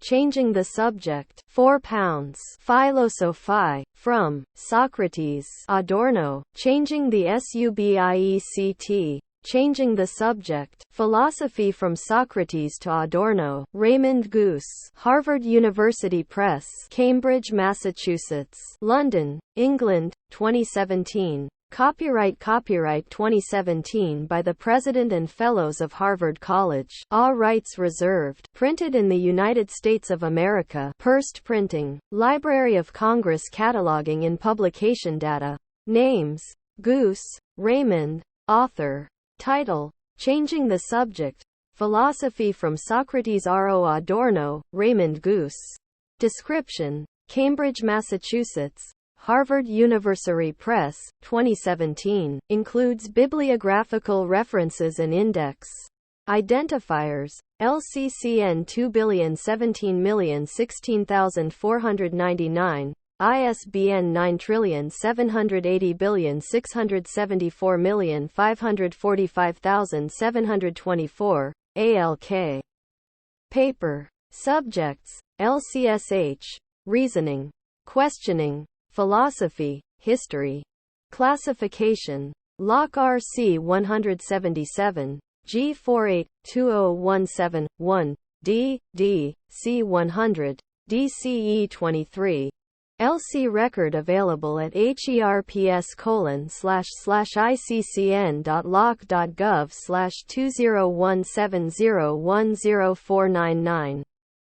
changing the subject. £4. Philosophy, from Socrates. Adorno, changing the subject, changing the subject. Philosophy from Socrates to Adorno. Raymond Geuss, Harvard University Press, Cambridge, Massachusetts. London, England, 2017. Copyright 2017 by the President and Fellows of Harvard College. All rights reserved. Printed in the United States of America. Pursed printing. Library of Congress cataloging in publication data. Names: Geuss, Raymond. Author. Title: Changing the Subject. Philosophy from Socrates. R.O. Adorno, Raymond Geuss. Description: Cambridge, Massachusetts. Harvard University Press, 2017. Includes bibliographical references and index. Identifiers: LCCN 2017016499, ISBN 9780674545724, ALK. Paper. Subjects: LCSH. Reasoning. Questioning. Philosophy, History. Classification. Locke RC 177, G482017-1, D, D, C100, DCE 23. LC record available at herps://iccn.loc.gov/2017010499.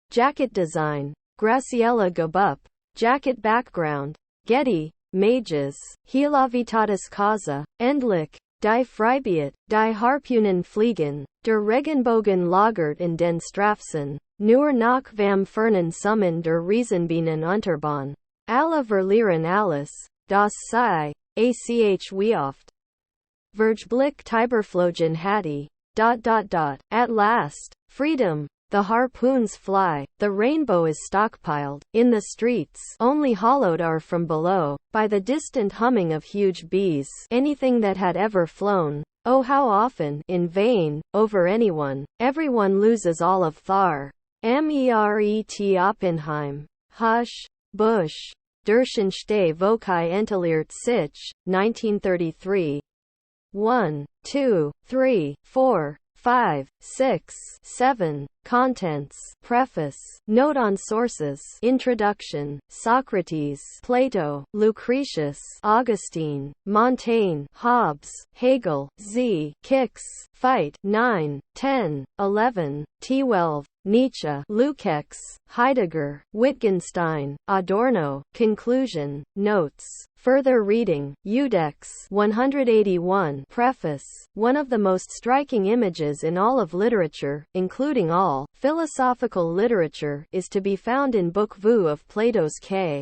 Jacket design. Graciela Gabup. Jacket background. Getty, Mages. Helavitatis Causa. Endlich. Die Freibiet. Die Harpunen Fliegen. Der Regenbogen lagert in den Strafsen. Nur nach vam Fernen Summen der Riesenbienen Unterbahn. Alle verlieren alles. Das sei. ACH wie oft. Vergeblick Tiberflogen Hattie. At last. Freedom. The harpoons fly, the rainbow is stockpiled, in the streets, only hollowed are from below, by the distant humming of huge bees, anything that had ever flown. Oh how often, in vain, over anyone, everyone loses all of Thar. Meret Oppenheim. Hush, Bush. Derschenste Vokai Enteliert sich, 1933. 1, 2, 3, 4, 5, 6, 7. Contents. Preface. Note on sources. Introduction. Socrates, Plato, Lucretius, Augustine, Montaigne, Hobbes, Hegel, Z. Kicks, Fight, 9, 10, 11, T12, Nietzsche, Lukács, Heidegger, Wittgenstein, Adorno. Conclusion. Notes. Further reading. Udex 181. Preface. One of the most striking images in all of literature, including all philosophical literature, is to be found in Book VII of Plato's K.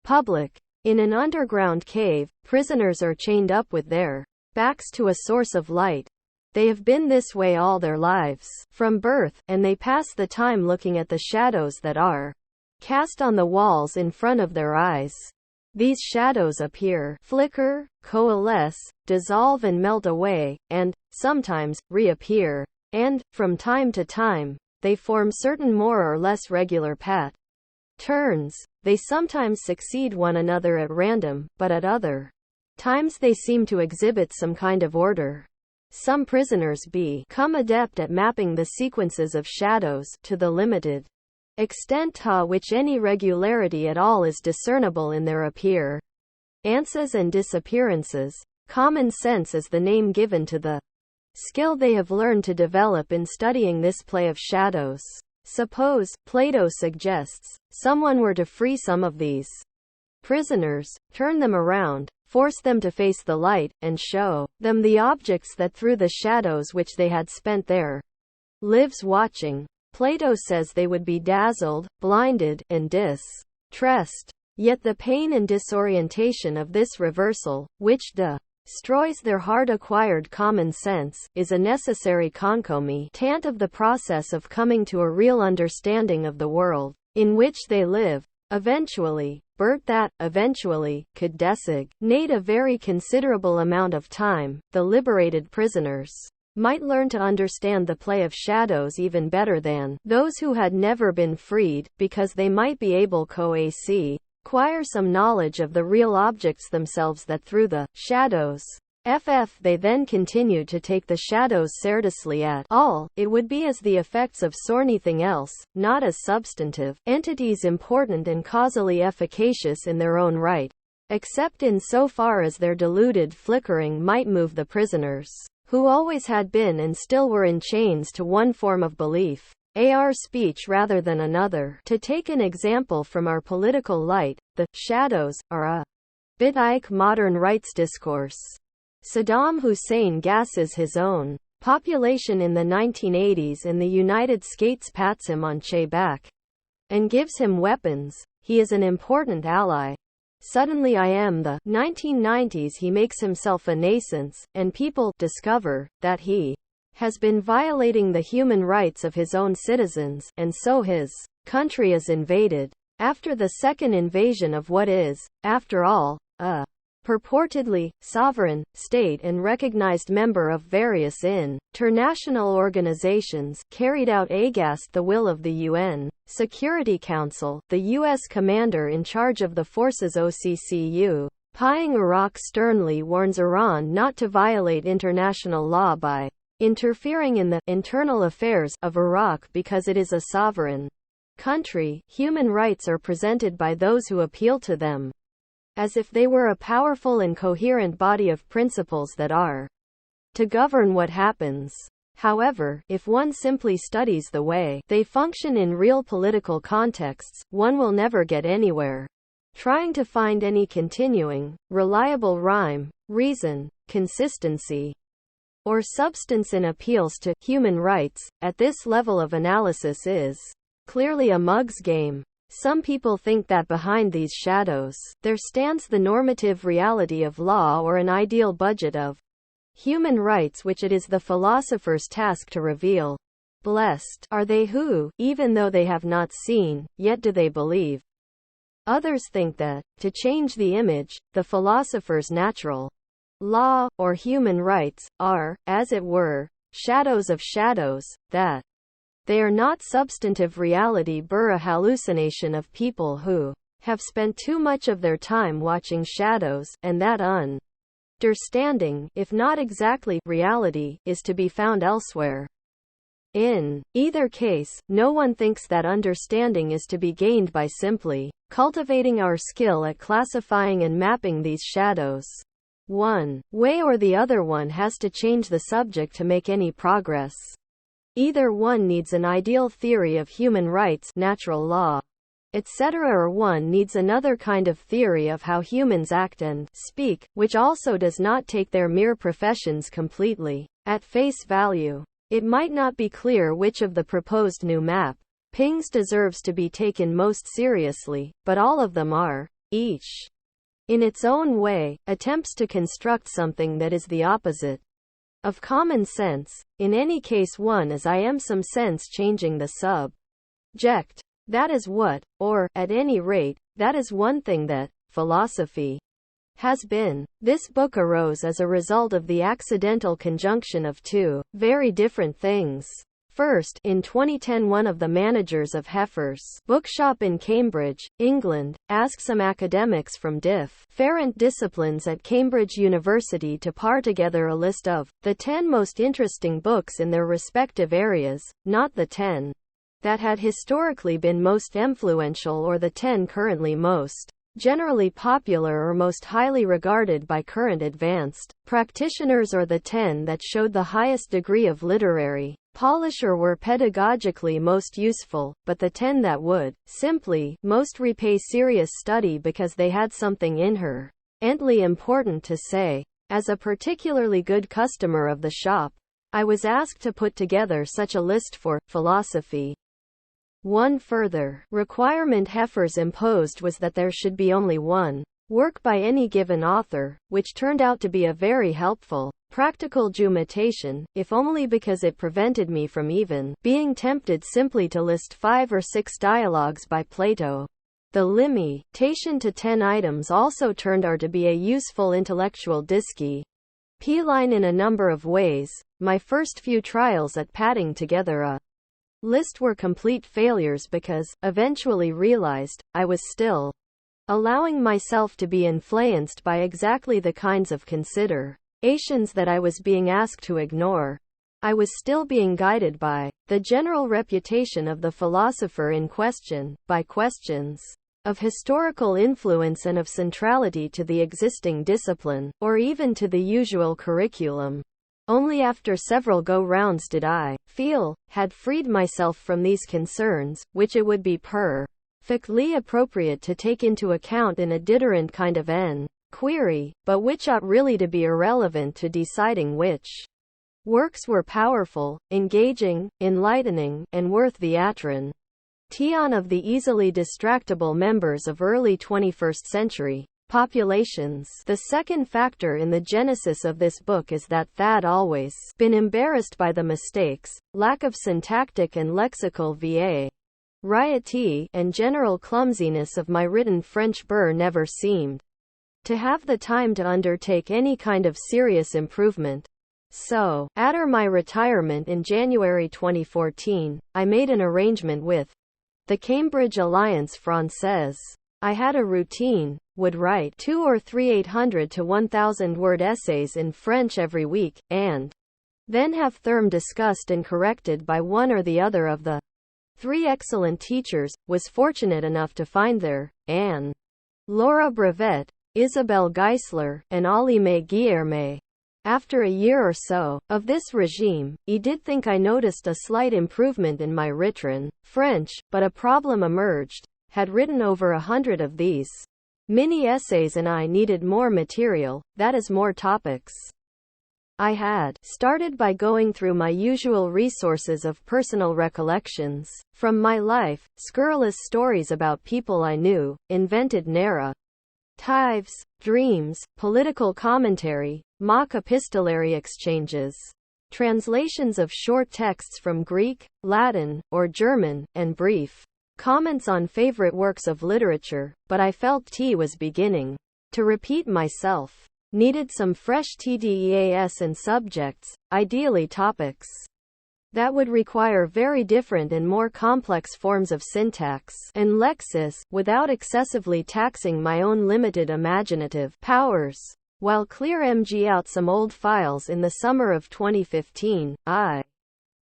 Public. In an underground cave, prisoners are chained up with their backs to a source of light. They have been this way all their lives, from birth, and they pass the time looking at the shadows that are cast on the walls in front of their eyes. These shadows appear, flicker, coalesce, dissolve and melt away, and, sometimes, reappear. And, from time to time, they form certain more or less regular patterns. They sometimes succeed one another at random, but at other times they seem to exhibit some kind of order. Some prisoners become adept at mapping the sequences of shadows to the limited extent to which any regularity at all is discernible in their appearances and disappearances. Common sense is the name given to the skill they have learned to develop in studying this play of shadows. Suppose, Plato suggests, someone were to free some of these prisoners, turn them around, force them to face the light, and show them the objects that threw the shadows which they had spent their lives watching. Plato says they would be dazzled, blinded, and distressed. Yet the pain and disorientation of this reversal, which destroys their hard-acquired common sense, is a necessary concomitant of the process of coming to a real understanding of the world in which they live. Eventually, Bert that, eventually, could designate a very considerable amount of time. The liberated prisoners might learn to understand the play of shadows even better than those who had never been freed, because they might be able to acquire some knowledge of the real objects themselves, that through the shadows they then continued to take the shadows seriously at all, it would be as the effects of anything else, not as substantive entities important and causally efficacious in their own right, except in so far as their deluded flickering might move the prisoners, who always had been and still were in chains to one form of belief, speech rather than another. To take an example from our political light, the shadows are a bit like modern rights discourse. Saddam Hussein gasses his own population in the 1980s, and the United States pats him on the back and gives him weapons. He is an important ally. Suddenly the 1990s he makes himself a nuisance, and people discover that he has been violating the human rights of his own citizens, and so his country is invaded. After the second invasion of what is, after all, a purportedly sovereign state and recognized member of various international organizations, carried out against the will of the UN Security Council, the U.S. commander in charge of the forces occupying Iraq sternly warns Iran not to violate international law by interfering in the internal affairs of Iraq because it is a sovereign country. Human rights are presented by those who appeal to them as if they were a powerful and coherent body of principles that are to govern what happens. However, if one simply studies the way they function in real political contexts, one will never get anywhere. Trying to find any continuing, reliable rhyme, reason, consistency, or substance in appeals to human rights at this level of analysis is clearly a mug's game. Some people think that behind these shadows, there stands the normative reality of law or an ideal budget of human rights which it is the philosopher's task to reveal. Blessed are they who, even though they have not seen, yet do they believe. Others think that, to change the image, the philosopher's natural law, or human rights, are, as it were, shadows of shadows, that they are not substantive reality but a hallucination of people who have spent too much of their time watching shadows, and that understanding, if not exactly reality, is to be found elsewhere. In either case, no one thinks that understanding is to be gained by simply cultivating our skill at classifying and mapping these shadows. One way or the other one has to change the subject to make any progress. Either one needs an ideal theory of human rights, natural law, etc., or one needs another kind of theory of how humans act and speak, which also does not take their mere professions completely at face value. It might not be clear which of the proposed new mappings deserves to be taken most seriously, but all of them are, each in its own way, attempts to construct something that is the opposite of common sense. In any case, one is in some sense changing the subject. That is what, or, at any rate, that is one thing that philosophy has been. This book arose as a result of the accidental conjunction of two very different things. First, in 2010, one of the managers of Heffer's bookshop in Cambridge, England, asked some academics from different disciplines at Cambridge University to par together a list of the 10 most interesting books in their respective areas, not the 10 that had historically been most influential or the 10 currently most generally popular or most highly regarded by current advanced practitioners, or the 10 that showed the highest degree of literary polish or were pedagogically most useful, but the 10 that would simply most repay serious study because they had something inherently important to say. As a particularly good customer of the shop, I was asked to put together such a list for philosophy. One further requirement Heffer's imposed was that there should be only one work by any given author, which turned out to be a very helpful practical limitation, if only because it prevented me from even being tempted simply to list 5 or 6 dialogues by Plato. The limitation to 10 items also turned out to be a useful intellectual discipline in a number of ways. my first few trials at patting together a list were complete failures because, eventually realized, I was still allowing myself to be influenced by exactly the kinds of considerations that I was being asked to ignore. I was still being guided by the general reputation of the philosopher in question, by questions of historical influence and of centrality to the existing discipline, or even to the usual curriculum. Only after several go-rounds did I feel had freed myself from these concerns, which it would be perfectly appropriate to take into account in a different kind of query, but which ought really to be irrelevant to deciding which works were powerful, engaging, enlightening, and worth the attention of the easily distractible members of early 21st century populations. The second factor in the genesis of this book is that Thad always been embarrassed by the mistakes, lack of syntactic and lexical variety, and general clumsiness of my written French. Never seemed to have the time to undertake any kind of serious improvement. So, after my retirement in January 2014, I made an arrangement with the Cambridge Alliance Française. I had a routine, would write 2 or 3 800 to 1,000 word essays in French every week, and then have them discussed and corrected by one or the other of the 3 excellent teachers. Was fortunate enough to find there, Anne, Laura Brevet, Isabelle Geisler, and Alime Guillerme. After a year or so of this regime, I did think I noticed a slight improvement in my written French, but a problem emerged. Had written over 100 of these mini essays and I needed more material, that is, more topics. I had started by going through my usual resources of personal recollections from my life, scurrilous stories about people I knew, invented narratives, dreams, political commentary, mock epistolary exchanges, translations of short texts from Greek, Latin, or German, and brief comments on favorite works of literature, but I felt T was beginning to repeat myself. Needed some fresh TDEAS and subjects, ideally topics that would require very different and more complex forms of syntax and lexis, without excessively taxing my own limited imaginative powers. While clearing out some old files in the summer of 2015, I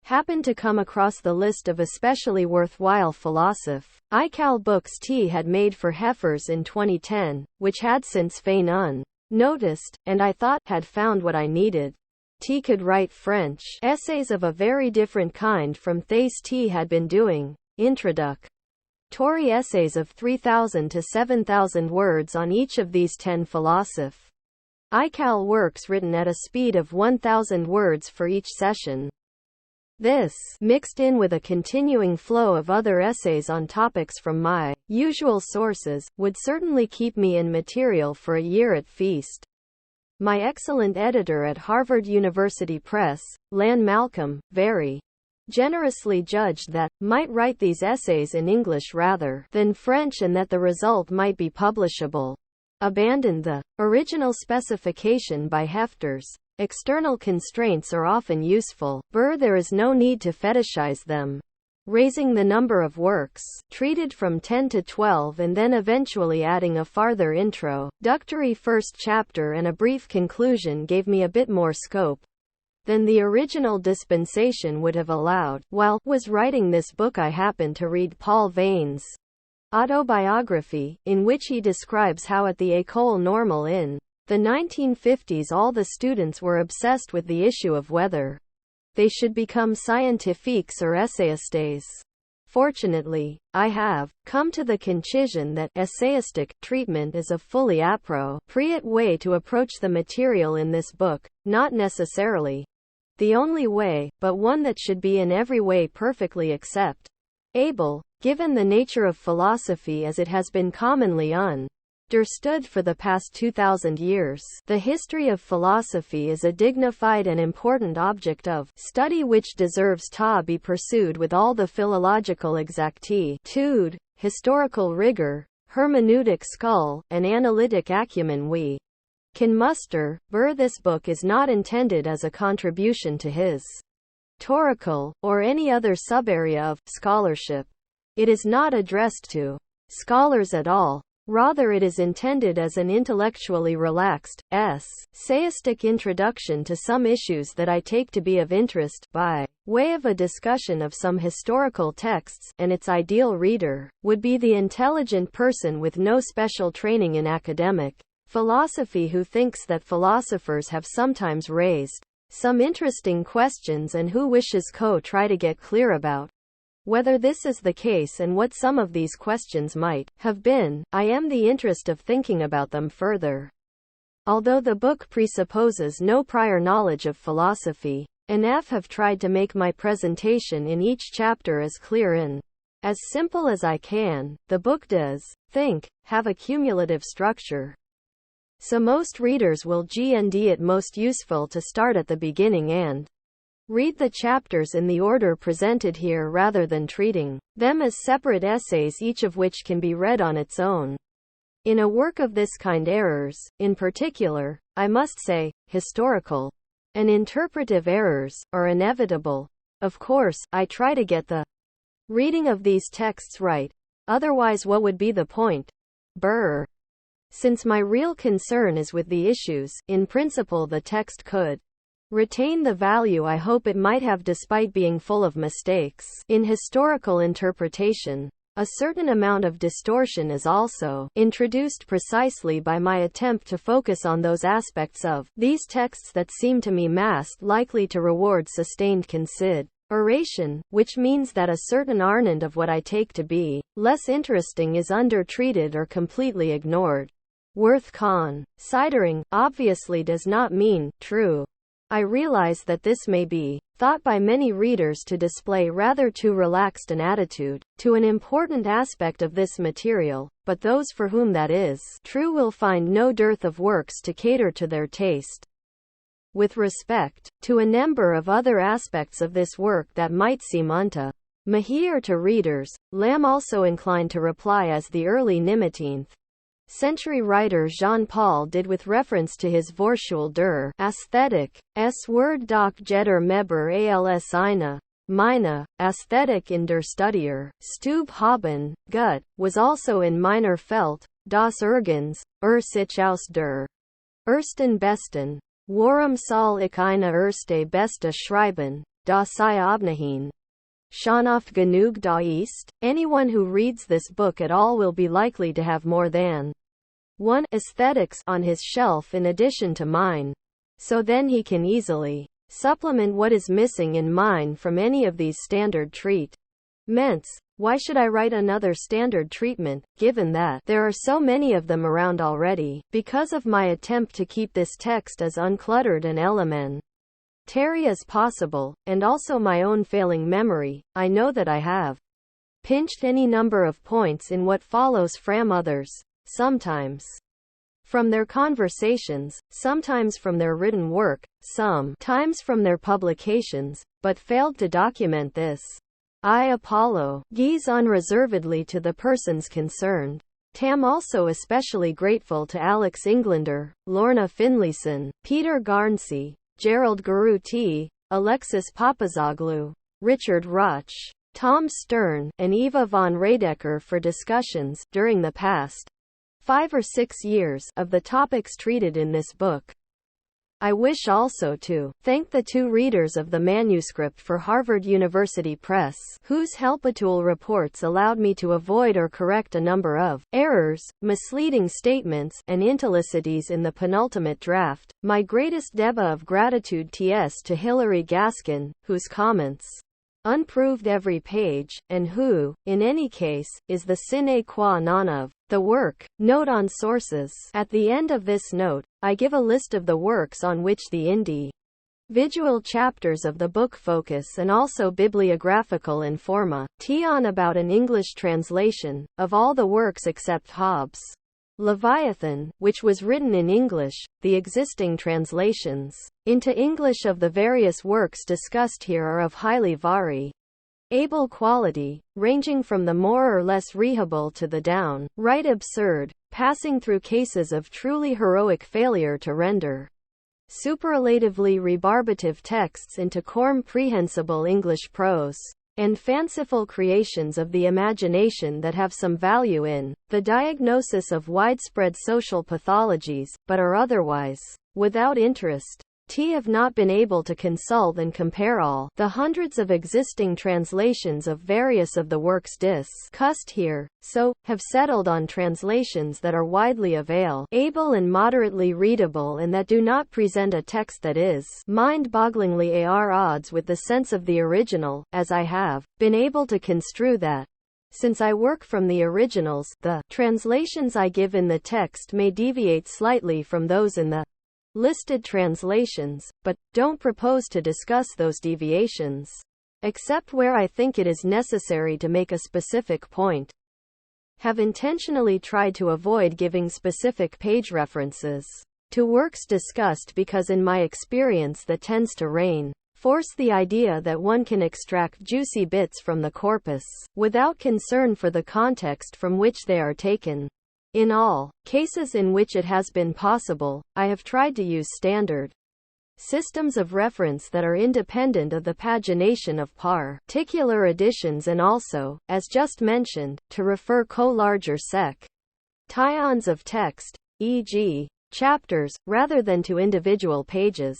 happened to come across the list of especially worthwhile philosophical books T had made for Heifers in 2010, which had since fallen unnoticed, and I thought had found what I needed. T could write French essays of a very different kind from those T had been doing, introductory essays of 3,000 to 7,000 words on each of these 10 philosophical works written at a speed of 1,000 words for each session. This, mixed in with a continuing flow of other essays on topics from my usual sources, would certainly keep me in material for a year at least. My excellent editor at Harvard University Press, Lan Malcolm, very generously judged that might write these essays in English rather than French and that the result might be publishable. Abandoned the original specification by Hefters. External constraints are often useful. There is no need to fetishize them. Raising the number of works treated from 10 to 12 and then eventually adding a farther introductory first chapter and a brief conclusion gave me a bit more scope than the original dispensation would have allowed. While was writing this book, I happened to read Paul Vane's autobiography, in which he describes how at the École Normale in the 1950s all the students were obsessed with the issue of whether they should become scientifiques or essayistes. Fortunately, I have come to the conclusion that essayistic treatment is a fully appropriate way to approach the material in this book, not necessarily the only way, but one that should be in every way perfectly acceptable, given the nature of philosophy as it has been commonly understood for the past 2,000 years. The history of philosophy is a dignified and important object of study which deserves to be pursued with all the philological exactitude, historical rigor, hermeneutic skill, and analytic acumen we can muster. This book is not intended as a contribution to his rhetorical, or any other subarea of scholarship. It is not addressed to scholars at all. Rather, it is intended as an intellectually relaxed, essayistic introduction to some issues that I take to be of interest, by way of a discussion of some historical texts, and its ideal reader would be the intelligent person with no special training in academic philosophy who thinks that philosophers have sometimes raised some interesting questions and who wishes to try to get clear about whether this is the case and what some of these questions might have been. I am the interest of thinking about them further. Although the book presupposes no prior knowledge of philosophy, and have tried to make my presentation in each chapter as clear and as simple as I can, the book does, have a cumulative structure. So most readers will find it most useful to start at the beginning and read the chapters in the order presented here rather than treating them as separate essays, each of which can be read on its own. In a work of this kind, errors, in particular, I must say, historical and interpretive errors, are inevitable. Of course, I try to get the reading of these texts right. Otherwise, what would be the point? Since my real concern is with the issues, in principle the text could retain the value I hope it might have despite being full of mistakes in historical interpretation. A certain amount of distortion is also introduced precisely by my attempt to focus on those aspects of these texts that seem to me most likely to reward sustained consideration, which means that a certain arnand of what I take to be less interesting is undertreated or completely ignored. Worth considering, obviously, does not mean true. I realize that this may be thought by many readers to display rather too relaxed an attitude to an important aspect of this material, but those for whom that is true will find no dearth of works to cater to their taste. With respect to a number of other aspects of this work that might seem unto me or to readers, Lamb also inclined to reply as the early 19th century writer Jean-Paul did with reference to his Vorschul der Aesthetik, Word doch jeder Meber als meine Aesthetik in der Studier, Stube haben, gut, was also in meiner Feld, das Ergens, sich aus der ersten besten, warum soll ich eine erste beste schreiben, da sie obnehin schon oft genug da ist? Anyone who reads this book at all will be likely to have more than one aesthetics on his shelf in addition to mine. So then he can easily supplement what is missing in mine from any of these standard treatments. Why should I write another standard treatment, given that there are so many of them around already? Because of my attempt to keep this text as uncluttered and elementary as possible, and also my own failing memory, I know that I have pinched any number of points in what follows from others, sometimes from their conversations, sometimes from their written work, sometimes from their publications, but failed to document this. I apologize unreservedly to the persons concerned. Tam also especially grateful to Alex Englander, Lorna Finlayson, Peter Garnsey, Gerald Garuti, Alexis Papazoglou, Richard Ruch, Tom Stern, and Eva von Radecker for discussions, during the past 5 or 6 years, of the topics treated in this book. I wish also to thank the 2 readers of the manuscript for Harvard University Press, whose helpful reports allowed me to avoid or correct a number of errors, misleading statements, and infelicities in the penultimate draft. My greatest debt of gratitude to Hilary Gaskin, whose comments unproved every page, and who, in any case, is the sine qua non of the work. Note on sources. At the end of this note, I give a list of the works on which the individual chapters of the book focus and also bibliographical information about an English translation of all the works except Hobbes' Leviathan, which was written in English. The existing translations into English of the various works discussed here are of highly variable quality, ranging from the more or less readable to the downright absurd passing through cases of truly heroic failure to render superlatively rebarbative texts into comprehensible English prose, and fanciful creations of the imagination that have some value in the diagnosis of widespread social pathologies, but are otherwise without interest. Have not been able to consult and compare all the hundreds of existing translations of various of the works discussed here, so have settled on translations that are widely available and moderately readable, and that do not present a text that is mind-bogglingly at odds with the sense of the original, as I have been able to construe that. Since I work from the originals, the translations I give in the text may deviate slightly from those in the listed translations, but don't propose to discuss those deviations, except where I think it is necessary to make a specific point. Have intentionally tried to avoid giving specific page references to works discussed because in my experience that tends to reinforce the idea that one can extract juicy bits from the corpus, without concern for the context from which they are taken. In all cases in which it has been possible, I have tried to use standard systems of reference that are independent of the pagination of particular editions, and also, as just mentioned, to refer larger sections of text, e.g., chapters, rather than to individual pages.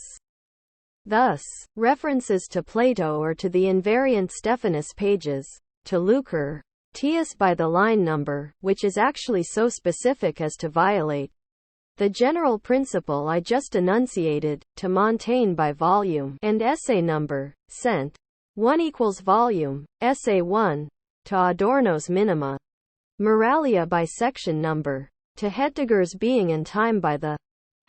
Thus, references to Plato or to the invariant Stephanus pages, to Lucre TS by the line number, which is actually so specific as to violate the general principle I just enunciated, to Montaigne by volume and essay number, cent. 1 equals volume, essay 1, to Adorno's minima moralia by section number, to Heidegger's being and time by the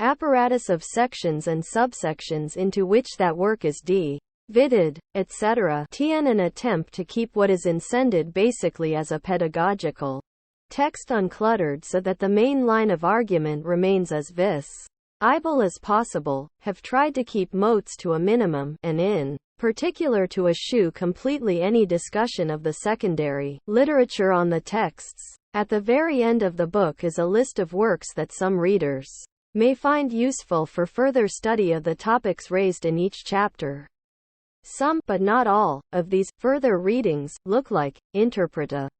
apparatus of sections and subsections into which that work is divided, etc. In an attempt to keep what is intended basically as a pedagogical text uncluttered so that the main line of argument remains as visible as possible, have tried to keep motes to a minimum, and in particular to eschew completely any discussion of the secondary literature on the texts. At the very end of the book is a list of works that some readers may find useful for further study of the topics raised in each chapter. Some, but not all, of these further readings look like interpretations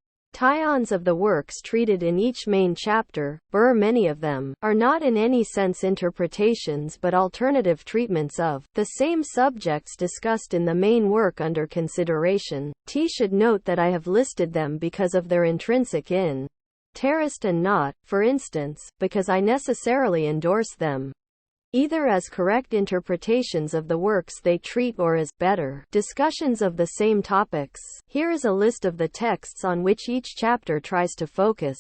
of the works treated in each main chapter. Many of them are not in any sense interpretations but alternative treatments of the same subjects discussed in the main work under consideration. Should note that I have listed them because of their intrinsic interest and not, for instance, because I necessarily endorse them either as correct interpretations of the works they treat or as better discussions of the same topics. Here is a list of the texts on which each chapter tries to focus.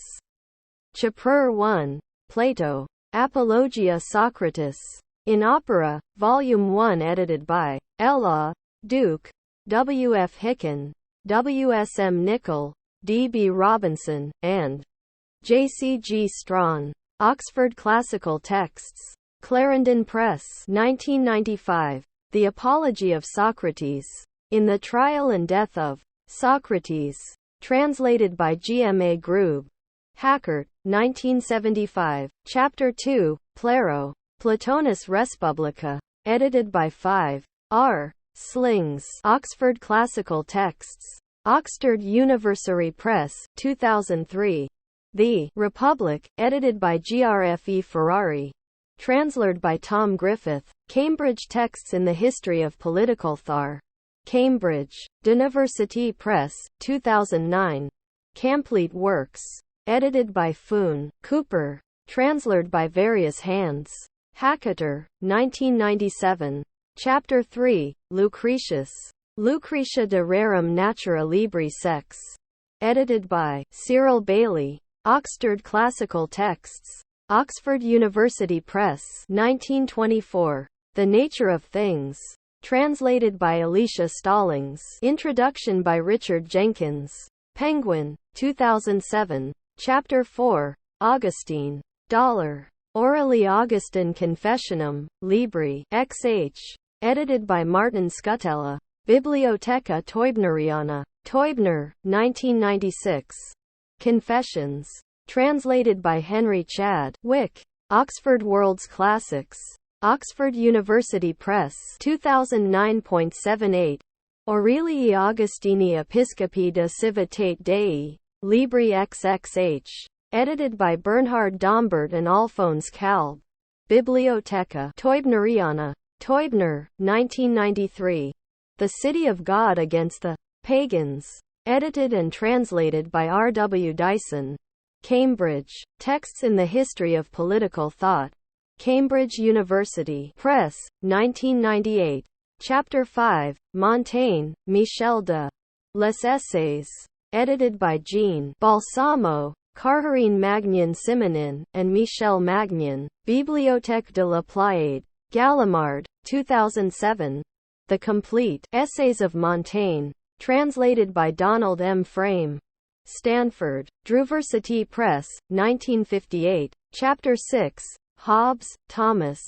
Chapter 1. Plato. Apologia Socrates. In Opera, Volume 1, edited by L. Duke, W. F. Hicken, W. S. M. Nicol, D. B. Robinson, and J. C. G. Strawn. Oxford Classical Texts. Clarendon Press, 1995. The Apology of Socrates. In the Trial and Death of Socrates. Translated by G. M. A. Grube. Hackert, 1975. Chapter 2, Plero. Platonis Respublica. Edited by 5. R. Slings. Oxford Classical Texts. Oxford University Press, 2003. The Republic, edited by G. R. F. E. Ferrari. Translated by Tom Griffith. Cambridge Texts in the History of Political Thought. Cambridge. University Press, 2009. Complete Works. Edited by Foon Cooper. Translated by various hands. Hacketer, 1997. Chapter 3, Lucretius. Lucretia de Rerum Natura Libri Sex. Edited by Cyril Bailey. Oxford Classical Texts. Oxford University Press, 1924. The Nature of Things. Translated by Alicia Stallings. Introduction by Richard Jenkins. Penguin, 2007. Chapter 4. Augustine. Dollar. Orally Augustin Confessionum, Libri, XH. Edited by Martin Scutella. Bibliotheca Teubneriana. Teubner, 1996. Confessions. Translated by Henry Chad Wick. Oxford World's Classics. Oxford University Press. 2009.78. Aurelii Augustini Episcopi de Civitate Dei. Libri XXH. Edited by Bernhard Dombert and Alphonse Kalb. Bibliotheca Teubneriana. Teubner, 1993. The City of God Against the Pagans. Edited and translated by R. W. Dyson. Cambridge. Texts in the History of Political Thought. Cambridge University Press, 1998. Chapter 5, Montaigne, Michel de Les Essays. Edited by Jean Balsamo, Carharine Magnan Simonin, and Michel Magnan. Bibliothèque de la Pléiade. Gallimard, 2007. The Complete Essays of Montaigne. Translated by Donald M. Frame. Stanford. Druversity Press, 1958. Chapter 6, Hobbes, Thomas.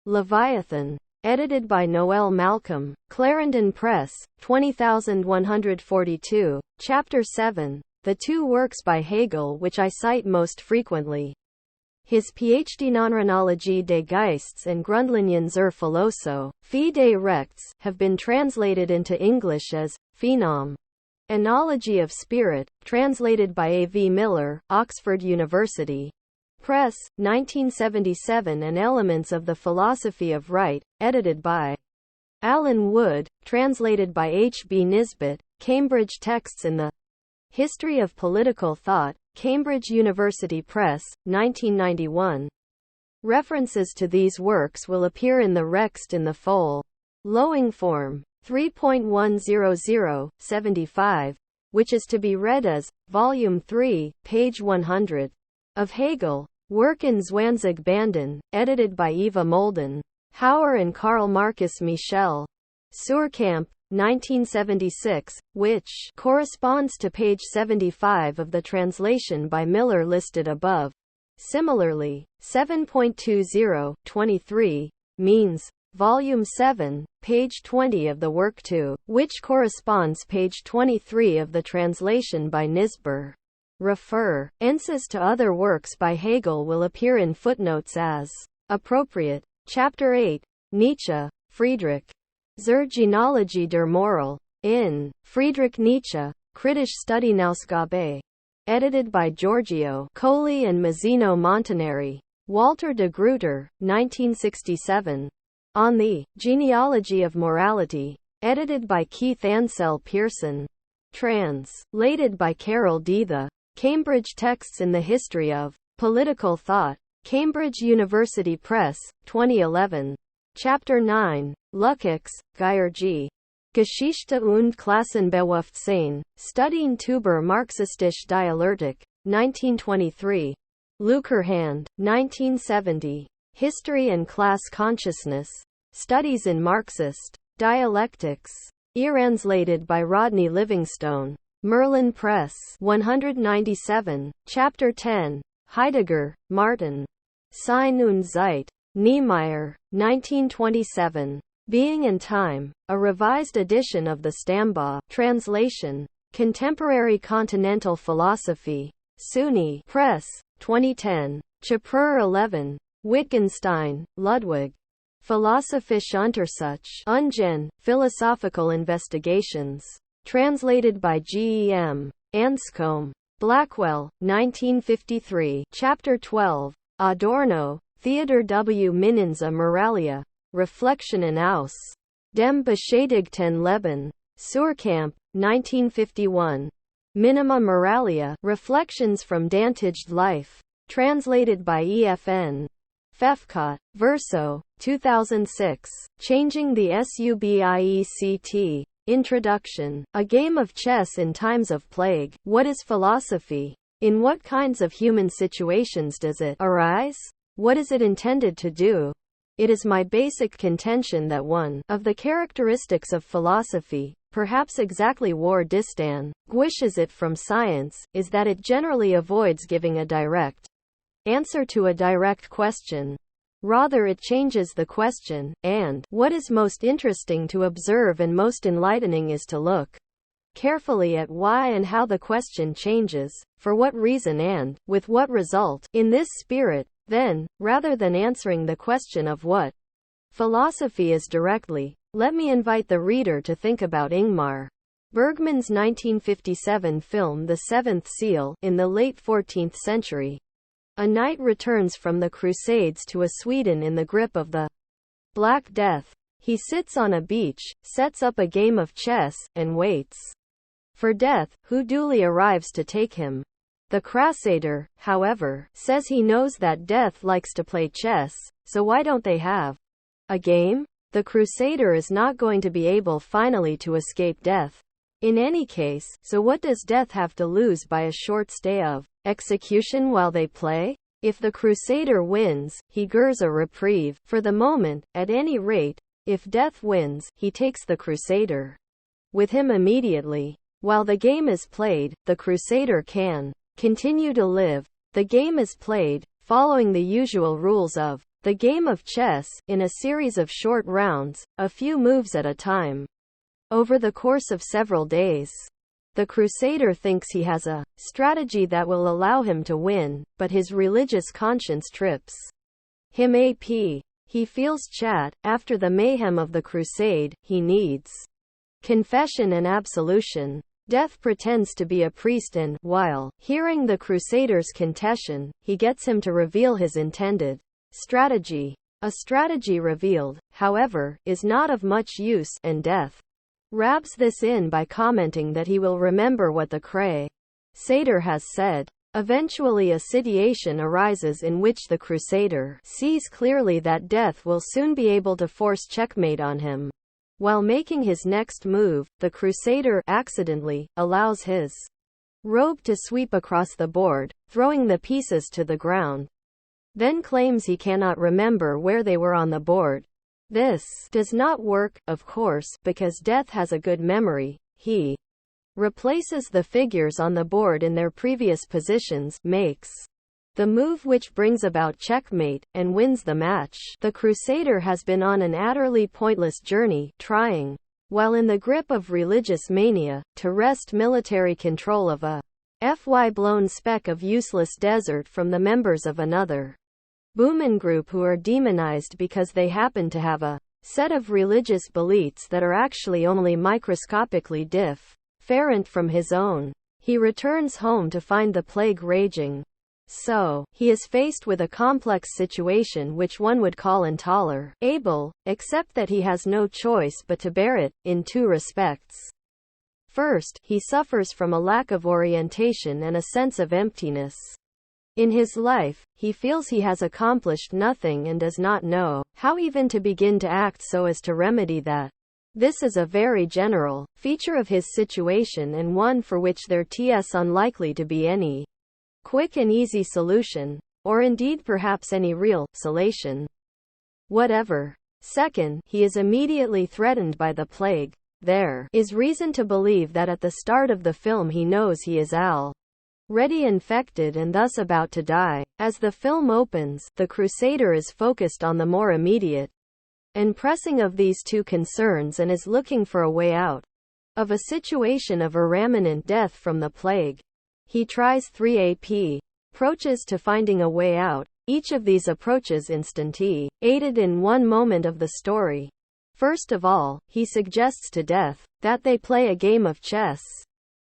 Leviathan. Edited by Noel Malcolm. Clarendon Press, 20142. Chapter 7, the two works by Hegel which I cite most frequently. His PhD Nonrenologie des Geists and Grundlinien zur Philosophie des Rechts have been translated into English as Phenom. Analogy of Spirit, translated by A. V. Miller, Oxford University Press, 1977, and Elements of the Philosophy of Right, edited by Alan Wood, translated by H. B. Nisbet. Cambridge Texts in the History of Political Thought, Cambridge University Press, 1991. References to these works will appear in the Rext in the Foal. Lowing Form 3.100, 75, which is to be read as Volume 3, page 100 of Hegel. Work in Zwanzig Banden, edited by Eva Molden. Hauer and Karl Marcus Michel. Suhrkamp, 1976, which corresponds to page 75 of the translation by Miller listed above. Similarly, 7.20, 23, means Volume 7, page 20 of the work 2, which corresponds page 23 of the translation by Nisber. Refer. Enses to other works by Hegel will appear in footnotes as appropriate. Chapter 8, Nietzsche, Friedrich. Zur Genealogie der Moral. In Friedrich Nietzsche, Kritische Studienausgabe. Edited by Giorgio Colli and Mazzino Montanari. Walter de Gruyter, 1967. On the Genealogy of Morality. Edited by Keith Ansel Pearson. Translated by Carol D. The Cambridge Texts in the History of Political Thought. Cambridge University Press, 2011. Chapter 9, Lukács, Geyer G. Geschichte und Klassenbewusstsein, Studien zur Marxistische Dialektik, 1923. Lukerhand, 1970. History and Class Consciousness. Studies in Marxist Dialectics. Translated by Rodney Livingstone. Merlin Press, 197. Chapter 10. Heidegger, Martin. Sein und Zeit. Niemeyer, 1927. Being and Time, a revised edition of the Stambaugh translation. Contemporary Continental Philosophy. SUNY Press, 2010. Chapter 11. Wittgenstein, Ludwig. Philosophische Untersuchungen, Philosophical Investigations. Translated by G. E. M. Anscombe. Blackwell, 1953. Chapter 12. Adorno, Theodor W. Minenza Moralia. Reflexionen aus dem beschädigten Leben. Suhrkamp, 1951. Minima Moralia, Reflections from Dantaged Life. Translated by E. F. N. Fefcott. Verso, 2006. Changing the Subject. Introduction. A game of chess in times of plague. What is philosophy? In what kinds of human situations does it arise? What is it intended to do? It is my basic contention that one of the characteristics of philosophy, perhaps exactly war distinguishes it from science, is that it generally avoids giving a direct answer to a direct question. Rather, it changes the question, and what is most interesting to observe and most enlightening is to look carefully at why and how the question changes, for what reason and, with what result. In this spirit, then, rather than answering the question of what philosophy is directly, let me invite the reader to think about Ingmar Bergman's 1957 film The Seventh Seal. In the late 14th century, a knight returns from the Crusades to a Sweden in the grip of the Black Death. He sits on a beach, sets up a game of chess, and waits for death, who duly arrives to take him. The crusader, however, says he knows that death likes to play chess, so why don't they have a game? The crusader is not going to be able finally to escape death in any case, so what does death have to lose by a short stay of execution while they play? If the crusader wins, he gets a reprieve, for the moment, at any rate. If death wins, he takes the crusader with him immediately. While the game is played, the crusader can continue to live. The game is played, following the usual rules of the game of chess, in a series of short rounds, a few moves at a time, over the course of several days. The crusader thinks he has a strategy that will allow him to win, but his religious conscience trips him up. He feels chat. After the mayhem of the crusade, he needs confession and absolution. Death pretends to be a priest and, while hearing the crusader's confession, he gets him to reveal his intended strategy. A strategy revealed, however, is not of much use, and Death wraps this in by commenting that he will remember what the crusader has said. Eventually a situation arises in which the crusader sees clearly that Death will soon be able to force checkmate on him. While making his next move, the crusader accidentally allows his robe to sweep across the board, throwing the pieces to the ground. Then claims he cannot remember where they were on the board. This does not work, of course, because Death has a good memory. He replaces the figures on the board in their previous positions, makes the move which brings about checkmate, and wins the match. The crusader has been on an utterly pointless journey, trying, while in the grip of religious mania, to wrest military control of a blown speck of useless desert from the members of another Boomin group who are demonized because they happen to have a set of religious beliefs that are actually only microscopically different from his own. He returns home to find the plague raging. So, he is faced with a complex situation which one would call intolerable, except that he has no choice but to bear it, in two respects. First, he suffers from a lack of orientation and a sense of emptiness. In his life, he feels he has accomplished nothing and does not know how even to begin to act so as to remedy that. This is a very general feature of his situation and one for which there is unlikely to be any quick and easy solution, or indeed perhaps any real solution whatever. Second, he is immediately threatened by the plague. There is reason to believe that at the start of the film he knows he is already infected and thus about to die. As the film opens, the crusader is focused on the more immediate and pressing of these two concerns and is looking for a way out of a situation of imminent death from the plague. He tries 3 approaches to finding a way out, each of these approaches aided in one moment of the story. First of all, he suggests to Death that they play a game of chess.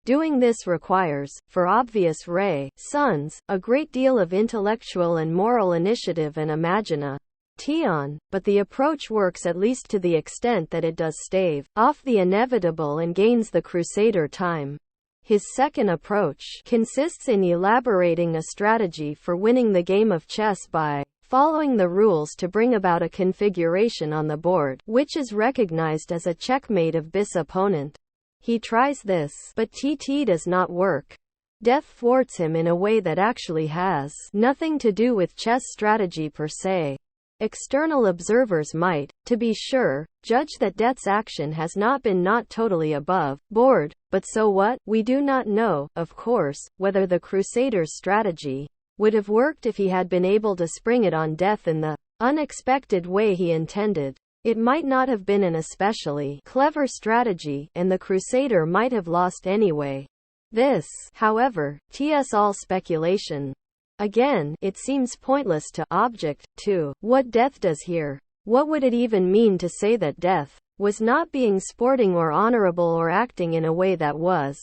Doing this requires, for obvious reasons, a great deal of intellectual and moral initiative and imagination, but the approach works at least to the extent that it does stave off the inevitable and gains the crusader time. His second approach consists in elaborating a strategy for winning the game of chess by following the rules to bring about a configuration on the board which is recognized as a checkmate of bis opponent. He tries this, but TT does not work. Death thwarts him in a way that actually has nothing to do with chess strategy per se. External observers might, to be sure, judge that Death's action has not been not totally above board, but so what? We do not know, of course, whether the Crusader's strategy would have worked if he had been able to spring it on Death in the unexpected way he intended. It might not have been an especially clever strategy, and the crusader might have lost anyway. This, however, TS all speculation. Again, it seems pointless to object to what death does here. What would it even mean to say that death was not being sporting or honorable or acting in a way that was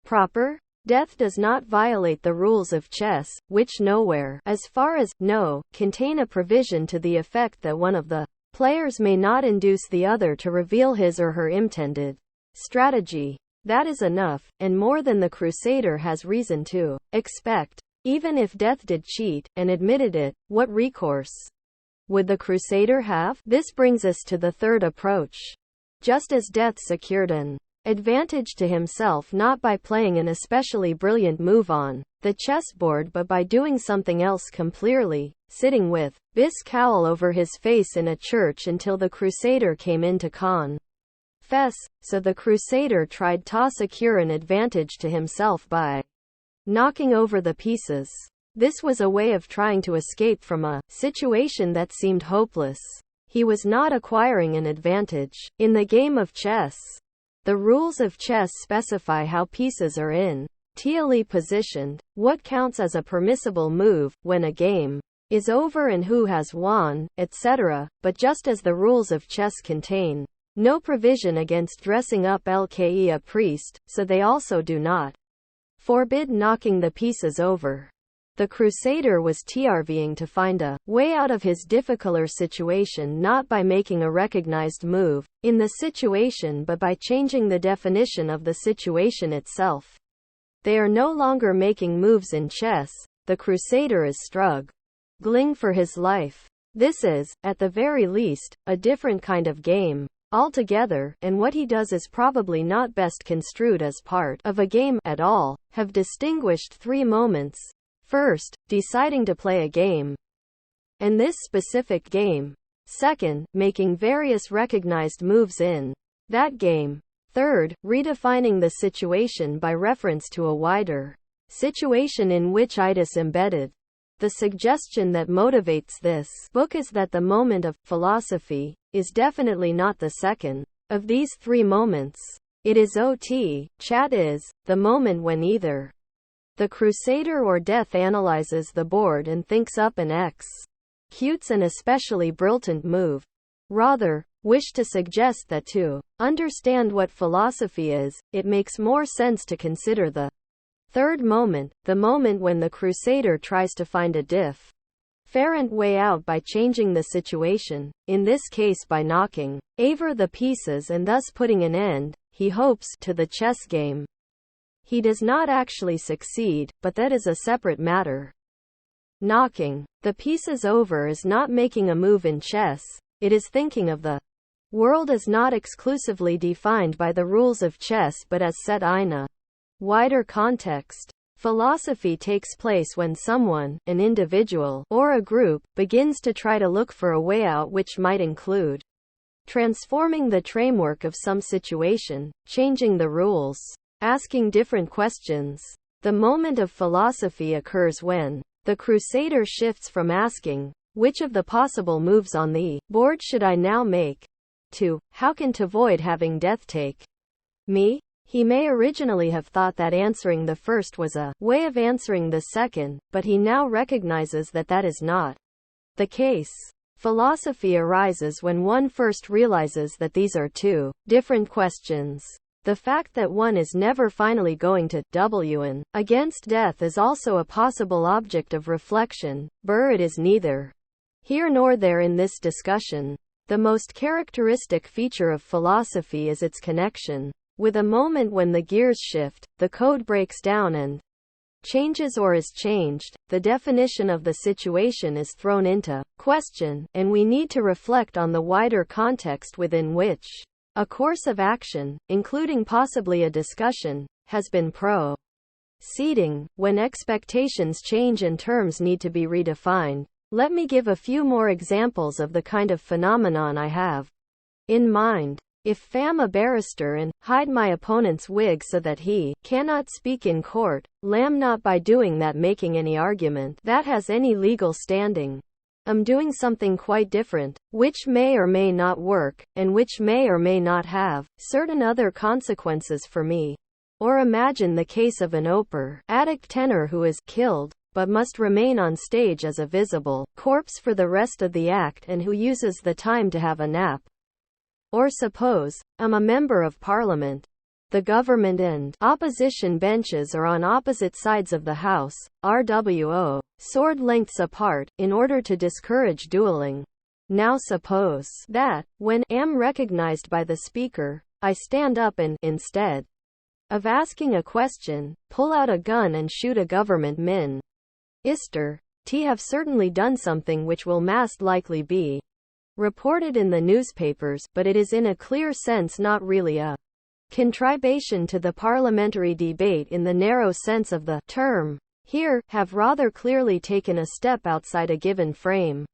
proper? Death does not violate the rules of chess, which nowhere, as far as know, contain a provision to the effect that one of the players may not induce the other to reveal his or her intended strategy. That is enough, and more than the crusader has reason to expect. Even if death did cheat, and admitted it, what recourse would the crusader have? This brings us to the third approach. Just as death secured an advantage to himself not by playing an especially brilliant move on the chessboard but by doing something else completely, sitting with this cowl over his face in a church until the crusader came in to confess, so the crusader tried to secure an advantage to himself by knocking over the pieces. This was a way of trying to escape from a situation that seemed hopeless. He was not acquiring an advantage in the game of chess. The rules of chess specify how pieces are ideally positioned, what counts as a permissible move, when a game is over and who has won, etc., but just as the rules of chess contain no provision against dressing up like a priest, so they also do not forbid knocking the pieces over. The crusader was trying to find a way out of his difficult situation not by making a recognized move in the situation but by changing the definition of the situation itself. They are no longer making moves in chess, the crusader is struggling for his life. This is, at the very least, a different kind of game altogether, and what he does is probably not best construed as part of a game at all. Have distinguished three moments. First, deciding to play a game, and this specific game. Second, making various recognized moves in that game. Third, redefining the situation by reference to a wider situation in which it is embedded. The suggestion that motivates this book is that the moment of philosophy is definitely not the second of these three moments. It is chat is the moment when either the crusader or death analyzes the board and thinks up and executes an especially brilliant move. Rather, wish to suggest that to understand what philosophy is, it makes more sense to consider the third moment, the moment when the crusader tries to find a different way out by changing the situation, in this case by knocking over the pieces and thus putting an end, he hopes, to the chess game. He does not actually succeed, but that is a separate matter. Knocking the pieces over is not making a move in chess, it is thinking of the world as not exclusively defined by the rules of chess but as set in a wider context. Philosophy takes place when someone, an individual, or a group, begins to try to look for a way out, which might include transforming the framework of some situation, changing the rules, asking different questions. The moment of philosophy occurs when the crusader shifts from asking, which of the possible moves on the board should I now make, to, how can to avoid having death take me? He may originally have thought that answering the first was a way of answering the second, but he now recognizes that that is not the case. Philosophy arises when one first realizes that these are two different questions. The fact that one is never finally going to win against death is also a possible object of reflection. It is neither here nor there in this discussion. The most characteristic feature of philosophy is its connection with a moment when the gears shift, the code breaks down and changes or is changed, the definition of the situation is thrown into question, and we need to reflect on the wider context within which a course of action, including possibly a discussion, has been proceeding. When expectations change and terms need to be redefined. Let me give a few more examples of the kind of phenomenon I have in mind. If I'm a barrister and hide my opponent's wig so that he cannot speak in court, not by doing that making any argument that has any legal standing. am doing something quite different, which may or may not work, and which may or may not have certain other consequences for me. Or imagine the case of an operatic tenor who is killed, but must remain on stage as a visible corpse for the rest of the act and who uses the time to have a nap. Or suppose, I'm a member of parliament. The government and opposition benches are on opposite sides of the House, RWO, sword lengths apart, in order to discourage dueling. Now suppose that, when am recognized by the speaker, I stand up and, instead of asking a question, pull out a gun and shoot a government minister. Have certainly done something which will most likely be reported in the newspapers, but it is in a clear sense not really a contribution to the parliamentary debate in the narrow sense of the term. Here, have rather clearly taken a step outside a given frame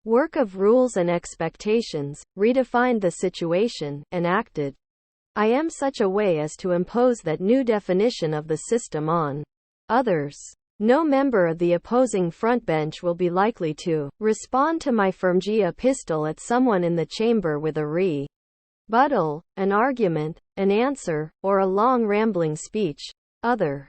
work of rules and expectations, redefined the situation, and acted I am such a way as to impose that new definition of the system on others. No member of the opposing frontbench will be likely to respond to my firmgia pistol at someone in the chamber with a rebuttal, an argument, an answer, or a long rambling speech. Other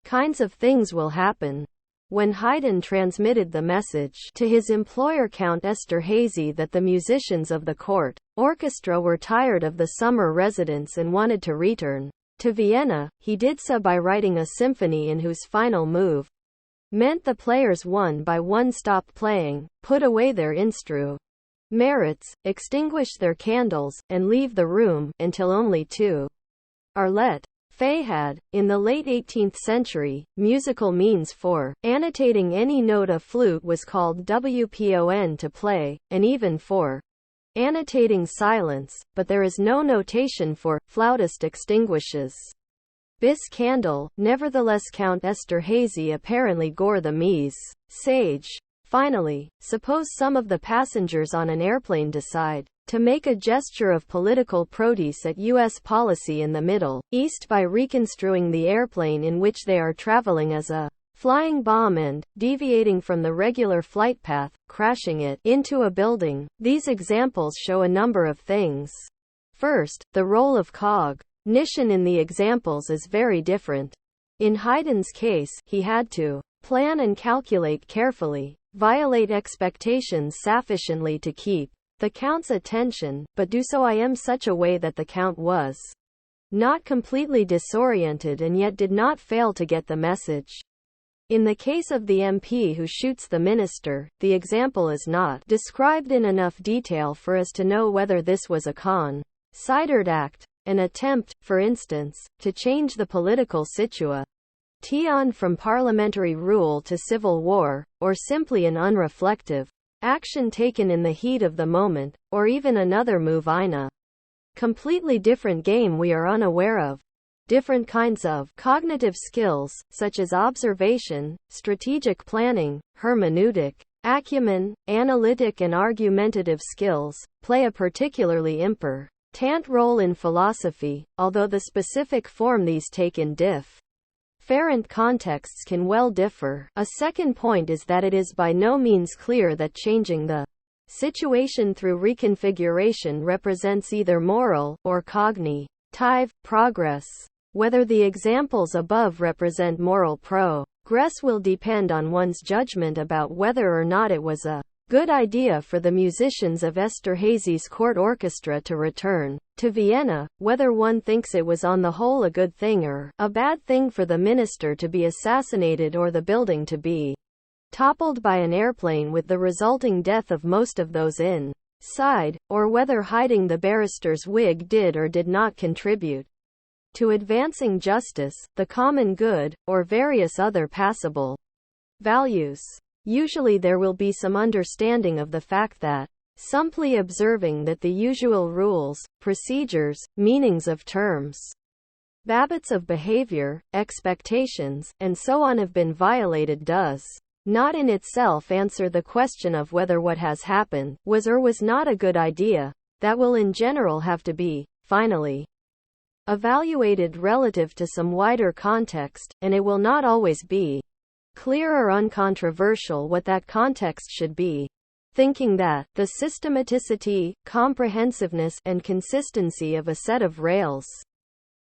kinds of things will happen. When Haydn transmitted the message to his employer Count Esterhazy that the musicians of the court orchestra were tired of the summer residence and wanted to return to Vienna, he did so by writing a symphony in whose final move meant the players one by one stop playing, put away their instruments, extinguish their candles, and leave the room, until only two are lit. Fay had, in the late 18th century, musical means for annotating any note a flute was called wpon to play, and even for annotating silence, but there is no notation for flautist extinguishes bis candle. Nevertheless, Count Esterhazy apparently gore the message. Finally, suppose some of the passengers on an airplane decide to make a gesture of political protest at U.S. policy in the Middle East by reconstruing the airplane in which they are traveling as a flying bomb and, deviating from the regular flight path, crashing it into a building. These examples show a number of things. First, the role of cognition in the examples is very different. In Haydn's case, he had to plan and calculate carefully, violate expectations sufficiently to keep the Count's attention, but do so in such a way that the Count was not completely disoriented and yet did not fail to get the message. In the case of the MP who shoots the minister, the example is not described in enough detail for us to know whether this was a considered act, an attempt, for instance, to change the political situation from parliamentary rule to civil war, or simply an unreflective action taken in the heat of the moment, or even another move in a completely different game we are unaware of. Different kinds of cognitive skills, such as observation, strategic planning, hermeneutic acumen, analytic and argumentative skills, play a particularly important role in philosophy, although the specific form these take in different contexts can well differ. A second point is that it is by no means clear that changing the situation through reconfiguration represents either moral or cognitive progress. Whether the examples above represent moral progress will depend on one's judgment about whether or not it was a good idea for the musicians of Esterhazy's court orchestra to return to Vienna, whether one thinks it was on the whole a good thing or a bad thing for the minister to be assassinated or the building to be toppled by an airplane with the resulting death of most of those inside, or whether hiding the barrister's wig did or did not contribute to advancing justice, the common good, or various other passable values. Usually there will be some understanding of the fact that simply observing that the usual rules, procedures, meanings of terms, habits of behavior, expectations, and so on have been violated does not in itself answer the question of whether what has happened was or was not a good idea. That will in general have to be, finally, evaluated relative to some wider context, and it will not always be clear or uncontroversial what that context should be. thinking that the systematicity, comprehensiveness, and consistency of a set of rails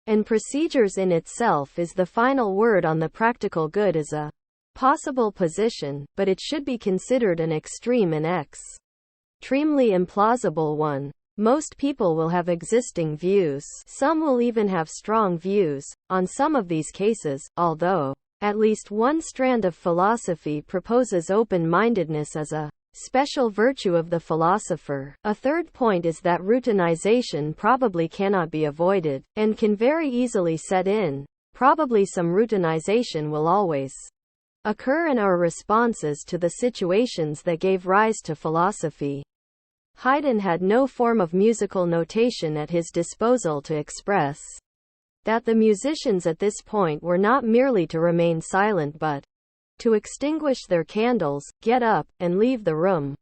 and procedures in itself is the final word on the practical good is a possible position, but it should be considered an extreme and extremely implausible one. Most people will have existing views, some will even have strong views, on some of these cases, although at least one strand of philosophy proposes open-mindedness as a special virtue of the philosopher. A third point is that routinization probably cannot be avoided, and can very easily set in. Probably some routinization will always occur in our responses to the situations that gave rise to philosophy. Haydn had no form of musical notation at his disposal to express that the musicians at this point were not merely to remain silent but to extinguish their candles, get up, and leave the room.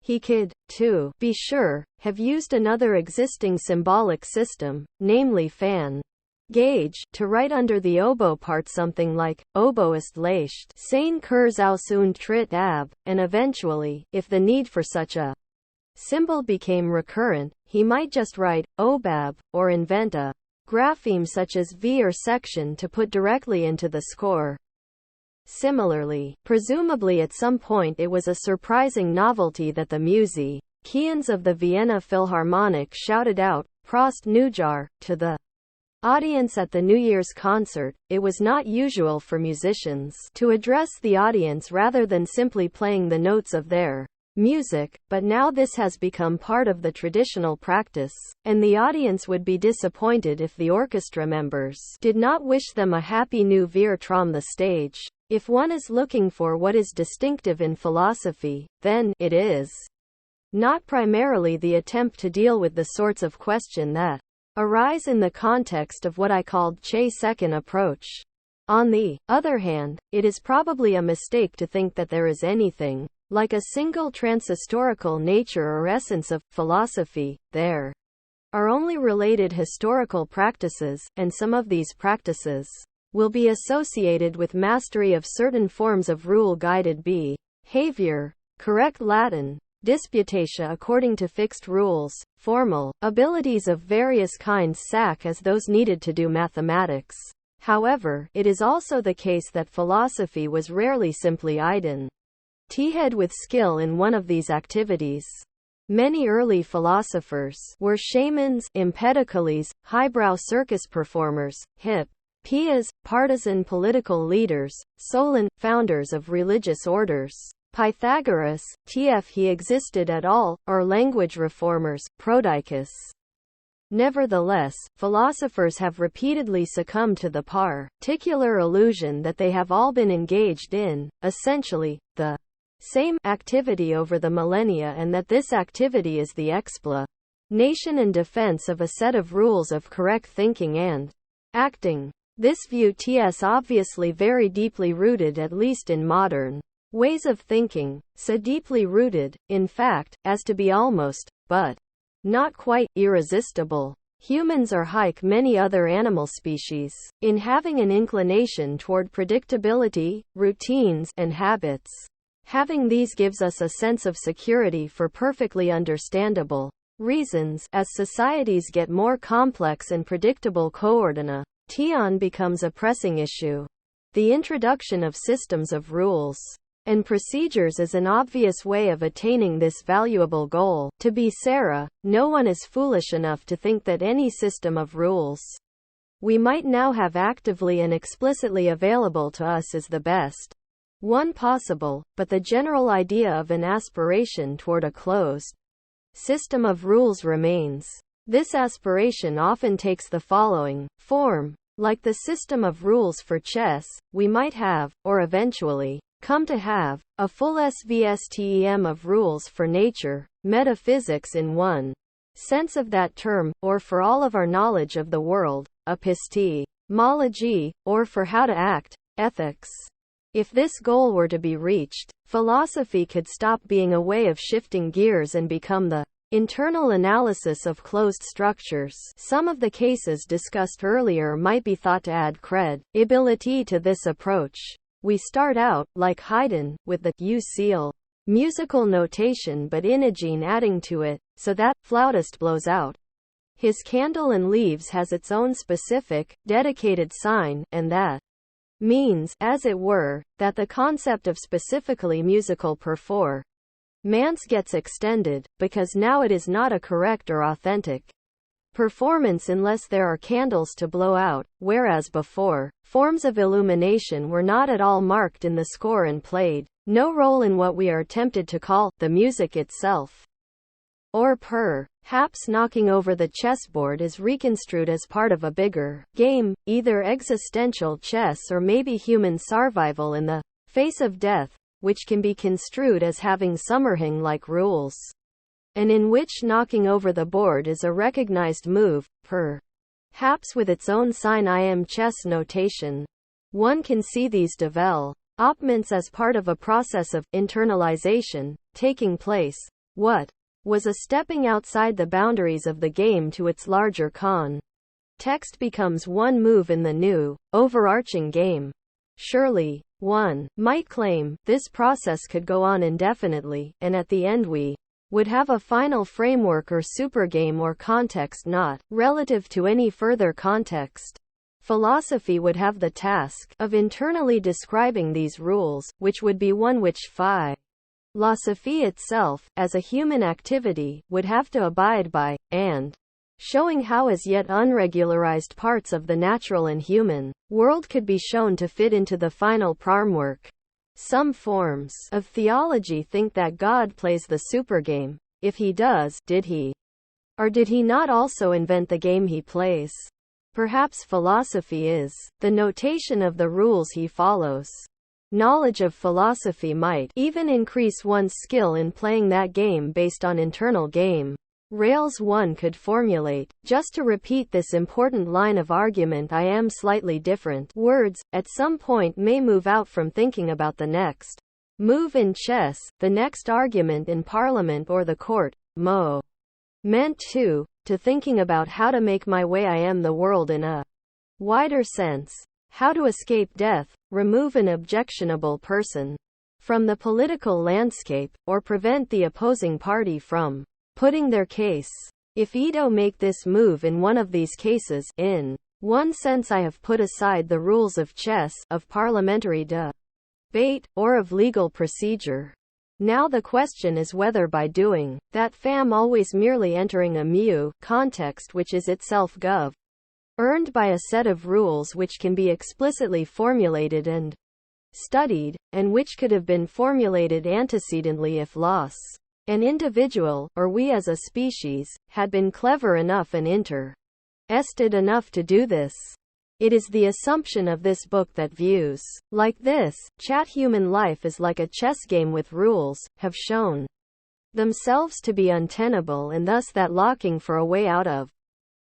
He could, to be sure, have used another existing symbolic system, namely fan gauge, to write under the oboe part something like, oboist leicht, sein Kurs aus und tritt ab, and eventually, if the need for such a symbol became recurrent, he might just write, obab, or invent a grapheme such as V or section to put directly into the score. Similarly, presumably at some point it was a surprising novelty that the musicians of the Vienna Philharmonic shouted out, Prost Neujahr, to the audience at the New Year's concert. It was not usual for musicians to address the audience rather than simply playing the notes of their music, but now this has become part of the traditional practice, and the audience would be disappointed if the orchestra members did not wish them a happy new year from the stage. If one is looking for what is distinctive in philosophy, then it is not primarily the attempt to deal with the sorts of question that arise in the context of what I called Che-second approach. On the other hand, it is probably a mistake to think that there is anything like a single transhistorical nature or essence of philosophy. There are only related historical practices, and some of these practices will be associated with mastery of certain forms of rule-guided behavior, correct Latin, disputatio according to fixed rules, formal abilities of various kinds such as those needed to do mathematics. However, it is also the case that philosophy was rarely simply identified with skill in one of these activities. Many early philosophers were shamans, empedocles, highbrow circus performers, hippias, partisan political leaders, Solon, founders of religious orders, Pythagoras, he existed at all, or language reformers, Prodicus. Nevertheless, philosophers have repeatedly succumbed to the particular illusion that they have all been engaged in, essentially, the same activity over the millennia, and that this activity is the explanation and defense of a set of rules of correct thinking and acting. This view is obviously very deeply rooted, at least in modern ways of thinking, so deeply rooted, in fact, as to be almost, but not quite, irresistible. Humans are like many other animal species in having an inclination toward predictability, routines, and habits. Having these gives us a sense of security for perfectly understandable reasons. As societies get more complex and predictable, coordination becomes a pressing issue. The introduction of systems of rules and procedures is an obvious way of attaining this valuable goal. To be Sarah, no one is foolish enough to think that any system of rules we might now have actively and explicitly available to us is the best one possible, but the general idea of an aspiration toward a closed system of rules remains. This aspiration often takes the following form. Like the system of rules for chess, we might have, or eventually come to have, a full SVSTEM of rules for nature, metaphysics in one sense of that term, or for all of our knowledge of the world, epistemology, or for how to act, ethics. If this goal were to be reached, philosophy could stop being a way of shifting gears and become the internal analysis of closed structures. Some of the cases discussed earlier might be thought to add credibility to this approach. We start out, like Haydn, with the use seal musical notation but Inagene adding to it, so that, flautist blows out his candle and leaves has its own specific, dedicated sign, and that means, as it were, that the concept of specifically musical performance gets extended, because now it is not a correct or authentic performance unless there are candles to blow out, whereas before, forms of illumination were not at all marked in the score and played no role in what we are tempted to call the music itself. Or perhaps knocking over the chessboard is reconstrued as part of a bigger game, either existential chess or maybe human survival in the face of death, which can be construed as having Summerhing-like rules, and in which knocking over the board is a recognized move, perhaps with its own sign I am chess notation. One can see these developments as part of a process of internalization taking place. What was a stepping outside the boundaries of the game to its larger context becomes one move in the new, overarching game. Surely, one might claim, this process could go on indefinitely, and at the end we would have a final framework or supergame or context not relative to any further context. Philosophy would have the task of internally describing these rules, which would be one which philosophy itself, as a human activity, would have to abide by, and showing how as yet unregularized parts of the natural and human world could be shown to fit into the final framework. Some forms of theology think that God plays the supergame. If he does, did he or did he not also invent the game he plays? Perhaps philosophy is the notation of the rules he follows. Knowledge of philosophy might even increase one's skill in playing that game based on internal game rails one could formulate. Just to repeat this important line of argument, I am slightly different words, at some point may move out from thinking about the next move in chess, the next argument in parliament or the court, meant to thinking about how to make my way I am the world in a wider sense. How to escape death, remove an objectionable person from the political landscape, or prevent the opposing party from putting their case. If Edo make this move in one of these cases, in one sense I have put aside the rules of chess, of parliamentary debate, or of legal procedure. Now the question is whether by doing that fam always merely entering a context which is itself earned by a set of rules which can be explicitly formulated and studied, and which could have been formulated antecedently if an individual, or we as a species, had been clever enough and interested enough to do this. It is the assumption of this book that views like this, human life is like a chess game with rules, have shown themselves to be untenable, and thus that locking for a way out of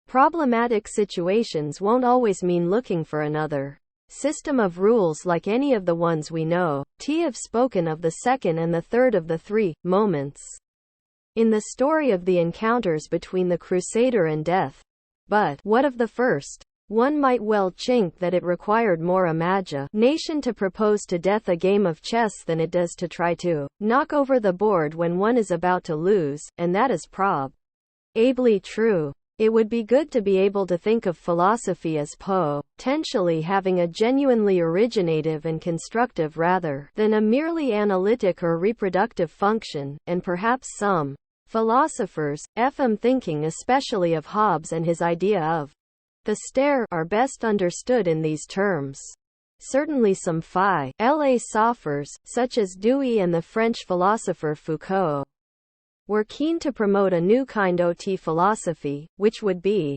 problematic situations won't always mean looking for another system of rules like any of the ones we know. Have spoken of the second and the third of the three moments in the story of the encounters between the Crusader and death. But what of the first? One might well think that it required more imagination to propose to death a game of chess than it does to try to knock over the board when one is about to lose, and that is probably true. It would be good to be able to think of philosophy as potentially having a genuinely originative and constructive rather than a merely analytic or reproductive function, and perhaps some philosophers, thinking especially of Hobbes and his idea of the stare, are best understood in these terms. Certainly some philosophers, such as Dewey and the French philosopher Foucault, were keen to promote a new kind of philosophy, which would be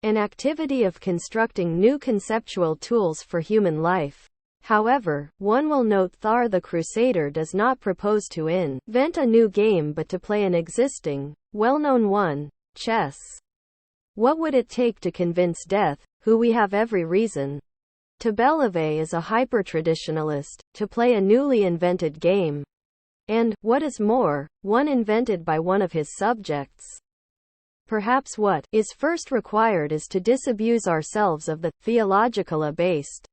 an activity of constructing new conceptual tools for human life. However, one will note Thar the Crusader does not propose to invent a new game but to play an existing, well-known one, chess. What would it take to convince death, who we have every reason to believe is a hyper-traditionalist, to play a newly invented game? And, what is more, one invented by one of his subjects. Perhaps what is first required is to disabuse ourselves of the theological abased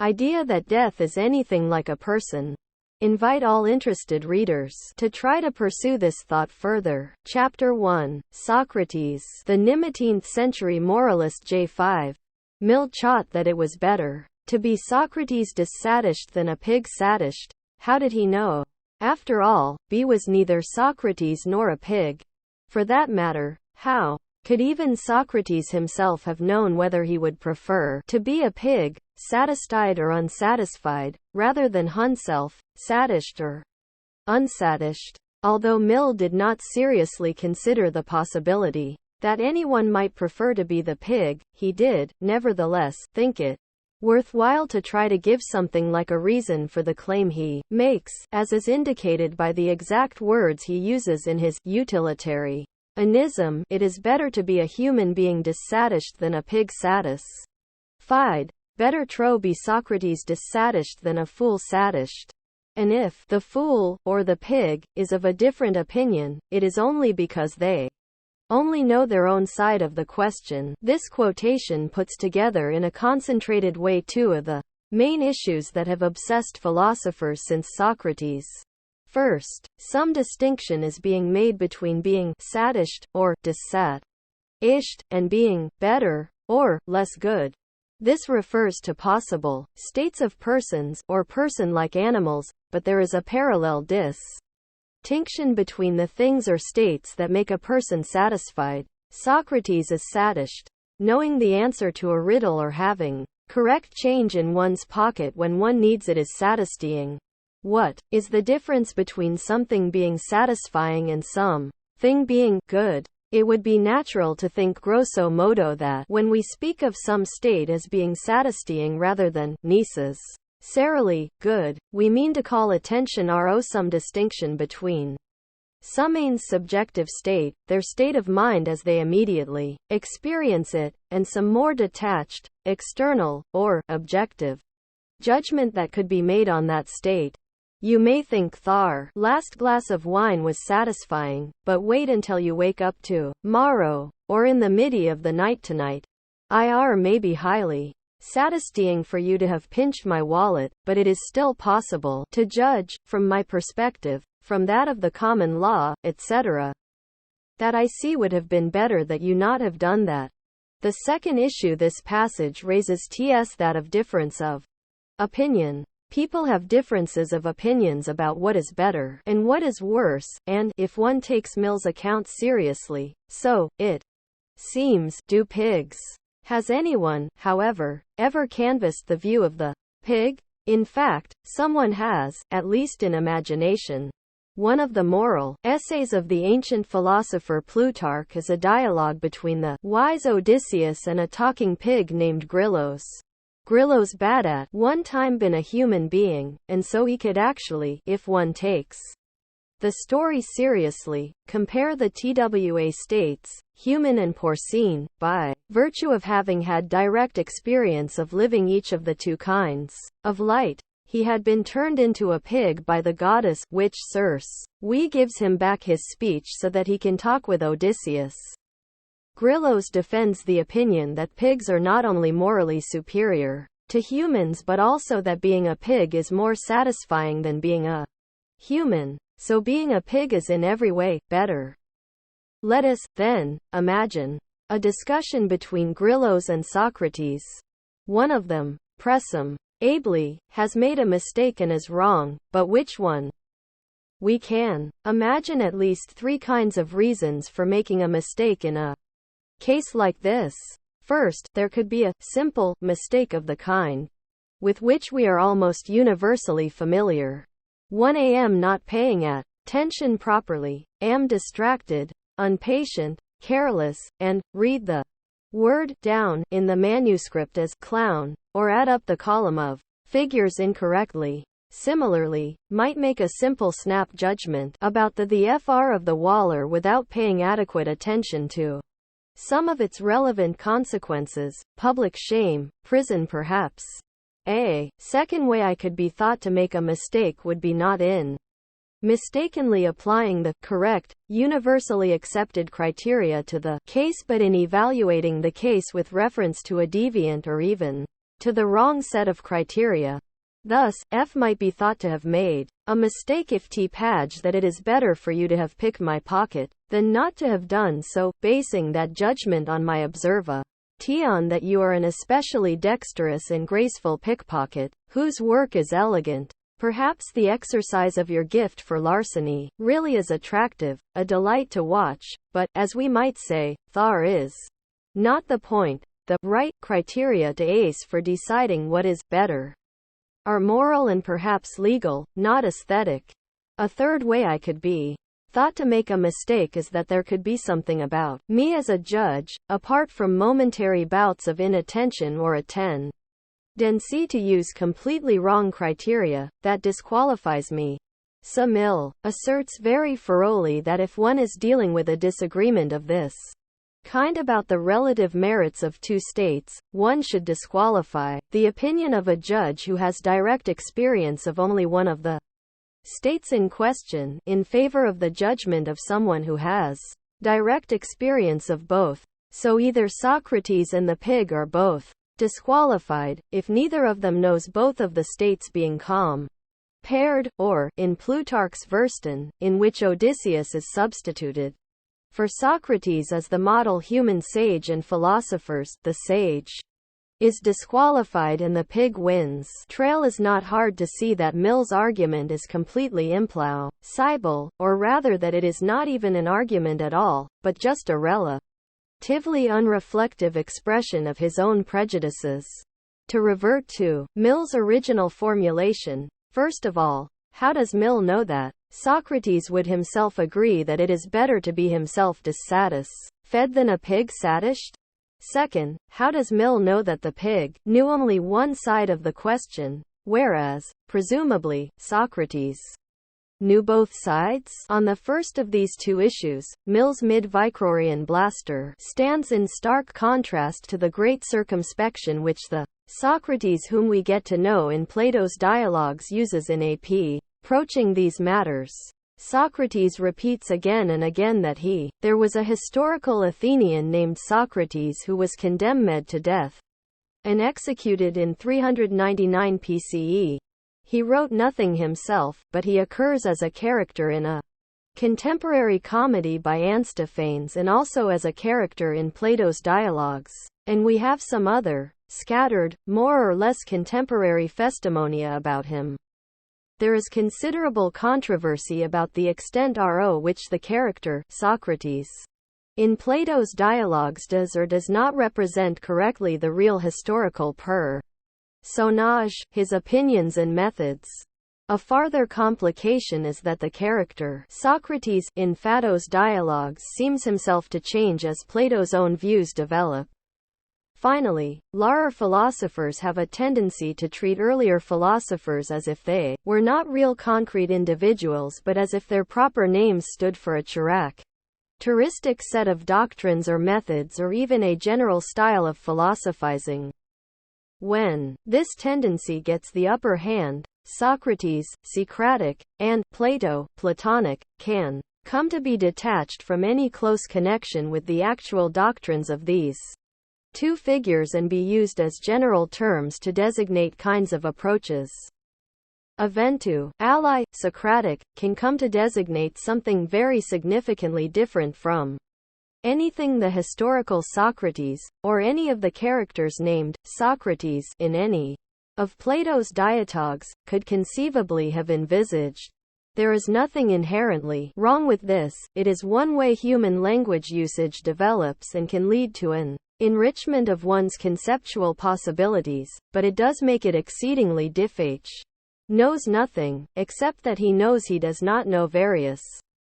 idea that death is anything like a person. invite all interested readers to try to pursue this thought further. Chapter 1. Socrates. The 19th century moralist J5. Mill thought that it was better to be Socrates dissatished than a pig satished. How did he know? After all, B was neither Socrates nor a pig. For that matter, how could even Socrates himself have known whether he would prefer to be a pig, satisfied or unsatisfied, rather than himself, satished or unsatisfied? Although Mill did not seriously consider the possibility that anyone might prefer to be the pig, he did, nevertheless, think it worthwhile to try to give something like a reason for the claim he makes, as is indicated by the exact words he uses in his utilitarianism. It is better to be a human being dissatisfied than a pig satisfied. Better tro be Socrates dissatisfied than a fool satisfied. And if the fool, or the pig, is of a different opinion, it is only because they only know their own side of the question. This quotation puts together in a concentrated way two of the main issues that have obsessed philosophers since Socrates. First, some distinction is being made between being satisfied, or dissatisfied, and being better, or less good. This refers to possible states of persons, or person-like animals, but there is a parallel distinction between the things or states that make a person satisfied. Socrates is satisfied, knowing the answer to a riddle or having correct change in one's pocket when one needs it is satisfying. What is the difference between something being satisfying and something being good? It would be natural to think grosso modo that when we speak of some state as being satisfying rather than necessarily good, we mean to call attention to some distinction between someone's subjective state, their state of mind as they immediately experience it, and some more detached, external, or objective judgment that could be made on that state. You may think the last glass of wine was satisfying, but wait until you wake up tomorrow, or in the middle of the night tonight. It may be highly satisfying for you to have pinched my wallet, but it is still possible to judge, from my perspective, from that of the common law, etc., that I see would have been better that you not have done that. The second issue this passage raises is that of difference of opinion. People have differences of opinions about what is better and what is worse, and, if one takes Mill's account seriously, so, it seems, do pigs. Has anyone, however, ever canvassed the view of the pig? In fact, someone has, at least in imagination. One of the moral essays of the ancient philosopher Plutarch is a dialogue between the wise Odysseus and a talking pig named Grillos. Grillos bad at one time been a human being, and so he could actually, if one takes the story seriously, compare the TWA states, human and porcine, by virtue of having had direct experience of living each of the two kinds of light. He had been turned into a pig by the goddess, which Circe gives him back his speech so that he can talk with Odysseus. Grillos defends the opinion that pigs are not only morally superior to humans but also that being a pig is more satisfying than being a human, so being a pig is in every way better. Let us, then, imagine a discussion between Grillos and Socrates. One of them, presumably, has made a mistake and is wrong, but which one? We can imagine at least three kinds of reasons for making a mistake in a case like this. First, there could be a simple mistake of the kind with which we are almost universally familiar. 1 am not paying attention properly, am distracted, impatient, careless, and read the word down in the manuscript as clown, or add up the column of figures incorrectly. Similarly, might make a simple snap judgment about the fr of the waller without paying adequate attention to some of its relevant consequences, public shame, prison perhaps. A second way I could be thought to make a mistake would be not in mistakenly applying the correct, universally accepted criteria to the case but in evaluating the case with reference to a deviant or even to the wrong set of criteria. Thus, F might be thought to have made a mistake if T page that it is better for you to have picked my pocket than not to have done so, basing that judgment on my observa Tion that you are an especially dexterous and graceful pickpocket, whose work is elegant. Perhaps the exercise of your gift for larceny really is attractive, a delight to watch, but, as we might say, thar is not the point. The right criteria to ace for deciding what is better are moral and perhaps legal, not aesthetic. A third way I could be thought to make a mistake is that there could be something about me as a judge, apart from momentary bouts of inattention or a tendency to use completely wrong criteria, that disqualifies me. Mill asserts very thoroughly that if one is dealing with a disagreement of this kind about the relative merits of two states, one should disqualify the opinion of a judge who has direct experience of only one of the states in question, in favor of the judgment of someone who has direct experience of both. So either Socrates and the pig are both disqualified, if neither of them knows both of the states being paired, or, in Plutarch's Version, in which Odysseus is substituted for Socrates as the model human sage and philosophers, the sage is disqualified and the pig wins. Trail is not hard to see that Mill's argument is completely implausible, or rather that it is not even an argument at all, but just a relatively unreflective expression of his own prejudices. To revert to Mill's original formulation, first of all, how does Mill know that Socrates would himself agree that it is better to be himself dissatisfied than a pig satisfied? Second, how does Mill know that the pig knew only one side of the question, whereas, presumably, Socrates knew both sides? On the first of these two issues, Mill's mid-Victorian blaster stands in stark contrast to the great circumspection which the Socrates whom we get to know in Plato's dialogues uses in approaching these matters. Socrates repeats again and again that there was a historical Athenian named Socrates who was condemned to death and executed in 399 PCE. He wrote nothing himself, but he occurs as a character in a contemporary comedy by Aristophanes and also as a character in Plato's dialogues. And we have some other, scattered, more or less contemporary testimonia about him. There is considerable controversy about the extent to which the character, Socrates, in Plato's dialogues does or does not represent correctly the real historical personage, his opinions and methods. A farther complication is that the character, Socrates, in Plato's dialogues seems himself to change as Plato's own views develop. Finally, later philosophers have a tendency to treat earlier philosophers as if they were not real concrete individuals but as if their proper names stood for a characteristic set of doctrines or methods or even a general style of philosophizing. When this tendency gets the upper hand, Socrates, Socratic, and Plato, Platonic, can come to be detached from any close connection with the actual doctrines of these two figures and be used as general terms to designate kinds of approaches. Eventu, ally, Socratic, can come to designate something very significantly different from anything the historical Socrates, or any of the characters named Socrates in any of Plato's dialogues, could conceivably have envisaged. There is nothing inherently wrong with this, it is one way human language usage develops and can lead to an enrichment of one's conceptual possibilities, but it does make it exceedingly difficult. Knows nothing, except that he knows he does not know various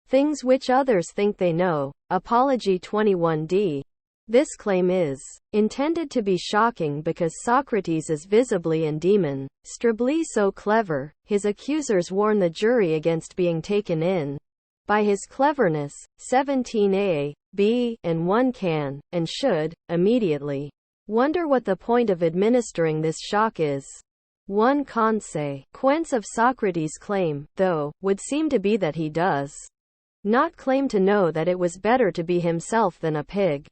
things which others think they know. Apology 21d. This claim is intended to be shocking because Socrates is visibly and demonstrably so clever. His accusers warn the jury against being taken in by his cleverness. 17a, b, and one can, and should, immediately wonder what the point of administering this shock is. One consequence of Socrates' claim, though, would seem to be that he does not claim to know that it was better to be himself than a pig.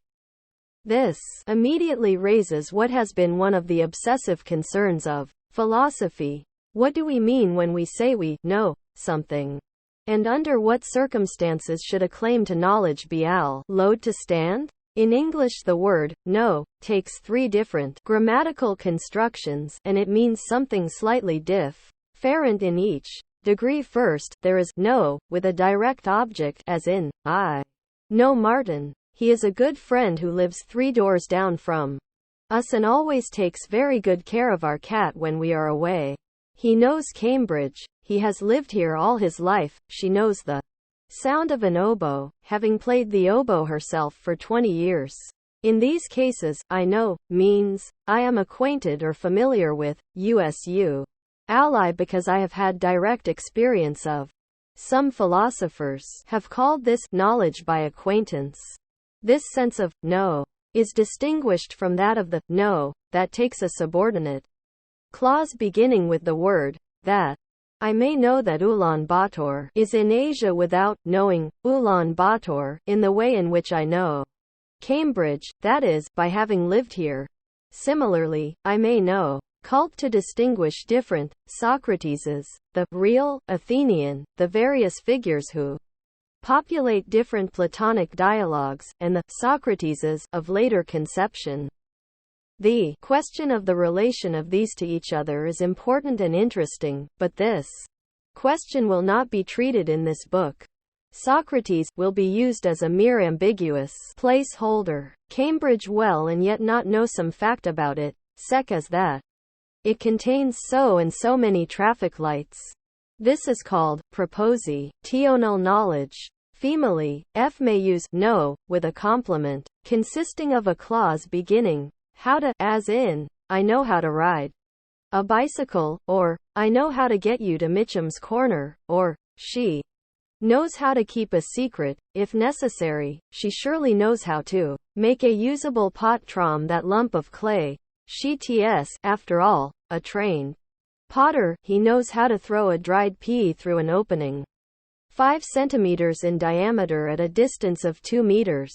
This immediately raises what has been one of the obsessive concerns of philosophy, What do we mean when we say we know something? And under what circumstances should a claim to knowledge be allowed to stand? In English, the word know takes three different grammatical constructions, and it means something slightly different in each degree. First, there is know with a direct object, as in, I know Martin. He is a good friend who lives 3 doors down from us and always takes very good care of our cat when we are away. He knows Cambridge. He has lived here all his life. She knows the sound of an oboe, having played the oboe herself for 20 years. In these cases, I know means I am acquainted or familiar with, usu ally, because I have had direct experience of. Some philosophers have called this knowledge by acquaintance. This sense of know is distinguished from that of the know that takes a subordinate clause beginning with the word that. I may know that Ulaanbaatar is in Asia without knowing Ulaanbaatar in the way in which I know Cambridge, that is, by having lived here. Similarly, I may know cult to distinguish different Socrateses, the real Athenian, the various figures who populate different Platonic dialogues, and the Socrateses of later conception. The question of the relation of these to each other is important and interesting, but this question will not be treated in this book. Socrates will be used as a mere ambiguous placeholder. Cambridge well and yet not know some fact about it, sec as that it contains so and so many traffic lights. This is called propositional knowledge. Female, F may use know with a complement consisting of a clause beginning how to, as in, I know how to ride a bicycle, or I know how to get you to Mitchum's Corner, or she knows how to keep a secret. If necessary, she surely knows how to make a usable pot from that lump of clay. She ts, after all, a trained potter. He knows how to throw a dried pea through an opening 5 centimeters in diameter at a distance of 2 meters.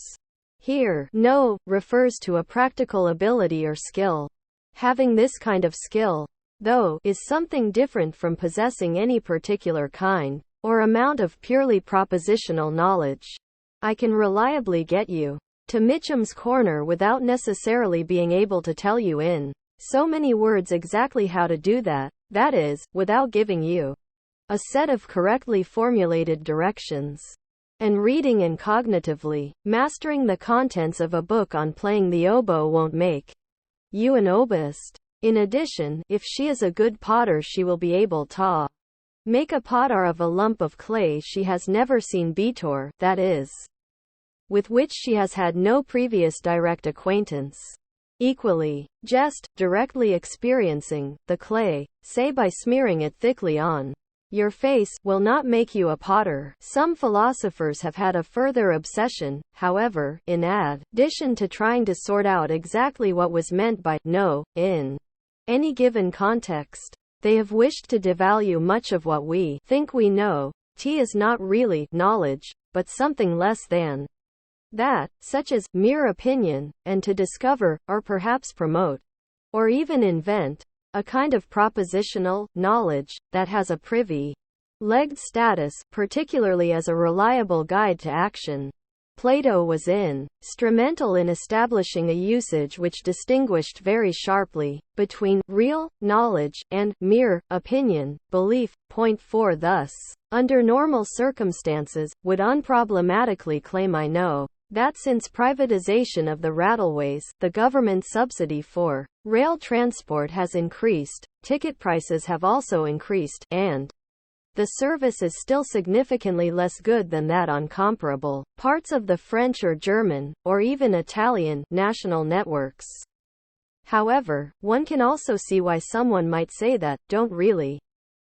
Here, know refers to a practical ability or skill. Having this kind of skill, though, is something different from possessing any particular kind or amount of purely propositional knowledge. I can reliably get you to Mitchum's Corner without necessarily being able to tell you in so many words exactly how to do that, that is, without giving you a set of correctly formulated directions. And reading and cognitively mastering the contents of a book on playing the oboe won't make you an oboist. In addition, if she is a good potter, she will be able to make a potter of a lump of clay she has never seen before, that is, with which she has had no previous direct acquaintance. Equally, just directly experiencing the clay, say by smearing it thickly on your face, will not make you a potter. Some philosophers have had a further obsession, however, in addition to trying to sort out exactly what was meant by know in any given context. They have wished to devalue much of what we think we know. T is not really knowledge, but something less than that, such as mere opinion, and to discover, or perhaps promote, or even invent, a kind of propositional knowledge that has a privileged status, particularly as a reliable guide to action. Plato was instrumental in establishing a usage which distinguished very sharply between real knowledge and mere opinion, belief. Point 4. Thus, under normal circumstances, would unproblematically claim I know that since privatization of the railways, the government subsidy for rail transport has increased, ticket prices have also increased, and the service is still significantly less good than that on comparable parts of the French or German, or even Italian, national networks. However, one can also see why someone might say that, don't really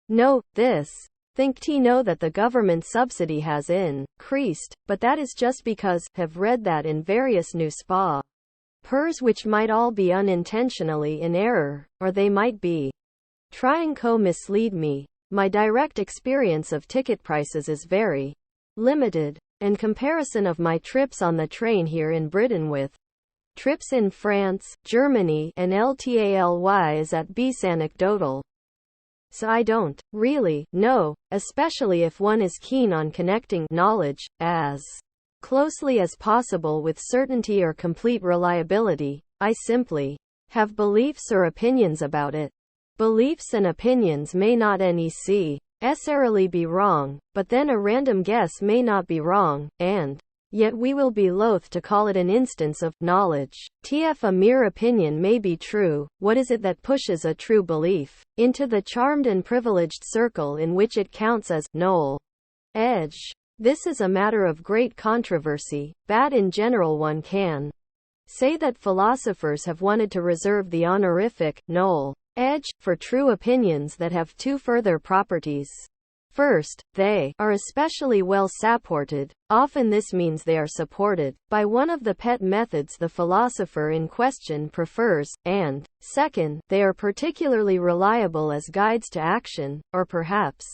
know this. Think to know that the government subsidy has increased, but that is just because, have read that in various newspapers which might all be unintentionally in error, or they might be trying to mislead me. My direct experience of ticket prices is very limited, and comparison of my trips on the train here in Britain with trips in France, Germany, and Italy is at best anecdotal. So I don't really know, especially if one is keen on connecting knowledge as closely as possible with certainty or complete reliability. I simply have beliefs or opinions about it. Beliefs and opinions may not necessarily be wrong, but then a random guess may not be wrong, and yet we will be loath to call it an instance of knowledge. A mere opinion may be true. What is it that pushes a true belief into the charmed and privileged circle in which it counts as knowledge? This is a matter of great controversy. But in general, one can say that philosophers have wanted to reserve the honorific knowledge for true opinions that have two further properties. First, they are especially well supported. Often this means they are supported by one of the pet methods the philosopher in question prefers, and second, they are particularly reliable as guides to action, or perhaps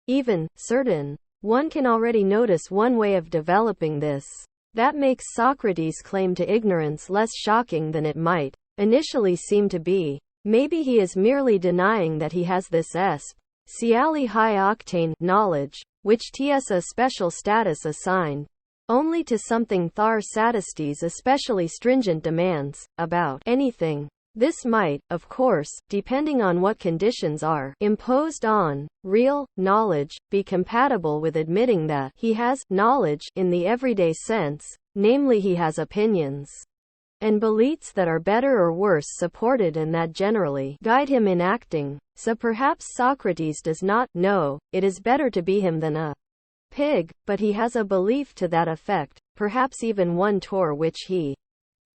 even certain. One can already notice one way of developing this that makes Socrates' claim to ignorance less shocking than it might initially seem to be. Maybe he is merely denying that he has this especially high-octane knowledge, which TS a special status assigned only to something Tharsatistes' especially stringent demands about anything. This might, of course, depending on what conditions are imposed on real knowledge, be compatible with admitting that he has knowledge in the everyday sense, namely he has opinions and beliefs that are better or worse supported and that generally guide him in acting. So perhaps Socrates does not know it is better to be him than a pig, but he has a belief to that effect, perhaps even one toward which he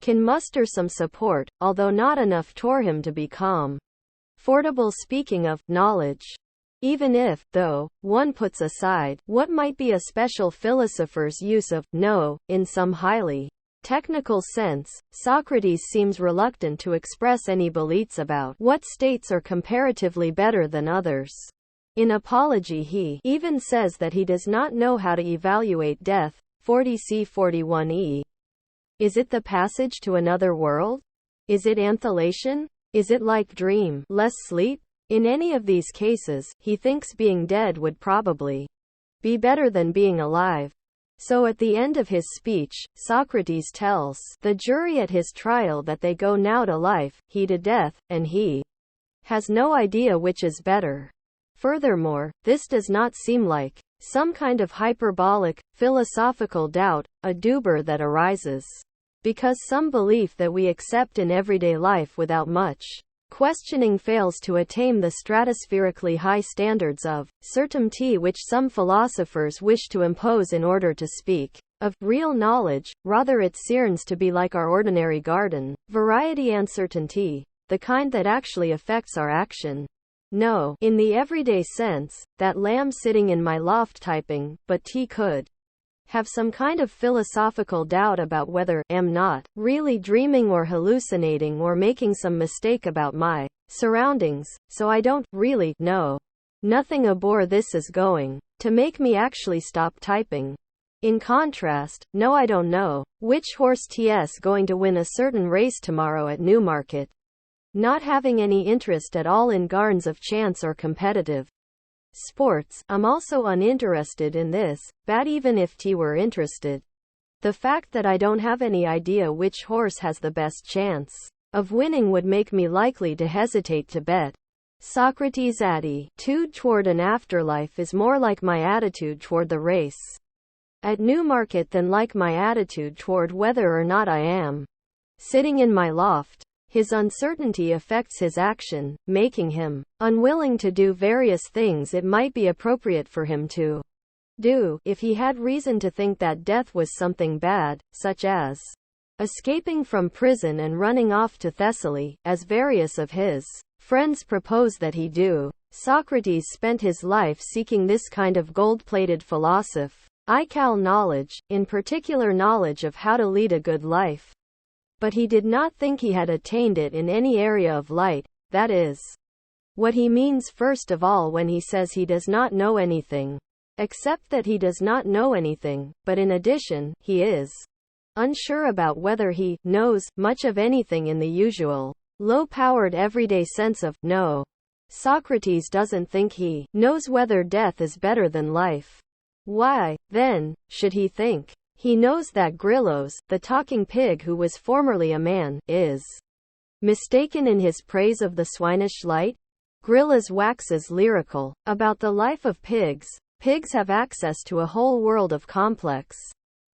can muster some support, although not enough toward him to be comfortable speaking of knowledge. Even if, though, one puts aside what might be a special philosopher's use of know in some highly technical sense, Socrates seems reluctant to express any beliefs about what states are comparatively better than others. In Apology he even says that he does not know how to evaluate death. 40c 41e. Is it the passage to another world? Is it anthelation? Is it like dream, less sleep? In any of these cases, he thinks being dead would probably be better than being alive. So at the end of his speech, Socrates tells the jury at his trial that they go now to life, he to death, and he has no idea which is better. Furthermore, this does not seem like some kind of hyperbolic, philosophical doubt, a dubur that arises because some belief that we accept in everyday life without much questioning fails to attain the stratospherically high standards of certainty which some philosophers wish to impose in order to speak of real knowledge. Rather it yearns to be like our ordinary garden variety uncertainty, the kind that actually affects our action. No, in the everyday sense, that lamb sitting in my loft typing, but T could have some kind of philosophical doubt about whether am not really dreaming or hallucinating or making some mistake about my surroundings, so I don't really know. Nothing aboard this is going to make me actually stop typing. In contrast, no, I don't know which horse TS going to win a certain race tomorrow at Newmarket. Not having any interest at all in garns of chance or competitive sports, I'm also uninterested in this, but even if T were interested, the fact that I don't have any idea which horse has the best chance of winning would make me likely to hesitate to bet. Socrates' attitude toward an afterlife is more like my attitude toward the race at Newmarket than like my attitude toward whether or not I am sitting in my loft. His uncertainty affects his action, making him unwilling to do various things it might be appropriate for him to do if he had reason to think that death was something bad, such as escaping from prison and running off to Thessaly, as various of his friends propose that he do. Socrates spent his life seeking this kind of gold-plated philosophical knowledge, in particular knowledge of how to lead a good life. But he did not think he had attained it in any area of light, that is, what he means first of all when he says he does not know anything, except that he does not know anything, but in addition, he is unsure about whether he knows much of anything in the usual, low-powered everyday sense of know. Socrates doesn't think he knows whether death is better than life. Why, then, should he think he knows that Grillos, the talking pig who was formerly a man, is mistaken in his praise of the swinish light? Grillos waxes lyrical about the life of pigs. Pigs have access to a whole world of complex,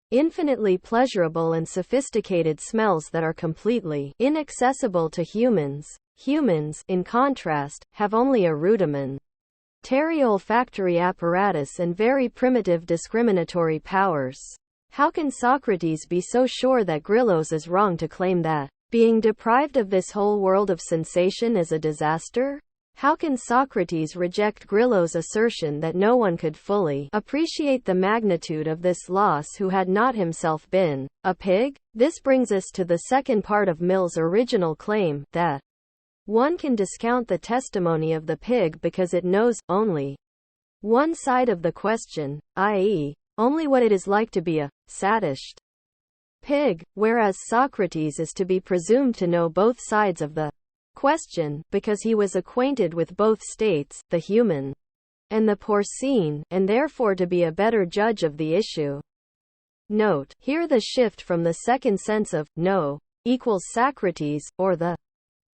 infinitely pleasurable and sophisticated smells that are completely inaccessible to humans. Humans, in contrast, have only a rudimentary olfactory apparatus and very primitive discriminatory powers. How can Socrates be so sure that Grillos is wrong to claim that being deprived of this whole world of sensation is a disaster? How can Socrates reject Grillos' assertion that no one could fully appreciate the magnitude of this loss who had not himself been a pig? This brings us to the second part of Mill's original claim, that one can discount the testimony of the pig because it knows only one side of the question, i.e., only what it is like to be a sadished pig, whereas Socrates is to be presumed to know both sides of the question, because he was acquainted with both states, the human and the porcine, and therefore to be a better judge of the issue. Note here the shift from the second sense of know equals Socrates, or the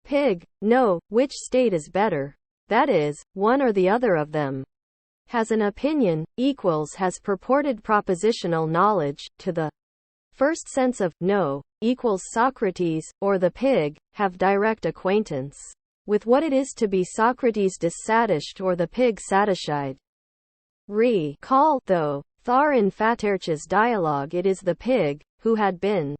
pig know which state is better, that is, one or the other of them has an opinion, equals has purported propositional knowledge, to the first sense of know equals Socrates, or the pig, have direct acquaintance with what it is to be Socrates dissatished or the pig satisfied. Recall, though, Thar in Faterch's dialogue, it is the pig, who had been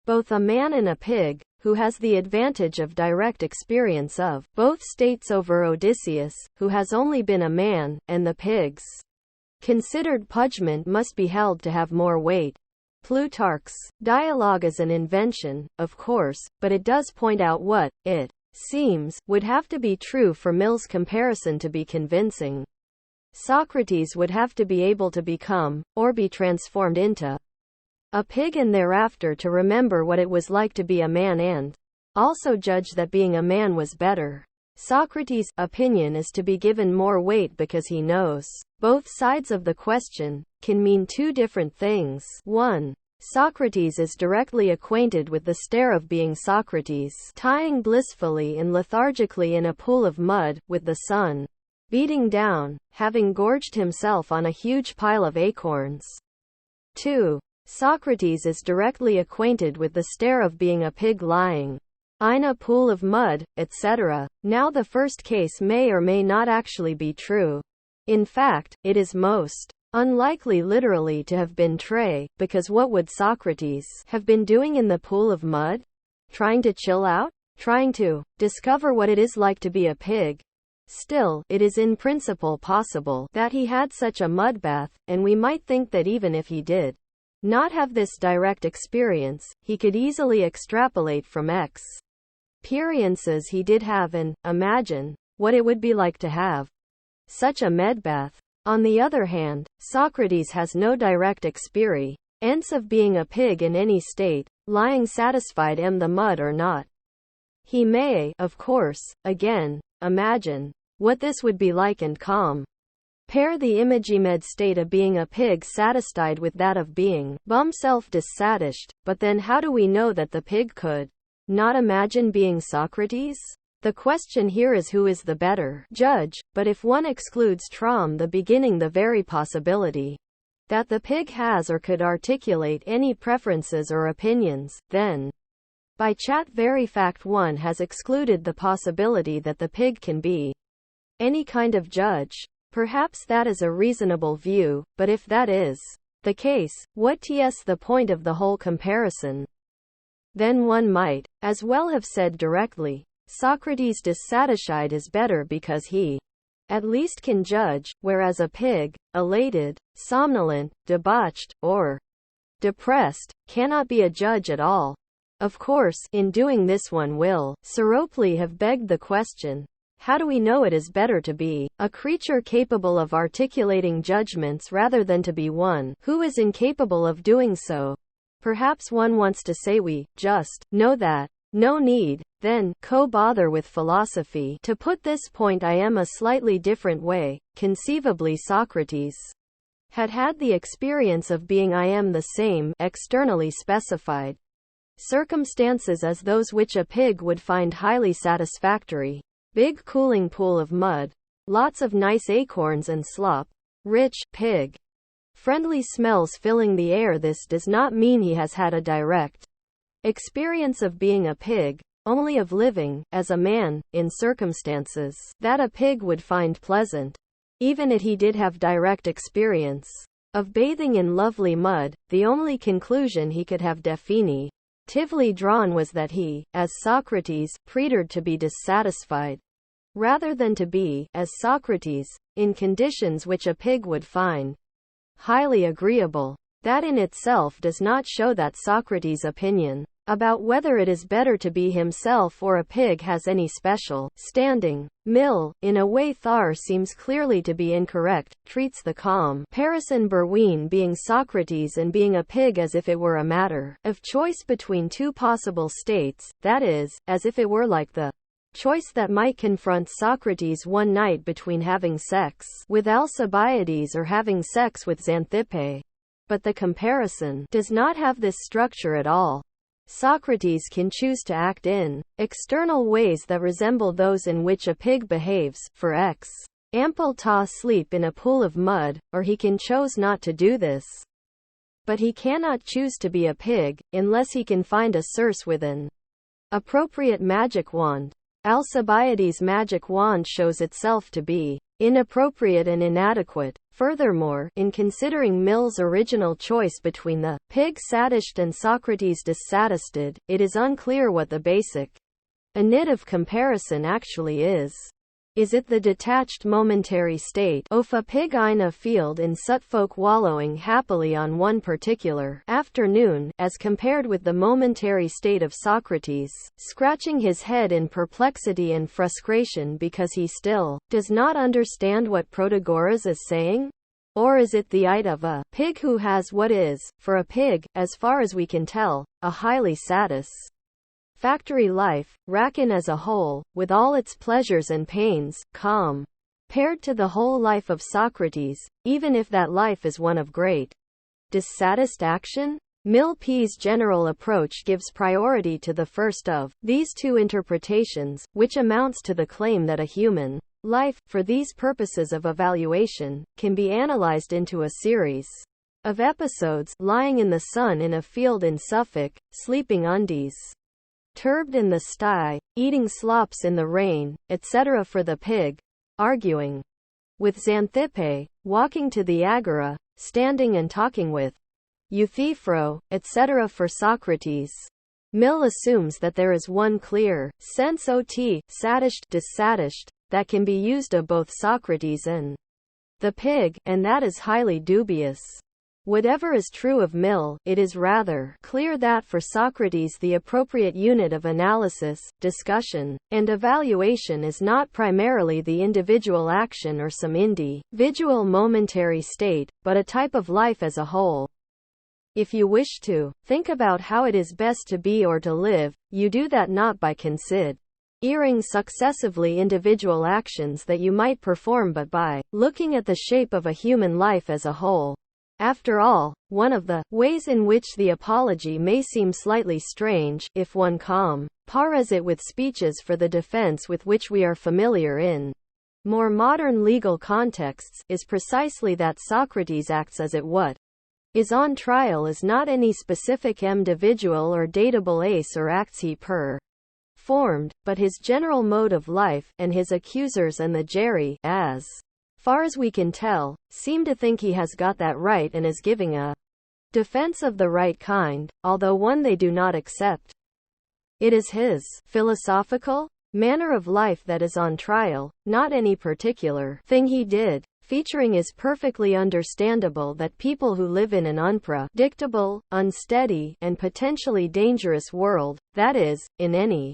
both a man and a pig, who has the advantage of direct experience of both states over Odysseus, who has only been a man, and the pig's considered pugment must be held to have more weight. Plutarch's dialogue is an invention, of course, but it does point out what, it seems, would have to be true for Mill's comparison to be convincing. Socrates would have to be able to become, or be transformed into, a pig and thereafter to remember what it was like to be a man and also judge that being a man was better. Socrates' opinion is to be given more weight because he knows both sides of the question can mean two different things. 1. Socrates is directly acquainted with the stare of being Socrates, tying blissfully and lethargically in a pool of mud, with the sun beating down, having gorged himself on a huge pile of acorns. 2. Socrates is directly acquainted with the stare of being a pig lying in a pool of mud, etc. Now the first case may or may not actually be true. In fact, it is most unlikely literally to have been true, because what would Socrates have been doing in the pool of mud? Trying to chill out? Trying to discover what it is like to be a pig? Still, it is in principle possible that he had such a mud bath, and we might think that even if he did not have this direct experience, he could easily extrapolate from experiences he did have and imagine what it would be like to have such a medbath. On the other hand, Socrates has no direct experience of being a pig in any state, lying satisfied in the mud or not. He may, of course, again, imagine what this would be like and compare the imagimed state of being a pig satisfied with that of being bumself dissatished, but then how do we know that the pig could not imagine being Socrates? The question here is who is the better judge, but if one excludes from the beginning the very possibility that the pig has or could articulate any preferences or opinions, then by chat very fact one has excluded the possibility that the pig can be any kind of judge. Perhaps that is a reasonable view, but if that is the case, what's the point of the whole comparison? Then one might as well have said directly, Socrates dissatisfied is better because he at least can judge, whereas a pig, elated, somnolent, debauched, or depressed, cannot be a judge at all. Of course, in doing this one will seropely have begged the question, how do we know it is better to be a creature capable of articulating judgments rather than to be one who is incapable of doing so? Perhaps one wants to say we just know that no need then bother with philosophy. To put this point I am a slightly different way, conceivably Socrates had had the experience of being I am the same, externally specified circumstances as those which a pig would find highly satisfactory. Big cooling pool of mud, lots of nice acorns and slop, rich, pig friendly smells filling the air. This does not mean he has had a direct experience of being a pig, only of living, as a man, in circumstances that a pig would find pleasant. Even if he did have direct experience of bathing in lovely mud, the only conclusion he could have definitively drawn was that he, as Socrates, preferred to be dissatisfied, rather than to be, as Socrates, in conditions which a pig would find highly agreeable. That in itself does not show that Socrates' opinion about whether it is better to be himself or a pig has any special standing. Mill, in a way Thar seems clearly to be incorrect, treats the comparison between being Socrates and being a pig as if it were a matter of choice between two possible states, that is, as if it were like the choice that might confront Socrates one night between having sex with Alcibiades or having sex with Xanthippe. But the comparison does not have this structure at all. Socrates can choose to act in external ways that resemble those in which a pig behaves, for example sleep in a pool of mud, or he can choose not to do this. But he cannot choose to be a pig, unless he can find a source with an appropriate magic wand. Alcibiades' magic wand shows itself to be inappropriate and inadequate. Furthermore, in considering Mill's original choice between the pig sadisted and Socrates dissatisfied, it is unclear what the basic unit of comparison actually is. Is it the detached momentary state of a pig in a field in Suffolk wallowing happily on one particular afternoon, as compared with the momentary state of Socrates, scratching his head in perplexity and frustration because he still does not understand what Protagoras is saying? Or is it the idea of a pig who has what is, for a pig, as far as we can tell, a highly satisfactory life, reckoned as a whole, with all its pleasures and pains, compared to the whole life of Socrates, even if that life is one of great dissatisfaction? Mill P's general approach gives priority to the first of these two interpretations, which amounts to the claim that a human life, for these purposes of evaluation, can be analyzed into a series of episodes: lying in the sun in a field in Suffolk, sleeping undies turbed in the sty, eating slops in the rain, etc. for the pig, arguing with Xanthippe, walking to the agora, standing and talking with Euthyphro, etc. for Socrates. Mill assumes that there is one clear sense sadished, dissatisfied, that can be used of both Socrates and the pig, and that is highly dubious. Whatever is true of Mill, it is rather clear that for Socrates the appropriate unit of analysis, discussion, and evaluation is not primarily the individual action or some individual momentary state, but a type of life as a whole. If you wish to think about how it is best to be or to live, you do that not by considering successively individual actions that you might perform but by looking at the shape of a human life as a whole. After all, one of the ways in which the apology may seem slightly strange, if one compares it with speeches for the defense with which we are familiar in more modern legal contexts, is precisely that Socrates acts as it what is on trial is not any specific individual or datable ace or acts he performed, but his general mode of life, and his accusers and the jury, as far as we can tell, seem to think he has got that right and is giving a defense of the right kind, although one they do not accept. It is his philosophical manner of life that is on trial, not any particular thing he did. Featuring is perfectly understandable that people who live in an unpredictable, unsteady, and potentially dangerous world, that is, in any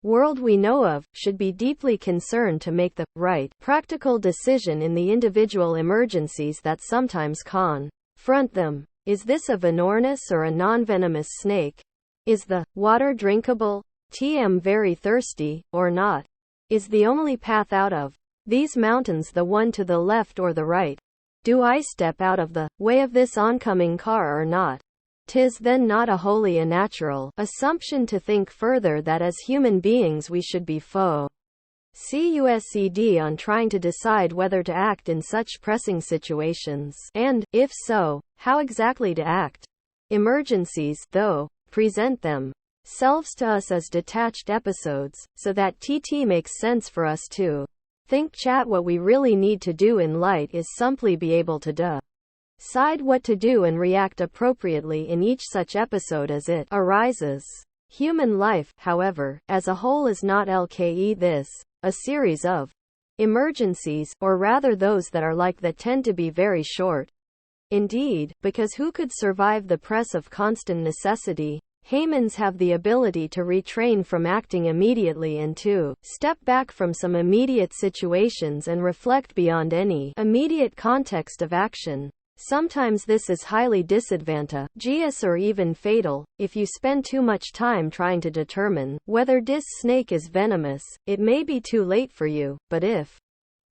world we know of, should be deeply concerned to make the right practical decision in the individual emergencies that sometimes confront them. Is this a venomous or a non-venomous snake? Is the water drinkable? tm very thirsty, or not? Is the only path out of these mountains the one to the left or the right? Do I step out of the way of this oncoming car or not? 'Tis then not a wholly unnatural assumption to think further that as human beings we should be CUSED on trying to decide whether to act in such pressing situations, and, if so, how exactly to act. Emergencies, though, present themselves to us as detached episodes, so that TT makes sense for us to think. What we really need to do in light is simply be able to decide what to do and react appropriately in each such episode as it arises. Human life, however, as a whole is not a series of emergencies, or rather those that are like that tend to be very short. Indeed, because who could survive the press of constant necessity? Humans have the ability to retrain from acting immediately and to step back from some immediate situations and reflect beyond any immediate context of action. Sometimes this is highly disadvantageous or even fatal. If you spend too much time trying to determine whether this snake is venomous, it may be too late for you. But if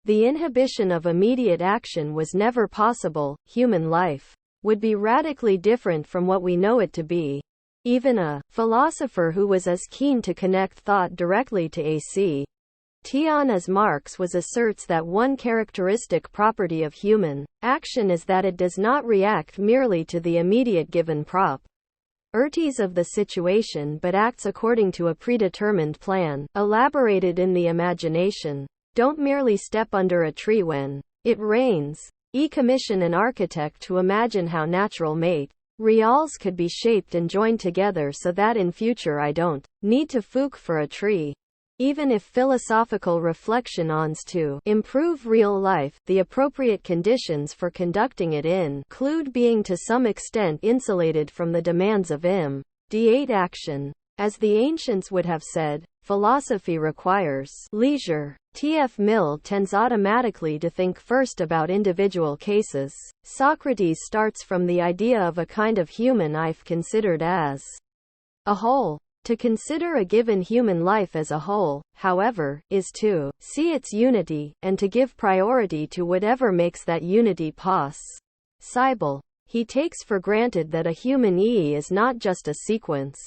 the inhibition of immediate action was never possible, human life would be radically different from what we know it to be. Even a philosopher who was as keen to connect thought directly to action as Marx was asserts that one characteristic property of human action is that it does not react merely to the immediate given properties of the situation but acts according to a predetermined plan, elaborated in the imagination. Don't merely step under a tree when it rains. Commission an architect to imagine how natural materials could be shaped and joined together so that in future I don't need to look for a tree. Even if philosophical reflection ons to improve real life, the appropriate conditions for conducting it include being to some extent insulated from the demands of immediate action. As the ancients would have said, philosophy requires leisure. T.F. Mill tends automatically to think first about individual cases. Socrates starts from the idea of a kind of human life considered as a whole. To consider a given human life as a whole, however, is to see its unity, and to give priority to whatever makes that unity possible. He takes for granted that a human is not just a sequence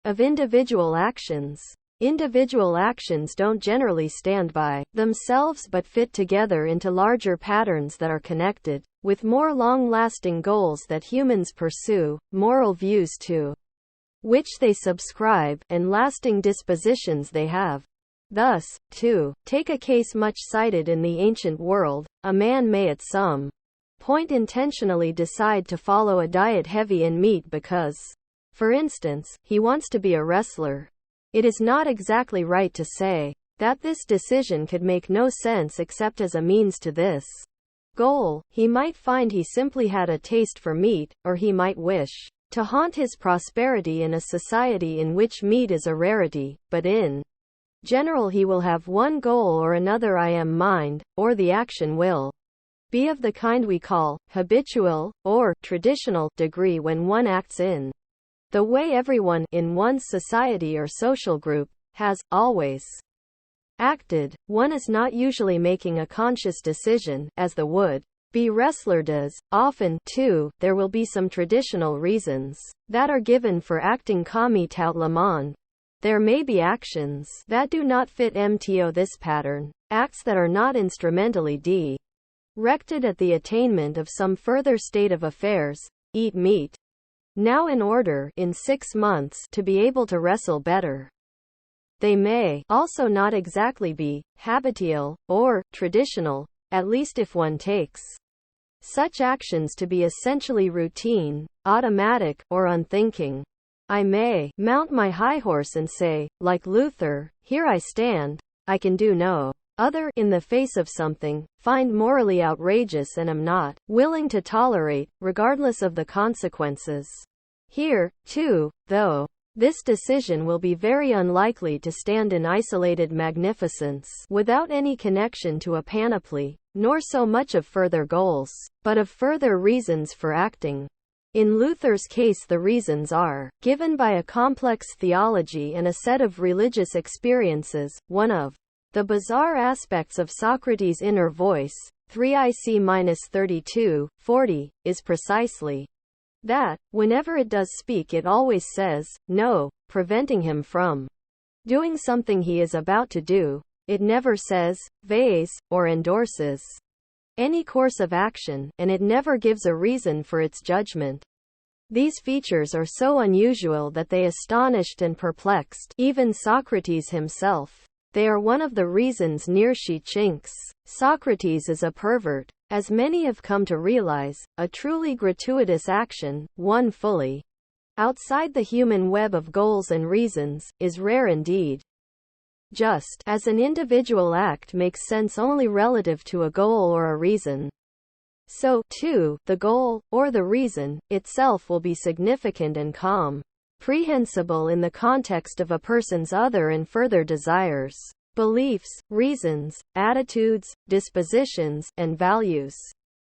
of individual actions. Individual actions don't generally stand by themselves but fit together into larger patterns that are connected, with more long-lasting goals that humans pursue, moral views to which they subscribe, and lasting dispositions they have. Thus, to take a case much cited in the ancient world, a man may at some point intentionally decide to follow a diet heavy in meat because, for instance, he wants to be a wrestler. It is not exactly right to say that this decision could make no sense except as a means to this goal. He might find he simply had a taste for meat, or he might wish to haunt his prosperity in a society in which meat is a rarity, but in general he will have one goal or another mind, or the action will be of the kind we call habitual, or traditional, degree when one acts in the way everyone in one's society or social group has always acted. One is not usually making a conscious decision, as the would-be wrestler does. Often, too, there will be some traditional reasons that are given for acting comme tout le monde. There may be actions that do not fit this pattern, acts that are not instrumentally directed at the attainment of some further state of affairs. Eat meat now in order, in 6 months, to be able to wrestle better. They may also not exactly be habitual or traditional, at least if one takes such actions to be essentially routine, automatic, or unthinking. I may mount my high horse and say, like Luther, "Here I stand, I can do no other," in the face of something, find morally outrageous and am not willing to tolerate, regardless of the consequences. Here, too, though, this decision will be very unlikely to stand in isolated magnificence, without any connection to a panoply, nor so much of further goals, but of further reasons for acting. In Luther's case, the reasons are given by a complex theology and a set of religious experiences. One of the bizarre aspects of Socrates' inner voice, 3IC-32, 40, is precisely that, whenever it does speak, it always says, no, preventing him from doing something he is about to do. It never says, vase, or endorses any course of action, and it never gives a reason for its judgment. These features are so unusual that they astonished and perplexed even Socrates himself. They are one of the reasons Nietzsche thinks Socrates is a pervert. As many have come to realize, a truly gratuitous action, one fully outside the human web of goals and reasons, is rare indeed. Just as an individual act makes sense only relative to a goal or a reason, so, too, the goal, or the reason, itself will be significant and comprehensible in the context of a person's other and further desires, beliefs, reasons, attitudes, dispositions, and values.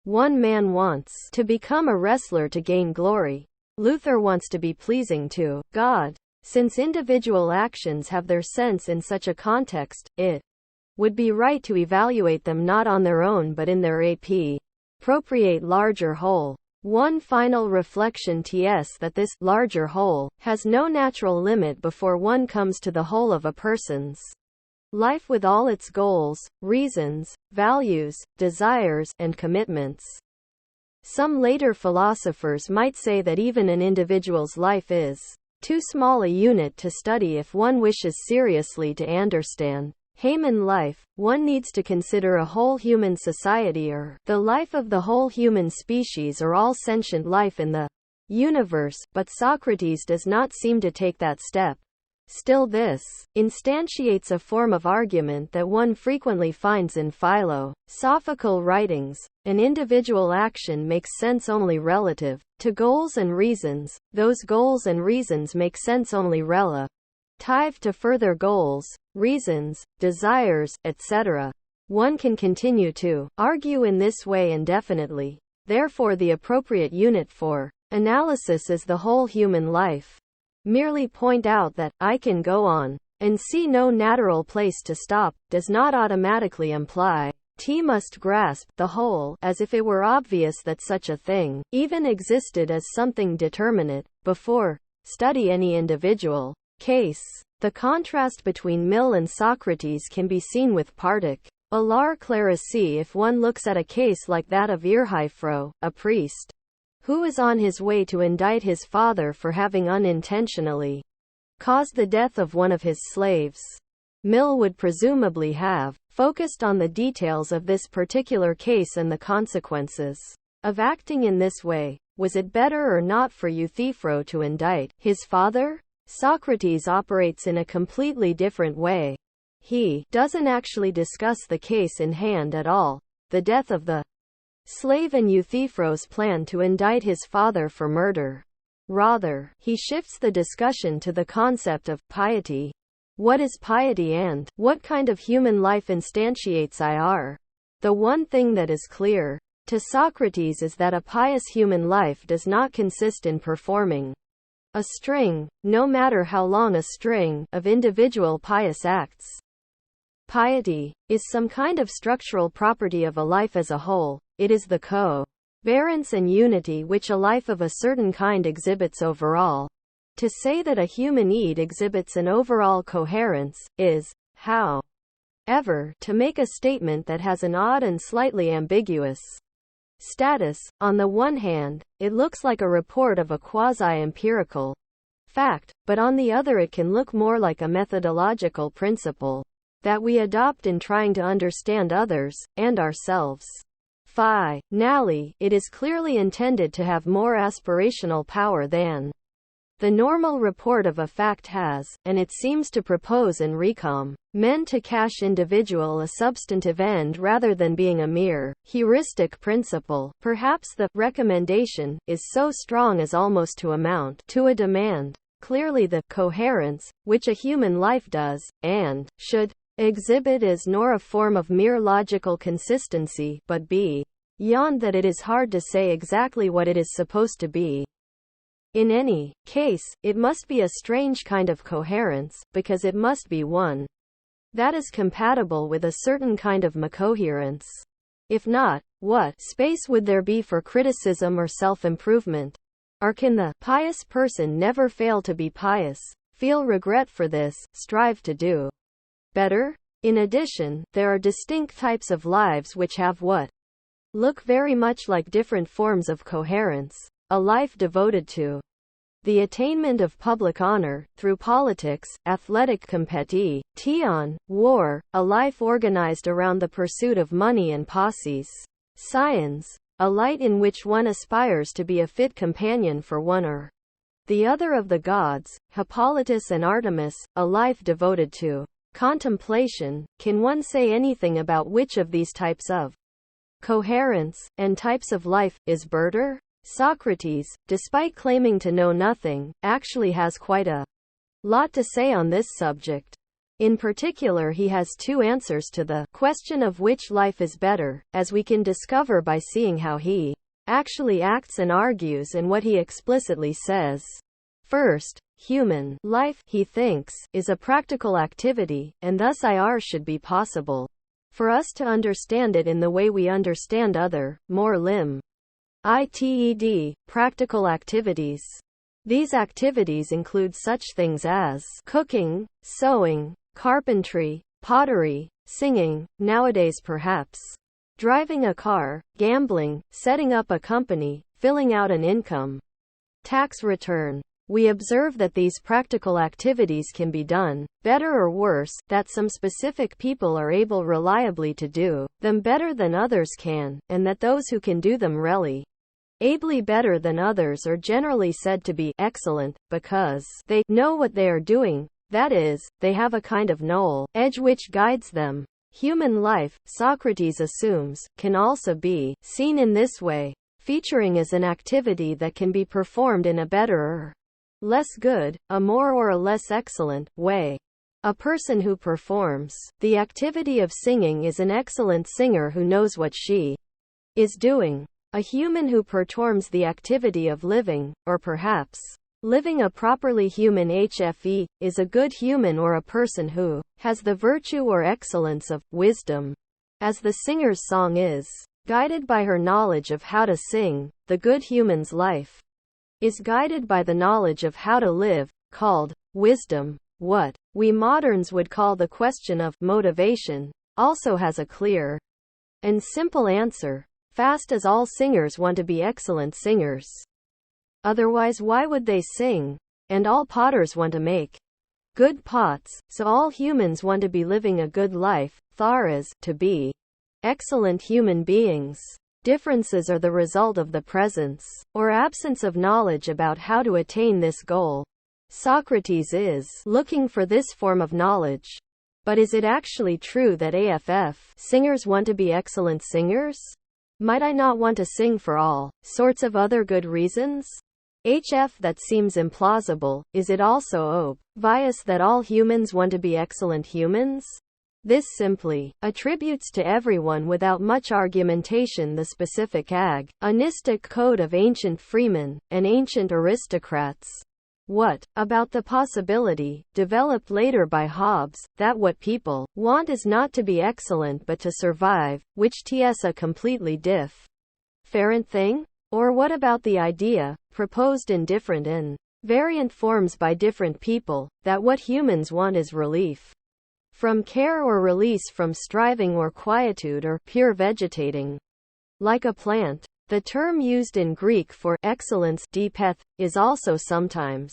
One man wants to become a wrestler to gain glory. Luther wants to be pleasing to God. Since individual actions have their sense in such a context, it would be right to evaluate them not on their own but in their appropriate larger whole. One final reflection TS that this larger whole has no natural limit before one comes to the whole of a person's life with all its goals, reasons, values, desires, and commitments. Some later philosophers might say that even an individual's life is too small a unit to study if one wishes seriously to understand Haman life. One needs to consider a whole human society or the life of the whole human species or all sentient life in the universe, but Socrates does not seem to take that step. Still, this instantiates a form of argument that one frequently finds in philosophical writings. An individual action makes sense only relative to goals and reasons. Those goals and reasons make sense only relative to further goals, reasons, desires, etc. One can continue to argue in this way indefinitely. Therefore, the appropriate unit for analysis is the whole human life. Merely point out that I can go on and see no natural place to stop does not automatically imply T must grasp the whole, as if it were obvious that such a thing even existed as something determinate before study any individual case. The contrast between Mill and Socrates can be seen with Partic. Alar Clarici. If one looks at a case like that of Irhaifro, a priest who is on his way to indict his father for having unintentionally caused the death of one of his slaves, Mill would presumably have focused on the details of this particular case and the consequences of acting in this way. Was it better or not for Euthyphro to indict his father? Socrates operates in a completely different way. He doesn't actually discuss the case in hand at all, the death of the slave and Euthyphro's plan to indict his father for murder. Rather, he shifts the discussion to the concept of piety. What is piety and what kind of human life instantiates IR? The one thing that is clear to Socrates is that a pious human life does not consist in performing a string, no matter how long a string, of individual pious acts. Piety is some kind of structural property of a life as a whole. It is the coherence and unity which a life of a certain kind exhibits overall. To say that a human id exhibits an overall coherence is, however, to make a statement that has an odd and slightly ambiguous status. On the one hand, it looks like a report of a quasi-empirical fact, but on the other it can look more like a methodological principle that we adopt in trying to understand others, and ourselves. Finally, it is clearly intended to have more aspirational power than the normal report of a fact has, and it seems to propose and recommend to cash individual a substantive end rather than being a mere heuristic principle. Perhaps the recommendation is so strong as almost to amount to a demand. Clearly the coherence, which a human life does, and should exhibit is nor a form of mere logical consistency, but be yawned that it is hard to say exactly what it is supposed to be. In any case, it must be a strange kind of coherence, because it must be one that is compatible with a certain kind of coherence. If not, what space would there be for criticism or self-improvement? Or can the pious person never fail to be pious, feel regret for this, strive to do better? In addition, there are distinct types of lives which have what look very much like different forms of coherence. A life devoted to the attainment of public honor, through politics, athletic competition, war, a life organized around the pursuit of money and posses, science, a light in which one aspires to be a fit companion for one or the other of the gods, Hippolytus and Artemis, a life devoted to contemplation. Can one say anything about which of these types of coherence and types of life is better? Socrates, despite claiming to know nothing, actually has quite a lot to say on this subject. In particular, he has two answers to the question of which life is better, as we can discover by seeing how he actually acts and argues and what he explicitly says. First, human life, he thinks, is a practical activity, and thus should be possible for us to understand it in the way we understand other, more limited, practical activities. These activities include such things as cooking, sewing, carpentry, pottery, singing, nowadays perhaps driving a car, gambling, setting up a company, filling out an income tax return. We observe that these practical activities can be done better or worse, that some specific people are able reliably to do them better than others can, and that those who can do them really ably better than others are generally said to be excellent, because they know what they are doing, that is, they have a kind of knowl edge which guides them. Human life, Socrates assumes, can also be seen in this way, featuring as an activity that can be performed in a better or less good, a more or a less excellent way. A person who performs the activity of singing is an excellent singer who knows what she is doing. A human who performs the activity of living, or perhaps living a properly human HFE, is a good human or a person who has the virtue or excellence of wisdom. As the singer's song is guided by her knowledge of how to sing, the good human's life is guided by the knowledge of how to live, called wisdom. What we moderns would call the question of motivation also has a clear and simple answer. Fast as all singers want to be excellent singers. Otherwise, why would they sing? And all potters want to make good pots, so all humans want to be living a good life, as to be excellent human beings. Differences are the result of the presence or absence of knowledge about how to attain this goal. Socrates is looking for this form of knowledge. But is it actually true that singers want to be excellent singers? Might I not want to sing for all sorts of other good reasons? That seems implausible. Is it also obvious that all humans want to be excellent humans? This simply attributes to everyone without much argumentation the specific agonistic code of ancient freemen and ancient aristocrats. What about the possibility, developed later by Hobbes, that what people want is not to be excellent but to survive, which is a completely different thing? Or what about the idea, proposed in different and variant forms by different people, that what humans want is relief from care or release from striving or quietude or pure vegetating like a plant? The term used in Greek for excellence, dipeth, is also sometimes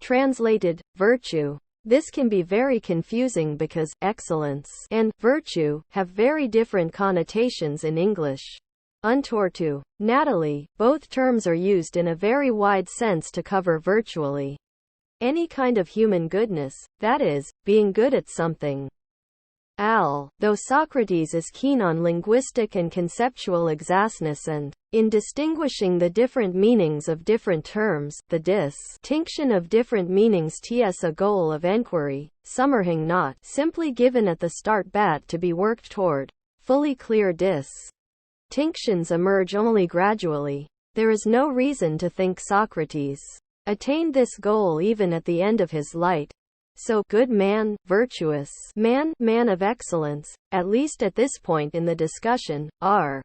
translated virtue. This can be very confusing because excellence and virtue have very different connotations in English. Unfortunately, both terms are used in a very wide sense to cover virtually any kind of human goodness, that is, being good at something. Though Socrates is keen on linguistic and conceptual exactness and in distinguishing the different meanings of different terms, the distinction of different meanings is a goal of enquiry, something not simply given at the start but to be worked toward. Fully clear distinction distinctions emerge only gradually. There is no reason to think Socrates attained this goal even at the end of his light. So, good man, virtuous man, man of excellence, at least at this point in the discussion, are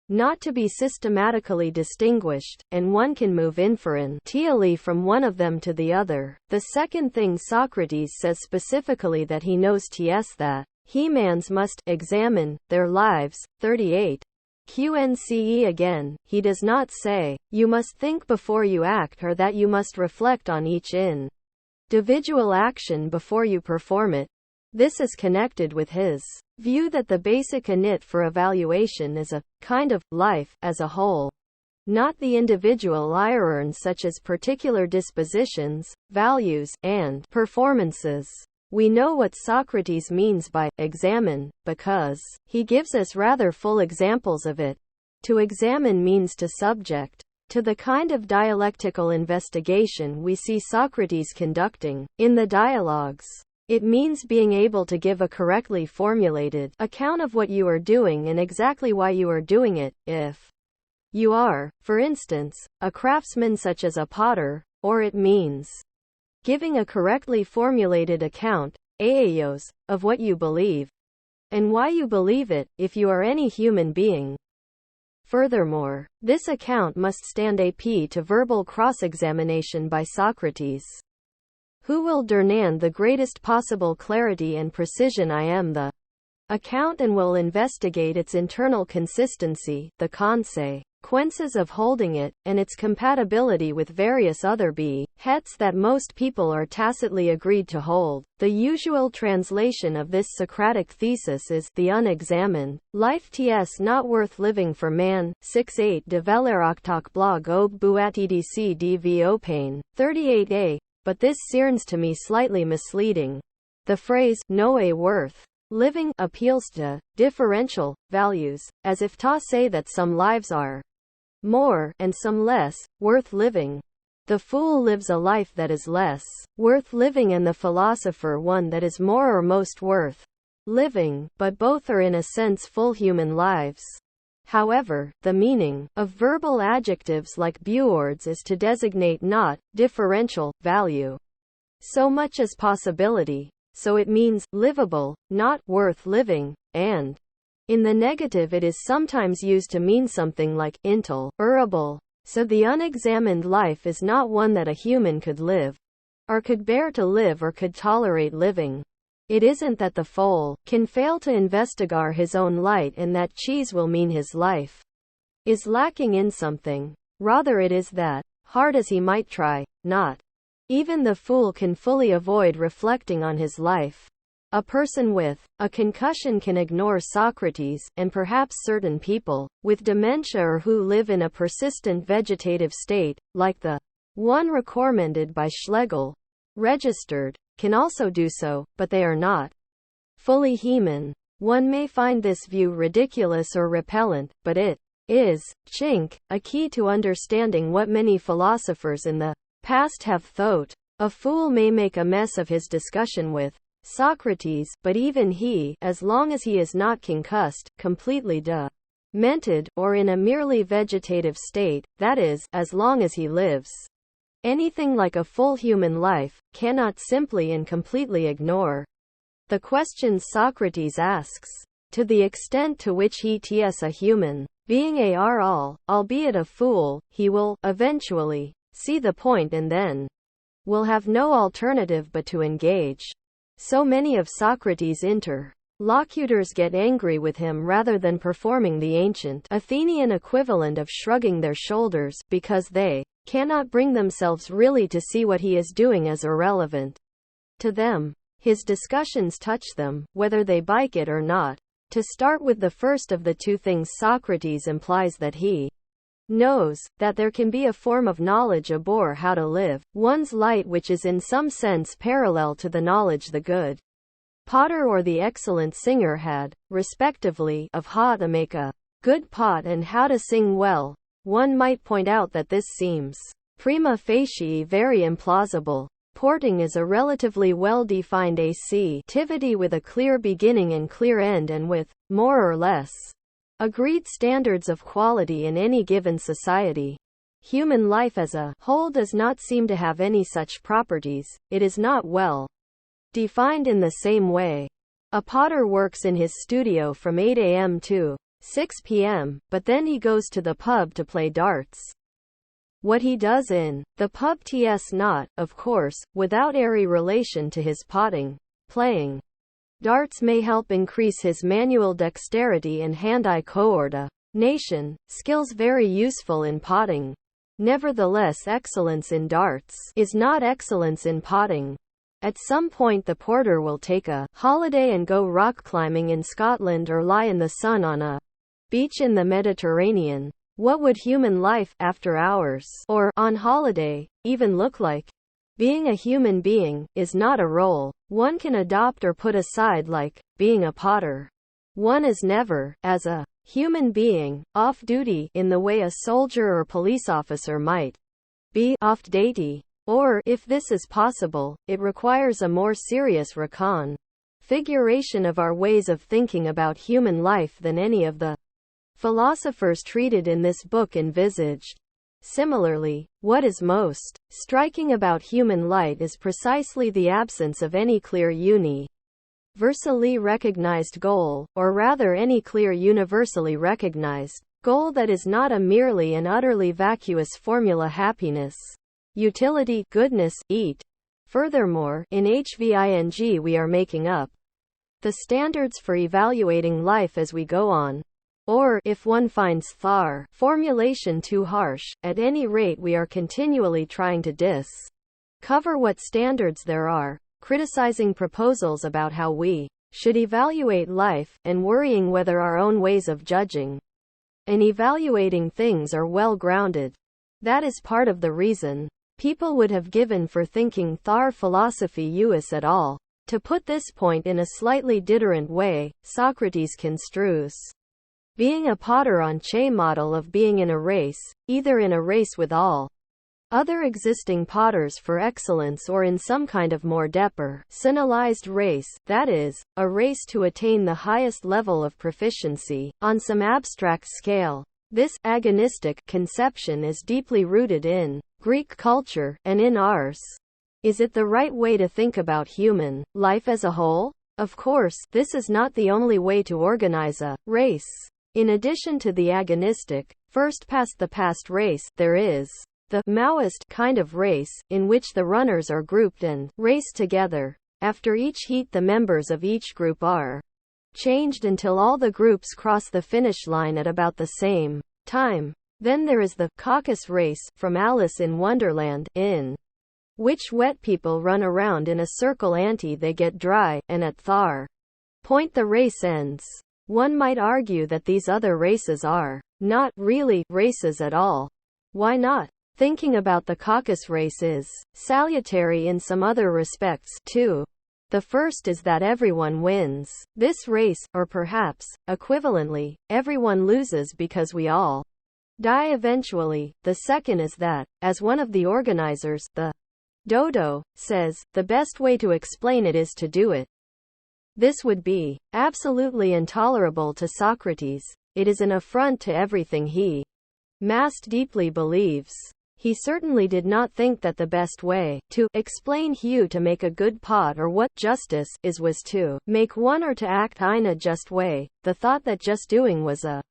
not to be systematically distinguished, and one can move inferentially from one of them to the other. The second thing Socrates says specifically that he knows TS that humans must examine their lives. 38. QNCE again, he does not say, you must think before you act or that you must reflect on each individual action before you perform it. This is connected with his view that the basic init for evaluation is a kind of life as a whole, not the individual irons such as particular dispositions, values, and performances. We know what Socrates means by examine, because he gives us rather full examples of it. To examine means to subject to the kind of dialectical investigation we see Socrates conducting in the dialogues. It means being able to give a correctly formulated account of what you are doing and exactly why you are doing it. If you are, for instance, a craftsman such as a potter, or it means giving a correctly formulated account, aeos, of what you believe, and why you believe it, if you are any human being. Furthermore, this account must stand AP to verbal cross-examination by Socrates, who will demand the greatest possible clarity and precision I am the account and will investigate its internal consistency, the consequences of holding it, and its compatibility with various other hets that most people are tacitly agreed to hold. The usual translation of this Socratic thesis is the unexamined life ts not worth living for man. 6-8 de veleroctoc blog ob buatedc dv opain. 38a. But this seems to me slightly misleading. The phrase no a worth living appeals to differential values, as if to say that some lives are more, and some less, worth living. The fool lives a life that is less worth living and the philosopher one that is more or most worth living, but both are in a sense full human lives. However, the meaning of verbal adjectives like buords is to designate not differential value so much as possibility, so it means livable, not worth living, and in the negative it is sometimes used to mean something like intolerable. So the unexamined life is not one that a human could live, or could bear to live or could tolerate living. It isn't that the fool can fail to investigate his own light and that cheese will mean his life is lacking in something. Rather it is that, hard as he might try, not even the fool can fully avoid reflecting on his life. A person with a concussion can ignore Socrates, and perhaps certain people with dementia or who live in a persistent vegetative state, like the one recommended by Schlegel, registered, can also do so, but they are not fully human. One may find this view ridiculous or repellent, but it is, chink, a key to understanding what many philosophers in the past have thought. A fool may make a mess of his discussion with Socrates, but even he, as long as he is not concussed, completely demented, or in a merely vegetative state, that is, as long as he lives anything like a full human life, cannot simply and completely ignore the questions Socrates asks. To the extent to which he is a human being are all, albeit a fool, he will, eventually, see the point and then will have no alternative but to engage. So many of Socrates' interlocutors get angry with him rather than performing the ancient Athenian equivalent of shrugging their shoulders, because they cannot bring themselves really to see what he is doing as irrelevant to them. His discussions touch them, whether they like it or not. To start with the first of the two things, Socrates implies that he knows that there can be a form of knowledge abhor how to live one's light which is in some sense parallel to the knowledge the good potter or the excellent singer had, respectively, of how to make a good pot and how to sing well. One might point out that this seems prima facie very implausible. Porting is a relatively well-defined activity with a clear beginning and clear end and with, more or less, agreed standards of quality in any given society. Human life as a whole does not seem to have any such properties. It is not well defined in the same way. A potter works in his studio from 8 a.m. to 6 p.m., but then he goes to the pub to play darts. What he does in the pub TS not, of course, without airy relation to his potting. Playing darts may help increase his manual dexterity and hand-eye coordination, skills very useful in potting. Nevertheless, excellence in darts is not excellence in potting. At some point the porter will take a holiday and go rock climbing in Scotland or lie in the sun on a beach in the Mediterranean. What would human life, after hours, or on holiday, even look like? Being a human being is not a role one can adopt or put aside like being a potter. One is never, as a human being, off duty in the way a soldier or police officer might be off duty. Or, if this is possible, it requires a more serious reconfiguration of our ways of thinking about human life than any of the philosophers treated in this book envisaged. Similarly, what is most striking about human life is precisely the absence of any clear universally recognized goal, or rather any clear universally recognized goal that is not a merely and utterly vacuous formula: happiness, utility, goodness, eat. Furthermore, in HVING we are making up the standards for evaluating life as we go on. Or, if one finds THAR formulation too harsh, at any rate we are continually trying to discover what standards there are, criticizing proposals about how we should evaluate life, and worrying whether our own ways of judging and evaluating things are well grounded. That is part of the reason people would have given for thinking THAR philosophy Geuss at all. To put this point in a slightly different way, Socrates construes being a potter on Che model of being in a race, either in a race with all other existing potters for excellence or in some kind of more personalized race, that is, a race to attain the highest level of proficiency, on some abstract scale. This agonistic conception is deeply rooted in Greek culture, and in ours. Is it the right way to think about human life as a whole? Of course, this is not the only way to organize a race. In addition to the agonistic, first past the past race, there is the Maoist kind of race, in which the runners are grouped and race together. After each heat the members of each group are changed until all the groups cross the finish line at about the same time. Then there is the caucus race, from Alice in Wonderland, in which wet people run around in a circle until they get dry, and at THAR point the race ends. One might argue that these other races are not really races at all. Why not? Thinking about the caucus race is salutary in some other respects, too. The first is that everyone wins this race, or perhaps, equivalently, everyone loses because we all die eventually. The second is that, as one of the organizers, the Dodo, says, the best way to explain it is to do it. This would be absolutely intolerable to Socrates. It is an affront to everything he deeply believes. He certainly did not think that the best way to explain Hugh to make a good pot, or what justice is, was to make one or to act in a just way. The thought that just doing was a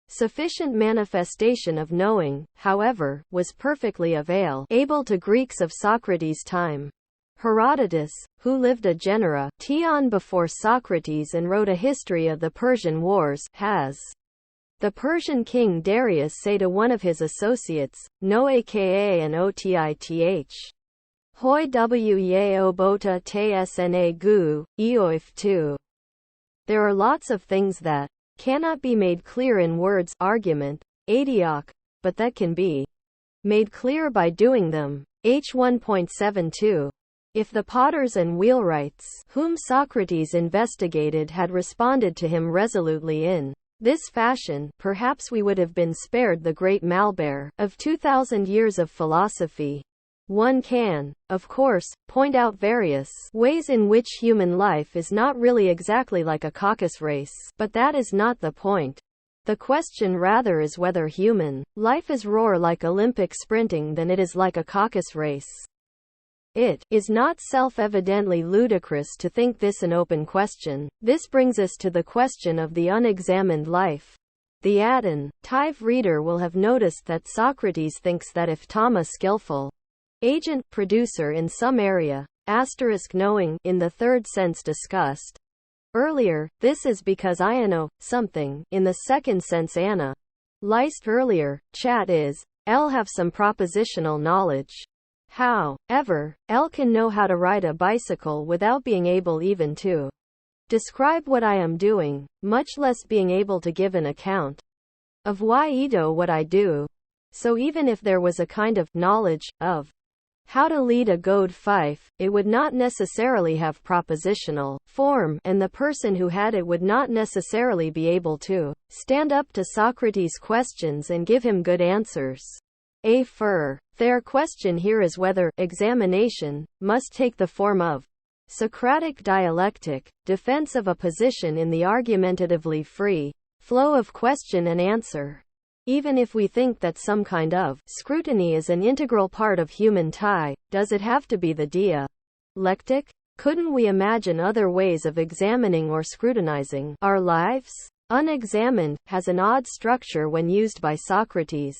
sufficient manifestation of knowing, however, was perfectly available to Greeks of Socrates' time. Herodotus, who lived a genera before Socrates and wrote a history of the Persian Wars, has the Persian king Darius say to one of his associates, no aka and otith. Hoi wye obota tsna gu, eoif tu. There are lots of things that cannot be made clear in words, argument, adioc, but that can be made clear by doing them. H 1.72. If the potters and wheelwrights, whom Socrates investigated, had responded to him resolutely in this fashion, perhaps we would have been spared the great malbear of 2,000 years of philosophy. One can, of course, point out various ways in which human life is not really exactly like a caucus race, but that is not the point. The question rather is whether human life is more like Olympic sprinting than it is like a caucus race. It is not self-evidently ludicrous to think this an open question. This brings us to the question of the unexamined life. The attentive reader will have noticed that Socrates thinks that if Tom, a skillful agent, producer in some area, knowing, in the third sense discussed earlier, this is because I know something, in the second sense analyzed earlier, chat is, L have some propositional knowledge. However, L can know how to ride a bicycle without being able even to describe what I am doing, much less being able to give an account of why I do what I do. So even if there was a kind of knowledge of how to lead a goad fife, it would not necessarily have propositional form, and the person who had it would not necessarily be able to stand up to Socrates' questions and give him good answers. Their question here is whether examination must take the form of Socratic dialectic, defense of a position in the argumentatively free flow of question and answer. Even if we think that some kind of scrutiny is an integral part of human does it have to be the dialectic? Couldn't we imagine other ways of examining or scrutinizing our lives? Unexamined has an odd structure when used by Socrates.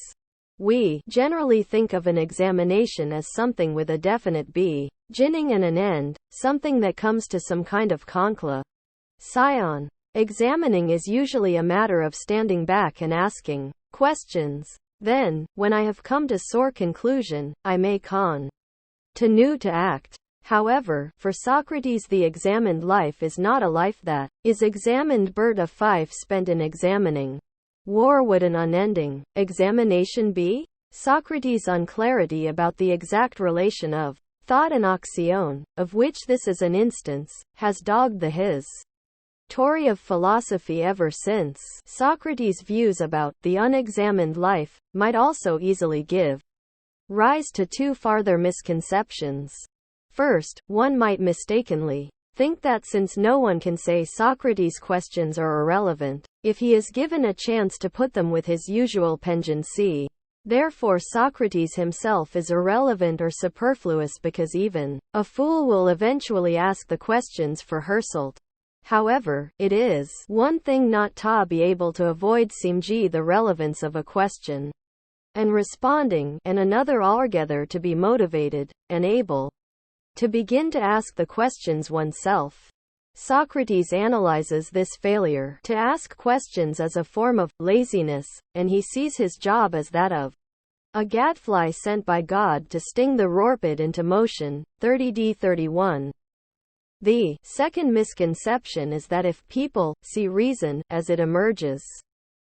We generally think of an examination as something with a definite beginning and an end, something that comes to some kind of conclusion. Examining is usually a matter of standing back and asking questions. Then, when I have come to sore conclusion, I may continue to act. However, for Socrates the examined life is not a life that is examined but a fife spent in examining. War would an unending examination be? Socrates' unclarity about the exact relation of thought and action, of which this is an instance, has dogged the history of philosophy ever since. Socrates' views about the unexamined life might also easily give rise to two farther misconceptions. First, one might mistakenly think that since no one can say Socrates' questions are irrelevant, if he is given a chance to put them with his usual pungency, therefore Socrates himself is irrelevant or superfluous because even a fool will eventually ask the questions for Herselt. However, it is one thing not to be able to avoid seemingly the relevance of a question and responding, and another altogether to be motivated and able to begin to ask the questions oneself. Socrates analyzes this failure to ask questions as a form of laziness, and he sees his job as that of a gadfly sent by God to sting the rorpid into motion. 30d31. The second misconception is that if people see reason as it emerges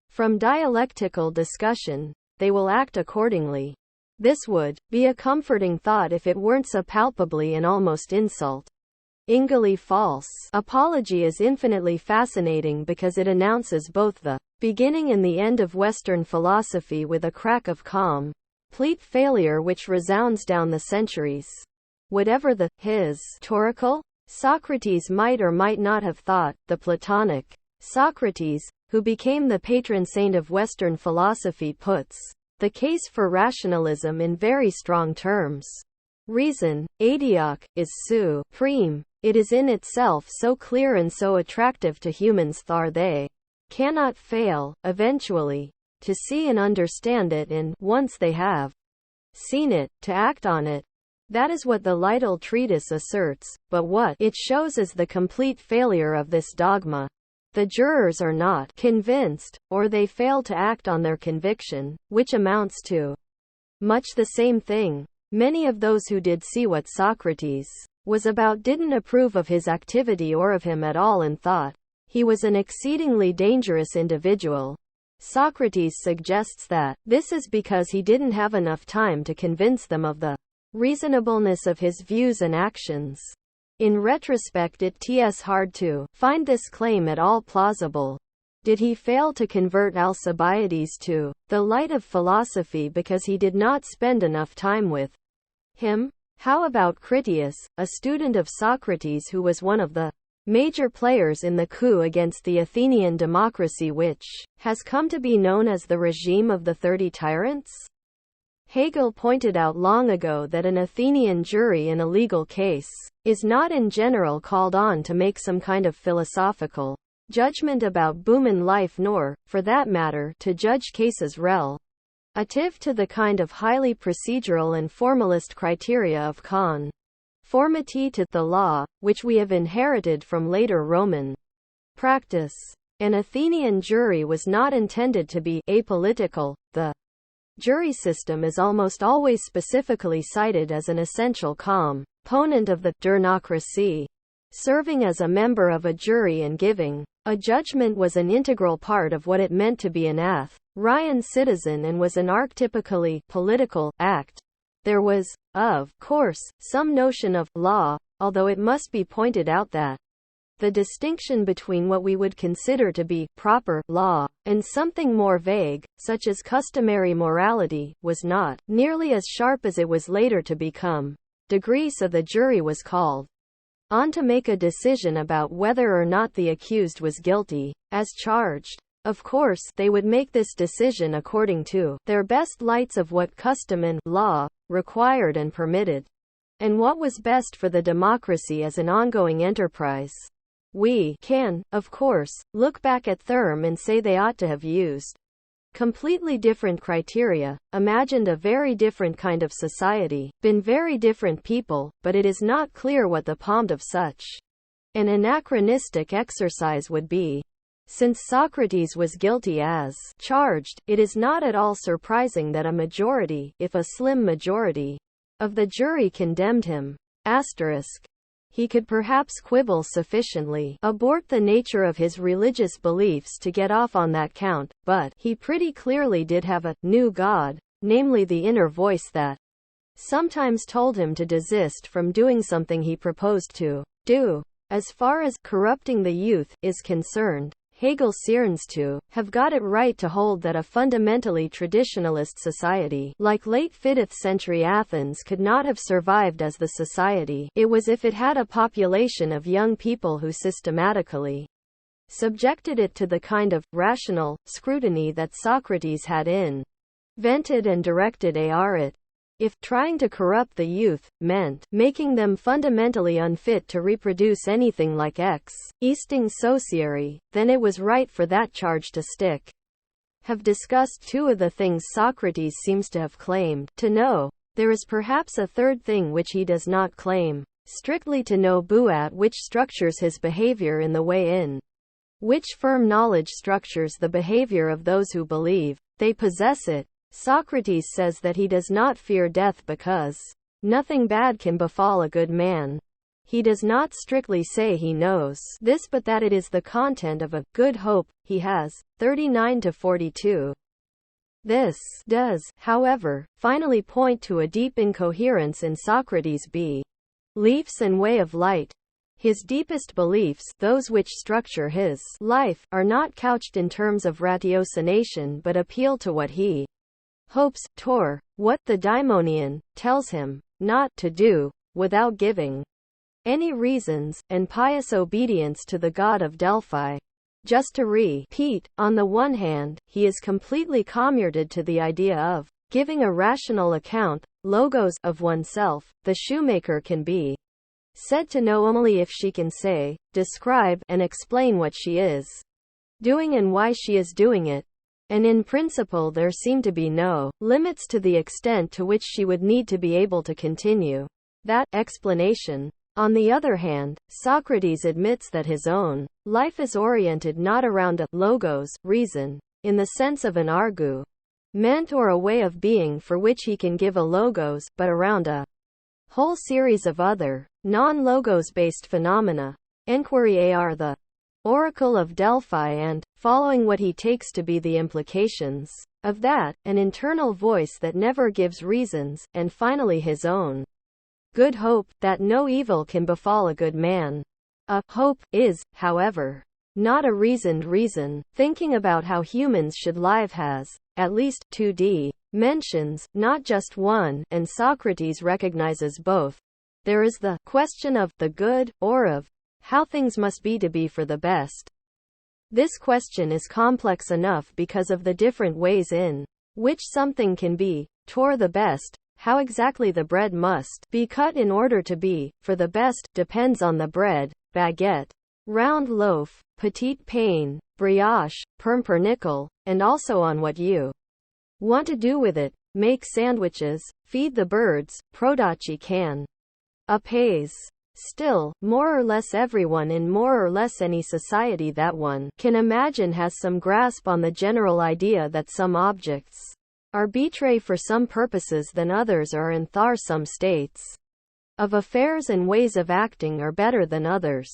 from dialectical discussion, they will act accordingly. This would be a comforting thought if it weren't so palpably and almost insultingly false. Apology is infinitely fascinating because it announces both the beginning and the end of Western philosophy with a crack of complete failure which resounds down the centuries. Whatever the historical Socrates might or might not have thought, the Platonic Socrates, who became the patron saint of Western philosophy, puts the case for rationalism in very strong terms. Reason, adiok, is supreme. It is in itself so clear and so attractive to humans that they cannot fail, eventually, to see and understand it and, once they have seen it, to act on it. That is what the Lytle treatise asserts, but what it shows is the complete failure of this dogma. The jurors are not convinced, or they fail to act on their conviction, which amounts to much the same thing. Many of those who did see what Socrates was about didn't approve of his activity or of him at all and thought he was an exceedingly dangerous individual. Socrates suggests that this is because he didn't have enough time to convince them of the reasonableness of his views and actions. In retrospect, it's hard to find this claim at all plausible. Did he fail to convert Alcibiades to the light of philosophy because he did not spend enough time with him? How about Critias, a student of Socrates who was one of the major players in the coup against the Athenian democracy which has come to be known as the regime of the 30 tyrants? Hegel pointed out long ago that an Athenian jury in a legal case is not in general called on to make some kind of philosophical judgment about human life nor, for that matter, to judge cases relative to the kind of highly procedural and formalist criteria of conformity to the law, which we have inherited from later Roman practice. An Athenian jury was not intended to be apolitical. The jury system is almost always specifically cited as an essential component of the democracy. Serving as a member of a jury and giving a judgment was an integral part of what it meant to be an Athenian citizen and was an archetypically political act. There was, of course, some notion of law, although it must be pointed out that the distinction between what we would consider to be proper law and something more vague, such as customary morality, was not nearly as sharp as it was later to become. So the jury was called on to make a decision about whether or not the accused was guilty, as charged. Of course, they would make this decision according to their best lights of what custom and law required and permitted, and what was best for the democracy as an ongoing enterprise. We can, of course, look back at Thurm and say they ought to have used completely different criteria, imagined a very different kind of society, been very different people, but it is not clear what the point of such an anachronistic exercise would be. Since Socrates was guilty as charged, it is not at all surprising that a majority, if a slim majority, of the jury condemned him. He could perhaps quibble sufficiently about the nature of his religious beliefs to get off on that count, but he pretty clearly did have a new god, namely the inner voice that sometimes told him to desist from doing something he proposed to do. As far as corrupting the youth is concerned, Hegel seems to have got it right to hold that a fundamentally traditionalist society like late 5th century Athens could not have survived as the society it was if it had a population of young people who systematically subjected it to the kind of rational scrutiny that Socrates had invented and directed at it. If trying to corrupt the youth meant making them fundamentally unfit to reproduce anything like existing society, then it was right for that charge to stick. Have discussed two of the things Socrates seems to have claimed to know. There is perhaps a third thing which he does not claim strictly to know, but which structures his behavior in the way in which firm knowledge structures the behavior of those who believe they possess it. Socrates says that he does not fear death because nothing bad can befall a good man. He does not strictly say he knows this, but that it is the content of a good hope he has. 39-42. This does, however, finally point to a deep incoherence in Socrates' beliefs and way of life. His deepest beliefs, those which structure his life, are not couched in terms of ratiocination but appeal to what he hopes, what the daimonion tells him not to do, without giving any reasons, and pious obedience to the god of Delphi. Just to repeat, on the one hand, he is completely commuted to the idea of giving a rational account, logos, of oneself. The shoemaker can be said to know only if she can say, describe, and explain what she is doing and why she is doing it. And in principle there seem to be no limits to the extent to which she would need to be able to continue that explanation. On the other hand, Socrates admits that his own life is oriented not around a logos, reason, in the sense of an argument or a way of being for which he can give a logos, but around a whole series of other, non-logos-based phenomena. Enquiry are the oracle of Delphi and, following what he takes to be the implications of that, an internal voice that never gives reasons, and finally his own good hope, that no evil can befall a good man. A hope is, however, not a reasoned reason. Thinking about how humans should live has, at least, 2 dimensions, not just one, and Socrates recognizes both. There is the question of the good, or of how things must be to be for the best. This question is complex enough because of the different ways in which something can be for the best. How exactly the bread must be cut in order to be for the best depends on the bread, baguette, round loaf, petite pain, brioche, pumpernickel, and also on what you want to do with it. Make sandwiches, feed the birds, prodaci can. Apaise. Still, more or less everyone in more or less any society that one can imagine has some grasp on the general idea that some objects are better for some purposes than others, or in thar some states of affairs and ways of acting are better than others.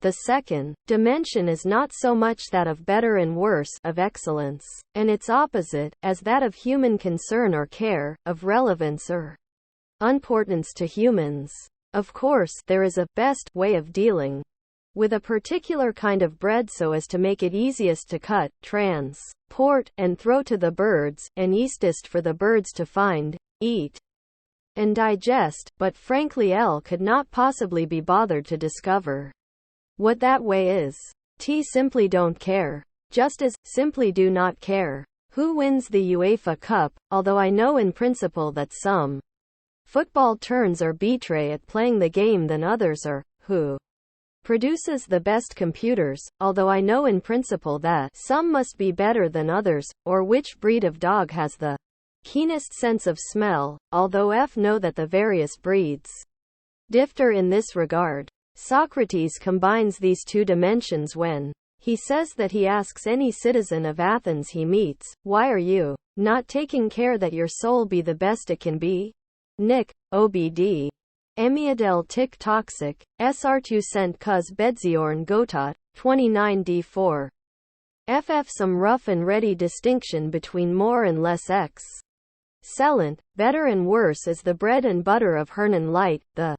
The second dimension is not so much that of better and worse, of excellence, and its opposite, as that of human concern or care, of relevance or importance to humans. Of course, there is a best way of dealing with a particular kind of bread so as to make it easiest to cut, transport, and throw to the birds, and eastest for the birds to find, eat, and digest, but frankly L could not possibly be bothered to discover what that way is. T simply don't care. Just as, simply do not care who wins the UEFA Cup, although I know in principle that some football turns are better at playing the game than others are, who produces the best computers, although I know in principle that some must be better than others, or which breed of dog has the keenest sense of smell, although F know that the various breeds differ in this regard. Socrates combines these two dimensions when he says that he asks any citizen of Athens he meets, "Why are you not taking care that your soul be the best it can be?" Nick, OBD. Emiadel tic toxic, SR2 cent cuz bedziorn gotot, 29d4. FF some rough and ready distinction between more and less excellent, better and worse is the bread and butter of Hernan Light. The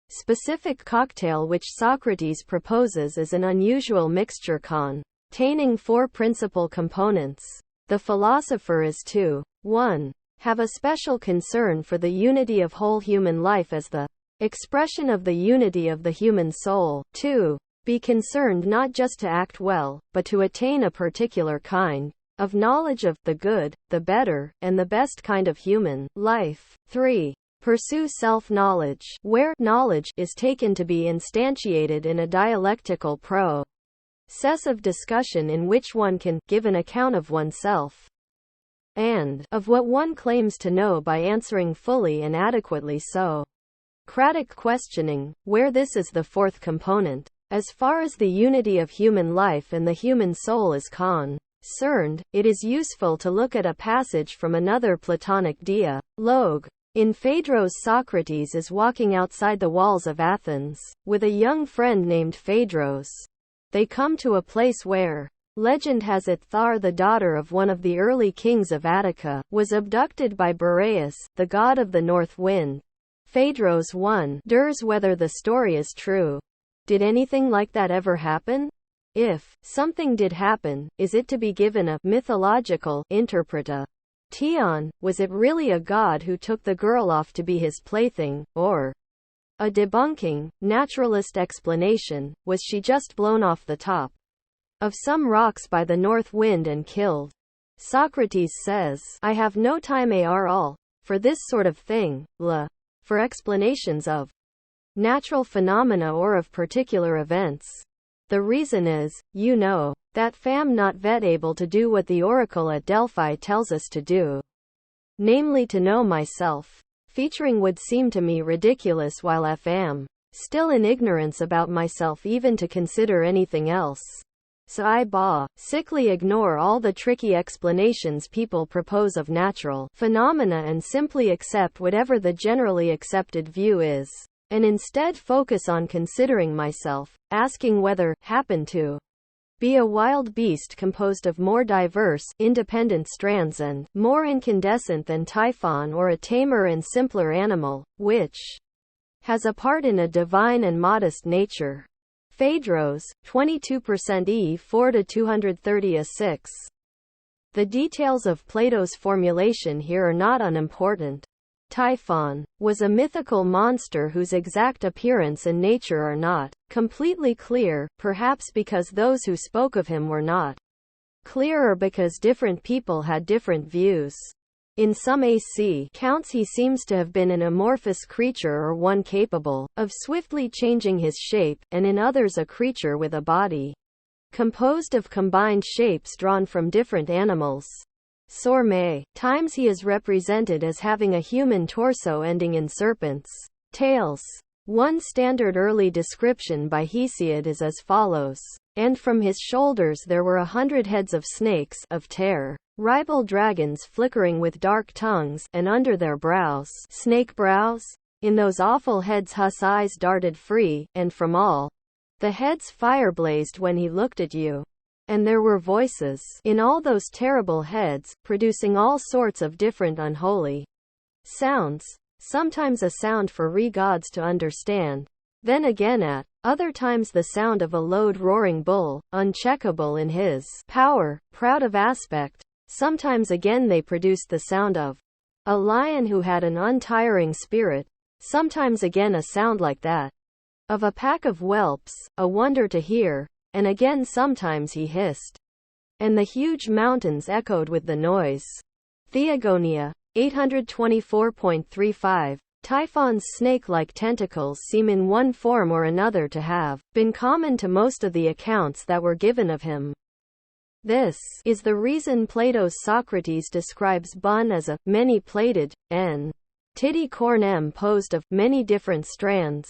specific cocktail which Socrates proposes is an unusual mixture containing four principal components. The philosopher is to 1. Have a special concern for the unity of whole human life as the expression of the unity of the human soul. 2. Be concerned not just to act well, but to attain a particular kind of knowledge of the good, the better, and the best kind of human life. 3. Pursue self-knowledge, where knowledge is taken to be instantiated in a dialectical process of discussion in which one can give an account of oneself and of what one claims to know by answering fully and adequately Socratic questioning, where this is the fourth component. As far as the unity of human life and the human soul is concerned, it is useful to look at a passage from another Platonic dialogue. In Phaedrus, Socrates is walking outside the walls of Athens with a young friend named Phaedrus. They come to a place where legend has it Thar, the daughter of one of the early kings of Attica, was abducted by Boreas, the god of the north wind. Phaedrus wonders whether the story is true. Did anything like that ever happen? If something did happen, is it to be given a mythological interpretation? Was it really a god who took the girl off to be his plaything, or a debunking, naturalist explanation? Was she just blown off the top of some rocks by the north wind and killed? Socrates says, I have no time at all for this sort of thing, for explanations of natural phenomena or of particular events. The reason is, that fam not vet able to do what the oracle at Delphi tells us to do. Namely to know myself. Featuring would seem to me ridiculous while am still in ignorance about myself even to consider anything else. So I sickly ignore all the tricky explanations people propose of natural phenomena and simply accept whatever the generally accepted view is. And instead focus on considering myself, asking whether happen to be a wild beast composed of more diverse, independent strands and more incandescent than Typhon, or a tamer and simpler animal, which has a part in a divine and modest nature. Phaedrus, 22% E 4-230 The details of Plato's formulation here are not unimportant. Typhon was a mythical monster whose exact appearance and nature are not completely clear, perhaps because those who spoke of him were not clear or because different people had different views. In some AC counts he seems to have been an amorphous creature or one capable of swiftly changing his shape, and in others a creature with a body composed of combined shapes drawn from different animals. Times he is represented as having a human torso ending in serpents' tails. One standard early description by Hesiod is as follows: and from his shoulders there were 100 heads of snakes, of terrible dragons flickering with dark tongues, and under their brows, snake brows. In those awful heads Hus eyes darted free, and from all the heads fire blazed when he looked at you. And there were voices in all those terrible heads, producing all sorts of different unholy sounds, sometimes a sound for gods to understand, then again at other times the sound of a loud roaring bull, uncheckable in his power, proud of aspect. Sometimes again they produced the sound of a lion who had an untiring spirit, sometimes again a sound like that of a pack of whelps, a wonder to hear, and again sometimes he hissed, and the huge mountains echoed with the noise. Theogonia 824.35. Typhon's snake-like tentacles seem in one form or another to have been common to most of the accounts that were given of him. This is the reason Plato's Socrates describes Bun as a many-plated entity composed of many different strands.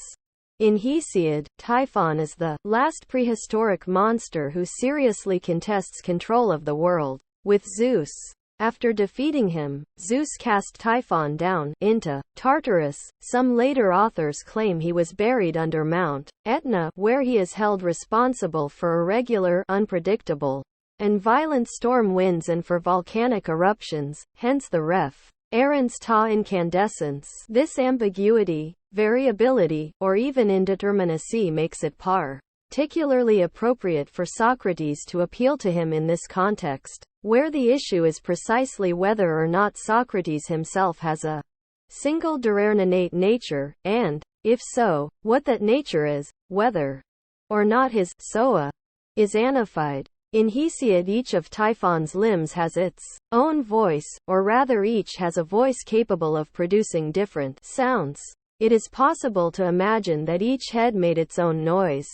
In Hesiod, Typhon is the last prehistoric monster who seriously contests control of the world with Zeus. After defeating him, Zeus cast Typhon down into Tartarus. Some later authors claim he was buried under Mount Etna, where he is held responsible for irregular, unpredictable, and violent storm winds and for volcanic eruptions, hence the ref. Errans ta incandescence. This ambiguity, variability, or even indeterminacy makes it particularly appropriate for Socrates to appeal to him in this context, where the issue is precisely whether or not Socrates himself has a single innate nature, and, if so, what that nature is, whether or not his soa is anified. In Hesiod, each of Typhon's limbs has its own voice, or rather each has a voice capable of producing different sounds. It is possible to imagine that each head made its own noise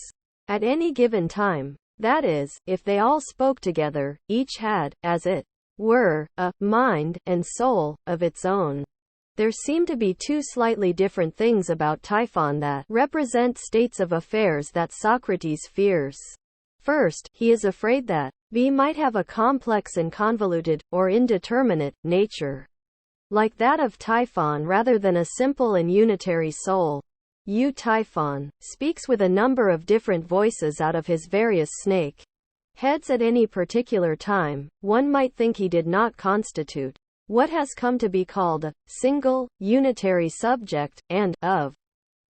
at any given time. That is, if they all spoke together, each had, as it were, a mind and soul of its own. There seem to be two slightly different things about Typhon that represent states of affairs that Socrates fears. First, he is afraid that B might have a complex and convoluted, or indeterminate, nature, like that of Typhon rather than a simple and unitary soul. Typhon speaks with a number of different voices out of his various snake heads at any particular time. One might think he did not constitute what has come to be called a single, unitary subject, and, of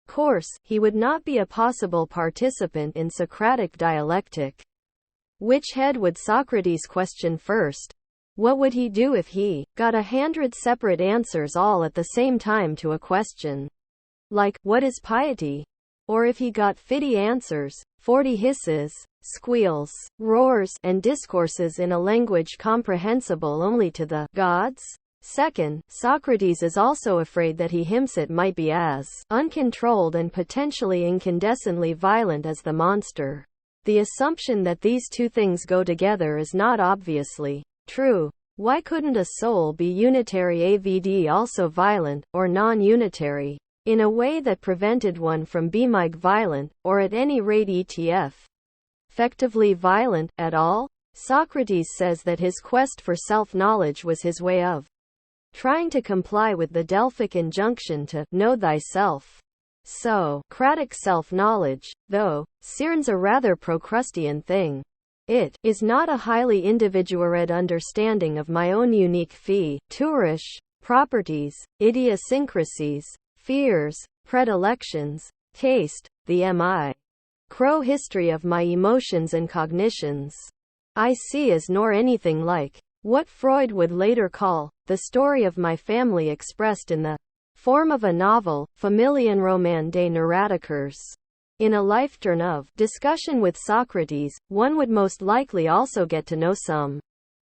course, he would not be a possible participant in Socratic dialectic. Which head would Socrates question first? What would he do if he got 100 separate answers all at the same time to a question like, what is piety? Or if he got 50 answers, 40 hisses, squeals, roars, and discourses in a language comprehensible only to the gods? Second, Socrates is also afraid that he himself might be as uncontrolled and potentially incandescently violent as the monster. The assumption that these two things go together is not obviously true. Why couldn't a soul be unitary avd also violent, or non-unitary, in a way that prevented one from being violent, or at any rate effectively violent, at all? Socrates says that his quest for self-knowledge was his way of trying to comply with the Delphic injunction to know thyself. Socratic self-knowledge, though, seems a rather Procrustean thing. It is not a highly individuated understanding of my own unique featurish properties, idiosyncrasies, fears, predilections, taste, the micro history of my emotions and cognitions. I see as nor anything like what Freud would later call the story of my family expressed in the form of a novel, Familienroman des narratikers. In a lifetime of discussion with Socrates, one would most likely also get to know some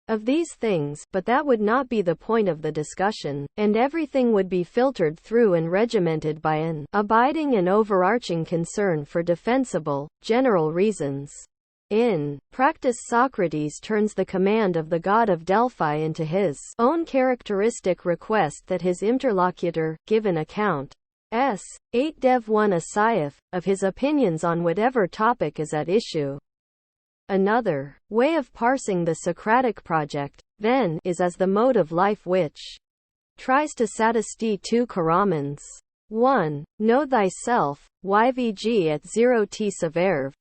of these things, but that would not be the point of the discussion, and everything would be filtered through and regimented by an abiding and overarching concern for defensible, general reasons. In practice, Socrates turns the command of the god of Delphi into his own characteristic request that his interlocutor give an account. 8 Dev 1 Asiath, of his opinions on whatever topic is at issue. Another way of parsing the Socratic project, then, is as the mode of life which tries to satisfy two Karamans. 1. Know thyself, YVG at 0 T Severve.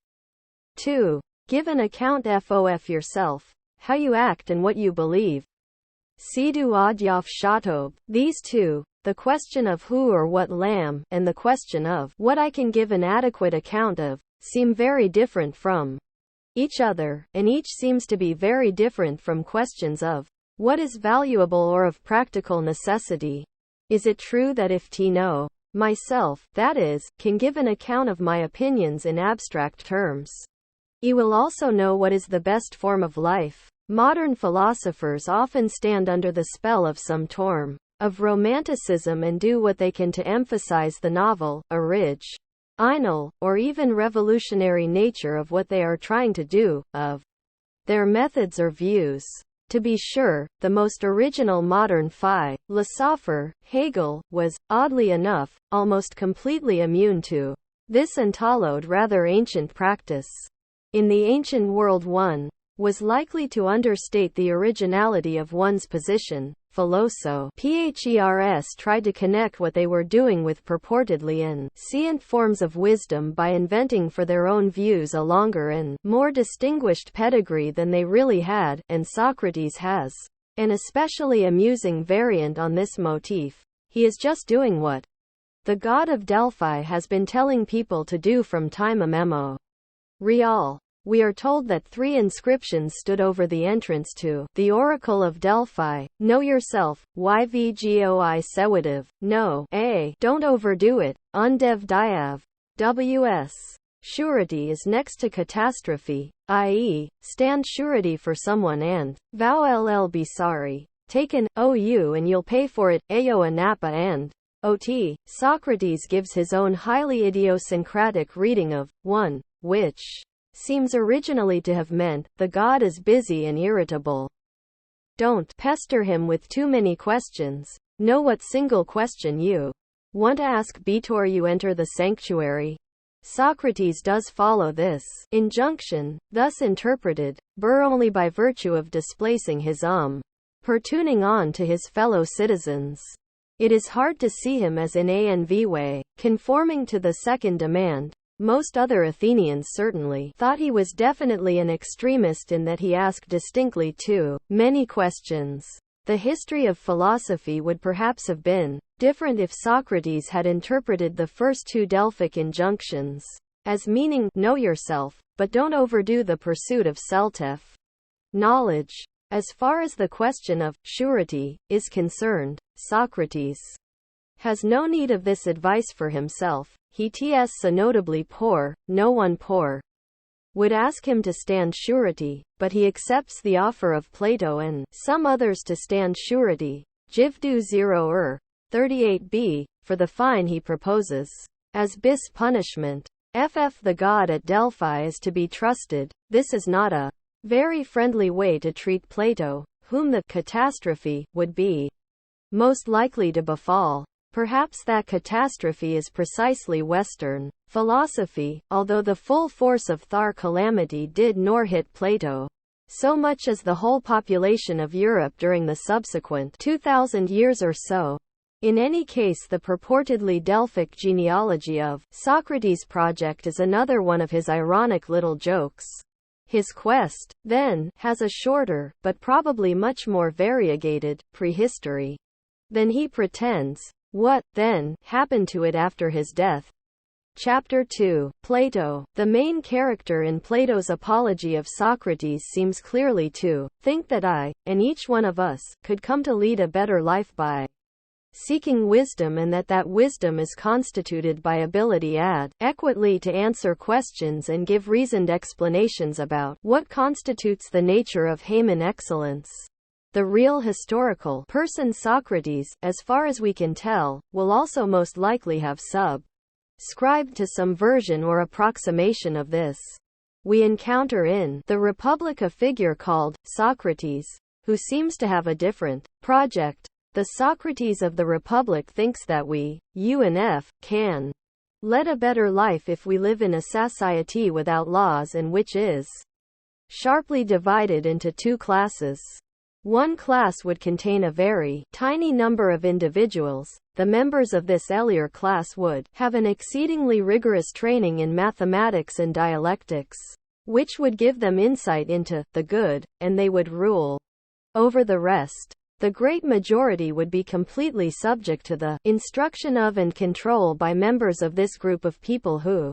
2. Give an account FOF yourself, how you act and what you believe. Sidu Adyav Shatob. These two, the question of who or what lamb, and the question of what I can give an adequate account of, seem very different from each other, and each seems to be very different from questions of what is valuable or of practical necessity. Is it true that if to know myself, that is, can give an account of my opinions in abstract terms, I will also know what is the best form of life? Modern philosophers often stand under the spell of some form of romanticism and do what they can to emphasize the novel, original, or even revolutionary nature of what they are trying to do, of their methods or views. To be sure, the most original modern philosopher, Hegel, was, oddly enough, almost completely immune to this unhallowed rather ancient practice. In the ancient world, one was likely to understate the originality of one's position. Philosophers tried to connect what they were doing with purportedly ancient forms of wisdom by inventing for their own views a longer and more distinguished pedigree than they really had, and Socrates has an especially amusing variant on this motif. He is just doing what the god of Delphi has been telling people to do from time immemorial. We are told that 3 inscriptions stood over the entrance to the Oracle of Delphi. Know yourself, YVGOI Sewative. No, A. Don't overdo it. Undev Diav. WS. Surety is next to catastrophe, i.e., stand surety for someone and vow LL be sorry. Take an OU and you'll pay for it, Ayo Anapa and OT. Socrates gives his own highly idiosyncratic reading of 1, which seems originally to have meant, the god is busy and irritable. Don't pester him with too many questions. Know what single question you want to ask before you enter the sanctuary. Socrates does follow this injunction, thus interpreted, only by virtue of displacing his pertuning on to his fellow citizens. It is hard to see him as in A and V way, conforming to the second demand. Most other Athenians certainly thought he was definitely an extremist in that he asked distinctly too many questions. The history of philosophy would perhaps have been different if Socrates had interpreted the first 2 Delphic injunctions as meaning, know yourself, but don't overdo the pursuit of self knowledge. As far as the question of surety is concerned, Socrates has no need of this advice for himself. He is so notably poor, no one poor would ask him to stand surety, but he accepts the offer of Plato and some others to stand surety, Jivdu 0 38b, for the fine he proposes. As bis punishment, the god at Delphi is to be trusted. This is not a very friendly way to treat Plato, whom the catastrophe would be most likely to befall. Perhaps that catastrophe is precisely Western philosophy, although the full force of Thar calamity did nor hit Plato so much as the whole population of Europe during the subsequent 2,000 years or so. In any case, the purportedly Delphic genealogy of Socrates' project is another one of his ironic little jokes. His quest, then, has a shorter, but probably much more variegated, prehistory than he pretends. What, then, happened to it after his death? Chapter 2. Plato. The main character in Plato's apology of Socrates seems clearly to think that I, and each one of us, could come to lead a better life by seeking wisdom, and that wisdom is constituted by ability adequately to answer questions and give reasoned explanations about what constitutes the nature of human excellence. The real historical person Socrates, as far as we can tell, will also most likely have subscribed to some version or approximation of this. We encounter in the Republic a figure called Socrates, who seems to have a different project. The Socrates of the Republic thinks that we, U and F, can lead a better life if we live in a society without laws, and which is sharply divided into two classes. One class would contain a very tiny number of individuals. The members of this earlier class would have an exceedingly rigorous training in mathematics and dialectics, which would give them insight into the good, and they would rule over the rest. The great majority would be completely subject to the instruction of and control by members of this group of people who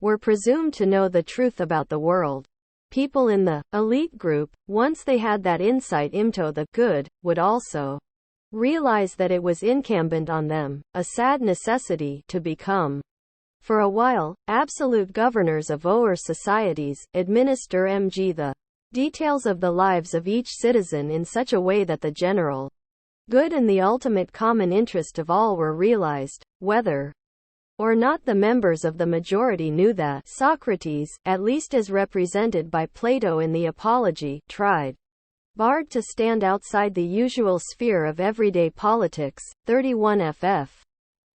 were presumed to know the truth about the world. People in the elite group, once they had that insight into the good, would also realize that it was incumbent on them, a sad necessity, to become, for a while, absolute governors of our societies, administer the details of the lives of each citizen in such a way that the general good and the ultimate common interest of all were realized, whether or not the members of the majority knew that. Socrates, at least as represented by Plato in the Apology, tried hard to stand outside the usual sphere of everyday politics. 31 ff.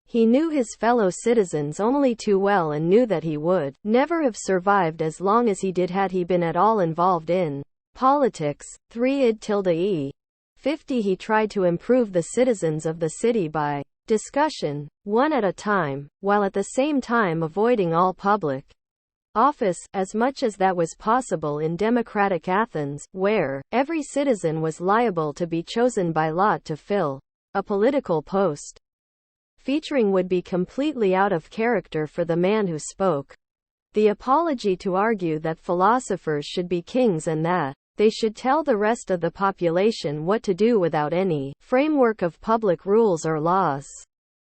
He knew his fellow citizens only too well and knew that he would never have survived as long as he did had he been at all involved in politics. 3 id tilde e. 50 He tried to improve the citizens of the city by discussion, one at a time, while at the same time avoiding all public office, as much as that was possible in democratic Athens, where every citizen was liable to be chosen by lot to fill a political post. Featuring would be completely out of character for the man who spoke the Apology to argue that philosophers should be kings and that they should tell the rest of the population what to do without any framework of public rules or laws.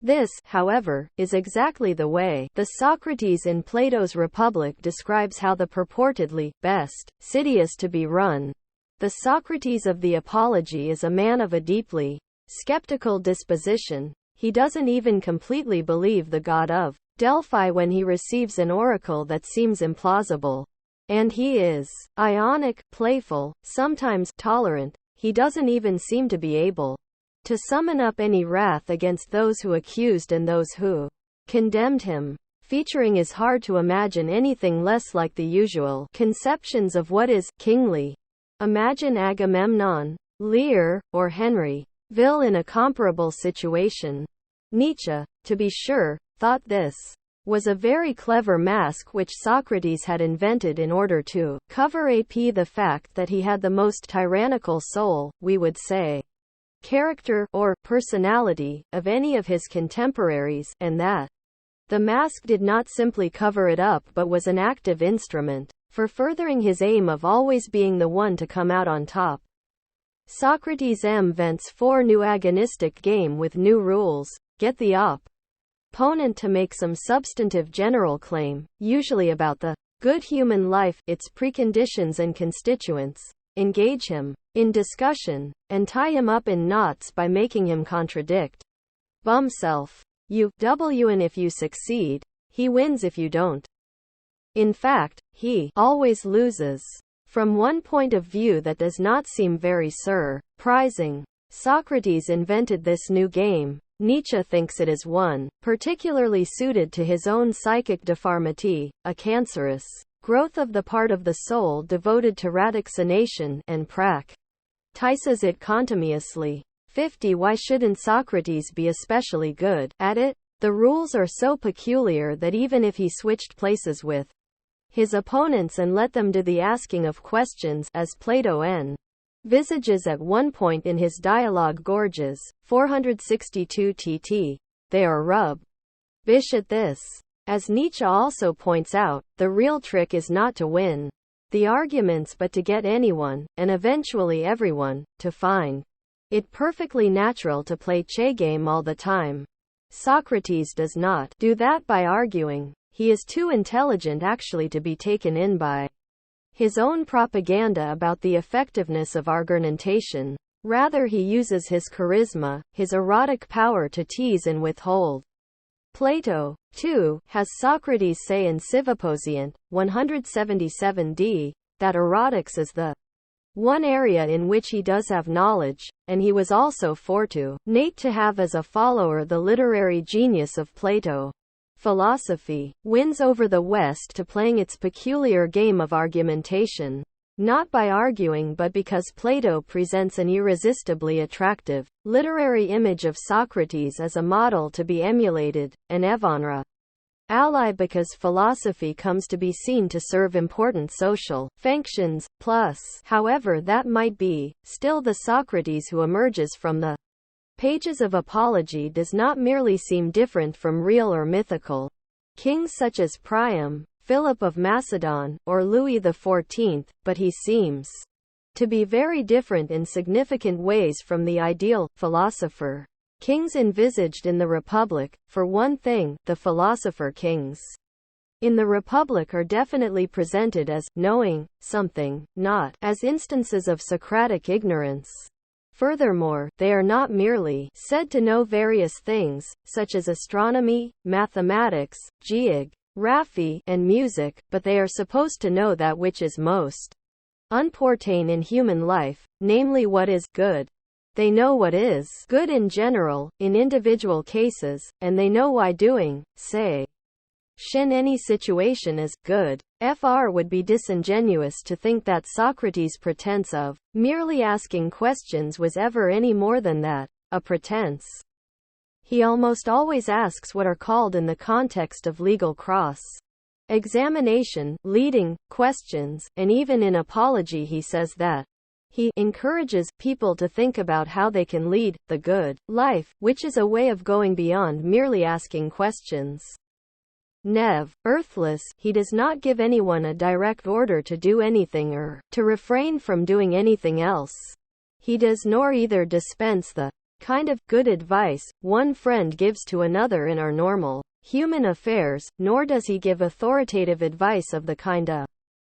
This, however, is exactly the way the Socrates in Plato's Republic describes how the purportedly best city is to be run. The Socrates of the Apology is a man of a deeply skeptical disposition. He doesn't even completely believe the god of Delphi when he receives an oracle that seems implausible. And he is ionic, playful, sometimes tolerant. He doesn't even seem to be able to summon up any wrath against those who accused and those who condemned him. Featuring is hard to imagine anything less like the usual conceptions of what is kingly. Imagine Agamemnon, Lear, or Henry Ville in a comparable situation. Nietzsche, to be sure, thought this was a very clever mask which Socrates had invented in order to cover up the fact that he had the most tyrannical soul, we would say, character, or personality, of any of his contemporaries, and that the mask did not simply cover it up but was an active instrument for furthering his aim of always being the one to come out on top. Socrates invents 4 new agonistic game with new rules. Get the opponent to make some substantive general claim, usually about the good human life, its preconditions and constituents. Engage him in discussion, and tie him up in knots by making him contradict bumself. You W, and if you succeed, he wins. If you don't, in fact, he always loses. From one point of view that does not seem very surprising. Socrates invented this new game. Nietzsche thinks it is one particularly suited to his own psychic deformity, a cancerous growth of the part of the soul devoted to ratiocination, and practices it contumely. 50 Why shouldn't Socrates be especially good at it? The rules are so peculiar that even if he switched places with his opponents and let them do the asking of questions, as Plato envisages at one point in his dialogue Gorgias, 462 tt. They are rubbish at this. As Nietzsche also points out, the real trick is not to win the arguments but to get anyone, and eventually everyone, to find it perfectly natural to play Che game all the time. Socrates does not do that by arguing. He is too intelligent actually to be taken in by his own propaganda about the effectiveness of argumentation. Rather, he uses his charisma, his erotic power to tease and withhold. Plato, too, has Socrates say in Civipoesiant, 177d, that erotics is the one area in which he does have knowledge, and he was also fortunate to have as a follower the literary genius of Plato. Philosophy wins over the West to playing its peculiar game of argumentation, not by arguing but because Plato presents an irresistibly attractive, literary image of Socrates as a model to be emulated, an Evonra ally because philosophy comes to be seen to serve important social functions, plus, however that might be, still the Socrates who emerges from the pages of Apology does not merely seem different from real or mythical kings such as Priam, Philip of Macedon, or Louis XIV, but he seems to be very different in significant ways from the ideal philosopher kings envisaged in the Republic. For one thing, the philosopher kings in the Republic are definitely presented as knowing something, not as instances of Socratic ignorance. Furthermore, they are not merely said to know various things, such as astronomy, mathematics, geography, and music, but they are supposed to know that which is most important in human life, namely what is good. They know what is good in general, in individual cases, and they know why doing, say, in any situation is good. Fr would be disingenuous to think that Socrates' pretense of merely asking questions was ever any more than that, a pretense. He almost always asks what are called in the context of legal cross-examination, leading questions, and even in Apology he says that he encourages people to think about how they can lead the good life, which is a way of going beyond merely asking questions. Earthless, he does not give anyone a direct order to do anything or to refrain from doing anything else. He does nor either dispense the kind of good advice one friend gives to another in our normal human affairs, nor does he give authoritative advice of the kind a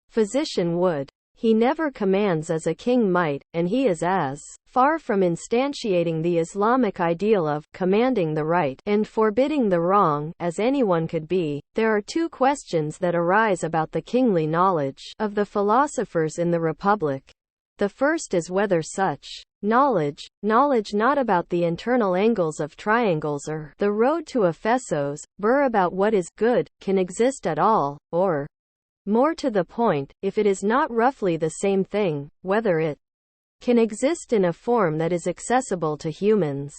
physician would. He never commands as a king might, and he is as far from instantiating the Islamic ideal of commanding the right and forbidding the wrong as anyone could be. There are two questions that arise about the kingly knowledge of the philosophers in the Republic. The first is whether such knowledge not about the internal angles of triangles or the road to Ephesos, about what is good, can exist at all, or more to the point, if it is not roughly the same thing, whether it can exist in a form that is accessible to humans.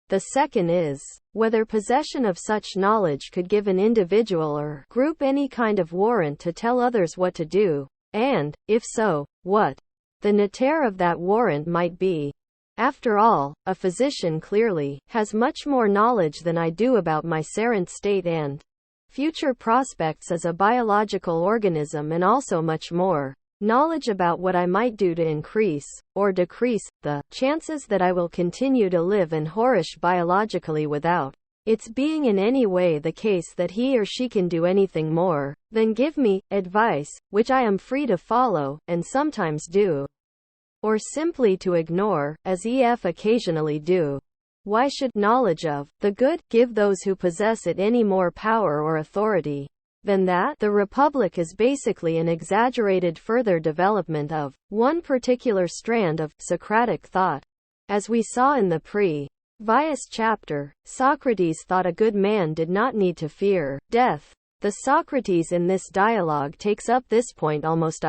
The second is whether possession of such knowledge could give an individual or group any kind of warrant to tell others what to do, and, if so, what the nature of that warrant might be. After all, a physician clearly has much more knowledge than I do about my current state and future prospects as a biological organism, and also much more knowledge about what I might do to increase, or decrease, the chances that I will continue to live and flourish biologically without its being in any way the case that he or she can do anything more than give me advice, which I am free to follow, and sometimes do, or simply to ignore, as EF occasionally do. Why should knowledge of the good give those who possess it any more power or authority than that? The Republic is basically an exaggerated further development of one particular strand of Socratic thought. As we saw in the previous chapter, Socrates thought a good man did not need to fear death. The Socrates in this dialogue takes up this point almost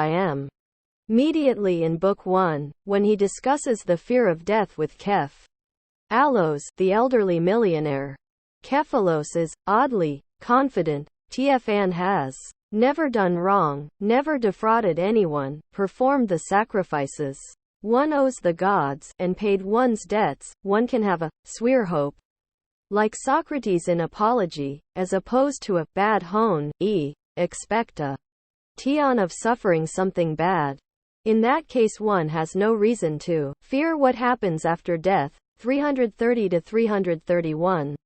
immediately in Book 1, when he discusses the fear of death with Cephalos, the elderly millionaire. Cephalos is, oddly, confident. Tfan has never done wrong, never defrauded anyone, performed the sacrifices one owes the gods, and paid one's debts. One can have a swear hope, like Socrates in Apology, as opposed to a bad hone, expect a tion of suffering something bad. In that case one has no reason to fear what happens after death. 330 to 331.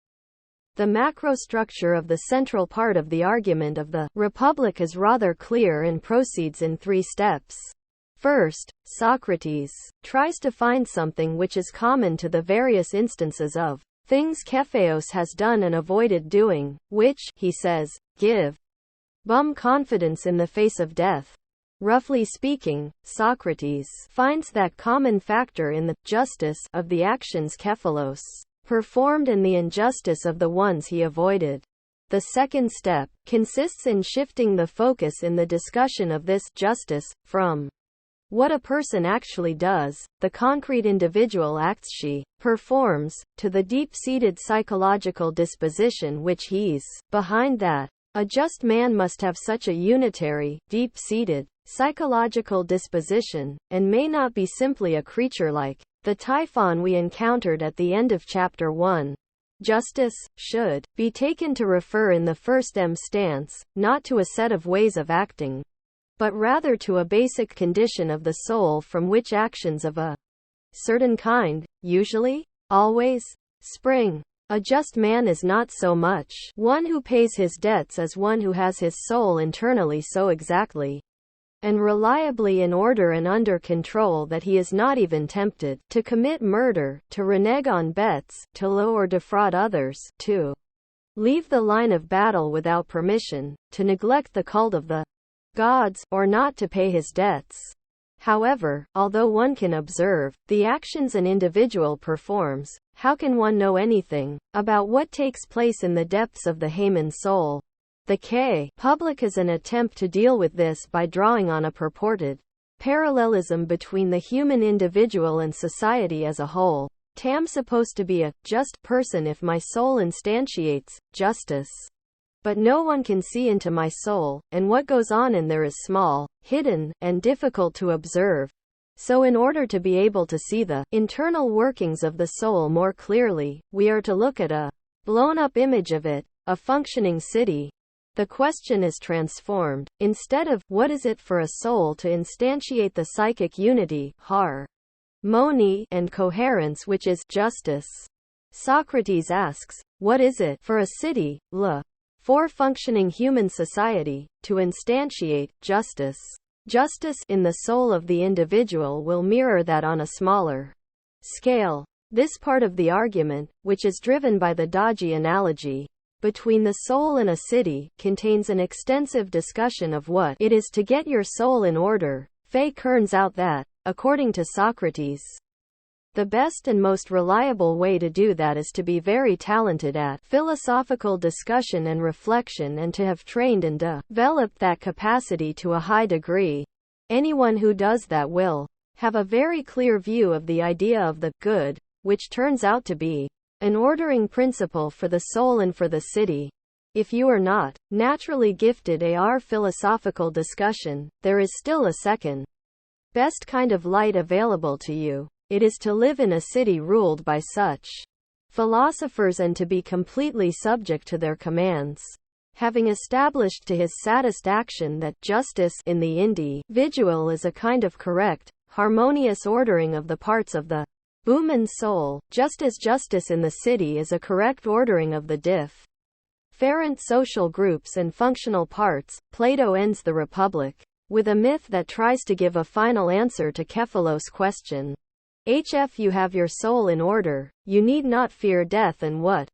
The macrostructure of the central part of the argument of the Republic is rather clear and proceeds in 3 steps. First, Socrates tries to find something which is common to the various instances of things Cepheus has done and avoided doing, which, he says, give confidence in the face of death. Roughly speaking, Socrates finds that common factor in the justice of the actions Cepheus performed and the injustice of the ones he avoided. The second step consists in shifting the focus in the discussion of this justice from what a person actually does, the concrete individual acts she performs, to the deep-seated psychological disposition which he's behind that. A just man must have such a unitary, deep-seated psychological disposition, and may not be simply a creature like the Typhon we encountered at the end of chapter 1. Justice should be taken to refer in the first stance, not to a set of ways of acting, but rather to a basic condition of the soul from which actions of a certain kind, usually, always, spring. A just man is not so much one who pays his debts as one who has his soul internally so exactly and reliably in order and under control that he is not even tempted to commit murder, to renege on bets, to lie or defraud others, to leave the line of battle without permission, to neglect the cult of the gods, or not to pay his debts. However, although one can observe the actions an individual performs, how can one know anything about what takes place in the depths of the human soul? The Public is an attempt to deal with this by drawing on a purported parallelism between the human individual and society as a whole. I'm supposed to be a just person if my soul instantiates justice. But no one can see into my soul, and what goes on in there is small, hidden, and difficult to observe. So in order to be able to see the internal workings of the soul more clearly, we are to look at a blown-up image of it, a functioning city. The question is transformed. Instead of, what is it for a soul to instantiate the psychic unity, harmony, and coherence which is justice? Socrates asks, what is it for a city, for functioning human society, to instantiate justice? Justice in the soul of the individual will mirror that on a smaller scale. This part of the argument, which is driven by the dodgy analogy between the soul and a city, contains an extensive discussion of what it is to get your soul in order. Turns out that, according to Socrates, the best and most reliable way to do that is to be very talented at philosophical discussion and reflection and to have trained and developed that capacity to a high degree. Anyone who does that will have a very clear view of the idea of the good, which turns out to be an ordering principle for the soul and for the city. If you are not naturally gifted at philosophical discussion, there is still a second best kind of light available to you. It is to live in a city ruled by such philosophers and to be completely subject to their commands. Having established to his satisfaction that justice in the individual is a kind of correct, harmonious ordering of the parts of the human soul, just as justice in the city is a correct ordering of the different social groups and functional parts, Plato ends the Republic with a myth that tries to give a final answer to Cepheus' question. If you have your soul in order, you need not fear death and what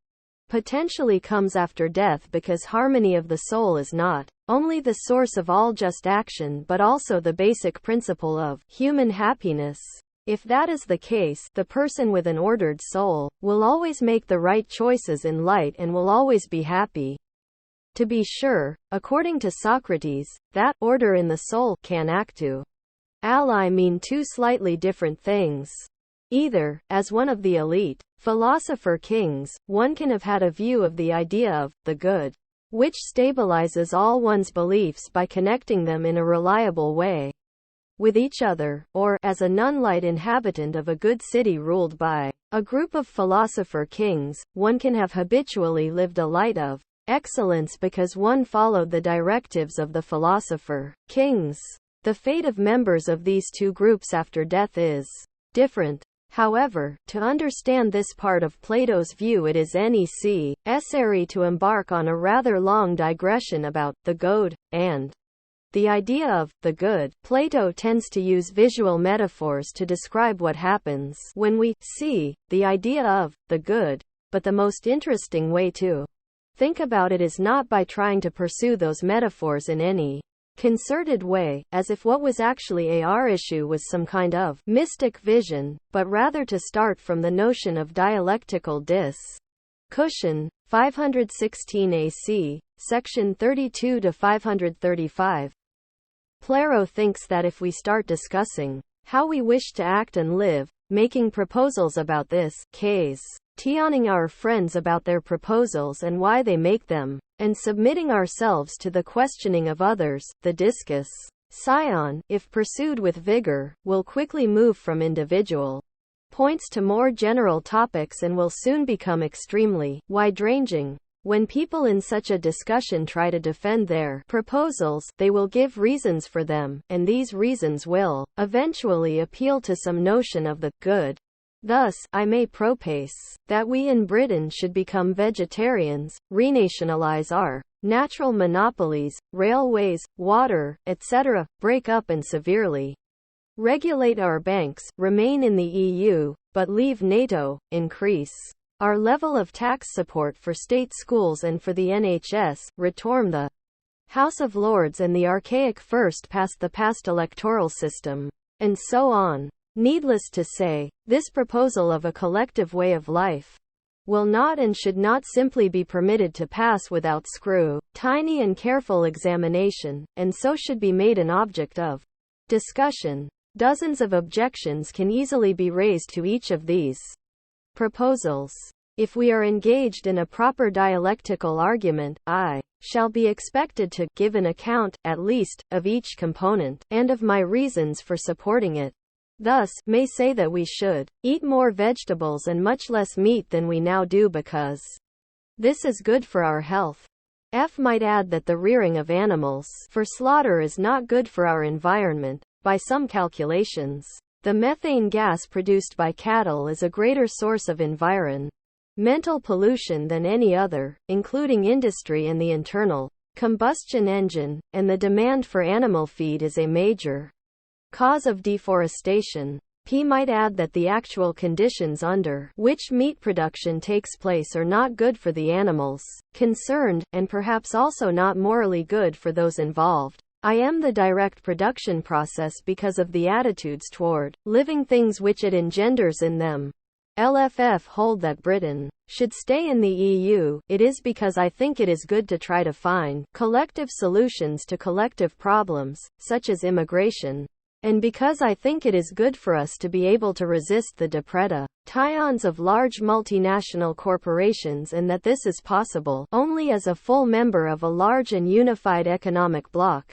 potentially comes after death, because harmony of the soul is not only the source of all just action but also the basic principle of human happiness. If that is the case, the person with an ordered soul will always make the right choices in life and will always be happy. To be sure, according to Socrates, that order in the soul can act to ally mean two slightly different things. Either, as one of the elite philosopher kings, one can have had a view of the idea of the good, which stabilizes all one's beliefs by connecting them in a reliable way with each other, or, as a non-light inhabitant of a good city ruled by a group of philosopher kings, one can have habitually lived a life of excellence because one followed the directives of the philosopher kings. The fate of members of these two groups after death is different. However, to understand this part of Plato's view, it is necessary to embark on a rather long digression about the good and the idea of the good. Plato tends to use visual metaphors to describe what happens when we see the idea of the good, but the most interesting way to think about it is not by trying to pursue those metaphors in any concerted way, as if what was actually our issue was some kind of mystic vision, but rather to start from the notion of dialectical discussion. 516 AC, section 32 to 535. Plato thinks that if we start discussing how we wish to act and live, making proposals about this case, questioning our friends about their proposals and why they make them, and submitting ourselves to the questioning of others, the discussion, if pursued with vigor, will quickly move from individual points to more general topics and will soon become extremely wide-ranging. When people in such a discussion try to defend their proposals, they will give reasons for them, and these reasons will eventually appeal to some notion of the good. Thus, I may propose that we in Britain should become vegetarians, renationalize our natural monopolies, railways, water, etc., break up and severely regulate our banks, remain in the EU, but leave NATO, increase our level of tax support for state schools and for the NHS, reform the House of Lords and the archaic first past the past electoral system, and so on. Needless to say, this proposal of a collective way of life will not and should not simply be permitted to pass without scrutiny and careful examination, and so should be made an object of discussion. Dozens of objections can easily be raised to each of these proposals. If we are engaged in a proper dialectical argument, I shall be expected to give an account, at least, of each component, and of my reasons for supporting it. Thus, may say that we should eat more vegetables and much less meat than we now do because this is good for our health. F might add that the rearing of animals for slaughter is not good for our environment. By some calculations, the methane gas produced by cattle is a greater source of environmental pollution than any other, including industry and the internal combustion engine, and the demand for animal feed is a major cause of deforestation. P might add that the actual conditions under which meat production takes place are not good for the animals concerned, and perhaps also not morally good for those involved. I am the direct production process because of the attitudes toward living things which it engenders in them. LFF hold that Britain should stay in the EU. It is because I think it is good to try to find collective solutions to collective problems, such as immigration. And because I think it is good for us to be able to resist the depredations of large multinational corporations, and that this is possible only as a full member of a large and unified economic bloc.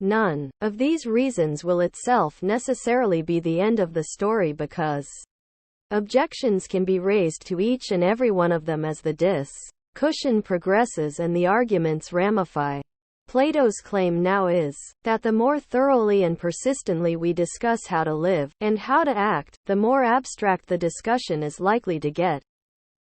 None of these reasons will itself necessarily be the end of the story, because objections can be raised to each and every one of them as the discussion progresses and the arguments ramify. Plato's claim now is that the more thoroughly and persistently we discuss how to live and how to act, the more abstract the discussion is likely to get,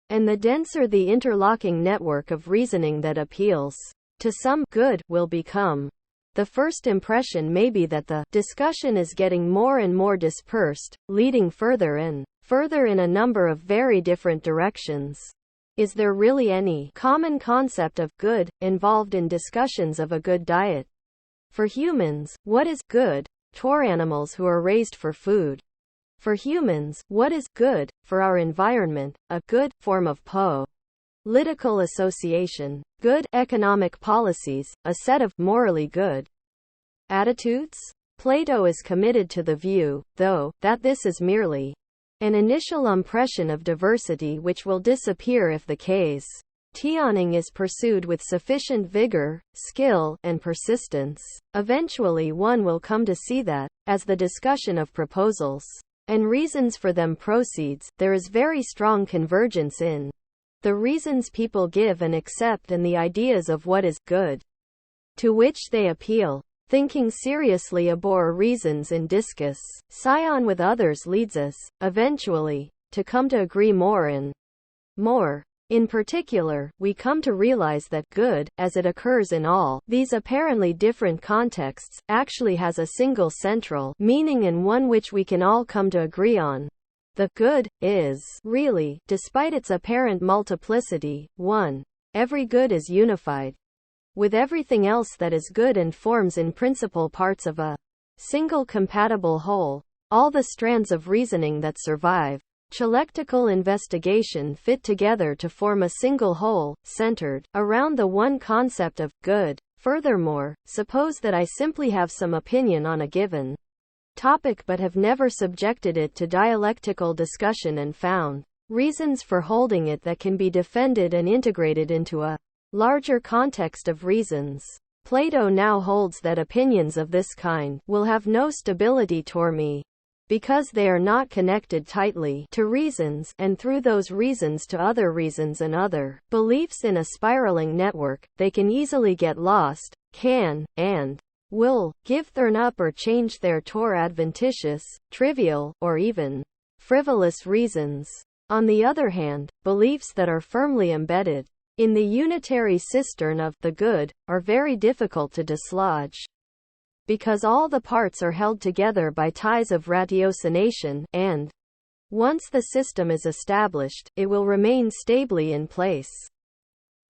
and the denser the interlocking network of reasoning that appeals to some good will become. The first impression may be that the discussion is getting more and more dispersed, leading further and further in a number of very different directions. Is there really any common concept of good involved in discussions of a good diet? For humans, what is good? For animals who are raised for food. For humans, what is good? For our environment, a good form of political association. Good economic policies, a set of morally good attitudes? Plato is committed to the view, though, that this is merely an initial impression of diversity which will disappear if the questioning is pursued with sufficient vigor, skill, and persistence. Eventually one will come to see that, as the discussion of proposals and reasons for them proceeds, there is very strong convergence in the reasons people give and accept and the ideas of what is good, to which they appeal. Thinking seriously abhor reasons and discuss, scion with others leads us, eventually, to come to agree more and more. In particular, we come to realize that good, as it occurs in all these apparently different contexts, actually has a single central meaning and one which we can all come to agree on. The good is really, despite its apparent multiplicity, one. Every good is unified with everything else that is good and forms in principle parts of a single compatible whole. All the strands of reasoning that survive dialectical investigation fit together to form a single whole, centered around the one concept of good. Furthermore, suppose that I simply have some opinion on a given topic but have never subjected it to dialectical discussion and found reasons for holding it that can be defended and integrated into a larger context of reasons. Plato now holds that opinions of this kind will have no stability toward me, because they are not connected tightly to reasons, and through those reasons to other reasons and other beliefs in a spiraling network, they can easily get lost, can, and will, give turn up or change their toward adventitious, trivial, or even frivolous reasons. On the other hand, beliefs that are firmly embedded in the unitary cistern of the good are very difficult to dislodge, because all the parts are held together by ties of ratiocination, and once the system is established, it will remain stably in place.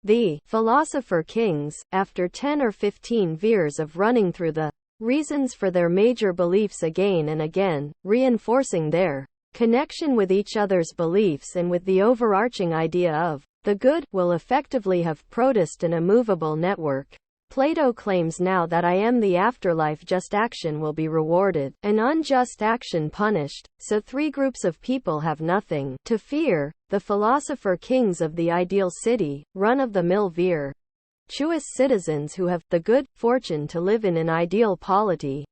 The philosopher kings, after 10 or 15 years of running through the reasons for their major beliefs again and again, reinforcing their connection with each other's beliefs and with the overarching idea of the good, will effectively have produced an immovable network. Plato claims now that I am the afterlife, just action will be rewarded, and unjust action punished, so three groups of people have nothing to fear: the philosopher kings of the ideal city, run-of-the-mill virtuous citizens who have the good fortune to live in an ideal polity,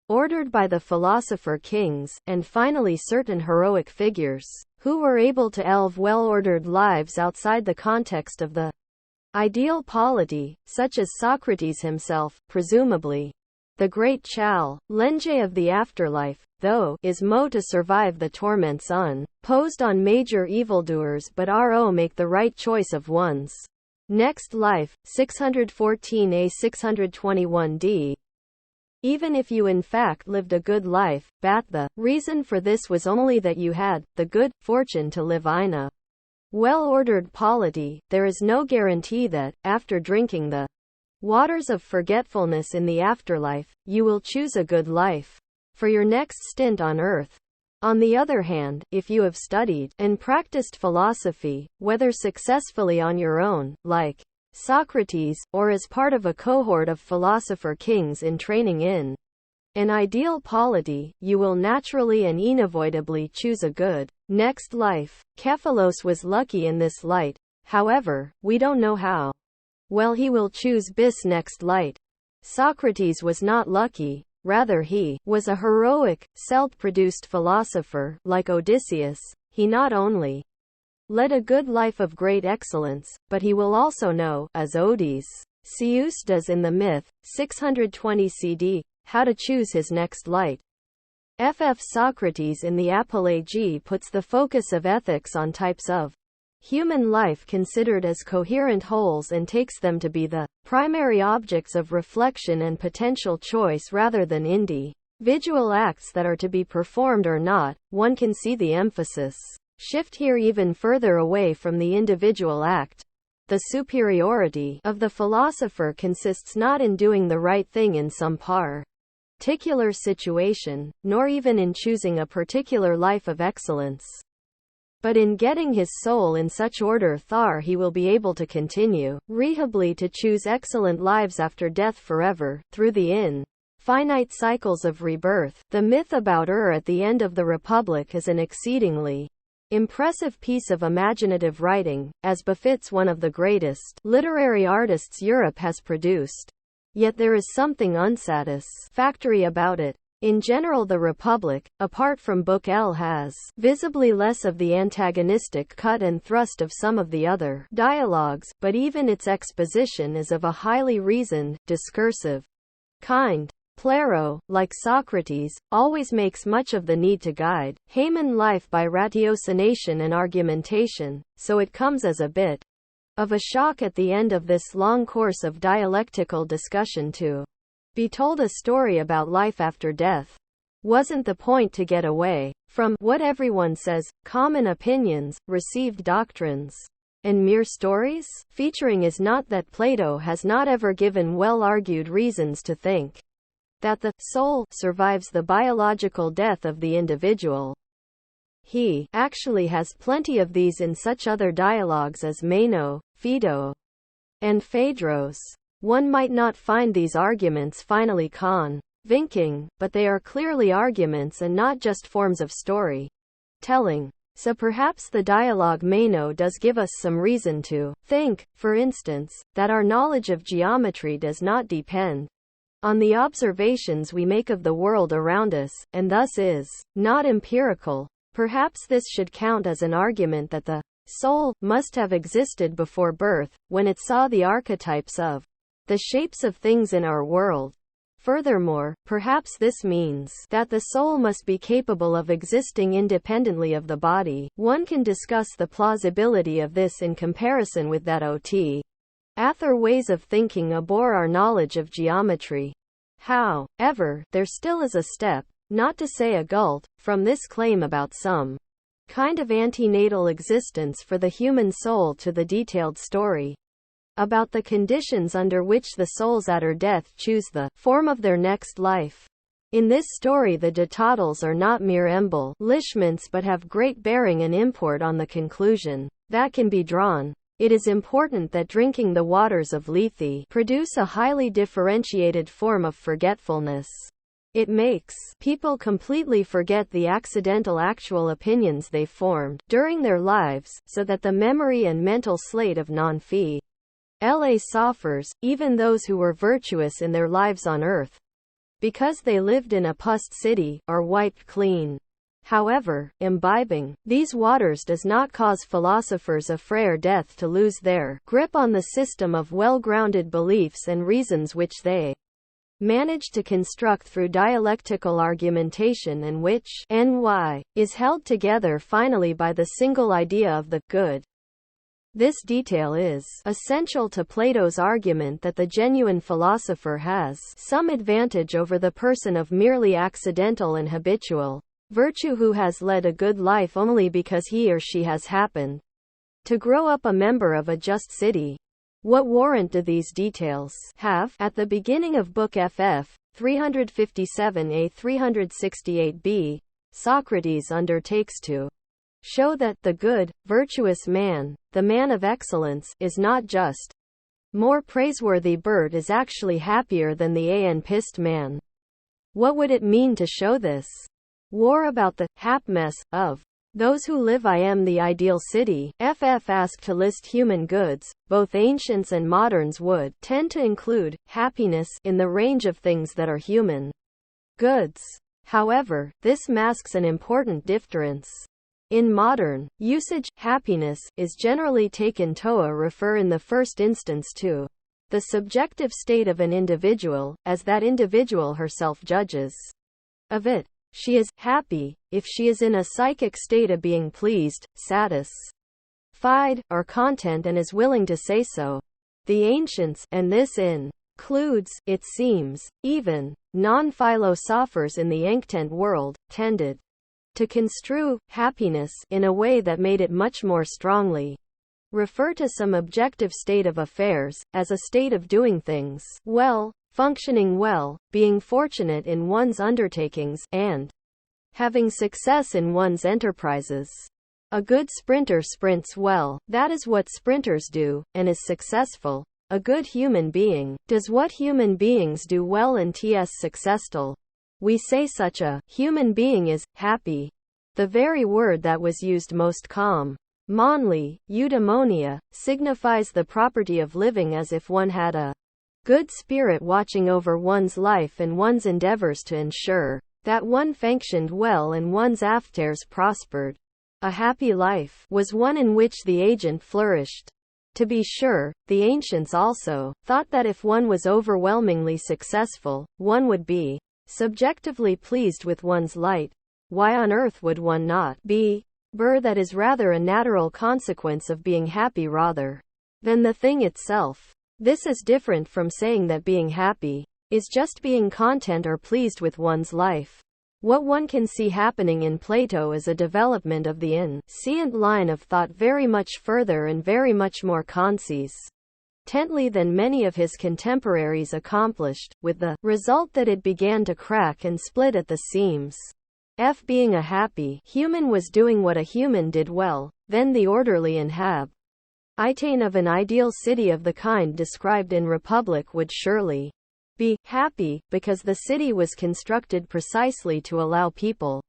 ordered by the philosopher kings, and finally certain heroic figures, who were able to live well-ordered lives outside the context of the ideal polity, such as Socrates himself, presumably. The great challenge of the afterlife, though, is to survive the torments posed on major evildoers but make the right choice of one's next life. 614a 621d. Even if you in fact lived a good life, but the reason for this was only that you had the good fortune to live in a well-ordered polity, there is no guarantee that, after drinking the waters of forgetfulness in the afterlife, you will choose a good life for your next stint on earth. On the other hand, if you have studied and practiced philosophy, whether successfully on your own, like Socrates, or as part of a cohort of philosopher kings in training in an ideal polity, you will naturally and unavoidably choose a good next life. Cephalos was lucky in this light. However, we don't know how well he will choose this next light. Socrates was not lucky, rather he was a heroic, self-produced philosopher. Like Odysseus, he not only led a good life of great excellence, but he will also know, as Odysseus does in the myth, 620 CD, how to choose his next light. Socrates in the Apology puts the focus of ethics on types of human life considered as coherent wholes and takes them to be the primary objects of reflection and potential choice rather than individual acts that are to be performed or not. One can see the emphasis shift here even further away from the individual act. The superiority of the philosopher consists not in doing the right thing in some particular situation, nor even in choosing a particular life of excellence, but in getting his soul in such order that he will be able to continue rehably to choose excellent lives after death forever, through the infinite cycles of rebirth. The myth about at the end of the Republic is an exceedingly impressive piece of imaginative writing, as befits one of the greatest literary artists Europe has produced. Yet there is something unsatisfactory about it. In general, the Republic, apart from Book L, has visibly less of the antagonistic cut and thrust of some of the other dialogues, but even its exposition is of a highly reasoned, discursive kind. Plero, like Socrates, always makes much of the need to guide human life by ratiocination and argumentation, so it comes as a bit of a shock at the end of this long course of dialectical discussion to be told a story about life after death. Wasn't the point to get away from what everyone says, common opinions, received doctrines, and mere stories? Featuring is not that Plato has not ever given well-argued reasons to think that the soul survives the biological death of the individual. He actually has plenty of these in such other dialogues as Meno, Phaedo, and Phaedros. One might not find these arguments finally convincing, but they are clearly arguments and not just forms of story telling. So perhaps the dialogue Meno does give us some reason to think, for instance, that our knowledge of geometry does not depend on the observations we make of the world around us, and thus is not empirical. Perhaps this should count as an argument that the soul must have existed before birth, when it saw the archetypes of the shapes of things in our world. Furthermore, perhaps this means that the soul must be capable of existing independently of the body. One can discuss the plausibility of this in comparison with that O.T. Ather ways of thinking abhor our knowledge of geometry. However, there still is a step, not to say a gulf, from this claim about some kind of antenatal existence for the human soul to the detailed story about the conditions under which the souls after death choose the form of their next life. In this story the details are not mere embellishments but have great bearing and import on the conclusion that can be drawn. It is important that drinking the waters of Lethe produce a highly differentiated form of forgetfulness. It makes people completely forget the accidental actual opinions they formed during their lives, so that the memory and mental slate of non-philosophers, even those who were virtuous in their lives on earth, because they lived in a pust city, are wiped clean. However, imbibing these waters does not cause philosophers of frail death to lose their grip on the system of well-grounded beliefs and reasons which they managed to construct through dialectical argumentation and which is held together finally by the single idea of the good. This detail is essential to Plato's argument that the genuine philosopher has some advantage over the person of merely accidental and habitual virtue who has led a good life only because he or she has happened to grow up a member of a just city. What warrant do these details have? At the beginning of Book FF, 357a 368b, Socrates undertakes to show that the good, virtuous man, the man of excellence, is not just more praiseworthy but is actually happier than the an-pist man. What would it mean to show this? War about the happiness of those who live. I am the ideal city. FF asked to list human goods, both ancients and moderns would tend to include happiness in the range of things that are human goods. However, this masks an important difference. In modern usage, happiness is generally taken to refer in the first instance to the subjective state of an individual, as that individual herself judges of it. She is happy if she is in a psychic state of being pleased, satisfied, or content and is willing to say so. The ancients, and this includes, it seems, even non-philosophers in the ancient world, tended to construe happiness in a way that made it much more strongly refer to some objective state of affairs, as a state of doing things well, functioning well, being fortunate in one's undertakings, and having success in one's enterprises. A good sprinter sprints well, that is what sprinters do, and is successful. A good human being does what human beings do well and is successful. We say such a human being is happy. The very word that was used most commonly, eudaimonia, signifies the property of living as if one had a good spirit watching over one's life and one's endeavors to ensure that one functioned well and one's affairs prospered. A happy life was one in which the agent flourished. To be sure, the ancients also thought that if one was overwhelmingly successful, one would be subjectively pleased with one's light. Why on earth would one not be? That is rather a natural consequence of being happy rather than the thing itself. This is different from saying that being happy is just being content or pleased with one's life. What one can see happening in Plato is a development of the inscient line of thought very much further and very much more consistently than many of his contemporaries accomplished, with the result that it began to crack and split at the seams. Being a happy human was doing what a human did well, then the orderly inhabitant of an ideal city of the kind described in Republic would surely be happy, because the city was constructed precisely to allow people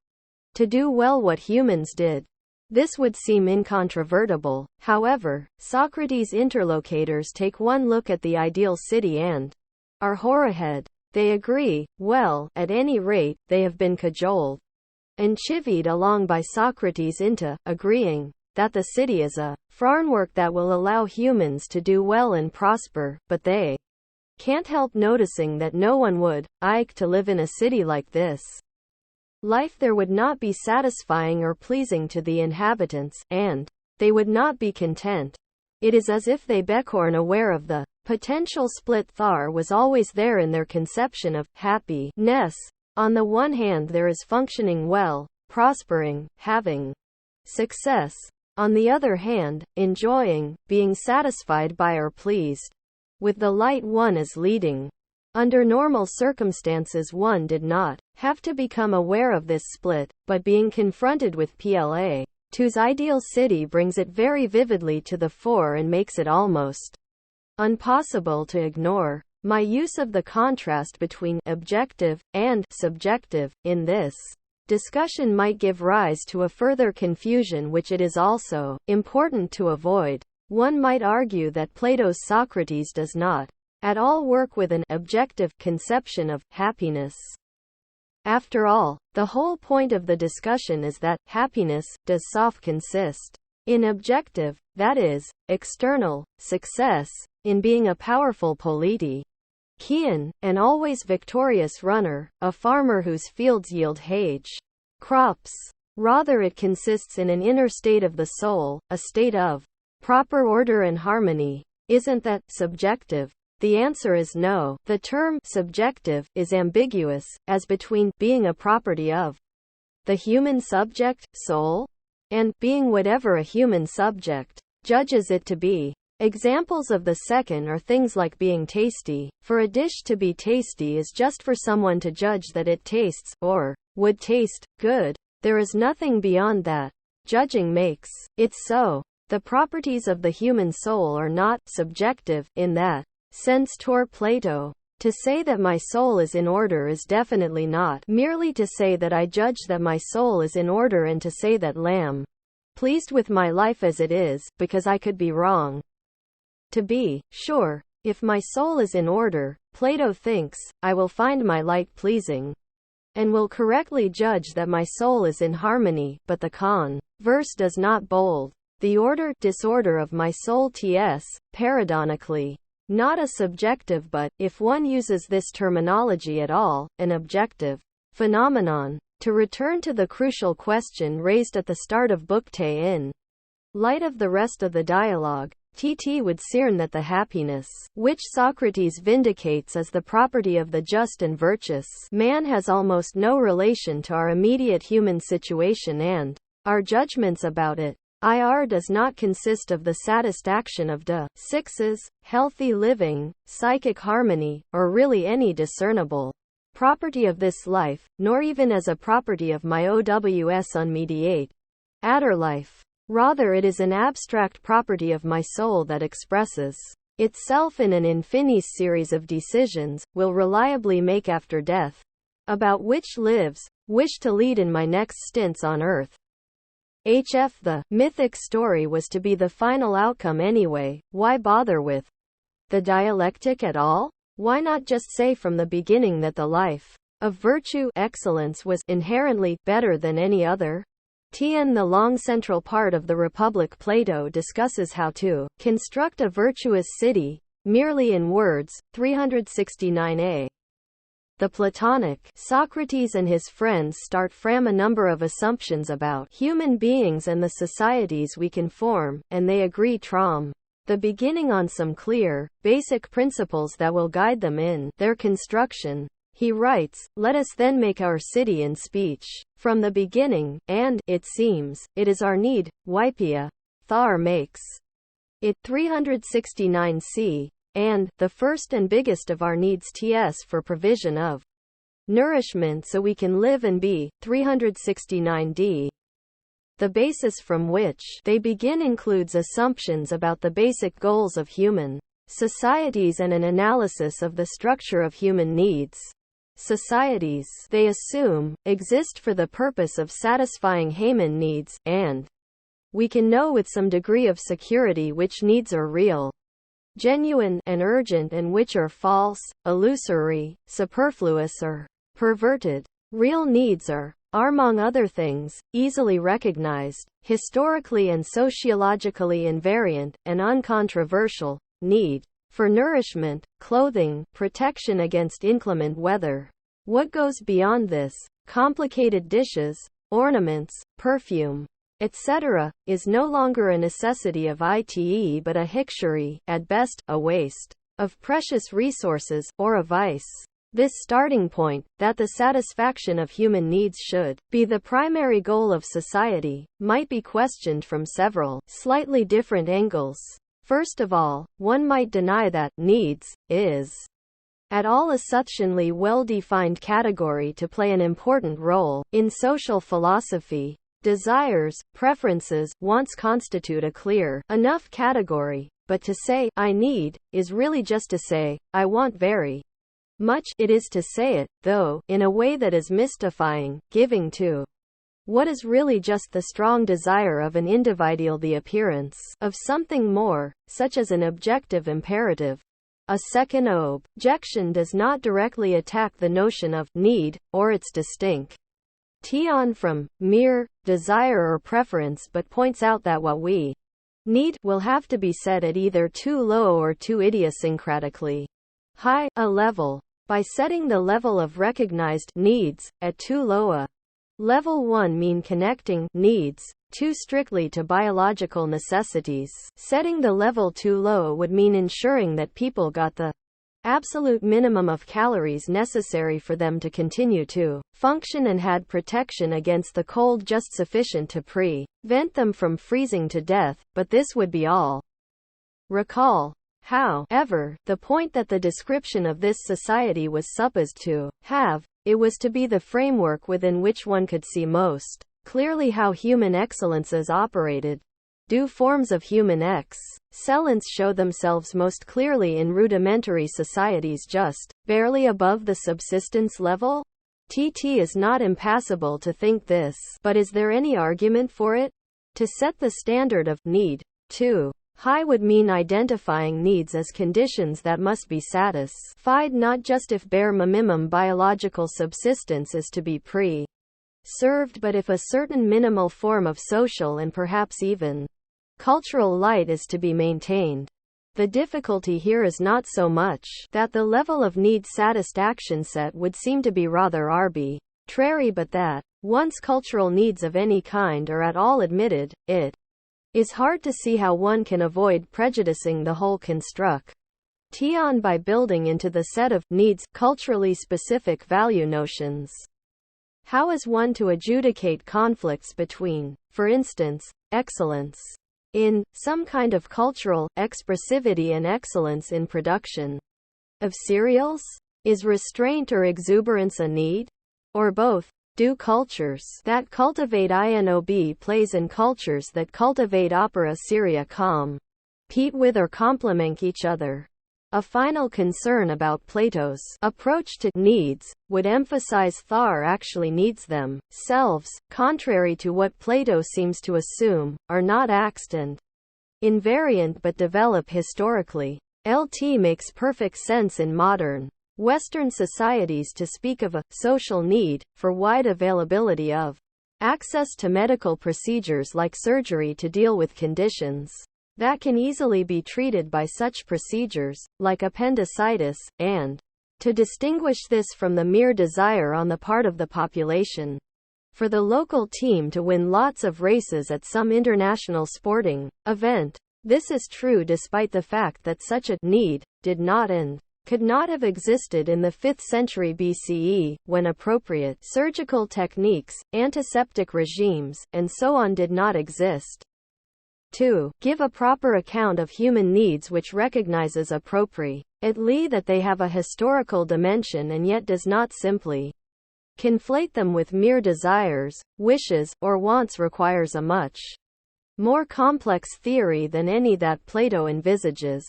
to do well what humans did. This would seem incontrovertible. However, Socrates' interlocutors take one look at the ideal city and are horrified. They agree, well, at any rate, they have been cajoled and chivied along by Socrates into agreeing that the city is a framework that will allow humans to do well and prosper, but they can't help noticing that no one would like to live in a city like this. Life there would not be satisfying or pleasing to the inhabitants, and they would not be content. It is as if they become aware of the potential split there was always there in their conception of happiness. On the one hand there is functioning well, prospering, having success. On the other hand, enjoying, being satisfied by or pleased with the light one is leading. Under normal circumstances one did not have to become aware of this split, but being confronted with Plato's ideal city brings it very vividly to the fore and makes it almost impossible to ignore. My use of the contrast between objective and subjective in this discussion might give rise to a further confusion which it is also important to avoid. One might argue that Plato's Socrates does not at all work with an objective conception of happiness. After all, the whole point of the discussion is that happiness does consist in objective, that is, external, success, in being a powerful politician, an always victorious runner, a farmer whose fields yield crops. Rather it consists in an inner state of the soul, a state of proper order and harmony. Isn't that subjective? The answer is no. The term subjective is ambiguous, as between being a property of the human subject, soul, and being whatever a human subject judges it to be. Examples of the second are things like being tasty. For a dish to be tasty is just for someone to judge that it tastes, or would taste, good. There is nothing beyond that. Judging makes it so. The properties of the human soul are not subjective in that sense toward Plato. To say that my soul is in order is definitely not merely to say that I judge that my soul is in order and to say that lamb pleased with my life as it is, because I could be wrong. To be sure, if my soul is in order, Plato thinks, I will find my light pleasing, and will correctly judge that my soul is in harmony, but the converse does not hold. The order-disorder of my soul is, paradoxically, not a subjective but, if one uses this terminology at all, an objective phenomenon. To return to the crucial question raised at the start of Book 2 in light of the rest of the dialogue, TT would discern that the happiness which Socrates vindicates as the property of the just and virtuous man has almost no relation to our immediate human situation and our judgments about it. Does not consist of the satisfaction of the sixes, healthy living, psychic harmony, or really any discernible property of this life, nor even as a property of my OWS unmediate afterlife. Rather it is an abstract property of my soul that expresses itself in an infinite series of decisions, will reliably make after death, about which wish to lead in my next stints on earth. The mythic story was to be the final outcome anyway, why bother with the dialectic at all? Why not just say from the beginning that the life of virtue excellence was inherently better than any other? In the long central part of the Republic, Plato discusses how to construct a virtuous city, merely in words. 369a. The Platonic Socrates and his friends start from a number of assumptions about human beings and the societies we can form, and they agree from the beginning on some clear, basic principles that will guide them in their construction. He writes, "Let us then make our city in speech from the beginning, and, it seems, it is our need, Wypia. Thar makes it 369c, and, the first and biggest of our needs TS for provision of nourishment so we can live and be, 369d. The basis from which they begin includes assumptions about the basic goals of human societies and an analysis of the structure of human needs. Societies, they assume, exist for the purpose of satisfying human needs, and we can know with some degree of security which needs are real, genuine, and urgent, and which are false, illusory, superfluous, or perverted. Real needs are, among other things, easily recognized, historically and sociologically invariant, and uncontroversial. Need for nourishment, clothing, protection against inclement weather. What goes beyond this, complicated dishes, ornaments, perfume, etc., is no longer a necessity of ite but a history, at best, a waste of precious resources, or a vice. This starting point, that the satisfaction of human needs should be the primary goal of society, might be questioned from several, slightly different angles. First of all, one might deny that needs is at all a sufficiently well-defined category to play an important role in social philosophy. Desires, preferences, wants constitute a clear enough category, but to say, "I need," is really just to say, "I want very much." It is to say it, though, in a way that is mystifying, giving to what is really just the strong desire of an individual the appearance of something more, such as an objective imperative. A second objection does not directly attack the notion of need, or its distinction from mere desire or preference, but points out that what we need will have to be set at either too low or too idiosyncratically high a level. By setting the level of recognized needs at too low a level, one mean connecting needs too strictly to biological necessities. Setting the level too low would mean ensuring that people got the absolute minimum of calories necessary for them to continue to function and had protection against the cold just sufficient to prevent them from freezing to death, but this would be all. Recall, however, the point that the description of this society was supposed to have. It was to be the framework within which one could see most clearly how human excellences operated. Do forms of human excellence show themselves most clearly in rudimentary societies just barely above the subsistence level? It is not impassable to think this, but is there any argument for it? To set the standard of need too high would mean identifying needs as conditions that must be satisfied not just if bare minimum biological subsistence is to be preserved, but if a certain minimal form of social and perhaps even cultural light is to be maintained. The difficulty here is not so much that the level of need satisfaction set would seem to be rather arbitrary, but that, once cultural needs of any kind are at all admitted, it is hard to see how one can avoid prejudicing the whole construction by building into the set of needs culturally specific value notions. How is one to adjudicate conflicts between, for instance, excellence in some kind of cultural expressivity and excellence in production of cereals? Is restraint or exuberance a need? Or both? Do cultures that cultivate inob plays and cultures that cultivate opera seria compete with or complement each other? A final concern about Plato's approach to needs would emphasize Thar actually needs themselves, contrary to what Plato seems to assume, are not axed and invariant but develop historically. Lt makes perfect sense in modern Western societies to speak of a social need for wide availability of access to medical procedures like surgery to deal with conditions that can easily be treated by such procedures, like appendicitis, and to distinguish this from the mere desire on the part of the population for the local team to win lots of races at some international sporting event. This is true despite the fact that such a need did not and could not have existed in the 5th century BCE, when appropriate surgical techniques, antiseptic regimes, and so on did not exist. 2. Give a proper account of human needs which recognizes appropriately that they have a historical dimension and yet does not simply conflate them with mere desires, wishes, or wants requires a much more complex theory than any that Plato envisages.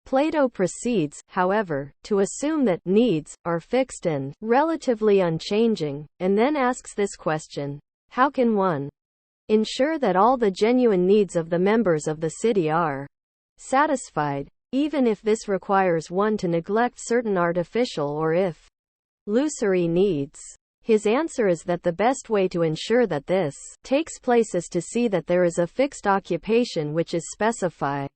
Plato proceeds, however, to assume that needs are fixed and relatively unchanging, and then asks this question: how can one ensure that all the genuine needs of the members of the city are satisfied, even if this requires one to neglect certain artificial or if illusory needs? His answer is that the best way to ensure that this takes place is to see that there is a fixed occupation which is specifically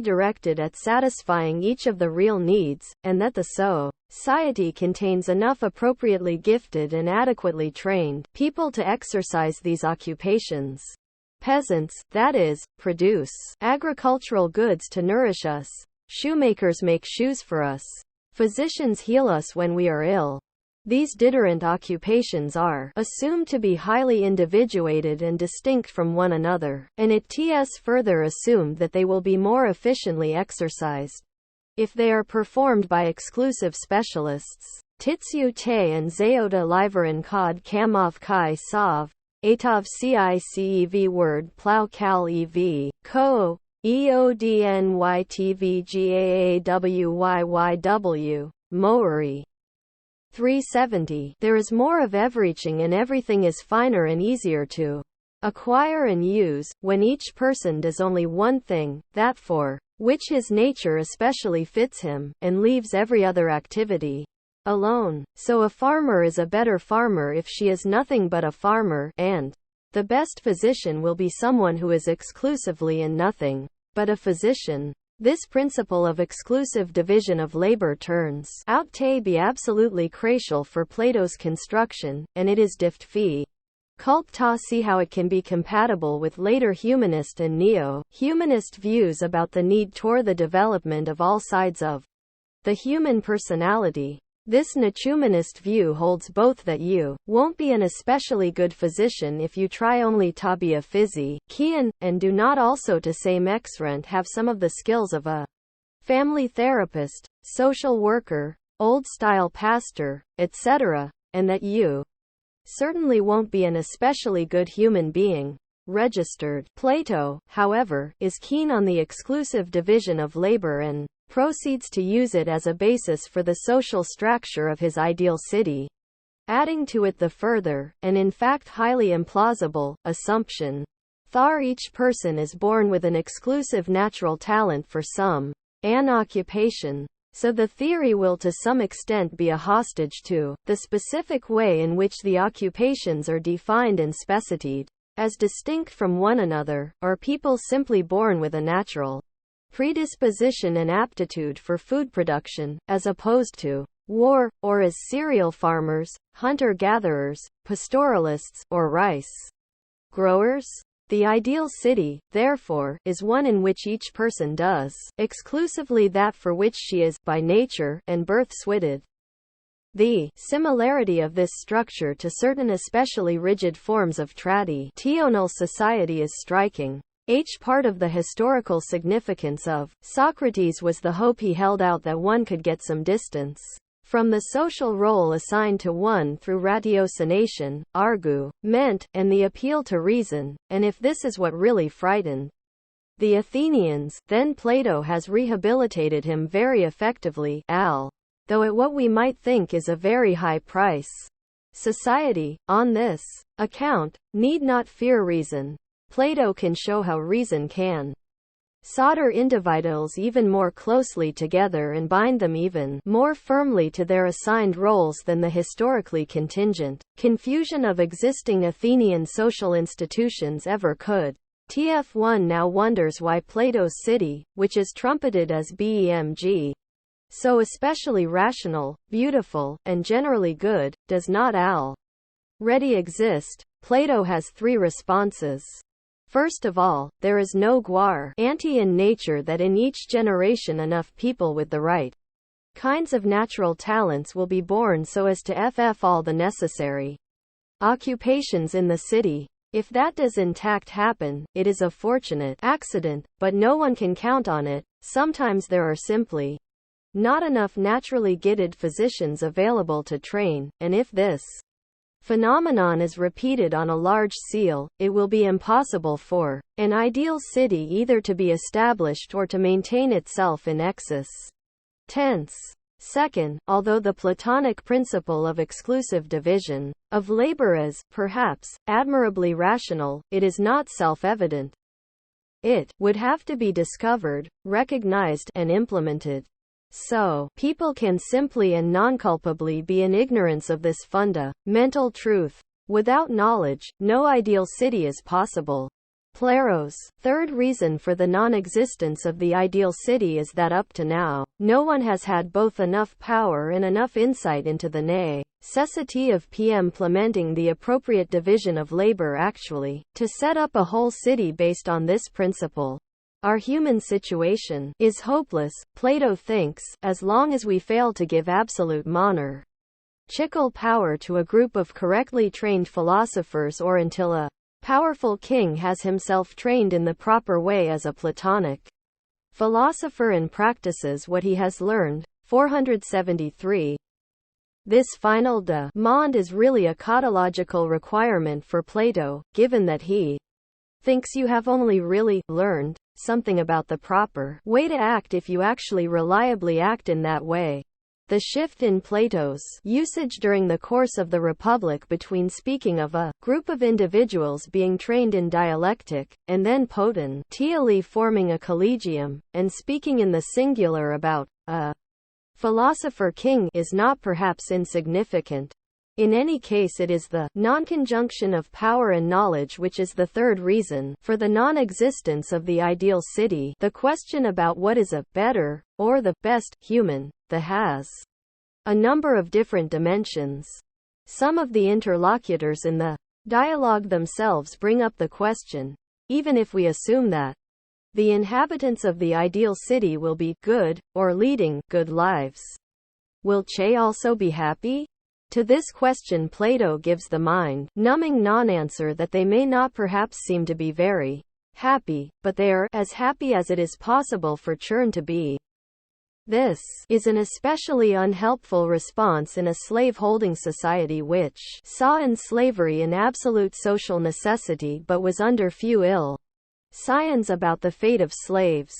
directed at satisfying each of the real needs, and that the society contains enough appropriately gifted and adequately trained people to exercise these occupations. Peasants, that is, produce agricultural goods to nourish us. Shoemakers make shoes for us. Physicians heal us when we are ill. These different occupations are assumed to be highly individuated and distinct from one another, and it is further assumed that they will be more efficiently exercised if they are performed by exclusive specialists. Titsue te and Zeota liverin kod kamov kai sav, atov cicev word plow cal ev, ko, eodnytvgaawyw, moeri. 370. There is more of everything and everything is finer and easier to acquire and use, when each person does only one thing, that for which his nature especially fits him, and leaves every other activity alone. So a farmer is a better farmer if she is nothing but a farmer, and the best physician will be someone who is exclusively in nothing but a physician. This principle of exclusive division of labor turns out to be absolutely crucial for Plato's construction, and it is difficult to see how it can be compatible with later humanist and neo-humanist views about the need toward the development of all sides of the human personality. This neo-humanist view holds both that you won't be an especially good physician if you try only to be a physician, and do not also to same extent have some of the skills of a family therapist, social worker, old-style pastor, etc., and that you certainly won't be an especially good human being. Registered. Plato, however, is keen on the exclusive division of labor and proceeds to use it as a basis for the social structure of his ideal city, adding to it the further, and in fact highly implausible, assumption that each person is born with an exclusive natural talent for an occupation. So the theory will to some extent be a hostage to the specific way in which the occupations are defined and specified as distinct from one another. Are people simply born with a natural predisposition and aptitude for food production, as opposed to war, or as cereal farmers, hunter-gatherers, pastoralists, or rice growers? The ideal city, therefore, is one in which each person does exclusively that for which she is, by nature and birth, suited. The similarity of this structure to certain especially rigid forms of traditional society is striking. Part of the historical significance of Socrates was the hope he held out that one could get some distance from the social role assigned to one through ratiocination, argument, and the appeal to reason, and if this is what really frightened the Athenians, then Plato has rehabilitated him very effectively, though at what we might think is a very high price. Society, on this account, need not fear reason. Plato can show how reason can solder individuals even more closely together and bind them even more firmly to their assigned roles than the historically contingent confusion of existing Athenian social institutions ever could. TF1 now wonders why Plato's city, which is trumpeted as BEMG, so especially rational, beautiful, and generally good, does not already exist. Plato has three responses. First of all, there is no guarantee in nature that in each generation enough people with the right kinds of natural talents will be born so as to ff all the necessary occupations in the city. If that does in fact happen, it is a fortunate accident, but no one can count on it. Sometimes there are simply not enough naturally gifted physicians available to train, and if this phenomenon is repeated on a large scale, it will be impossible for an ideal city either to be established or to maintain itself in existence. Second, although the Platonic principle of exclusive division of labor is, perhaps, admirably rational, it is not self-evident. It would have to be discovered, recognized, and implemented. So, people can simply and non-culpably be in ignorance of this fundamental truth. Without knowledge, no ideal city is possible. Plato's third reason for the non-existence of the ideal city is that up to now, no one has had both enough power and enough insight into the necessity of implementing the appropriate division of labor actually, to set up a whole city based on this principle. Our human situation is hopeless, Plato thinks, as long as we fail to give absolute monarchical power to a group of correctly trained philosophers or until a powerful king has himself trained in the proper way as a Platonic philosopher and practices what he has learned. 473. This final demand is really a tautological requirement for Plato, given that he thinks you have only really learned something about the proper way to act if you actually reliably act in that way. The shift in Plato's usage during the course of the Republic between speaking of a group of individuals being trained in dialectic, and then potentially forming a collegium, and speaking in the singular about a philosopher king is not perhaps insignificant. In any case, it is the non-conjunction of power and knowledge which is the third reason for the non-existence of the ideal city. The question about what is a better, or the best, human, has a number of different dimensions. Some of the interlocutors in the dialogue themselves bring up the question, even if we assume that the inhabitants of the ideal city will be good, or leading good lives, will they also be happy? To this question Plato gives the mind-numbing non-answer that they may not perhaps seem to be very happy, but they are as happy as it is possible for churn to be. This is an especially unhelpful response in a slave-holding society which saw in slavery an absolute social necessity but was under few illusions about the fate of slaves.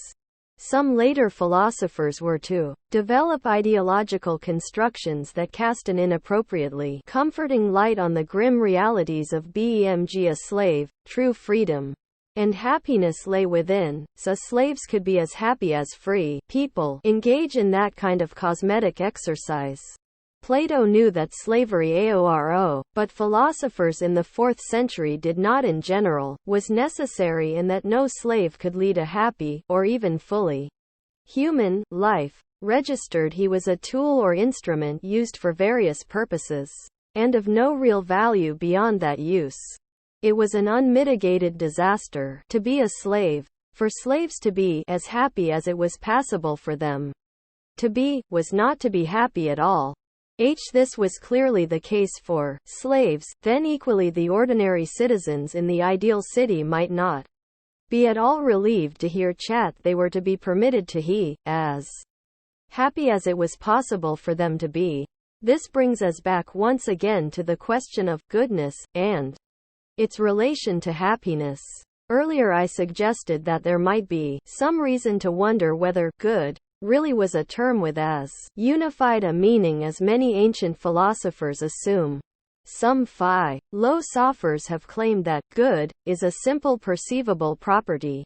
Some later philosophers were to develop ideological constructions that cast an inappropriately comforting light on the grim realities of being a slave. True freedom and happiness lay within, so slaves could be as happy as free people engage in that kind of cosmetic exercise. Plato knew that slavery aoro, but philosophers in the 4th century did not in general, was necessary and that no slave could lead a happy, or even fully human, life. Registered he was a tool or instrument used for various purposes, and of no real value beyond that use. It was an unmitigated disaster to be a slave. For slaves to be as happy as it was passable for them to be, was not to be happy at all. This was clearly the case for slaves, then equally the ordinary citizens in the ideal city might not be at all relieved to hear chat they were to be permitted to be as happy as it was possible for them to be. This brings us back once again to the question of goodness, and its relation to happiness. Earlier I suggested that there might be some reason to wonder whether good really was a term with as unified a meaning as many ancient philosophers assume. Some philosophers have claimed that good is a simple perceivable property.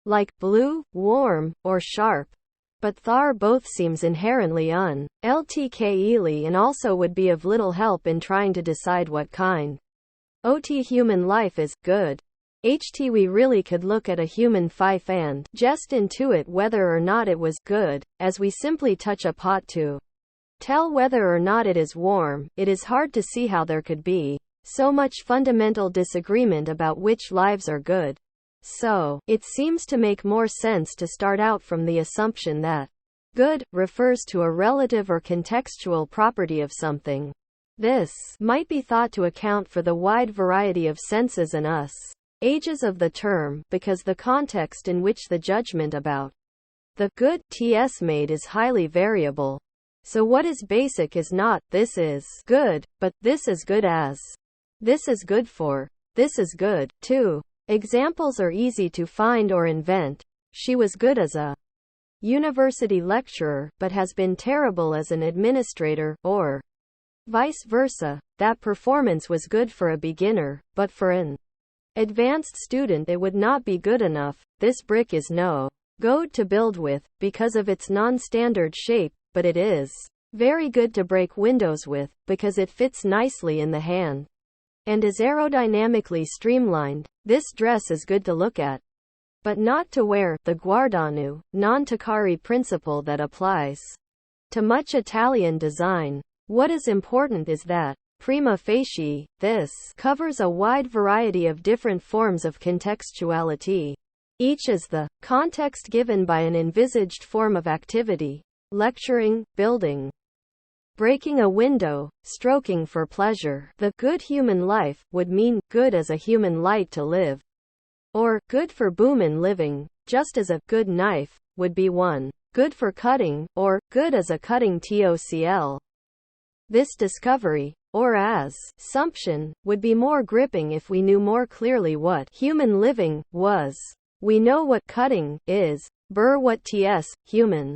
like blue, warm, or sharp. But thar both seems inherently un-LTKely and also would be of little help in trying to decide what kind OT human life is good. We really could look at a human fife and just intuit whether or not it was good, as we simply touch a pot to tell whether or not it is warm. It is hard to see how there could be so much fundamental disagreement about which lives are good. So, it seems to make more sense to start out from the assumption that good refers to a relative or contextual property of something. This might be thought to account for the wide variety of senses and ages of the term, because the context in which the judgment about the good TS made is highly variable. So what is basic is not, this is good, but, this is good as. This is good for. This is good, too. Examples are easy to find or invent. She was good as a university lecturer, but has been terrible as an administrator, or vice versa. That performance was good for a beginner, but for an advanced student it would not be good enough. This brick is no go to build with, because of its non-standard shape, but it is very good to break windows with, because it fits nicely in the hand and is aerodynamically streamlined. This dress is good to look at, but not to wear. The Guardano, non-Toccari principle that applies to much Italian design. What is important is that, prima facie, this covers a wide variety of different forms of contextuality. Each is the context given by an envisaged form of activity. Lecturing, building, breaking a window, stroking for pleasure. The good human life would mean good as a human light to live, or good for boomin' living, just as a good knife would be one good for cutting, or good as a cutting TOCL. This discovery, or as assumption, would be more gripping if we knew more clearly what human living was. We know what cutting is, what TS, human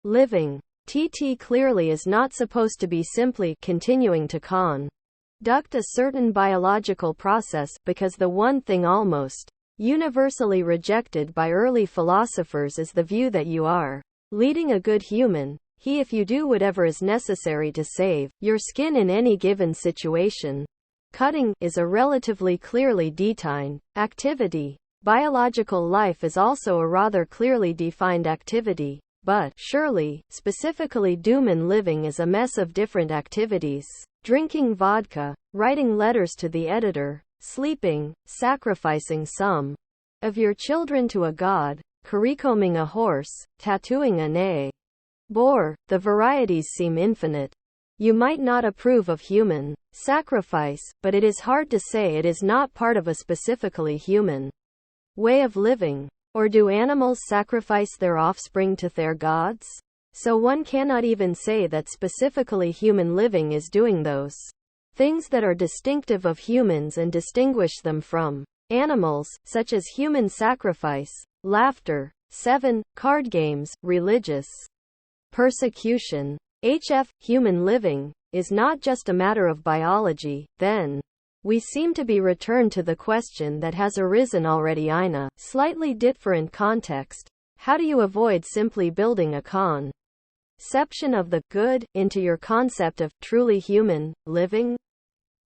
living. TT clearly is not supposed to be simply continuing to conduct a certain biological process, because the one thing almost universally rejected by early philosophers is the view that you are leading a good human if you do whatever is necessary to save your skin in any given situation. Cutting is a relatively clearly defined activity. Biological life is also a rather clearly defined activity. But, surely, specifically human living is a mess of different activities. Drinking vodka, writing letters to the editor, sleeping, sacrificing some of your children to a god, currycombing a horse, tattooing a neighbor. The varieties seem infinite. You might not approve of human sacrifice, but it is hard to say it is not part of a specifically human way of living. Or do animals sacrifice their offspring to their gods? So one cannot even say that specifically human living is doing those things that are distinctive of humans and distinguish them from animals, such as human sacrifice, laughter, 7, card games, religious persecution. Human living is not just a matter of biology, then. We seem to be returned to the question that has arisen already in a slightly different context. How do you avoid simply building a conception of the good into your concept of truly human living?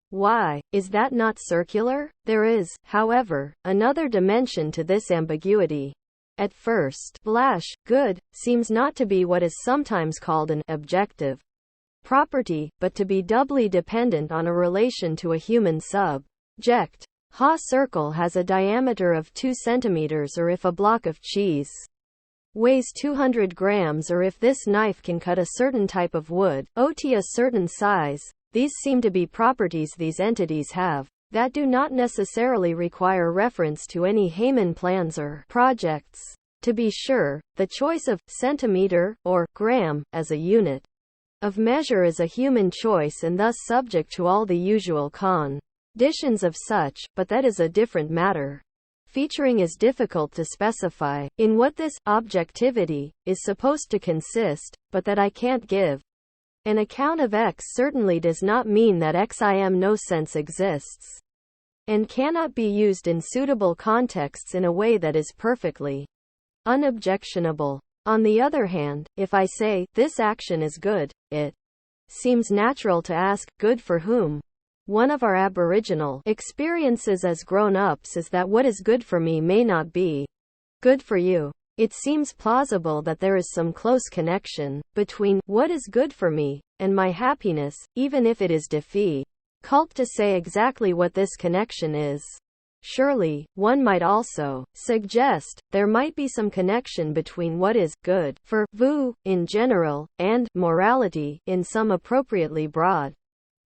Why is that not circular? There is, however, another dimension to this ambiguity. At first blush, good seems not to be what is sometimes called an objective property, but to be doubly dependent on a relation to a human subject. Circle has a diameter of 2 centimeters, or if a block of cheese weighs 200 grams, or if this knife can cut a certain type of wood, a certain size. These seem to be properties these entities have that do not necessarily require reference to any Heyman plans or projects. To be sure, the choice of centimeter or gram as a unit of measure is a human choice and thus subject to all the usual conditions of such, but that is a different matter. Featuring is difficult to specify in what this objectivity is supposed to consist, but that I can't give an account of X certainly does not mean that XIM no sense exists and cannot be used in suitable contexts in a way that is perfectly unobjectionable. On the other hand, if I say, this action is good, it seems natural to ask, good for whom? One of our aboriginal experiences as grown-ups is that what is good for me may not be good for you. It seems plausible that there is some close connection between what is good for me and my happiness, even if it is difficult to say exactly what this connection is. Surely, one might also suggest there might be some connection between what is good for vous in general and morality in some appropriately broad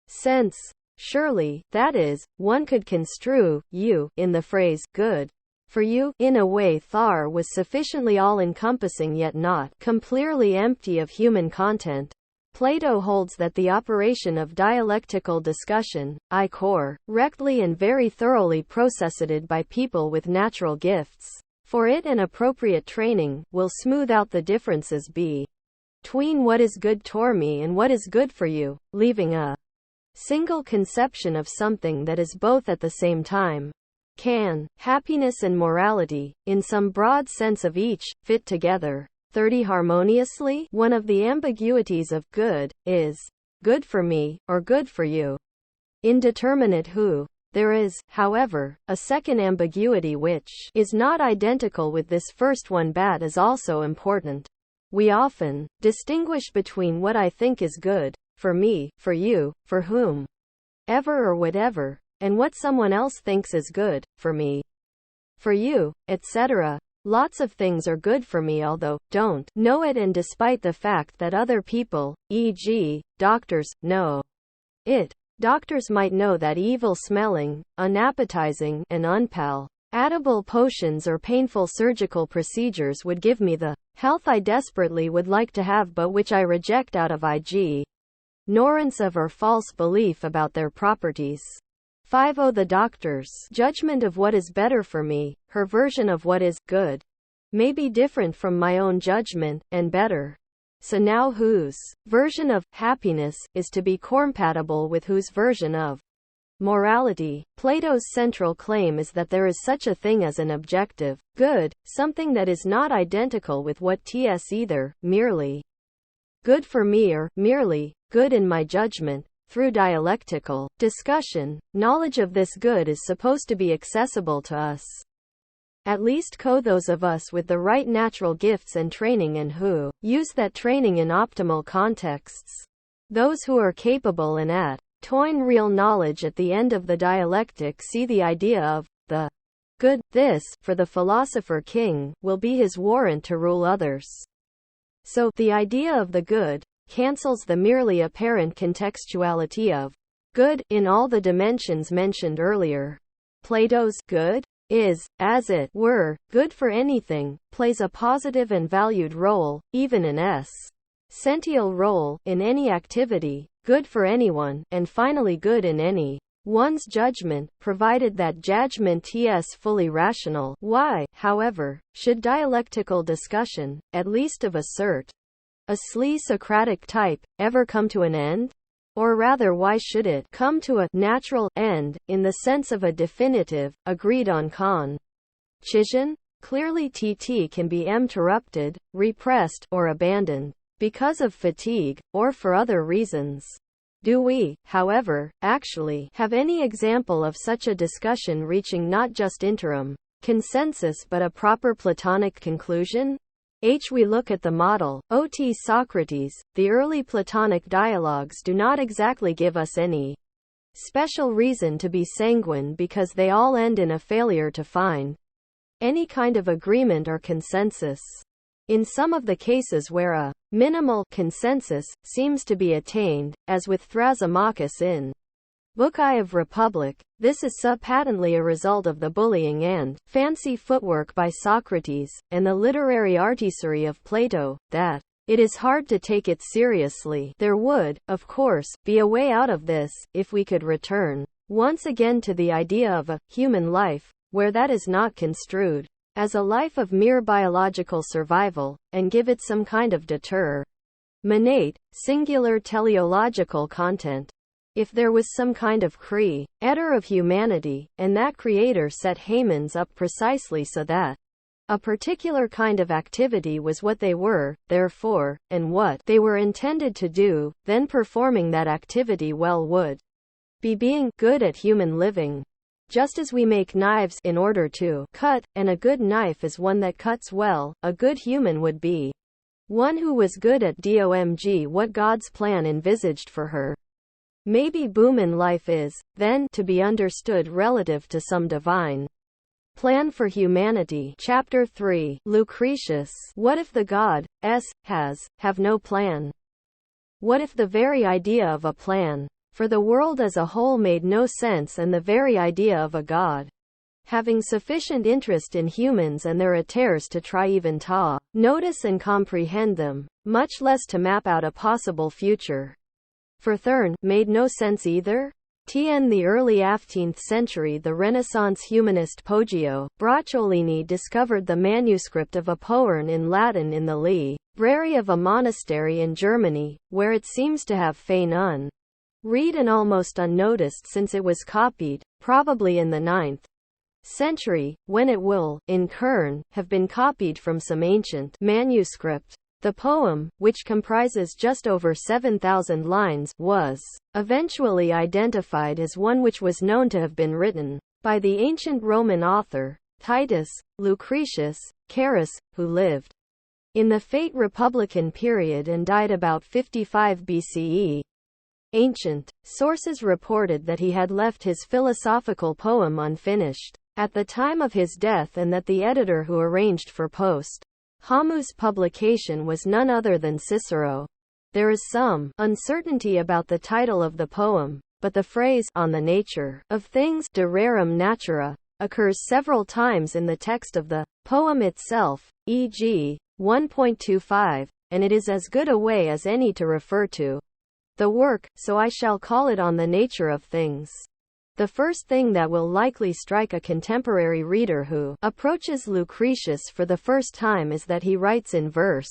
sense. Surely, that is, one could construe you in the phrase good for you in a way Thar was sufficiently all-encompassing yet not completely empty of human content. Plato holds that the operation of dialectical discussion, correctly and very thoroughly processed by people with natural gifts for it and appropriate training, will smooth out the differences between what is good for me and what is good for you, leaving a single conception of something that is both at the same time. Can happiness and morality, in some broad sense of each, fit together 30 harmoniously? One of the ambiguities of good is good for me or good for you. Indeterminate who. There is, however, a second ambiguity which is not identical with this first one but is also important. We often distinguish between what I think is good for me, for you, for whom ever or whatever, and what someone else thinks is good for me, for you, etc. Lots of things are good for me although don't know it, and despite the fact that other people, e.g., doctors, know it. Doctors might know that evil-smelling, unappetizing, and unpalatable potions or painful surgical procedures would give me the health I desperately would like to have but which I reject out of ignorance of or false belief about their properties. 50. The doctor's judgment of what is better for me, her version of what is good, may be different from my own judgment, and better. So now whose version of happiness is to be compatible with whose version of morality? Plato's central claim is that there is such a thing as an objective good, something that is not identical with what is either merely good for me or merely good in my judgment. Through dialectical discussion, knowledge of this good is supposed to be accessible to us. At least those of us with the right natural gifts and training and who use that training in optimal contexts. Those who are capable and attain real knowledge at the end of the dialectic see the idea of the good. This, for the philosopher king, will be his warrant to rule others. So, the idea of the good cancels the merely apparent contextuality of good in all the dimensions mentioned earlier. Plato's good is, as it were, good for anything, plays a positive and valued role, even an essential role, in any activity, good for anyone, and finally good in any one's judgment, provided that judgment is fully rational. Why, however, should dialectical discussion, at least of a Socratic type, ever come to an end? Or rather, why should it come to a natural end, in the sense of a definitive, agreed-on concision? Clearly TT can be interrupted, repressed, or abandoned, because of fatigue, or for other reasons. Do we, however, actually have any example of such a discussion reaching not just interim consensus but a proper Platonic conclusion? We look at the model, Socrates. The early Platonic dialogues do not exactly give us any special reason to be sanguine because they all end in a failure to find any kind of agreement or consensus. In some of the cases where a minimal consensus seems to be attained, as with Thrasymachus in Book I of Republic, this is patently a result of the bullying and fancy footwork by Socrates, and the literary artistry of Plato, that it is hard to take it seriously. There would, of course, be a way out of this, if we could return once again to the idea of a human life, where that is not construed as a life of mere biological survival, and give it some kind of determinate, singular teleological content. If there was some kind of creator of humanity, and that creator set humans up precisely so that A particular kind of activity was what they were, therefore, and what they were intended to do, then performing that activity well would be being good at human living. Just as we make knives in order to cut, and a good knife is one that cuts well, a good human would be one who was good at domg what God's plan envisaged for her. Maybe Boomin life is, then, to be understood relative to some divine plan for humanity. Chapter 3. Lucretius. What if the gods have no plan? What if the very idea of a plan for the world as a whole made no sense, and the very idea of a god having sufficient interest in humans and their affairs to try even to notice and comprehend them, much less to map out a possible future for Thurn, made no sense either? In the early 18th century, the Renaissance humanist Poggio Bracciolini discovered the manuscript of a poem in Latin in the library of a monastery in Germany, where it seems to have fallen unread and almost unnoticed since it was copied, probably in the 9th century, when it will, in Kern, have been copied from some ancient manuscript. The poem, which comprises just over 7,000 lines, was eventually identified as one which was known to have been written by the ancient Roman author, Titus Lucretius Carus, who lived in the late Republican period and died about 55 BCE. Ancient sources reported that he had left his philosophical poem unfinished at the time of his death, and that the editor who arranged for posthumous publication was none other than Cicero. There is some uncertainty about the title of the poem, but the phrase, on the nature of things, de rerum natura, occurs several times in the text of the poem itself, e.g., 1.25, and it is as good a way as any to refer to the work, so I shall call it On the Nature of Things. The first thing that will likely strike a contemporary reader who approaches Lucretius for the first time is that he writes in verse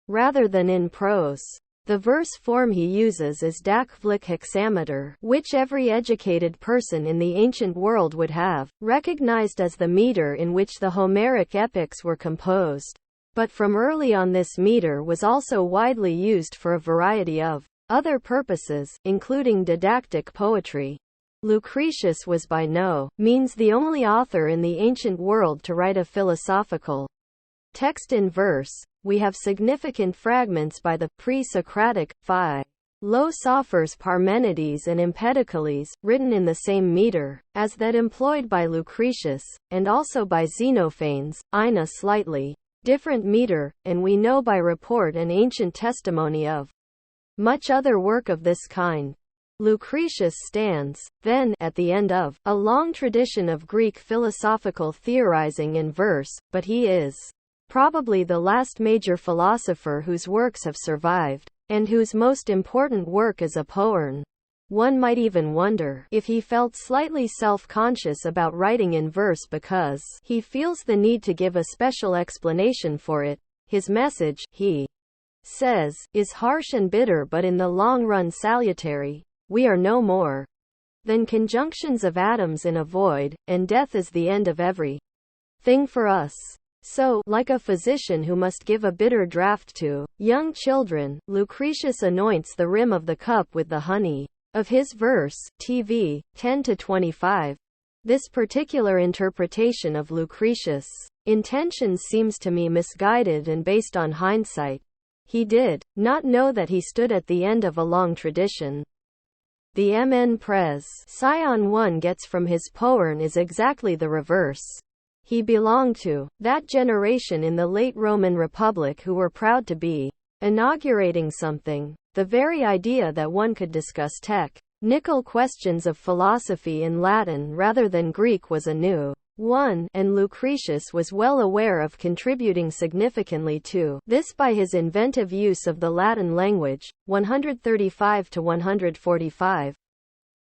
rather than in prose. The verse form he uses is dactylic hexameter, which every educated person in the ancient world would have recognized as the meter in which the Homeric epics were composed. But from early on, this meter was also widely used for a variety of other purposes, including didactic poetry. Lucretius was by no means the only author in the ancient world to write a philosophical text in verse. We have significant fragments by the pre-Socratic philosophers Parmenides and Empedocles, written in the same meter as that employed by Lucretius, and also by Xenophanes, in a slightly different meter, and we know by report and ancient testimony of much other work of this kind. Lucretius stands, then, at the end of a long tradition of Greek philosophical theorizing in verse, but he is probably the last major philosopher whose works have survived, and whose most important work is a poem. One might even wonder if he felt slightly self-conscious about writing in verse because he feels the need to give a special explanation for it. His message, he says, is harsh and bitter, but in the long run salutary. We are no more than conjunctions of atoms in a void, and death is the end of every thing for us. So, like a physician who must give a bitter draught to young children, Lucretius anoints the rim of the cup with the honey of his verse. TV 10-25. This particular interpretation of Lucretius' intentions seems to me misguided and based on hindsight. He did not know that he stood at the end of a long tradition. The MN Pres. Scion one gets from his poem is exactly the reverse. He belonged to that generation in the late Roman Republic who were proud to be inaugurating something. The very idea that one could discuss technical questions of philosophy in Latin rather than Greek was a new one, and Lucretius was well aware of contributing significantly to this by his inventive use of the Latin language. 135-145.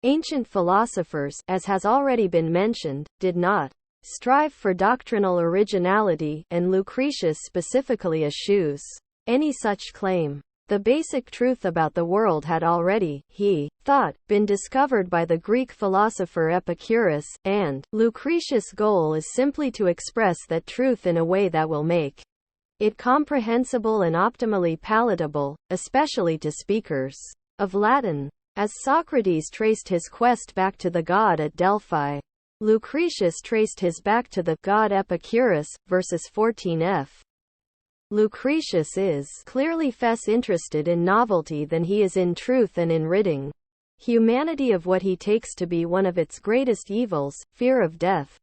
Ancient philosophers, as has already been mentioned, did not strive for doctrinal originality, and Lucretius specifically eschews any such claim. The basic truth about the world had already, he thought, been discovered by the Greek philosopher Epicurus, and Lucretius' goal is simply to express that truth in a way that will make it comprehensible and optimally palatable, especially to speakers of Latin. As Socrates traced his quest back to the god at Delphi, Lucretius traced his back to the god Epicurus, verses 14f. Lucretius is clearly less interested in novelty than he is in truth and in ridding humanity of what he takes to be one of its greatest evils, fear of death.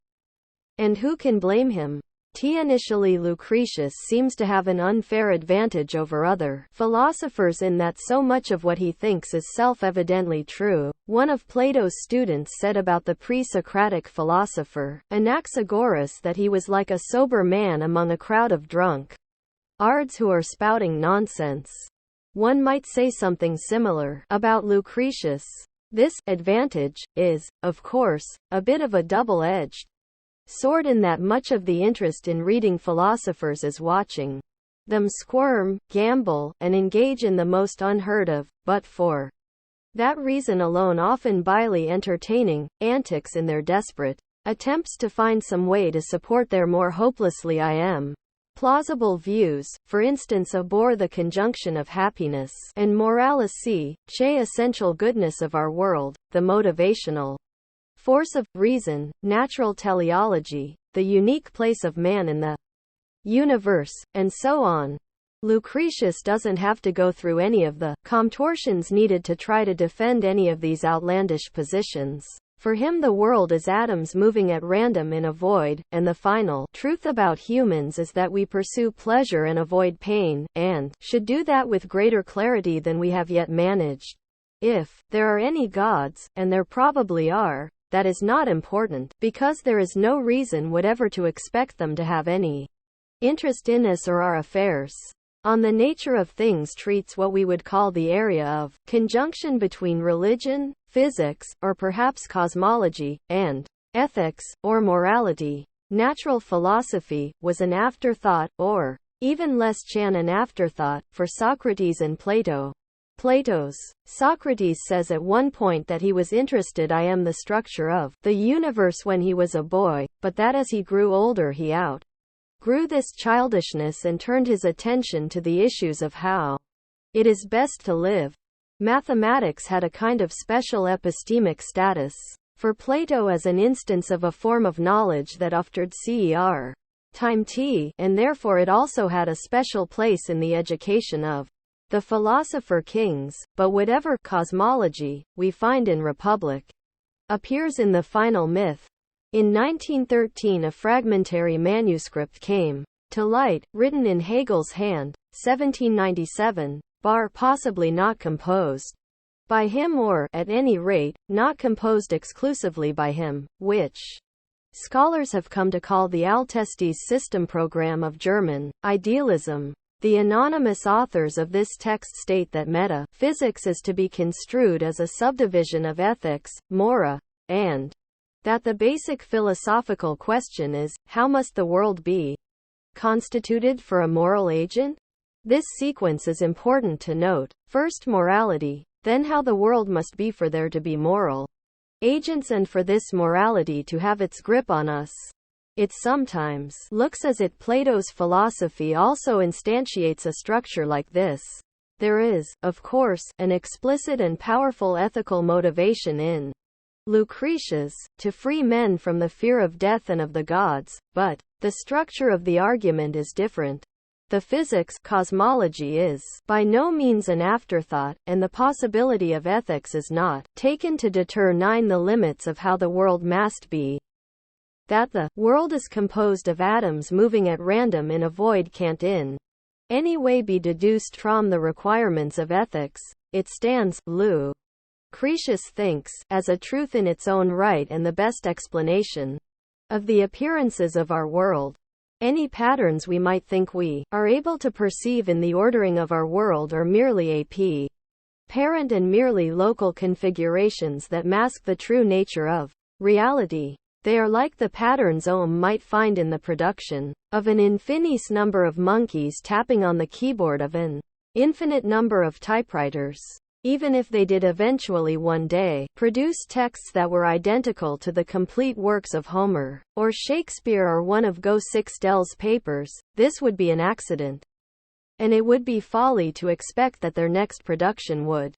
And who can blame him? Initially, Lucretius seems to have an unfair advantage over other philosophers in that so much of what he thinks is self-evidently true. One of Plato's students said about the pre-Socratic philosopher Anaxagoras that he was like a sober man among a crowd of drunk ards who are spouting nonsense. One might say something similar about Lucretius. This advantage is, of course, a bit of a double-edged sword in that much of the interest in reading philosophers is watching them squirm, gamble, and engage in the most unheard of, but for that reason alone often bilely entertaining, antics in their desperate attempts to find some way to support their more hopelessly plausible views, for instance abhor the conjunction of happiness and morality, che essential goodness of our world, the motivational force of reason, natural teleology, the unique place of man in the universe, and so on. Lucretius doesn't have to go through any of the contortions needed to try to defend any of these outlandish positions. For him the world is atoms moving at random in a void, and the final truth about humans is that we pursue pleasure and avoid pain, and should do that with greater clarity than we have yet managed. If there are any gods, and there probably are, that is not important, because there is no reason whatever to expect them to have any interest in us or our affairs. On the Nature of Things treats what we would call the area of conjunction between religion, physics, or perhaps cosmology, and ethics, or morality. Natural philosophy was an afterthought, or even less than an afterthought, for Socrates and Plato. Socrates says at one point that he was interested in the structure of the universe when he was a boy, but that as he grew older he outgrew this childishness and turned his attention to the issues of how it is best to live. Mathematics had a kind of special epistemic status for Plato as an instance of a form of knowledge that offered cer time t, and therefore it also had a special place in the education of the philosopher kings. But whatever cosmology we find in Republic appears in the final myth. In 1913 a fragmentary manuscript came to light, written in Hegel's hand, 1797, possibly not composed by him or, at any rate, not composed exclusively by him, which scholars have come to call the Alcestis system program of German idealism. The anonymous authors of this text state that metaphysics is to be construed as a subdivision of ethics, mora, and that the basic philosophical question is, how must the world be constituted for a moral agent? This sequence is important to note. First morality, then how the world must be for there to be moral agents and for this morality to have its grip on us. It sometimes looks as if Plato's philosophy also instantiates a structure like this. There is, of course, an explicit and powerful ethical motivation in Lucretius to free men from the fear of death and of the gods, but the structure of the argument is different. The physics cosmology is by no means an afterthought, and the possibility of ethics is not taken to determine the limits of how the world must be. That the world is composed of atoms moving at random in a void can't in any way be deduced from the requirements of ethics. It stands, Lucretius thinks, as a truth in its own right and the best explanation of the appearances of our world. Any patterns we might think we are able to perceive in the ordering of our world are merely apparent and merely local configurations that mask the true nature of reality. They are like the patterns Ohm might find in the production of an infinite number of monkeys tapping on the keyboard of an infinite number of typewriters. Even if they did eventually one day produce texts that were identical to the complete works of Homer, or Shakespeare or one of Geuss Del's papers, this would be an accident. And it would be folly to expect that their next production would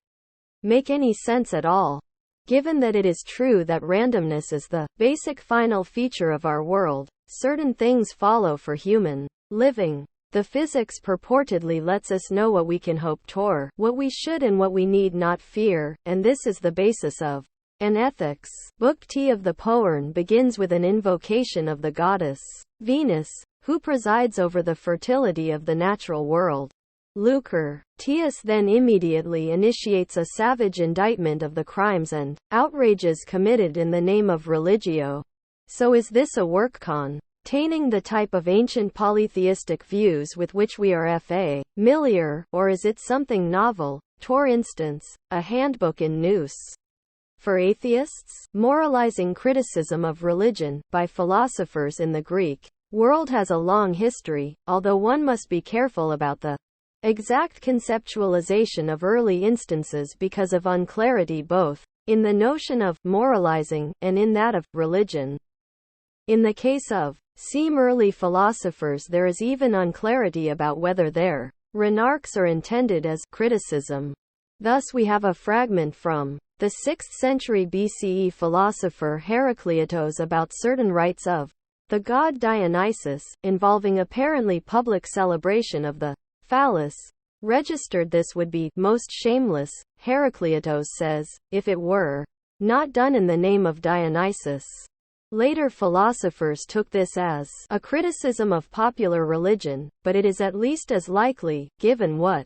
make any sense at all. Given that it is true that randomness is the basic final feature of our world, certain things follow for human living. The physics purportedly lets us know what we can hope for, what we should and what we need not fear, and this is the basis of an ethics. Book T of the poem begins with an invocation of the goddess Venus, who presides over the fertility of the natural world. Lucre. TS then immediately initiates a savage indictment of the crimes and outrages committed in the name of religio. So is this a work containing the type of ancient polytheistic views with which we are familiar, or is it something novel, for instance, a handbook in nous? For atheists, moralizing criticism of religion by philosophers in the Greek world has a long history, although one must be careful about the exact conceptualization of early instances because of unclarity both in the notion of moralizing and in that of religion. In the case of some early philosophers, there is even unclarity about whether their remarks are intended as criticism. Thus we have a fragment from the 6th century BCE philosopher Heraclitus about certain rites of the god Dionysus, involving apparently public celebration of the phallus. Registered this would be most shameless, Heraclitus says, if it were not done in the name of Dionysus. Later philosophers took this as a criticism of popular religion, but it is at least as likely, given what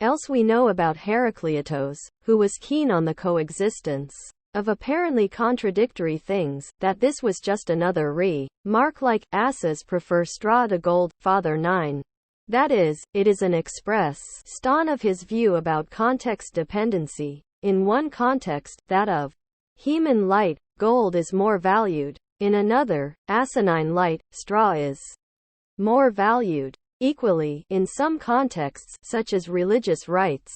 else we know about Heraclitus, who was keen on the coexistence of apparently contradictory things, that this was just another remark like, asses prefer straw to gold, Father 9. That is, it is an express stand of his view about context dependency. In one context, that of human light, gold is more valued. In another, asinine light, straw is more valued. Equally, in some contexts, such as religious rites,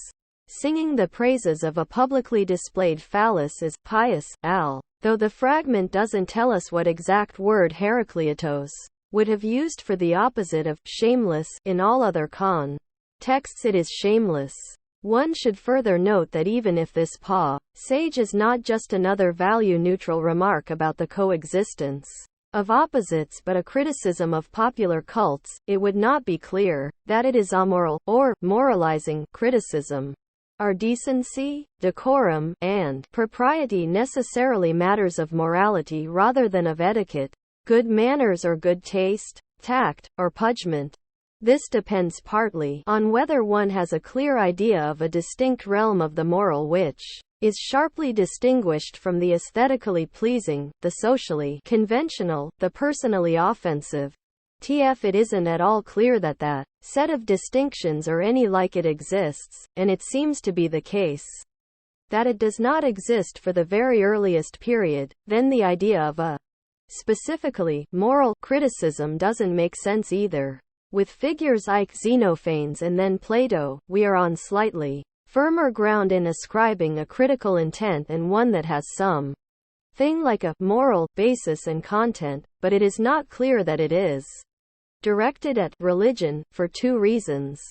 singing the praises of a publicly displayed phallus is pious, though the fragment doesn't tell us what exact word Heraclitus would have used for the opposite of shameless. In all other contexts it is shameless. One should further note that even if this passage is not just another value-neutral remark about the coexistence of opposites but a criticism of popular cults, it would not be clear that it is amoral, or moralizing, criticism. Are decency, decorum, and propriety necessarily matters of morality rather than of etiquette? Good manners or good taste, tact, or pungement? This depends partly on whether one has a clear idea of a distinct realm of the moral which is sharply distinguished from the aesthetically pleasing, the socially conventional, the personally offensive. It isn't at all clear that that set of distinctions or any like it exists, and it seems to be the case that it does not exist for the very earliest period. Then the idea of a specifically moral criticism doesn't make sense either. With figures like Xenophanes and then Plato, we are on slightly firmer ground in ascribing a critical intent and one that has some thing like a moral basis and content, but it is not clear that it is directed at religion, for two reasons.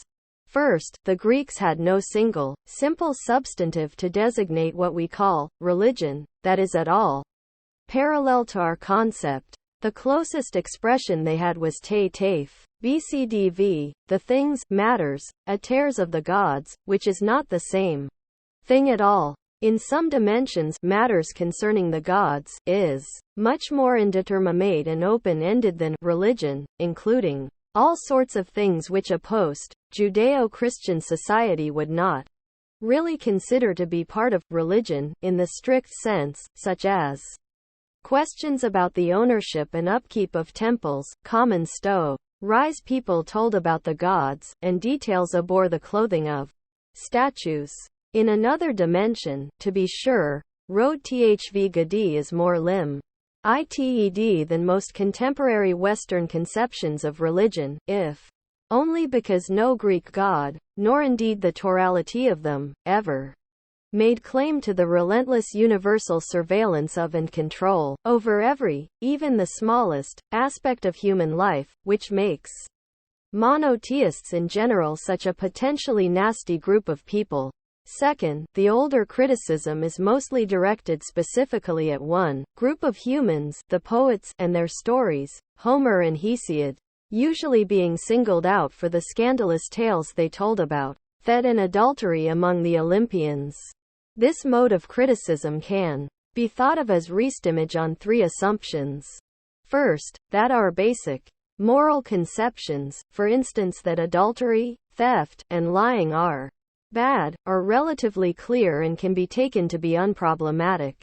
First, the Greeks had no single, simple substantive to designate what we call religion, that is at all parallel to our concept. The closest expression they had was te teif, bcdv, the things, matters, ateres of the gods, which is not the same thing at all. In some dimensions, matters concerning the gods is much more indeterminate and open-ended than religion, including all sorts of things which a post-Judeo-Christian society would not really consider to be part of religion in the strict sense, such as questions about the ownership and upkeep of temples, common rise people told about the gods, and details aboard the clothing of statues. In another dimension, to be sure, road thv gadi is more ited than most contemporary Western conceptions of religion, if only because no Greek god, nor indeed the totality of them, ever made claim to the relentless universal surveillance of and control over every, even the smallest, aspect of human life, which makes monotheists in general such a potentially nasty group of people. Second, the older criticism is mostly directed specifically at one group of humans, the poets, and their stories, Homer and Hesiod, usually being singled out for the scandalous tales they told about theft and adultery among the Olympians. This mode of criticism can be thought of as restimage on three assumptions. First, that our basic moral conceptions, for instance that adultery, theft, and lying are bad, are relatively clear and can be taken to be unproblematic.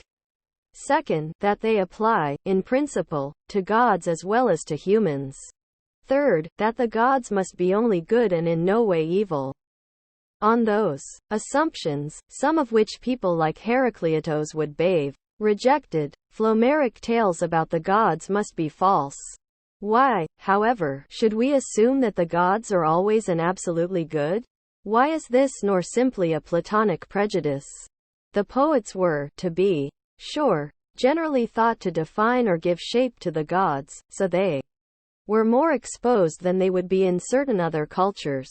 Second, that they apply, in principle, to gods as well as to humans. Third, that the gods must be only good and in no way evil. On those assumptions, some of which people like Heraclitus would bathe, rejected, Homeric tales about the gods must be false. Why, however, should we assume that the gods are always and absolutely good? Why is this nor simply a Platonic prejudice? The poets were, to be sure, generally thought to define or give shape to the gods, so they were more exposed than they would be in certain other cultures.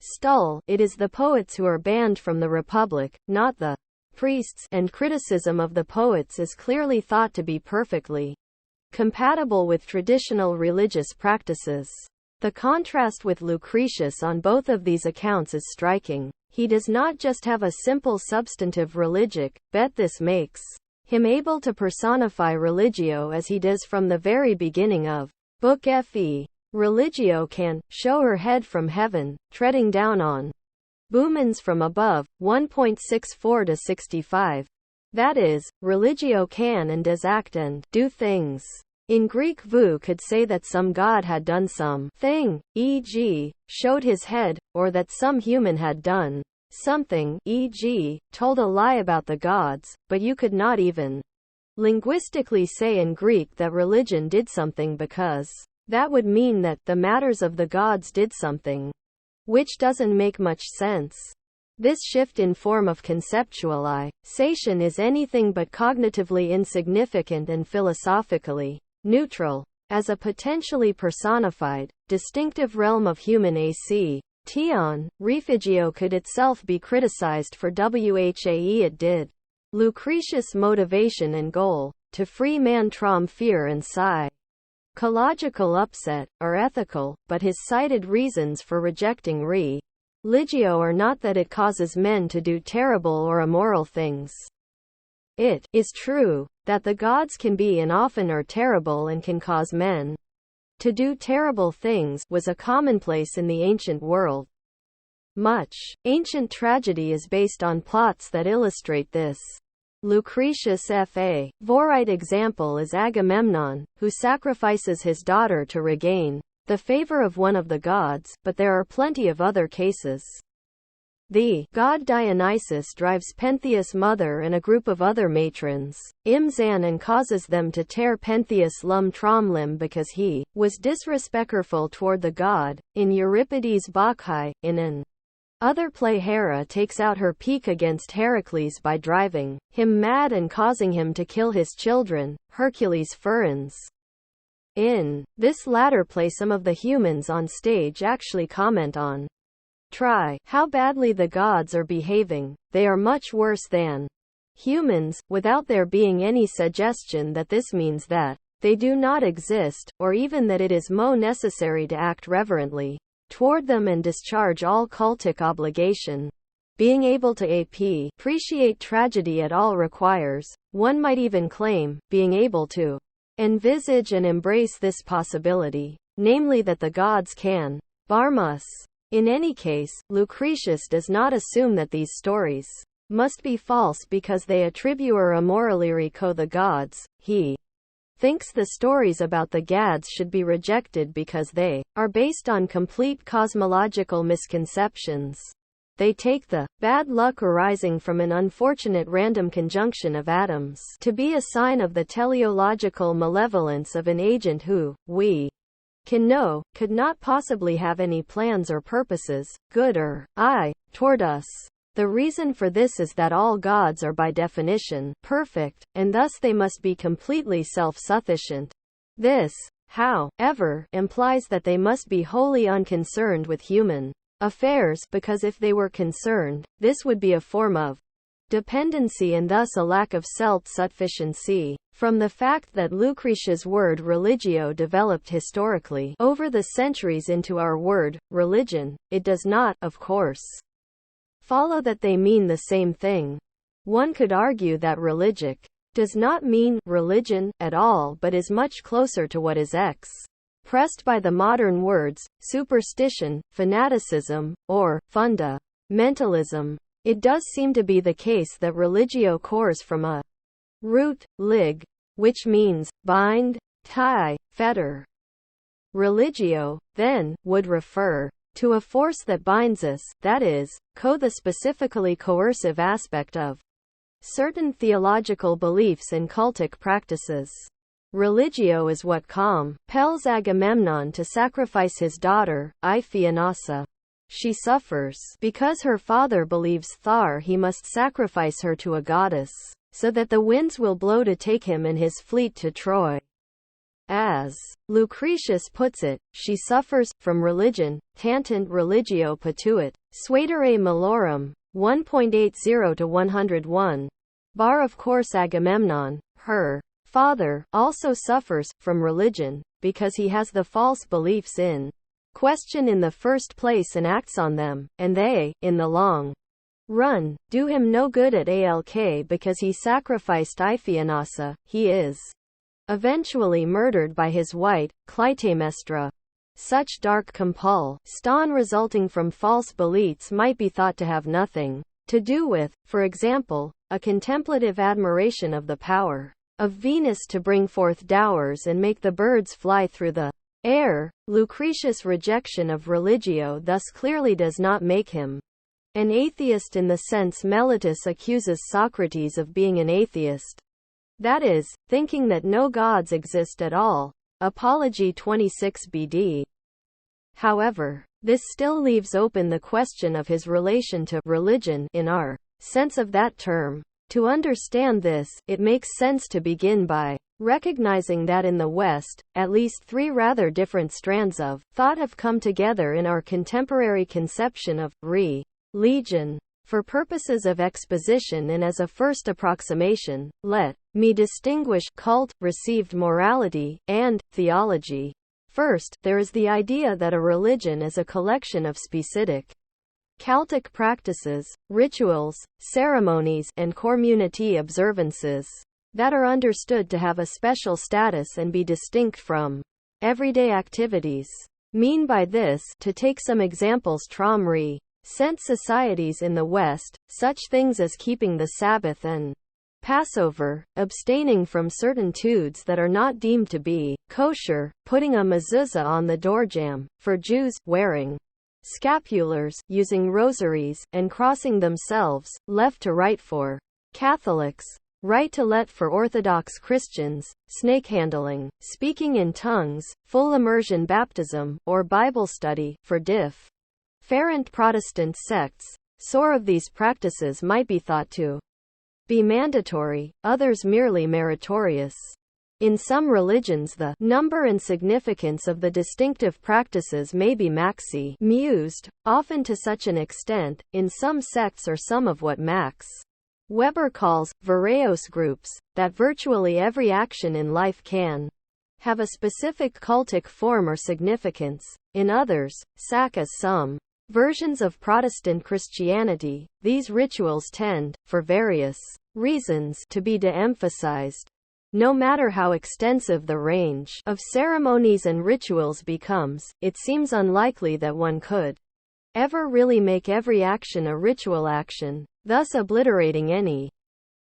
Still, it is the poets who are banned from the Republic, not the priests, and criticism of the poets is clearly thought to be perfectly compatible with traditional religious practices. The contrast with Lucretius on both of these accounts is striking. He does not just have a simple substantive religic, but this makes him able to personify religio as he does from the very beginning of Book Fe. Religio can show her head from heaven, treading down on boomans from above. 1.64 to 65. That is, religio can and does act and do things. In Greek, Vu could say that some god had done some thing, e.g., showed his head, or that some human had done something, e.g., told a lie about the gods, but you could not even linguistically say in Greek that religion did something because that would mean that the matters of the gods did something, which doesn't make much sense. This shift in form of conceptualization is anything but cognitively insignificant and philosophically neutral. As a potentially personified, distinctive realm of human tion, refugio could itself be criticized for whae it did. Lucretius' motivation and goal, to free man from fear and psychological upset, are ethical, but his cited reasons for rejecting religio are not that it causes men to do terrible or immoral things. It is true that the gods can be and often are terrible and can cause men to do terrible things, was a commonplace in the ancient world. Much ancient tragedy is based on plots that illustrate this. Lucretius' favorite example is Agamemnon, who sacrifices his daughter to regain the favor of one of the gods, but there are plenty of other cases. The god Dionysus drives Pentheus' mother and a group of other matrons Imzan and causes them to tear Pentheus' limb because he was disrespectful toward the god. In Euripides' Bacchae, in an other play, Hera takes out her pique against Heracles by driving him mad and causing him to kill his children, Hercules' Furens. In this latter play, some of the humans on stage actually comment on how badly the gods are behaving. They are much worse than humans, without there being any suggestion that this means that they do not exist, or even that it is necessary to act reverently toward them and discharge all cultic obligation. Being able to appreciate tragedy at all requires, one might even claim, being able to envisage and embrace this possibility, namely that the gods can harm us. In any case, Lucretius does not assume that these stories must be false because they attribute immorality to the gods. He thinks the stories about the gods should be rejected because they are based on complete cosmological misconceptions. They take the bad luck arising from an unfortunate random conjunction of atoms to be a sign of the teleological malevolence of an agent who, we can know, could not possibly have any plans or purposes, good or toward us. The reason for this is that all gods are by definition perfect, and thus they must be completely self-sufficient. This, however, implies that they must be wholly unconcerned with human affairs, because if they were concerned, this would be a form of dependency and thus a lack of self-sufficiency. From the fact that Lucretia's word religio developed historically over the centuries into our word religion, it does not, of course, follow that they mean the same thing. One could argue that religic does not mean religion at all, but is much closer to what is expressed by the modern words superstition, fanaticism, or fundamentalism. It does seem to be the case that religio cores from a root, lig, which means bind, tie, fetter. Religio, then, would refer to a force that binds us, that is, the specifically coercive aspect of certain theological beliefs and cultic practices. Religio is what compels Agamemnon to sacrifice his daughter, Iphianassa. She suffers because her father believes he must sacrifice her to a goddess, so that the winds will blow to take him and his fleet to Troy. As Lucretius puts it, she suffers from religion, tantant religio patuit, suadere malorum, 1.80-101. Of course Agamemnon, her father, also suffers from religion, because he has the false beliefs in question in the first place and acts on them, and they, in the long run, do him no good at Alk because he sacrificed Iphianassa. He is eventually murdered by his wife, Clytemnestra. Such dark compulsion resulting from false beliefs might be thought to have nothing to do with, for example, a contemplative admiration of the power of Venus to bring forth dowers and make the birds fly through the air. Lucretius' rejection of religio thus clearly does not make him an atheist in the sense Meletus accuses Socrates of being an atheist. That is, thinking that no gods exist at all. Apology 26 BD. However, this still leaves open the question of his relation to religion in our sense of that term. To understand this, it makes sense to begin by recognizing that in the West, at least three rather different strands of thought have come together in our contemporary conception of religion. For purposes of exposition and as a first approximation, let me distinguish cult, received morality, and theology. First, there is the idea that a religion is a collection of specific Celtic practices, rituals, ceremonies, and community observances that are understood to have a special status and be distinct from everyday activities. Mean by this, to take some examples, recent societies in the West, such things as keeping the Sabbath and Passover, abstaining from certain foods that are not deemed to be kosher, putting a mezuzah on the doorjamb, for Jews, wearing scapulars, using rosaries, and crossing themselves, left to right for Catholics, right to left for Orthodox Christians, snake handling, speaking in tongues, full immersion baptism, or Bible study, for different Protestant sects. Some of these practices might be thought to be mandatory, others merely meritorious. In some religions the number and significance of the distinctive practices may be maxi-mused, often to such an extent, in some sects or some of what Max Weber calls veraeos groups, that virtually every action in life can have a specific cultic form or significance. In others, such as some versions of Protestant Christianity, these rituals tend, for various reasons, to be de-emphasized. No matter how extensive the range of ceremonies and rituals becomes, it seems unlikely that one could ever really make every action a ritual action, thus obliterating any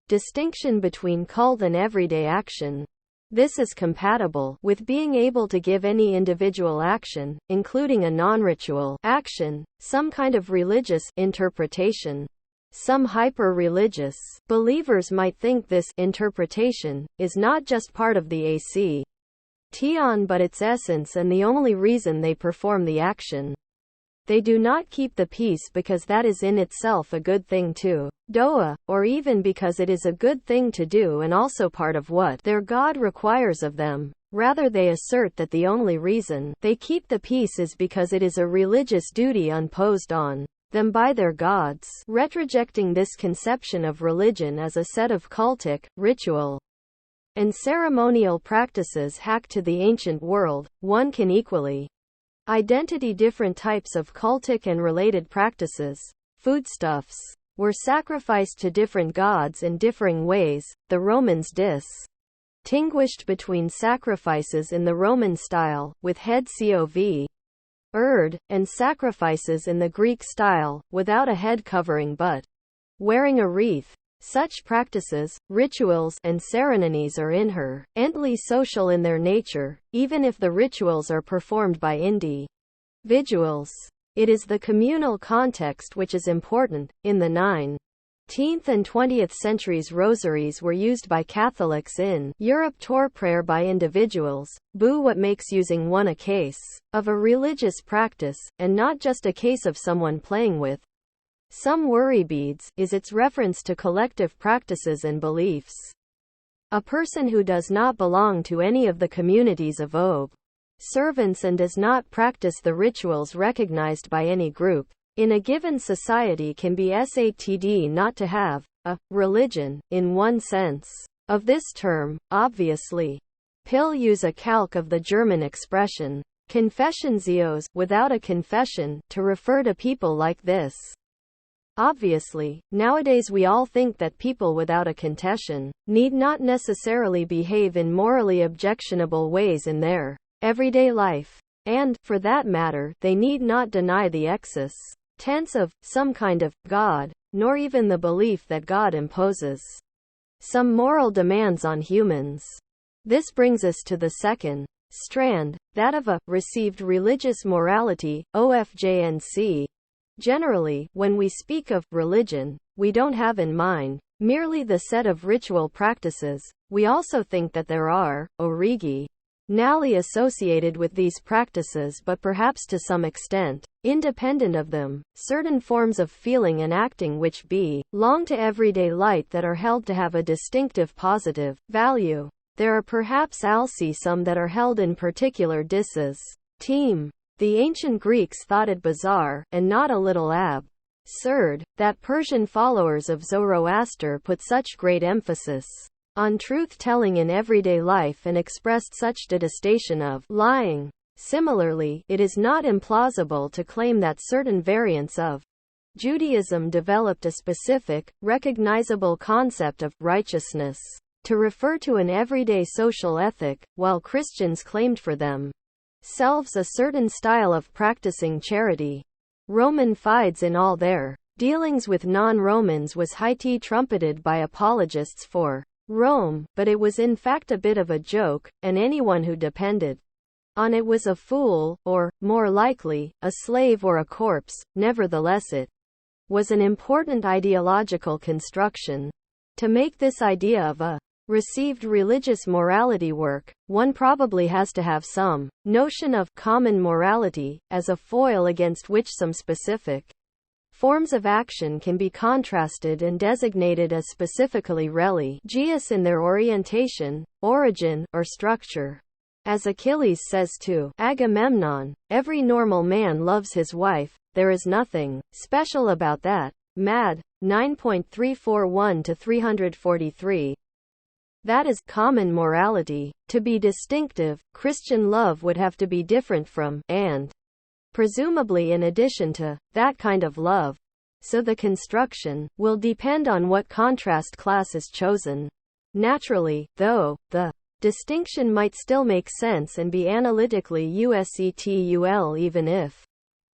distinction between cult and everyday action. This is compatible with being able to give any individual action, including a non-ritual action, some kind of religious interpretation. Some hyper-religious believers might think this interpretation is not just part of the AC tion but its essence and the only reason they perform the action. They do not keep the peace because that is in itself a good thing to do, or even because it is a good thing to do and also part of what their God requires of them. Rather, they assert that the only reason they keep the peace is because it is a religious duty imposed on them by their gods, retrojecting this conception of religion as a set of cultic, ritual, and ceremonial practices hacked to the ancient world. One can equally identity different types of cultic and related practices. Foodstuffs were sacrificed to different gods in differing ways. The Romans distinguished between sacrifices in the Roman style, with head cov and sacrifices in the Greek style, without a head covering but wearing a wreath. Such practices, rituals, and ceremonies are inherently social in their nature, even if the rituals are performed by individuals. It is the communal context which is important. In the 19th and 20th centuries, rosaries were used by Catholics in Europe, Torah prayer by individuals. What makes using one a case of a religious practice, and not just a case of someone playing with some worry beads, is its reference to collective practices and beliefs. A person who does not belong to any of the communities of servants and does not practice the rituals recognized by any group in a given society can be said not to have a religion, in one sense of this term, obviously. Pill use a calque of the German expression Confessionsios, without a confession, to refer to people like this. Obviously, nowadays we all think that people without a confession need not necessarily behave in morally objectionable ways in their everyday life. And, for that matter, they need not deny the existence of some kind of God, nor even the belief that God imposes some moral demands on humans. This brings us to the second strand, that of a received religious morality, OFJNC. Generally, when we speak of religion, we don't have in mind merely the set of ritual practices. We also think that there are originally associated with these practices, but perhaps to some extent independent of them, certain forms of feeling and acting which belong to everyday life that are held to have a distinctive positive value. There are perhaps also some that are held in particular disesteem. The ancient Greeks thought it bizarre, and not a little absurd, that Persian followers of Zoroaster put such great emphasis on truth-telling in everyday life and expressed such detestation of lying. Similarly, it is not implausible to claim that certain variants of Judaism developed a specific, recognizable concept of righteousness to refer to an everyday social ethic, while Christians claimed for themselves a certain style of practicing charity. Roman fides in all their dealings with non-Romans was highly trumpeted by apologists for Rome, but it was in fact a bit of a joke, and anyone who depended on it was a fool, or, more likely, a slave or a corpse. Nevertheless, it was an important ideological construction. To make this idea of a received religious morality work, one probably has to have some notion of common morality, as a foil against which some specific forms of action can be contrasted and designated as specifically religious in their orientation, origin, or structure. As Achilles says to Agamemnon, every normal man loves his wife, there is nothing special about that. Mad. 9.341-343. That is common morality. To be distinctive, Christian love would have to be different from, and presumably in addition to, that kind of love. So the construction will depend on what contrast class is chosen. Naturally, though, the distinction might still make sense and be analytically useful even if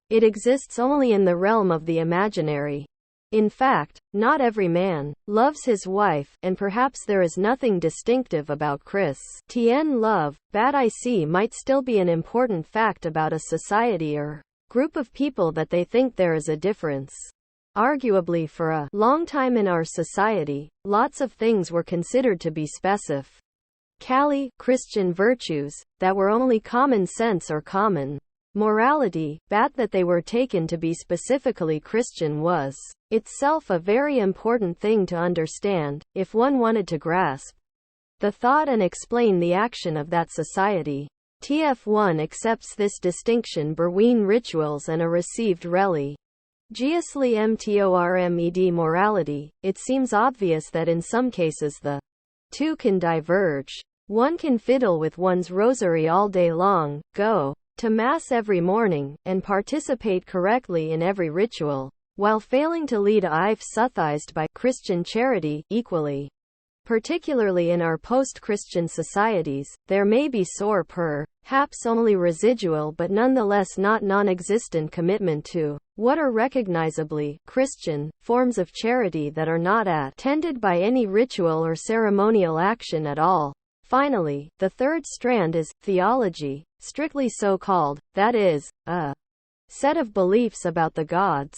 it exists only in the realm of the imaginary. In fact, not every man loves his wife, and perhaps there is nothing distinctive about Christian love. Bad IC might still be an important fact about a society or group of people that they think there is a difference. Arguably, for a long time in our society, lots of things were considered to be specific. Kali, Christian virtues, that were only common sense or common morality, but that they were taken to be specifically Christian was itself a very important thing to understand, if one wanted to grasp the thought and explain the action of that society. TF1 accepts this distinction between rituals and a received religiously mtormed morality. It seems obvious that in some cases the two can diverge. One can fiddle with one's rosary all day long, go to Mass every morning, and participate correctly in every ritual, while failing to lead a life sufficed by Christian charity equally. Particularly in our post-Christian societies, there may be perhaps only residual but nonetheless not non-existent commitment to what are recognizably Christian forms of charity that are not attended by any ritual or ceremonial action at all. Finally, the third strand is theology, strictly so called, that is, a set of beliefs about the gods.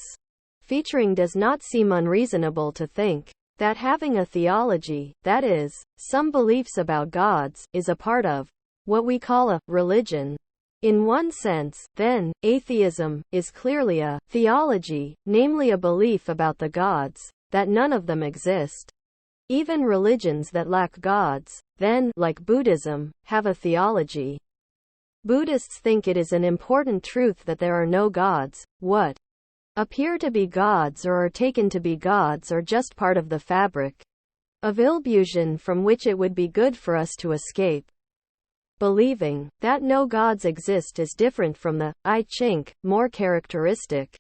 Featuring does not seem unreasonable to think that having a theology, that is, some beliefs about gods, is a part of what we call a religion. In one sense, then, atheism is clearly a theology, namely a belief about the gods, that none of them exist. Even religions that lack gods, then, like Buddhism, have a theology. Buddhists think it is an important truth that there are no gods. What appear to be gods or are taken to be gods are just part of the fabric of illusion from which it would be good for us to escape. Believing that no gods exist is different from the, I think, more characteristic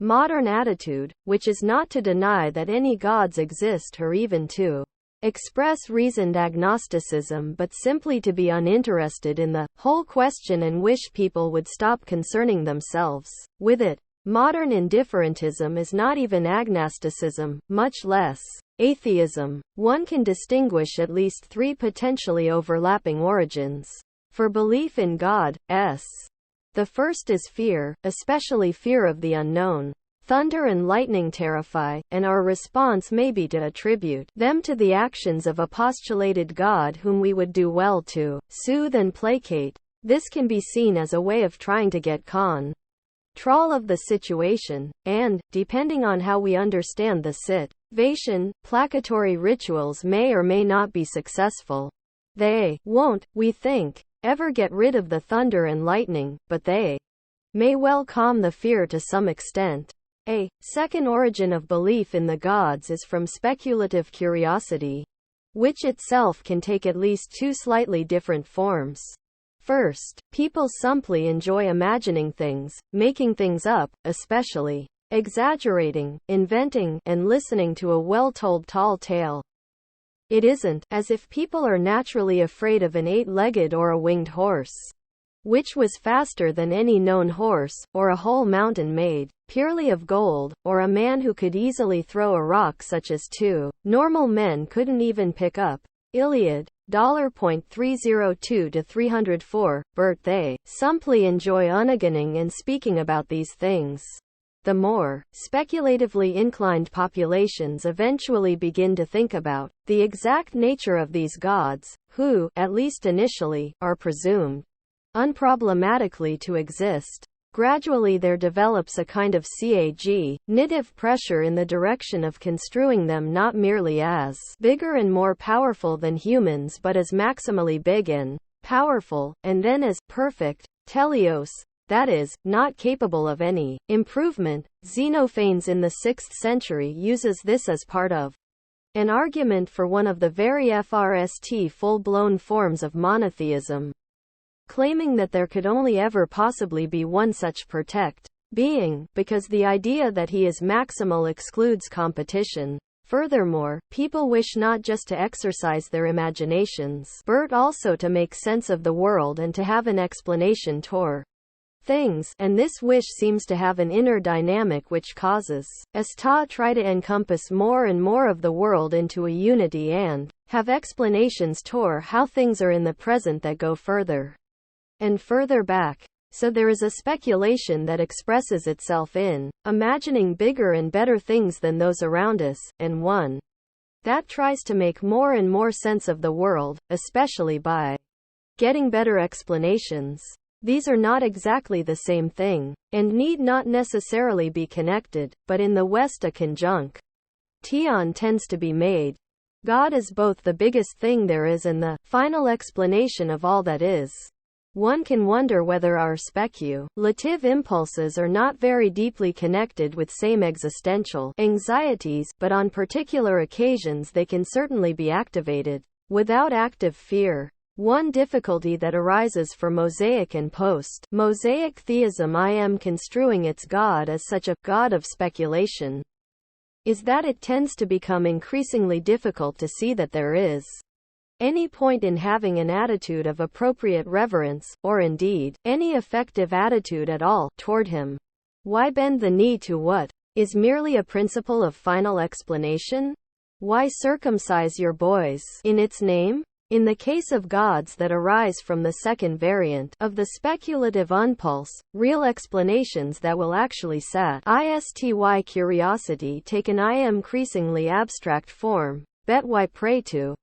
modern attitude, which is not to deny that any gods exist or even to express reasoned agnosticism but simply to be uninterested in the whole question and wish people would stop concerning themselves with it. Modern indifferentism is not even agnosticism, much less atheism. One can distinguish at least three potentially overlapping origins for belief in God. The first is fear, especially fear of the unknown. Thunder and lightning terrify, and our response may be to attribute them to the actions of a postulated God whom we would do well to soothe and placate. This can be seen as a way of trying to get control of the situation, and, depending on how we understand the situation, placatory rituals may or may not be successful. They won't, we think, ever get rid of the thunder and lightning, but they may well calm the fear to some extent. A second origin of belief in the gods is from speculative curiosity, which itself can take at least two slightly different forms. First, people simply enjoy imagining things, making things up, especially exaggerating, inventing, and listening to a well-told tall tale. It isn't as if people are naturally afraid of an eight-legged or a winged horse, which was faster than any known horse, or a whole mountain made purely of gold, or a man who could easily throw a rock such as two normal men couldn't even pick up. Iliad, $302-304, Bert. They simply enjoy unimagining and speaking about these things. The more speculatively inclined populations eventually begin to think about the exact nature of these gods, who, at least initially, are presumed unproblematically to exist. Gradually there develops a kind of cognitive pressure in the direction of construing them not merely as bigger and more powerful than humans but as maximally big and powerful, and then as perfect, teleos, that is, not capable of any improvement. Xenophanes in the 6th century uses this as part of an argument for one of the very first full-blown forms of monotheism, claiming that there could only ever possibly be one such perfect being, because the idea that he is maximal excludes competition. Furthermore, people wish not just to exercise their imaginations, but also to make sense of the world and to have an explanation for things, and this wish seems to have an inner dynamic which causes us to try to encompass more and more of the world into a unity and have explanations for how things are in the present that go further and further back. So there is a speculation that expresses itself in imagining bigger and better things than those around us, and one that tries to make more and more sense of the world, especially by getting better explanations. These are not exactly the same thing, and need not necessarily be connected, but in the West a conjunction tends to be made. God is both the biggest thing there is and the final explanation of all that is. One can wonder whether our speculative impulses are not very deeply connected with same existential anxieties, but on particular occasions they can certainly be activated without active fear. One difficulty that arises for Mosaic and post-Mosaic theism, I am construing its God as such a God of speculation, is that it tends to become increasingly difficult to see that there is any point in having an attitude of appropriate reverence, or indeed, any effective attitude at all, toward him. Why bend the knee to what is merely a principle of final explanation? Why circumcise your boys in its name? In the case of gods that arise from the second variant of the speculative impulse, real explanations that will actually satisfy curiosity take an increasingly abstract form. Bet why pray to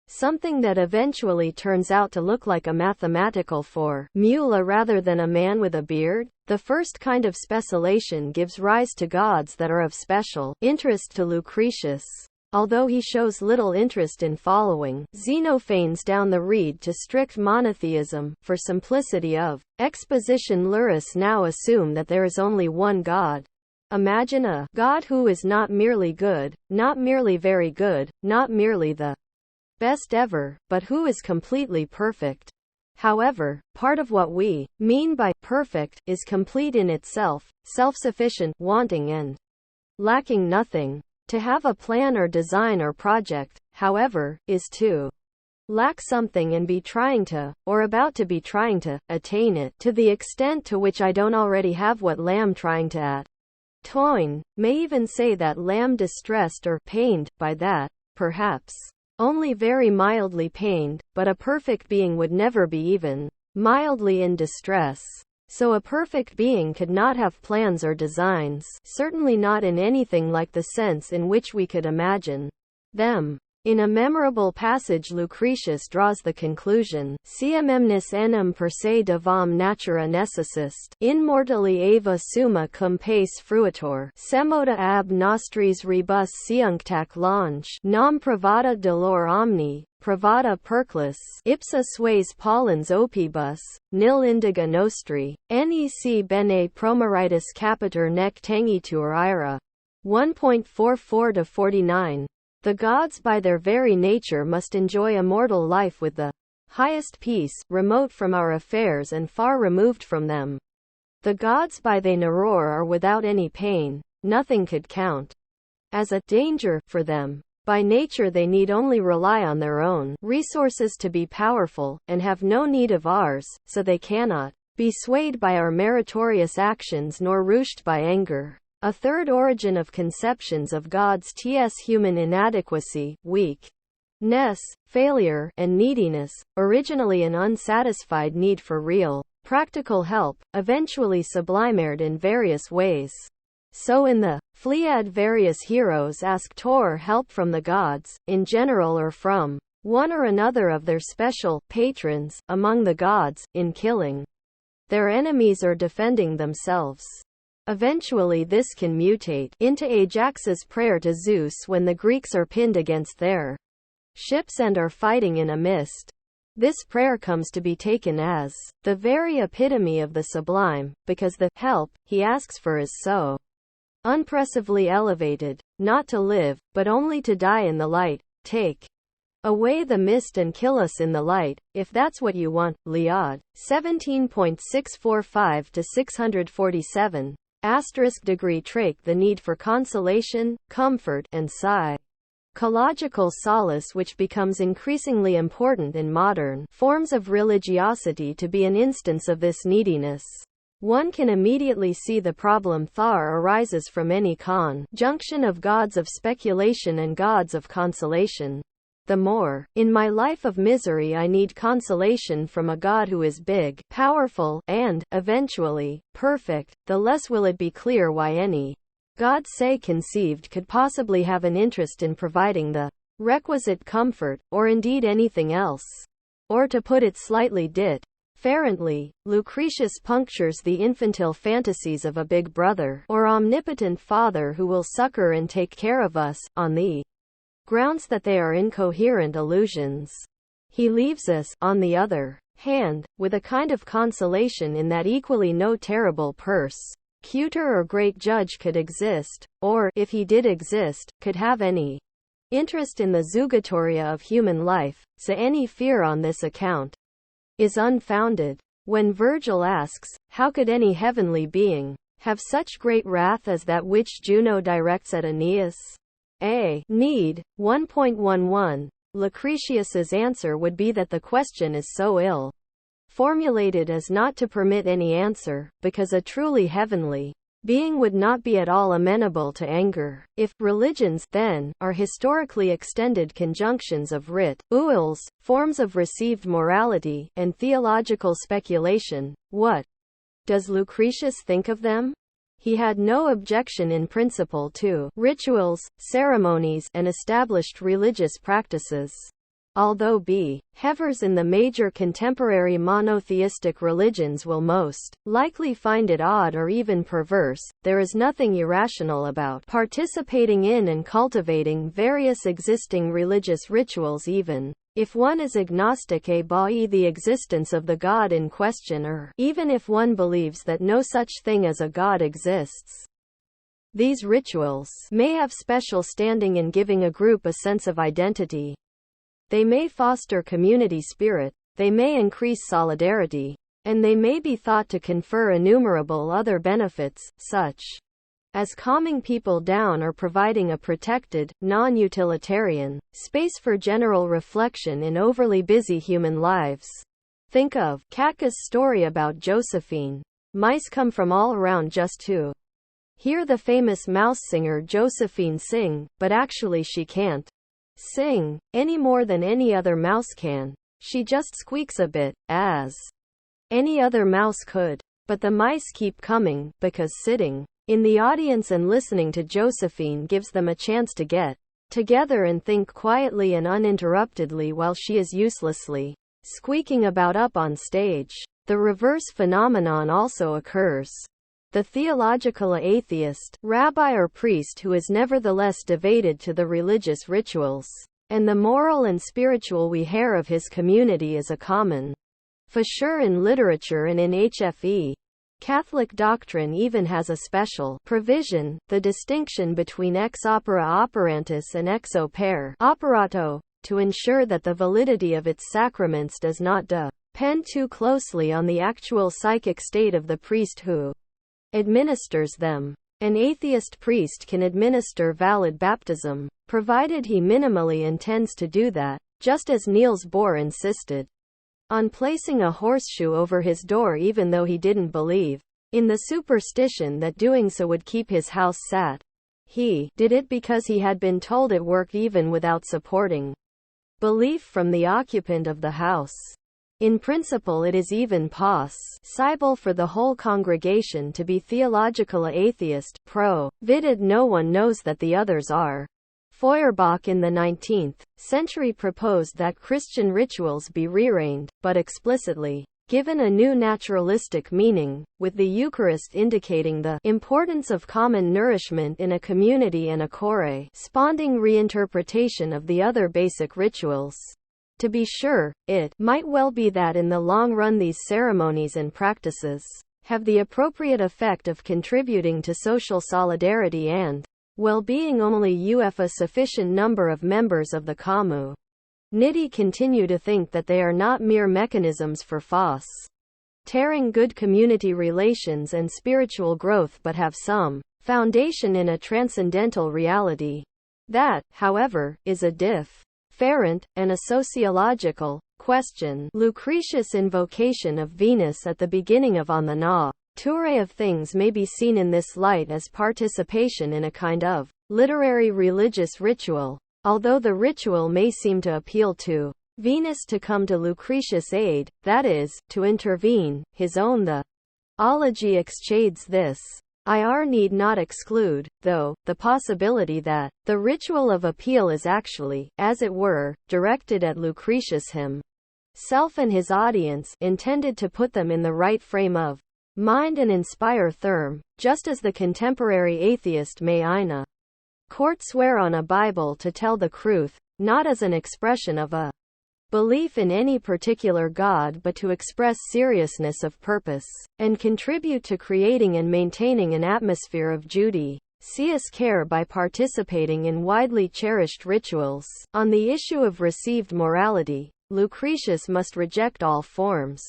something that eventually turns out to look like a mathematical formula rather than a man with a beard? The first kind of speculation gives rise to gods that are of special interest to Lucretius, although he shows little interest in following Xenophanes down the road to strict monotheism. For simplicity of exposition, Lurus now assume that there is only one God. Imagine a God who is not merely good, not merely very good, not merely the best ever, but who is completely perfect. However, part of what we mean by perfect is complete in itself, self-sufficient, wanting and lacking nothing. To have a plan or design or project, however, is to lack something and be trying to, or about to be trying to, attain it. To the extent to which I don't already have what lamb trying to attain, may even say that lamb distressed or pained by that, perhaps only very mildly pained, but a perfect being would never be even mildly in distress. So a perfect being could not have plans or designs, certainly not in anything like the sense in which we could imagine them. In a memorable passage Lucretius draws the conclusion, Siememnis enim per se davam natura necessist, in mortali eva summa cum pace fruitor, semoda ab nostris rebus siunctac longe, nam pravada dolor omni, pravada perclis, ipsa sues pollens opibus, nil indiga nostri, nec bene promeritus capiter nec tangitur ira. 1.44-49. The gods by their very nature must enjoy a mortal life with the highest peace, remote from our affairs and far removed from them. The gods by their nature are without any pain, nothing could count as a danger for them. By nature they need only rely on their own resources to be powerful, and have no need of ours, so they cannot be swayed by our meritorious actions nor roused by anger. A third origin of conceptions of gods: ts human inadequacy, weakness, failure, and neediness, originally an unsatisfied need for real, practical help, eventually sublimated in various ways. So in the Pleiad various heroes ask Tor help from the gods, in general or from one or another of their special patrons among the gods, in killing their enemies or defending themselves. Eventually this can mutate into Ajax's prayer to Zeus when the Greeks are pinned against their ships and are fighting in a mist. This prayer comes to be taken as the very epitome of the sublime, because the help he asks for is so unpressively elevated, not to live, but only to die in the light. Take away the mist and kill us in the light, if that's what you want. Liad. 17.645-647. Degree trait the need for consolation, comfort, and psychological solace, which becomes increasingly important in modern forms of religiosity, to be an instance of this neediness. One can immediately see the problem Thar arises from any conjunction of gods of speculation and gods of consolation. The more, in my life of misery, I need consolation from a God who is big, powerful, and, eventually, perfect, the less will it be clear why any God, say conceived, could possibly have an interest in providing the requisite comfort, or indeed anything else. Or to put it slightly differently, Lucretius punctures the infantile fantasies of a big brother, or omnipotent father who will succor and take care of us, on the grounds that they are incoherent illusions. He leaves us, on the other hand, with a kind of consolation in that equally no terrible persecutor or great judge could exist, or, if he did exist, could have any interest in the zugatoria of human life, so any fear on this account is unfounded. When Virgil asks, how could any heavenly being have such great wrath as that which Juno directs at Aeneas? Need. 1.11. Lucretius's answer would be that the question is so ill formulated as not to permit any answer, because a truly heavenly being would not be at all amenable to anger. If religions, then, are historically extended conjunctions of rituals, forms of received morality, and theological speculation, what does Lucretius think of them? He had no objection in principle to rituals, ceremonies, and established religious practices. Although behavers in the major contemporary monotheistic religions will most likely find it odd or even perverse, there is nothing irrational about participating in and cultivating various existing religious rituals, even if one is agnostic about the existence of the God in question, or even if one believes that no such thing as a God exists. These rituals may have special standing in giving a group a sense of identity. They may foster community spirit, they may increase solidarity, and they may be thought to confer innumerable other benefits, such as calming people down or providing a protected, non-utilitarian space for general reflection in overly busy human lives. Think of Kafka's story about Josephine. Mice come from all around just to hear the famous mouse singer Josephine sing, but actually she can't sing any more than any other mouse can. She just squeaks a bit, as any other mouse could. But the mice keep coming, because sitting in the audience and listening to Josephine gives them a chance to get together and think quietly and uninterruptedly while she is uselessly squeaking about up on stage. The reverse phenomenon also occurs. The theological atheist, rabbi or priest who is nevertheless devoted to the religious rituals, and the moral and spiritual wear of his community is a common feature in literature and in HFE. Catholic doctrine even has a special provision, the distinction between ex opere operantis and ex opere operato, to ensure that the validity of its sacraments does not depend too closely on the actual psychic state of the priest who administers them. An atheist priest can administer valid baptism, provided he minimally intends to do that, just as Niels Bohr insisted on placing a horseshoe over his door even though he didn't believe in the superstition that doing so would keep his house sat. He did it because he had been told it worked even without supporting belief from the occupant of the house. In principle it is even possible for the whole congregation to be theological atheist, provided no one knows that the others are. Feuerbach in the 19th century proposed that Christian rituals be rearranged, but explicitly given a new naturalistic meaning, with the Eucharist indicating the importance of common nourishment in a community and a corresponding reinterpretation of the other basic rituals. To be sure, it might well be that in the long run these ceremonies and practices have the appropriate effect of contributing to social solidarity and well-being only if a sufficient number of members of the community continue to think that they are not mere mechanisms for fostering good community relations and spiritual growth but have some foundation in a transcendental reality. That, however, is a different, and a sociological, question. Lucretius' invocation of Venus at the beginning of On the Nature of Things may be seen in this light as participation in a kind of literary religious ritual, although the ritual may seem to appeal to Venus to come to Lucretius' aid, that is, to intervene. His own The Ology exchades this IR need not exclude, though, the possibility that the ritual of appeal is actually, as it were, directed at Lucretius himself and his audience, intended to put them in the right frame of mind and inspire them, just as the contemporary atheist may in a court swear on a Bible to tell the truth, not as an expression of a belief in any particular God but to express seriousness of purpose, and contribute to creating and maintaining an atmosphere of judicious care by participating in widely cherished rituals. On the issue of received morality, Lucretius must reject all forms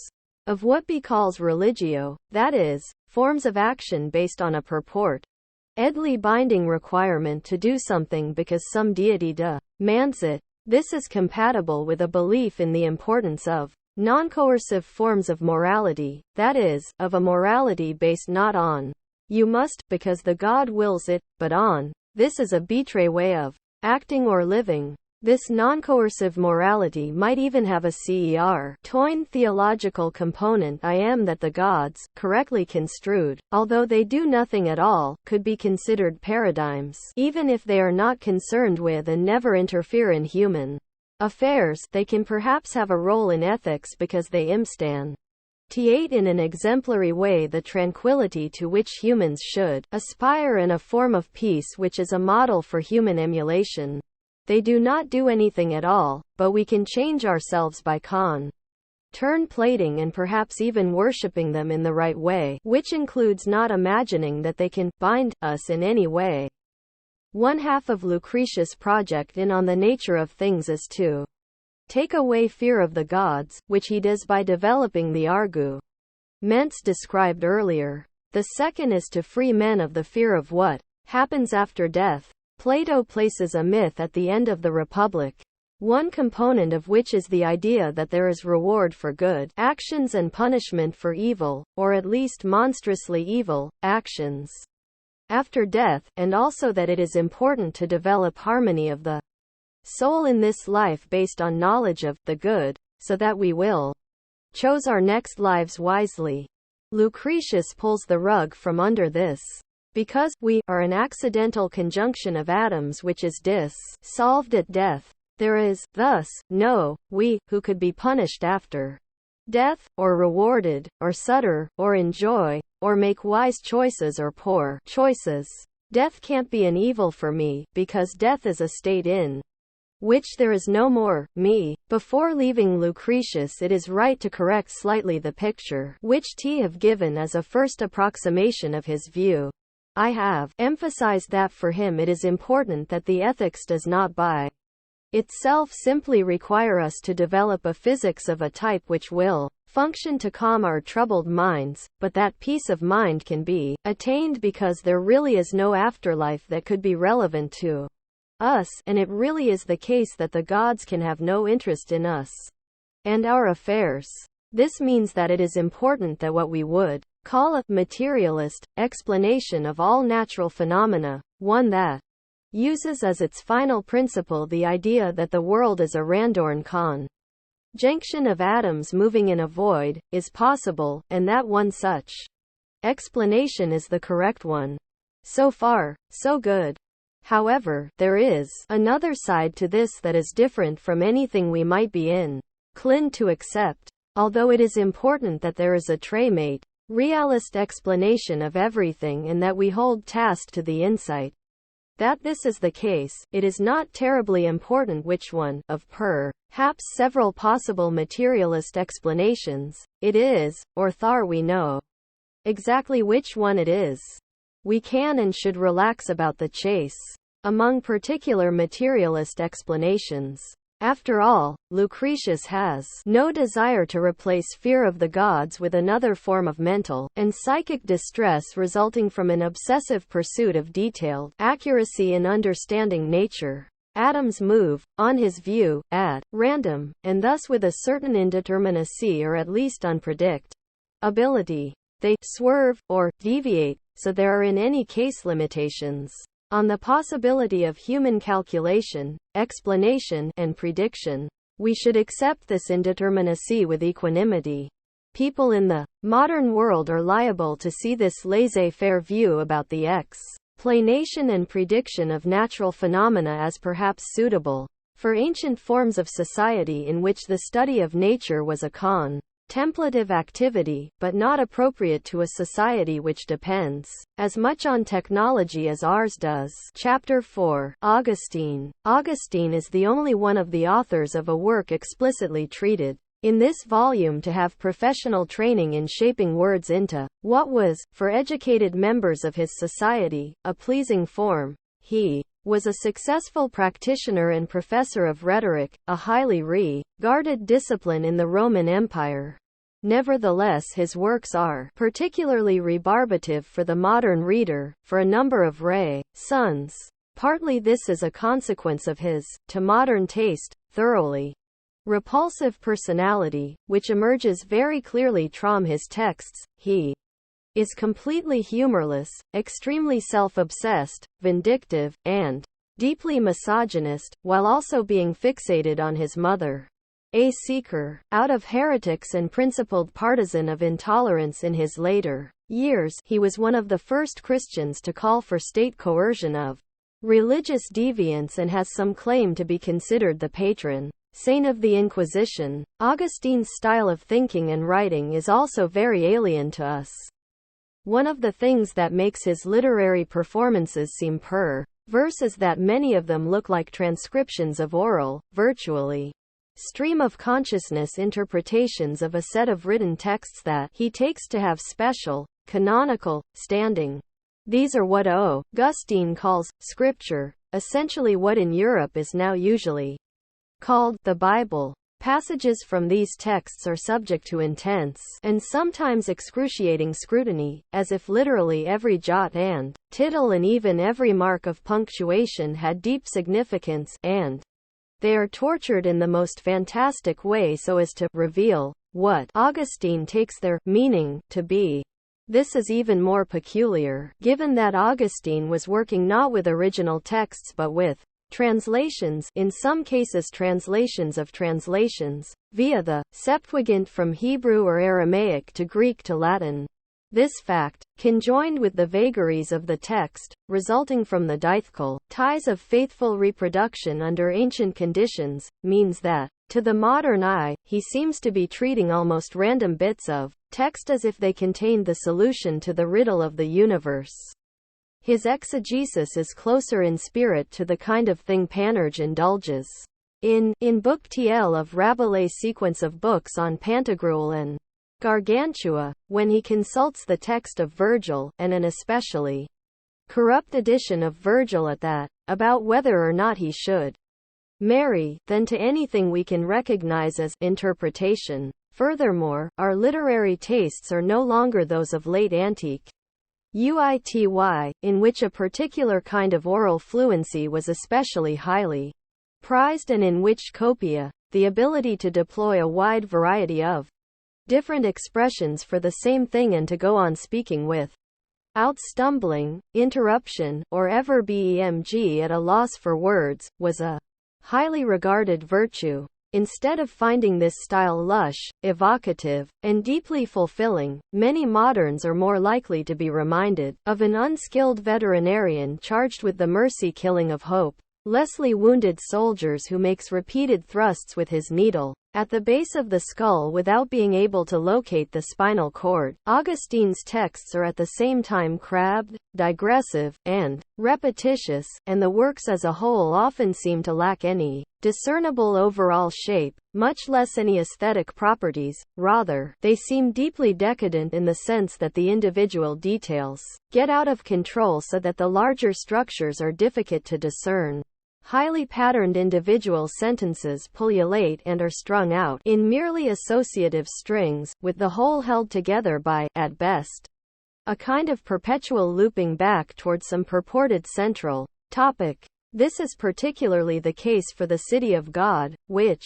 of what he calls religio, that is, forms of action based on a purportedly binding requirement to do something because some deity demands it. This is compatible with a belief in the importance of non-coercive forms of morality, that is, of a morality based not on you must, because the God wills it, but on this is a betray way of acting or living. This non-coercive morality might even have a toin theological component. I am that the gods, correctly construed, although they do nothing at all, could be considered paradigms, even if they are not concerned with and never interfere in human affairs. They can perhaps have a role in ethics because they instantiate in an exemplary way the tranquility to which humans should aspire and a form of peace which is a model for human emulation. They do not do anything at all, but we can change ourselves by contemplating and perhaps even worshipping them in the right way, which includes not imagining that they can bind us in any way. One half of Lucretius' project on the nature of things is to take away fear of the gods, which he does by developing the arguments described earlier. The second is to free men of the fear of what happens after death. Plato places a myth at the end of the Republic, one component of which is the idea that there is reward for good actions and punishment for evil, or at least monstrously evil, actions after death, and also that it is important to develop harmony of the soul in this life based on knowledge of the good, so that we will choose our next lives wisely. Lucretius pulls the rug from under this. Because we are an accidental conjunction of atoms which is dissolved at death, there is, thus, no we who could be punished after death, or rewarded, or suffer, or enjoy, or make wise choices or poor choices. Death can't be an evil for me, because death is a state in which there is no more me. Before leaving Lucretius, it is right to correct slightly the picture which T have given as a first approximation of his view. I have emphasized that for him it is important that the ethics does not by itself simply require us to develop a physics of a type which will function to calm our troubled minds, but that peace of mind can be attained because there really is no afterlife that could be relevant to us, and it really is the case that the gods can have no interest in us and our affairs. This means that it is important that what we would call a materialist explanation of all natural phenomena, one that uses as its final principle the idea that the world is a random conjunction of atoms moving in a void, is possible, and that one such explanation is the correct one. So far, so good. However, there is another side to this that is different from anything we might be inclined to accept. Although it is important that there is a tremate, realist explanation of everything and that we hold fast to the insight that this is the case, it is not terribly important which one, of perhaps several possible materialist explanations, it is, or thar we know exactly which one it is. We can and should relax about the chase among particular materialist explanations. After all, Lucretius has no desire to replace fear of the gods with another form of mental and psychic distress resulting from an obsessive pursuit of detailed accuracy in understanding nature. Atoms move, on his view, at random, and thus with a certain indeterminacy or at least unpredictability. They swerve, or deviate, so there are in any case limitations on the possibility of human calculation, explanation, and prediction. We should accept this indeterminacy with equanimity. People in the modern world are liable to see this laissez-faire view about the explanation and prediction of natural phenomena as perhaps suitable for ancient forms of society in which the study of nature was a contemplative activity, but not appropriate to a society which depends as much on technology as ours does. Chapter 4. Augustine. Augustine is the only one of the authors of a work explicitly treated in this volume to have professional training in shaping words into what was, for educated members of his society, a pleasing form. He was a successful practitioner and professor of rhetoric, a highly regarded discipline in the Roman Empire. Nevertheless, his works are particularly rebarbative for the modern reader, for a number of reasons. Partly this is a consequence of his, to modern taste, thoroughly repulsive personality, which emerges very clearly from his texts. He is completely humorless, extremely self-obsessed, vindictive, and deeply misogynist, while also being fixated on his mother. A seeker out of heretics and principled partisan of intolerance in his later years, he was one of the first Christians to call for state coercion of religious deviance and has some claim to be considered the patron saint of the Inquisition. Augustine's style of thinking and writing is also very alien to us. One of the things that makes his literary performances seem perverse is that many of them look like transcriptions of oral, virtually stream of consciousness interpretations of a set of written texts that he takes to have special, canonical, standing. These are what Augustine calls scripture, essentially what in Europe is now usually called the Bible. Passages from these texts are subject to intense and sometimes excruciating scrutiny, as if literally every jot and tittle and even every mark of punctuation had deep significance, and they are tortured in the most fantastic way so as to reveal what Augustine takes their meaning to be. This is even more peculiar, given that Augustine was working not with original texts but with translations, in some cases translations of translations, via the Septuagint from Hebrew or Aramaic to Greek to Latin. This fact, conjoined with the vagaries of the text, resulting from the diathekal ties of faithful reproduction under ancient conditions, means that, to the modern eye, he seems to be treating almost random bits of text as if they contained the solution to the riddle of the universe. His exegesis is closer in spirit to the kind of thing Panurge indulges in Book TL of Rabelais' sequence of books on Pantagruel and Gargantua, when he consults the text of Virgil, and an especially corrupt edition of Virgil at that, about whether or not he should marry, than to anything we can recognize as interpretation. Furthermore, our literary tastes are no longer those of late antique UITY, in which a particular kind of oral fluency was especially highly prized and in which copia, the ability to deploy a wide variety of different expressions for the same thing and to go on speaking without stumbling, interruption, or ever being at a loss for words, was a highly regarded virtue. Instead of finding this style lush, evocative, and deeply fulfilling, many moderns are more likely to be reminded of an unskilled veterinarian charged with the mercy-killing of hopelessly wounded soldiers who makes repeated thrusts with his needle at the base of the skull without being able to locate the spinal cord. Augustine's texts are at the same time crabbed, digressive, and repetitious, and the works as a whole often seem to lack any discernible overall shape, much less any aesthetic properties. Rather, they seem deeply decadent in the sense that the individual details get out of control so that the larger structures are difficult to discern. Highly patterned individual sentences pullulate and are strung out in merely associative strings, with the whole held together by, at best, a kind of perpetual looping back toward some purported central topic. This is particularly the case for the City of God, which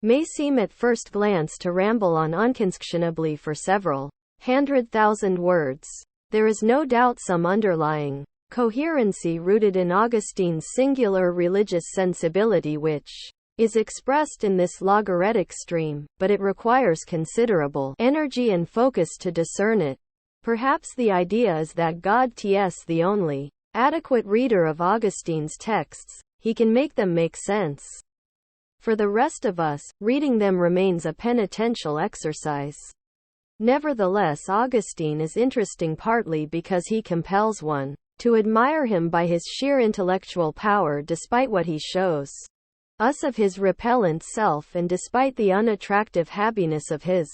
may seem at first glance to ramble on unconscionably for several 100,000 words. There is no doubt some underlying coherency rooted in Augustine's singular religious sensibility which is expressed in this logarithmic stream, but it requires considerable energy and focus to discern it. Perhaps the idea is that God TS the only adequate reader of Augustine's texts, he can make them make sense. For the rest of us, reading them remains a penitential exercise. Nevertheless, Augustine is interesting partly because he compels one to admire him by his sheer intellectual power despite what he shows us of his repellent self and despite the unattractive happiness of his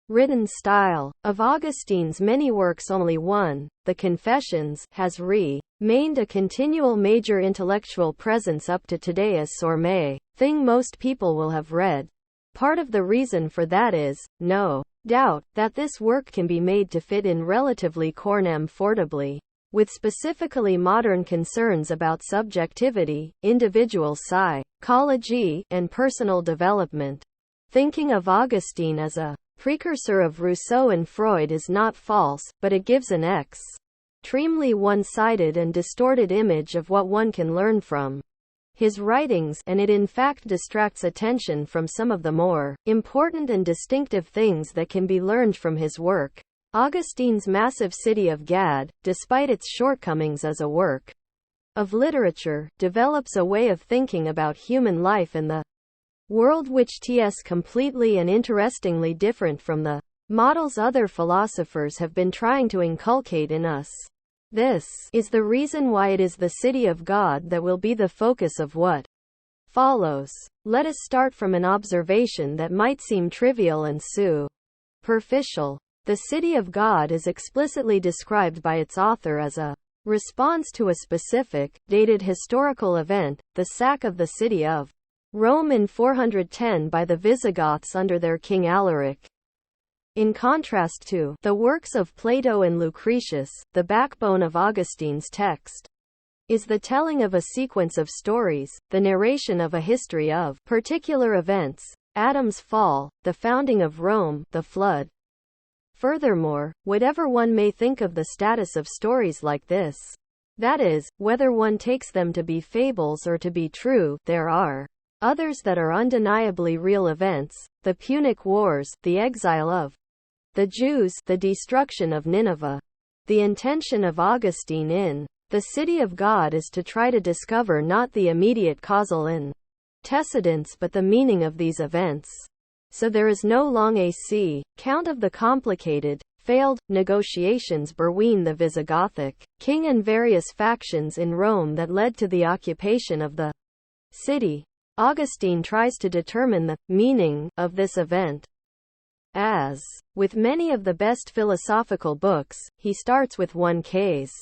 written style. Of Augustine's many works only one, the Confessions, has remained a continual major intellectual presence up to today as Sorme, thing most people will have read. Part of the reason for that is, no doubt, that this work can be made to fit in relatively comfortably with specifically modern concerns about subjectivity, individual psychology, and personal development. Thinking of Augustine as a precursor of Rousseau and Freud is not false, but it gives an extremely one-sided and distorted image of what one can learn from his writings, and it in fact distracts attention from some of the more important and distinctive things that can be learned from his work. Augustine's massive City of Gad, despite its shortcomings as a work of literature, develops a way of thinking about human life and the world which is completely and interestingly different from the models other philosophers have been trying to inculcate in us. This is the reason why it is the City of God that will be the focus of what follows. Let us start from an observation that might seem trivial and superficial. The City of God is explicitly described by its author as a response to a specific, dated historical event, the sack of the city of Rome in 410 by the Visigoths under their king Alaric. In contrast to the works of Plato and Lucretius, the backbone of Augustine's text is the telling of a sequence of stories, the narration of a history of particular events: Adam's fall, the founding of Rome, the flood. Furthermore, whatever one may think of the status of stories like this, that is, whether one takes them to be fables or to be true, there are others that are undeniably real events: the Punic Wars, the exile of the Jews, the destruction of Nineveh. The intention of Augustine in The City of God is to try to discover not the immediate causal antecedents but the meaning of these events. So there is no long account of the complicated, failed negotiations between the Visigothic king and various factions in Rome that led to the occupation of the city. Augustine tries to determine the meaning of this event. As with many of the best philosophical books, he starts with one case.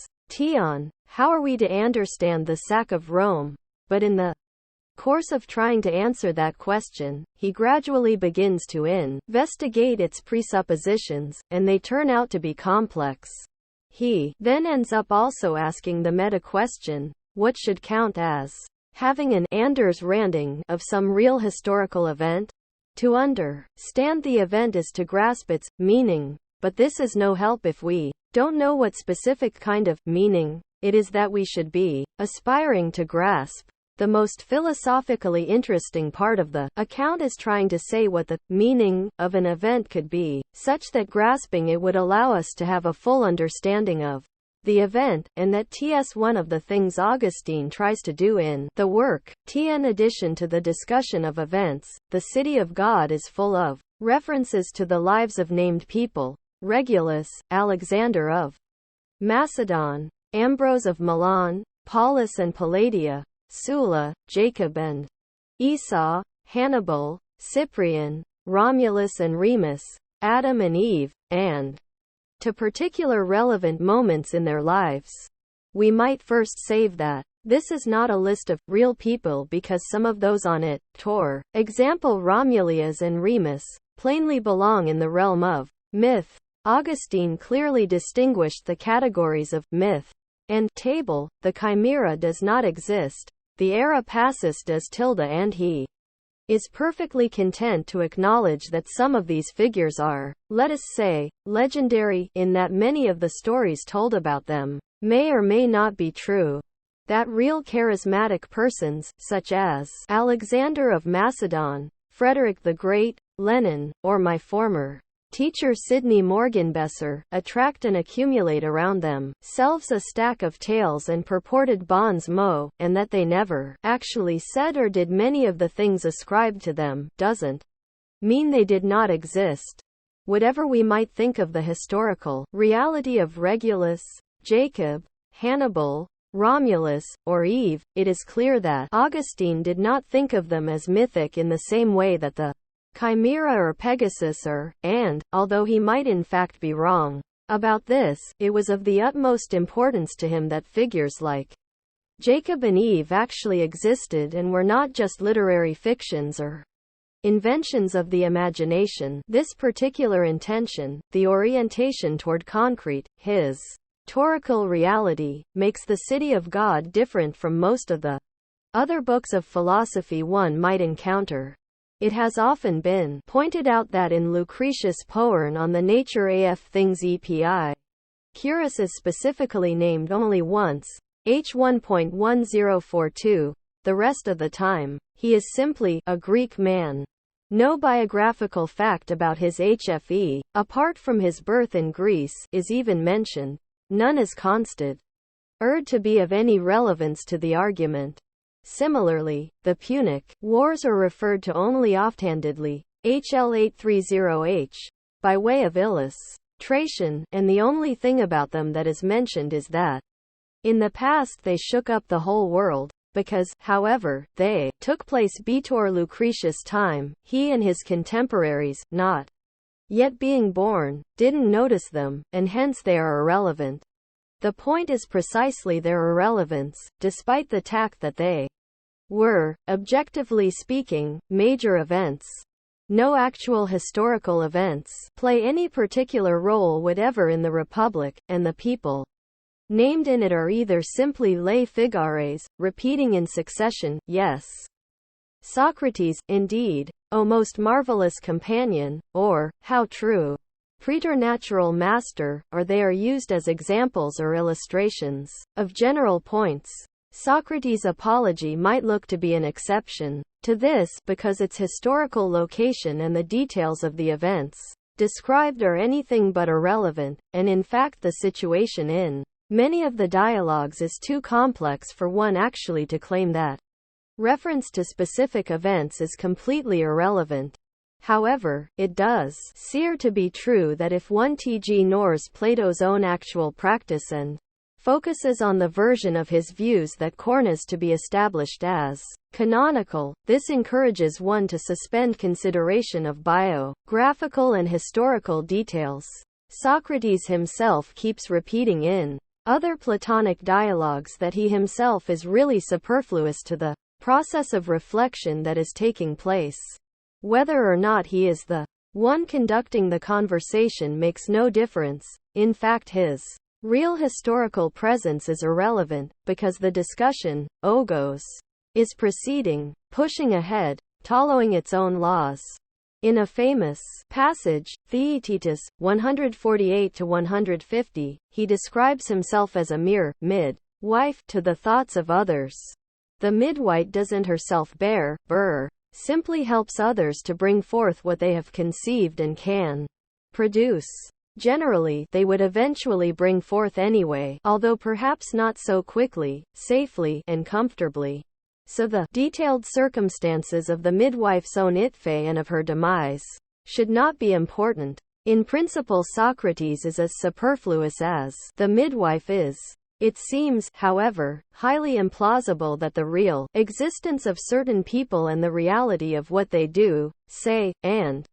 How are we to understand the sack of Rome? But in the course of trying to answer that question, he gradually begins to investigate its presuppositions, and they turn out to be complex. He then ends up also asking the meta-question: what should count as having an understanding of some real historical event? To understand the event is to grasp its meaning, but this is no help if we don't know what specific kind of meaning it is that we should be aspiring to grasp. The most philosophically interesting part of the account is trying to say what the meaning of an event could be, such that grasping it would allow us to have a full understanding of the event, and that is one of the things Augustine tries to do in the work. In addition to the discussion of events, the City of God is full of references to the lives of named people: Regulus, Alexander of Macedon, Ambrose of Milan, Paulus and Palladia, Sulla, Jacob and Esau, Hannibal, Cyprian, Romulus and Remus, Adam and Eve, and to particular relevant moments in their lives. We might first save that this is not a list of real people because some of those on it, for example Romulus and Remus, plainly belong in the realm of myth. Augustine clearly distinguished the categories of myth and table. The chimera does not exist. The era passus does tilde, and he is perfectly content to acknowledge that some of these figures are, let us say, legendary, in that many of the stories told about them may or may not be true. that real charismatic persons, such as Alexander of Macedon, Frederick the Great, Lenin, or my former teacher Sidney Morgenbesser, attract and accumulate around themselves a stack of tales and purported bons mots, and that they never actually said or did many of the things ascribed to them, doesn't mean they did not exist. Whatever we might think of the historical reality of Regulus, Jacob, Hannibal, Romulus, or Eve, it is clear that Augustine did not think of them as mythic in the same way that the Chimera or Pegasus are, and, although he might in fact be wrong about this, it was of the utmost importance to him that figures like Jacob and Eve actually existed and were not just literary fictions or inventions of the imagination. This particular intention, the orientation toward concrete, his historical reality, makes the City of God different from most of the other books of philosophy one might encounter. It has often been pointed out that in Lucretius' poem on the nature of things epi, Geuss is specifically named only once, h 1.1042, the rest of the time, he is simply a Greek man. No biographical fact about his HFE, apart from his birth in Greece, is even mentioned. None is considered to be of any relevance to the argument. Similarly, the Punic Wars are referred to only offhandedly, HL830H, by way of illustration, and the only thing about them that is mentioned is that in the past they shook up the whole world. Because, however, they took place before Lucretius' time, he and his contemporaries, not yet being born, didn't notice them, and hence they are irrelevant. The point is precisely their irrelevance, despite the tact that they were, objectively speaking, major events. No actual historical events play any particular role whatever in the Republic, and the people named in it are either simply lay figures, repeating in succession, yes, Socrates, indeed, O most marvelous companion, or, how true, preternatural master, or they are used as examples or illustrations of general points. Socrates' apology might look to be an exception to this, because its historical location and the details of the events described are anything but irrelevant, and in fact the situation in many of the dialogues is too complex for one actually to claim that reference to specific events is completely irrelevant. However, it does seem to be true that if one ignores Plato's own actual practice and focuses on the version of his views that cornes to be established as canonical, this encourages one to suspend consideration of biographical and historical details Socrates himself keeps repeating in other Platonic dialogues that he himself is really superfluous to the process of reflection that is taking place. Whether or not he is the one conducting the conversation makes no difference. In fact, his real historical presence is irrelevant, because the discussion, ogos, is proceeding, pushing ahead, following its own laws. In a famous passage, TTS 148-150, he describes himself as a mere mid-wife to the thoughts of others. The midwife doesn't herself bear, simply helps others to bring forth what they have conceived and can produce. Generally, they would eventually bring forth anyway, although perhaps not so quickly, safely, and comfortably. So the detailed circumstances of the midwife's own itfe and of her demise should not be important. In principle, Socrates is as superfluous as the midwife is. It seems, however, highly implausible that the real existence of certain people and the reality of what they do, say, and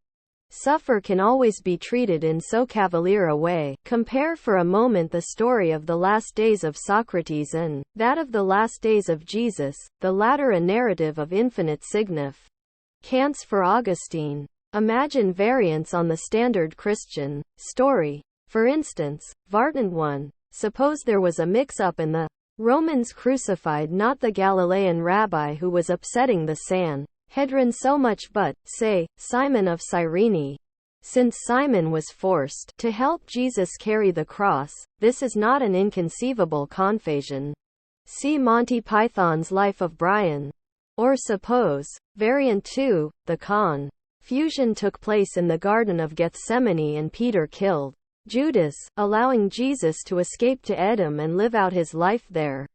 suffer can always be treated in so cavalier a way. Compare for a moment the story of the last days of Socrates and that of the last days of Jesus, the latter a narrative of infinite significance for Augustine. Imagine variants on the standard Christian story. For instance, Vartan 1. Suppose there was a mix-up and the Romans crucified not the Galilean rabbi who was upsetting the Sanhedrin so much but, say, Simon of Cyrene. Since Simon was forced to help Jesus carry the cross, this is not an inconceivable confusion. See Monty Python's Life of Brian. Or suppose, variant 2, the con. Fusion took place in the Garden of Gethsemane and Peter killed Judas, allowing Jesus to escape to Edom and live out his life there.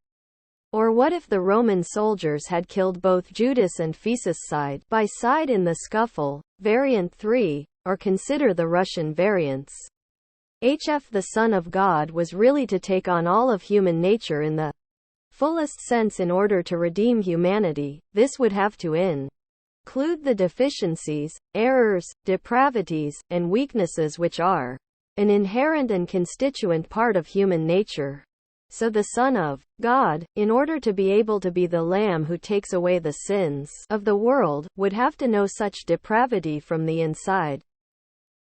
Or what if the Roman soldiers had killed both Judas and Theseus side by side in the scuffle? Variant 3, or consider the Russian variants. HF the Son of God was really to take on all of human nature in the fullest sense in order to redeem humanity. This would have to include the deficiencies, errors, depravities, and weaknesses which are an inherent and constituent part of human nature. So the Son of God, in order to be able to be the Lamb who takes away the sins of the world, would have to know such depravity from the inside.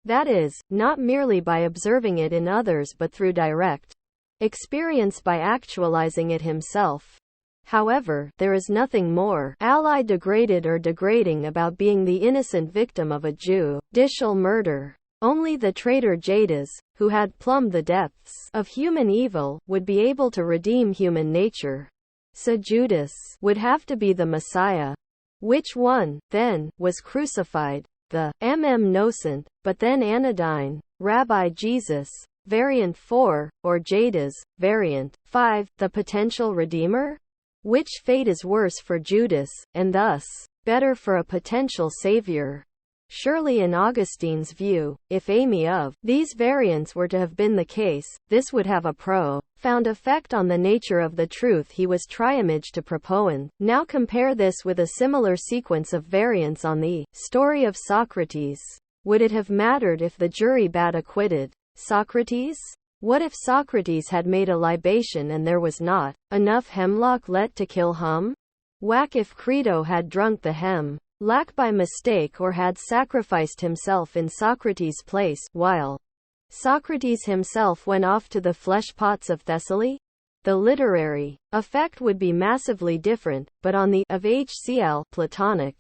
That is, not merely by observing it in others but through direct experience by actualizing it himself. However, there is nothing more ally degraded or degrading about being the innocent victim of a judicial murder. Only the traitor Judas, who had plumbed the depths of human evil, would be able to redeem human nature. So Judas would have to be the Messiah. Which one, then, was crucified? The nocent, but then anodyne, Rabbi Jesus, variant 4, or Judas, variant 5, the potential redeemer? Which fate is worse for Judas, and thus better for a potential savior? Surely in Augustine's view, if any of these variants were to have been the case, this would have a profound effect on the nature of the truth he was trying to propound. Now compare this with a similar sequence of variants on the story of Socrates. Would it have mattered if the jury bad acquitted Socrates? What if Socrates had made a libation and there was not enough hemlock let to kill him? Whack if Crito had drunk the hemlock by mistake or had sacrificed himself in Socrates' place, while Socrates himself went off to the flesh pots of Thessaly? The literary effect would be massively different, but on the of HCL Platonic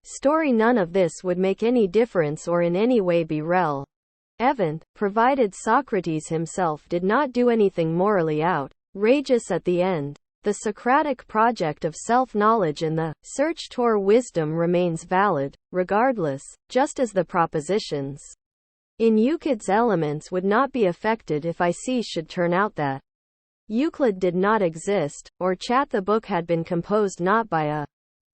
story none of this would make any difference or in any way be relevant, provided Socrates himself did not do anything morally outrageous at the end. The Socratic project of self-knowledge and the search toward wisdom remains valid, regardless, just as the propositions in Euclid's Elements would not be affected if IC should turn out that Euclid did not exist, or the book had been composed not by a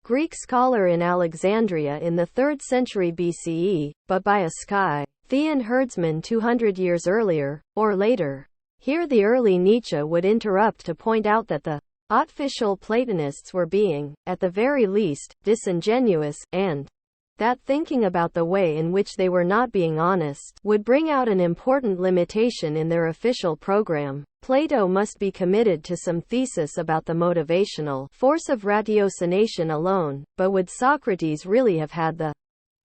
Greek scholar in Alexandria in the 3rd century BCE, but by a Scythian herdsman 200 years earlier, or later. Here the early Nietzsche would interrupt to point out that the artificial Platonists were being, at the very least, disingenuous, and that thinking about the way in which they were not being honest would bring out an important limitation in their official program. Plato must be committed to some thesis about the motivational force of ratiocination alone, but would Socrates really have had the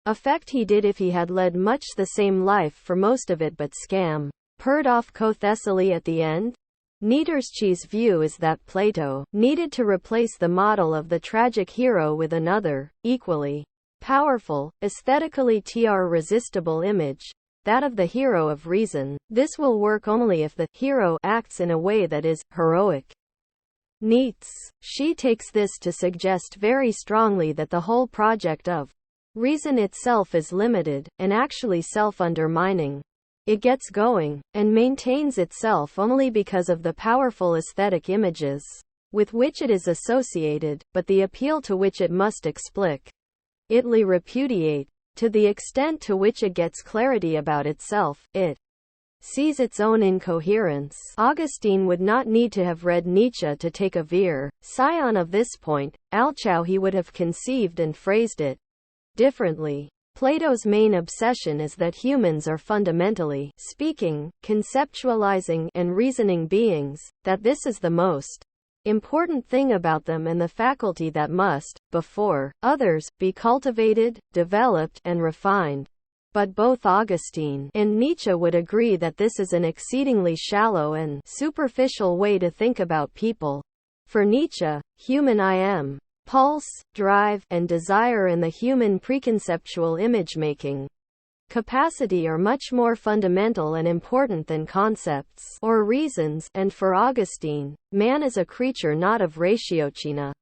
effect he did if he had led much the same life for most of it but scampered off Thessaly at the end? Nietzsche's view is that Plato needed to replace the model of the tragic hero with another, equally powerful, aesthetically resistible image, that of the hero of reason. This will work only if the hero acts in a way that is heroic. Nietzsche takes this to suggest very strongly that the whole project of reason itself is limited, and actually self-undermining. It gets going, and maintains itself only because of the powerful aesthetic images with which it is associated, but the appeal to which it must explicitly repudiate. To the extent to which it gets clarity about itself, it sees its own incoherence. Augustine would not need to have read Nietzsche to take a veer scion of this point, alchow he would have conceived and phrased it differently. Plato's main obsession is that humans are fundamentally speaking, conceptualizing, and reasoning beings, that this is the most important thing about them and the faculty that must, before others, be cultivated, developed, and refined. But both Augustine and Nietzsche would agree that this is an exceedingly shallow and superficial way to think about people. For Nietzsche, human I am, pulse, drive, and desire and the human preconceptual image-making capacity are much more fundamental and important than concepts or reasons, and for Augustine, man is a creature not of ratiocina,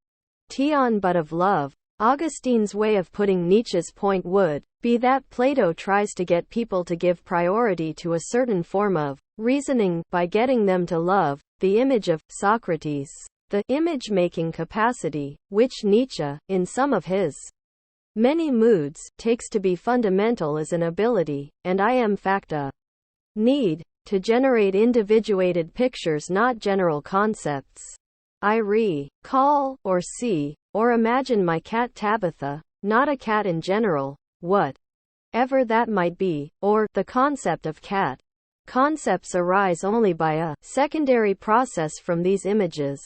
but of love. Augustine's way of putting Nietzsche's point would be that Plato tries to get people to give priority to a certain form of reasoning by getting them to love the image of Socrates, the image-making capacity, which Nietzsche, in some of his many moods, takes to be fundamental as an ability, and I am facta need, to generate individuated pictures, not general concepts. I recall, or see, or imagine my cat Tabitha, not a cat in general, whatever that might be, or the concept of cat. Concepts arise only by a secondary process from these images.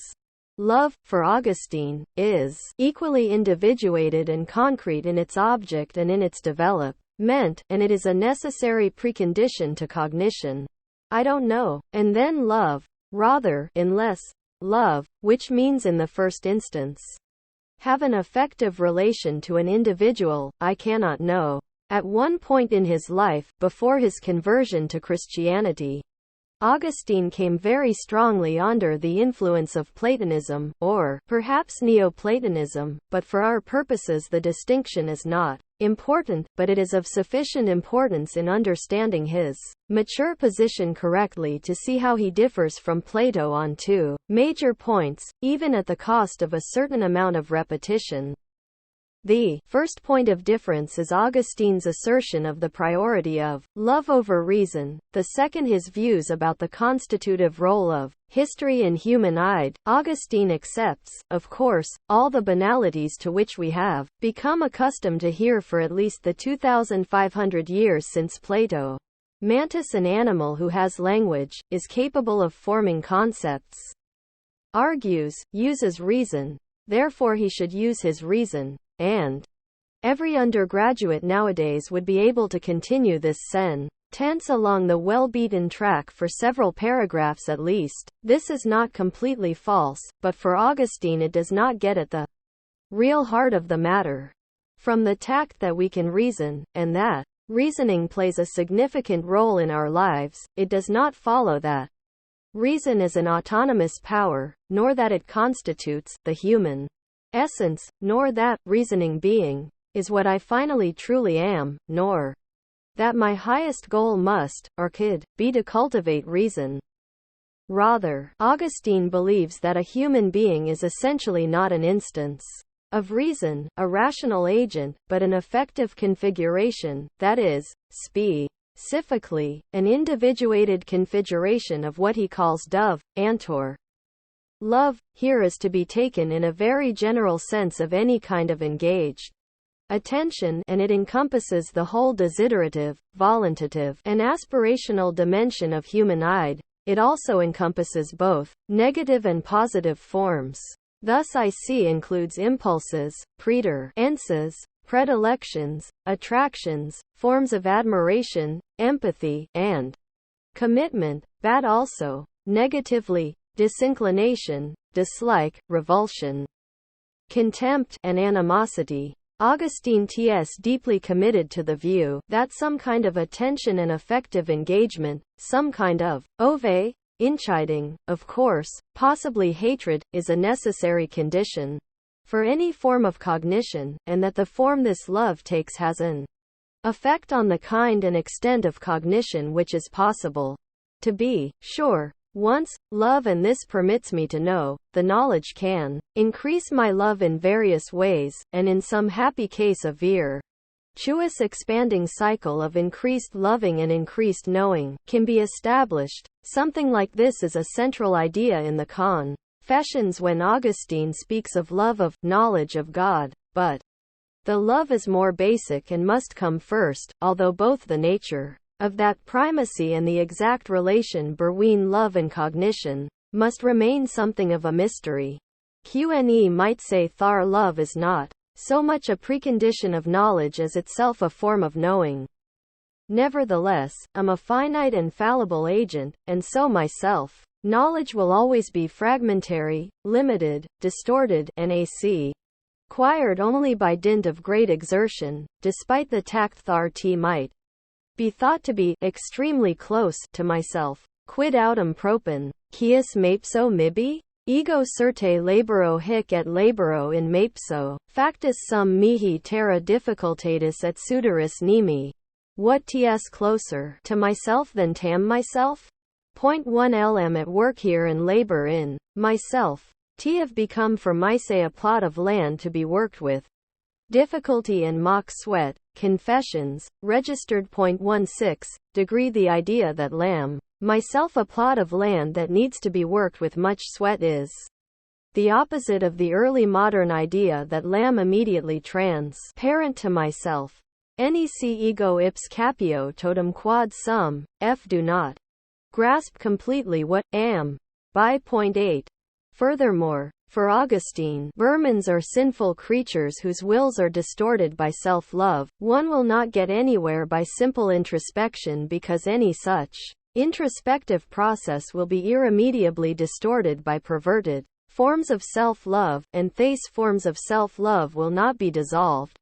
Love, for Augustine, is equally individuated and concrete in its object and in its development, and it is a necessary precondition to cognition. I don't know, and then love, rather, unless love, which means in the first instance, have an affective relation to an individual, I cannot know. At one point in his life, before his conversion to Christianity, Augustine came very strongly under the influence of Platonism, or perhaps Neoplatonism, but for our purposes the distinction is not important, but it is of sufficient importance in understanding his mature position correctly to see how he differs from Plato on two major points, even at the cost of a certain amount of repetition. The first point of difference is Augustine's assertion of the priority of love over reason, the second his views about the constitutive role of history in human-ide. Augustine accepts, of course, all the banalities to which we have become accustomed to hear for at least the 2,500 years since Plato. Mantis, an animal who has language, is capable of forming concepts, argues, uses reason, therefore he should use his reason. And every undergraduate nowadays would be able to continue this sentence along the well-beaten track for several paragraphs at least. This is not completely false, but for Augustine it does not get at the real heart of the matter. From the tact that we can reason, and that reasoning plays a significant role in our lives, it does not follow that reason is an autonomous power, nor that it constitutes the human essence, nor that reasoning being is what I finally truly am, nor that my highest goal must, or could, be to cultivate reason. Rather, Augustine believes that a human being is essentially not an instance of reason, a rational agent, but an effective configuration, that is, specifically, an individuated configuration of what he calls dove, antor. Love, here, is to be taken in a very general sense of any kind of engaged attention, and it encompasses the whole desiderative, voluntative, and aspirational dimension of human-ide. It also encompasses both negative and positive forms. Thus I see includes impulses, preferences, predilections, attractions, forms of admiration, empathy, and commitment, but also, negatively, disinclination, dislike, revulsion, contempt, and animosity. Augustine is deeply committed to the view that some kind of attention and affective engagement, some kind of inchiding, of course, possibly hatred, is a necessary condition for any form of cognition, and that the form this love takes has an effect on the kind and extent of cognition which is possible. To be sure, once love, and this permits me to know, the knowledge can increase my love in various ways, and in some happy case a virtuous expanding cycle of increased loving and increased knowing can be established. Something like this is a central idea in the Confessions when Augustine speaks of love of knowledge of God, but the love is more basic and must come first, although both the nature of that primacy and the exact relation between love and cognition must remain something of a mystery. Qne might say that love is not so much a precondition of knowledge as itself a form of knowing. Nevertheless, I'm a finite and fallible agent, and so myself. Knowledge will always be fragmentary, limited, distorted, and acquired only by dint of great exertion, despite the tact that might be thought to be extremely close to myself. Quid autem propon, quis mapso mihi? Ego certe laboro hic et laboro in mapso, factus sum mihi terra difficultatis et suderis nimi. What ts closer to myself than tam myself? Point 1 lm at work here and labor in myself. T have become for myse a plot of land to be worked with. Difficulty and mock sweat, confessions, registered. Point 16, degree the idea that lamb, myself a plot of land that needs to be worked with much sweat is the opposite of the early modern idea that lamb immediately transparent to myself. Nec ego ips capio totem quod sum, f do not grasp completely what am by. Point 8. Furthermore, for Augustine, Burmans are sinful creatures whose wills are distorted by self-love. One will not get anywhere by simple introspection because any such introspective process will be irremediably distorted by perverted forms of self-love, and these forms of self-love will not be dissolved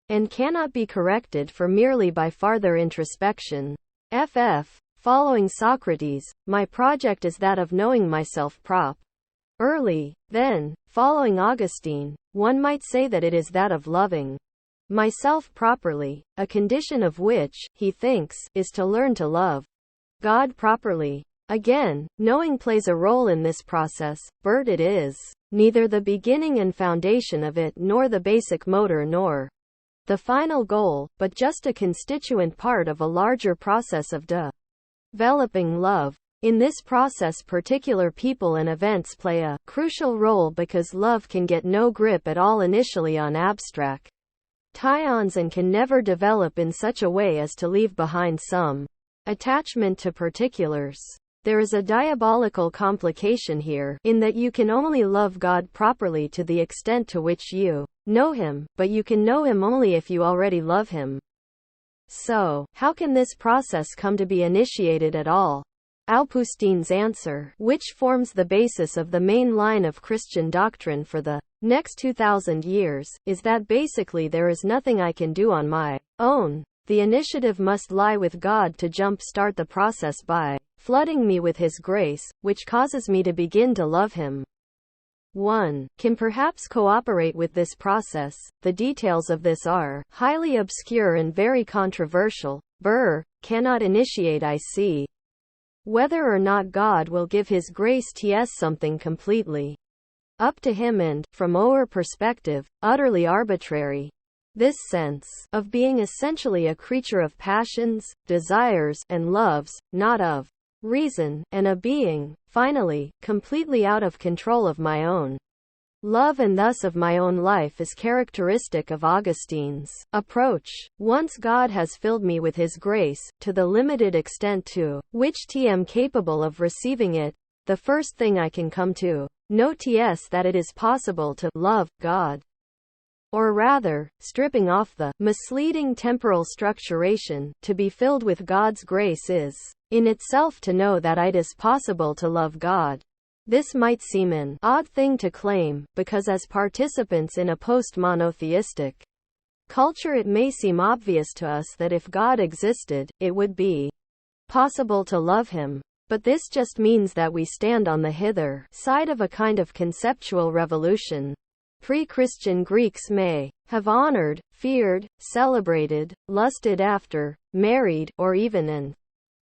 and cannot be corrected for merely by farther introspection. Following Socrates, my project is that of knowing myself early. Then, following Augustine, one might say that it is that of loving myself properly, a condition of which, he thinks, is to learn to love God properly. Again, knowing plays a role in this process, but it is neither the beginning and foundation of it nor the basic motor nor the final goal, but just a constituent part of a larger process of developing love. In this process particular people and events play a crucial role because love can get no grip at all initially on abstract tions and can never develop in such a way as to leave behind some attachment to particulars. There is a diabolical complication here, in that you can only love God properly to the extent to which you know Him, but you can know Him only if you already love Him. So, how can this process come to be initiated at all? Augustine's answer, which forms the basis of the main line of Christian doctrine for the next 2,000 years, is that basically there is nothing I can do on my own. The initiative must lie with God to jump-start the process by flooding me with His grace, which causes me to begin to love Him. 1. Can perhaps cooperate with this process. The details of this are highly obscure and very controversial. Cannot initiate. I see. Whether or not God will give His grace ts something completely up to Him and, from our perspective, utterly arbitrary. This sense of being essentially a creature of passions, desires, and loves, not of reason, and a being, finally, completely out of control of my own love and thus of my own life is characteristic of Augustine's approach. Once God has filled me with His grace, to the limited extent to which I am capable of receiving it, the first thing I can come to know ts that it is possible to love God. Or rather, stripping off the misleading temporal structuration, to be filled with God's grace is, in itself to know that it is possible to love God. This might seem an odd thing to claim, because as participants in a post-monotheistic culture it may seem obvious to us that if God existed, it would be possible to love Him. But this just means that we stand on the hither side of a kind of conceptual revolution. Pre-Christian Greeks may have honored, feared, celebrated, lusted after, married, or even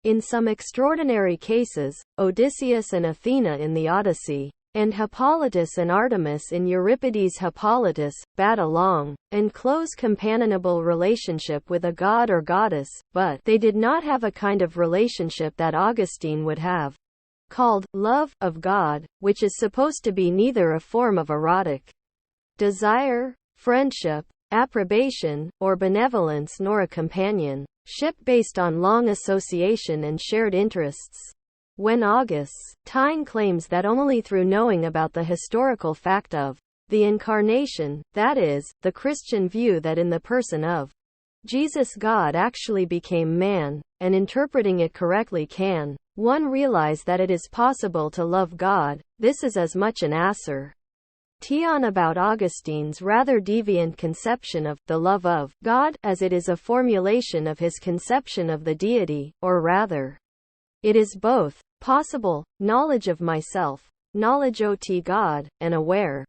in some extraordinary cases, Odysseus and Athena in the Odyssey, and Hippolytus and Artemis in Euripides' Hippolytus, bat a long and close companionable relationship with a god or goddess, but they did not have a kind of relationship that Augustine would have called love of God, which is supposed to be neither a form of erotic desire, friendship, approbation, or benevolence nor a companionship based on long association and shared interests. When Augustine claims that only through knowing about the historical fact of the Incarnation, that is, the Christian view that in the person of Jesus God actually became man, and interpreting it correctly can one realize that it is possible to love God, this is as much an assertion On about Augustine's rather deviant conception of the love of God, as it is a formulation of his conception of the deity, or rather, it is both possible knowledge of myself, knowledge ot God, and awareness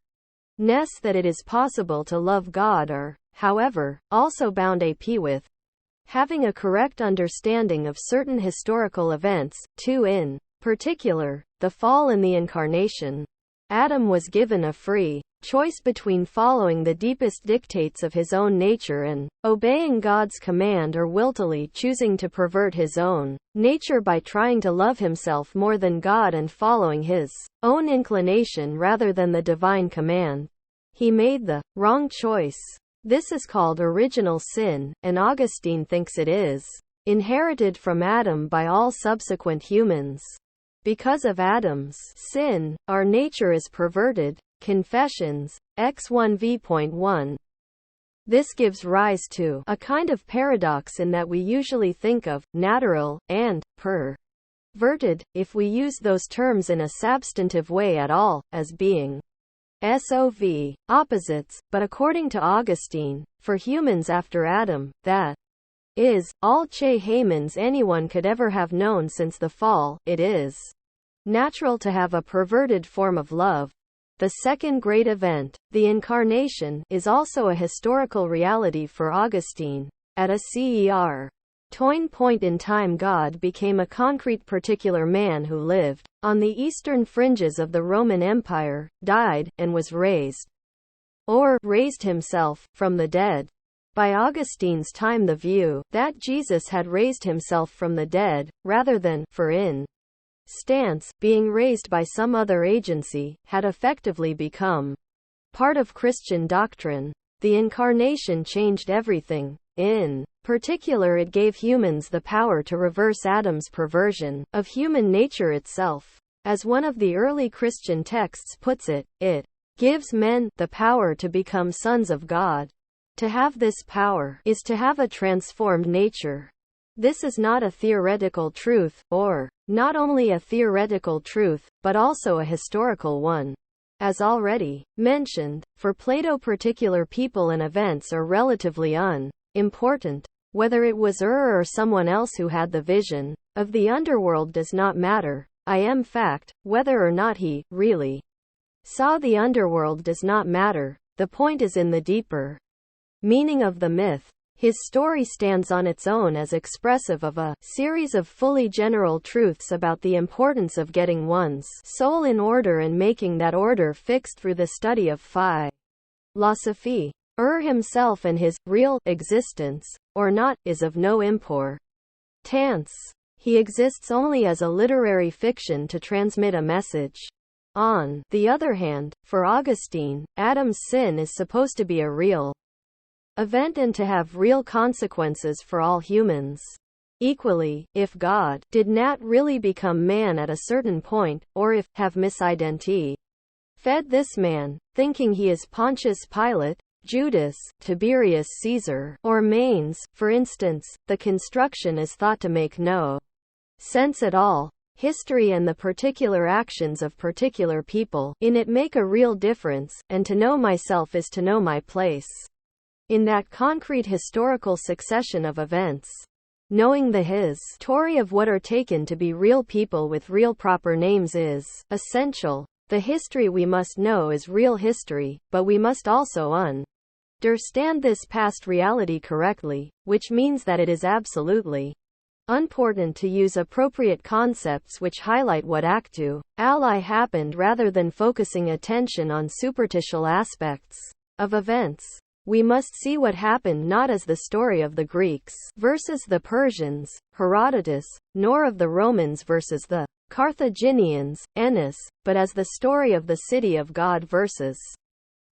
that it is possible to love God are, however, also bound ap with having a correct understanding of certain historical events, in particular, the fall and the incarnation. Adam was given a free choice between following the deepest dictates of his own nature and obeying God's command, or wilfully choosing to pervert his own nature by trying to love himself more than God and following his own inclination rather than the divine command. He made the wrong choice. This is called original sin, and Augustine thinks it is inherited from Adam by all subsequent humans. Because of Adam's sin, our nature is perverted. Confessions, X1 v.1. This gives rise to a kind of paradox in that we usually think of natural and perverted, if we use those terms in a substantive way at all, as being SOV opposites, but according to Augustine, for humans after Adam, that is all che Hamans anyone could ever have known since the fall, it is natural to have a perverted form of love. The second great event, the Incarnation, is also a historical reality for Augustine. At a certain point in time, God became a concrete particular man who lived on the eastern fringes of the Roman Empire, died, and was raised, or raised himself, from the dead. By Augustine's time, the view that Jesus had raised himself from the dead, rather than, for instance, being raised by some other agency, had effectively become part of Christian doctrine. The Incarnation changed everything. In particular, it gave humans the power to reverse Adam's perversion of human nature itself. As one of the early Christian texts puts it, it gives men the power to become sons of God. To have this power is to have a transformed nature. This is not a theoretical truth, or not only a theoretical truth, but also a historical one. As already mentioned, for Plato, particular people and events are relatively unimportant. Whether it was or someone else who had the vision of the underworld does not matter. I am fact. Whether or not he really saw the underworld does not matter. The point is in the deeper meaning of the myth. His story stands on its own as expressive of a series of fully general truths about the importance of getting one's soul in order and making that order fixed through the study of philosophy. Himself and his real existence, or not, is of no importance. He exists only as a literary fiction to transmit a message. On the other hand, for Augustine, Adam's sin is supposed to be a real event and to have real consequences for all humans. Equally, if God did not really become man at a certain point, or if have misidentified this man, thinking he is Pontius Pilate, Judas, Tiberius Caesar, or Manes, for instance, the construction is thought to make no sense at all. History and the particular actions of particular people in it make a real difference, and to know myself is to know my place in that concrete historical succession of events. Knowing the history of what are taken to be real people with real proper names is essential. The history we must know is real history, but we must also understand this past reality correctly, which means that it is absolutely important to use appropriate concepts which highlight what actually happened rather than focusing attention on superficial aspects of events. We must see what happened not as the story of the Greeks versus the Persians, Herodotus, nor of the Romans versus the Carthaginians, Ennis, but as the story of the city of God versus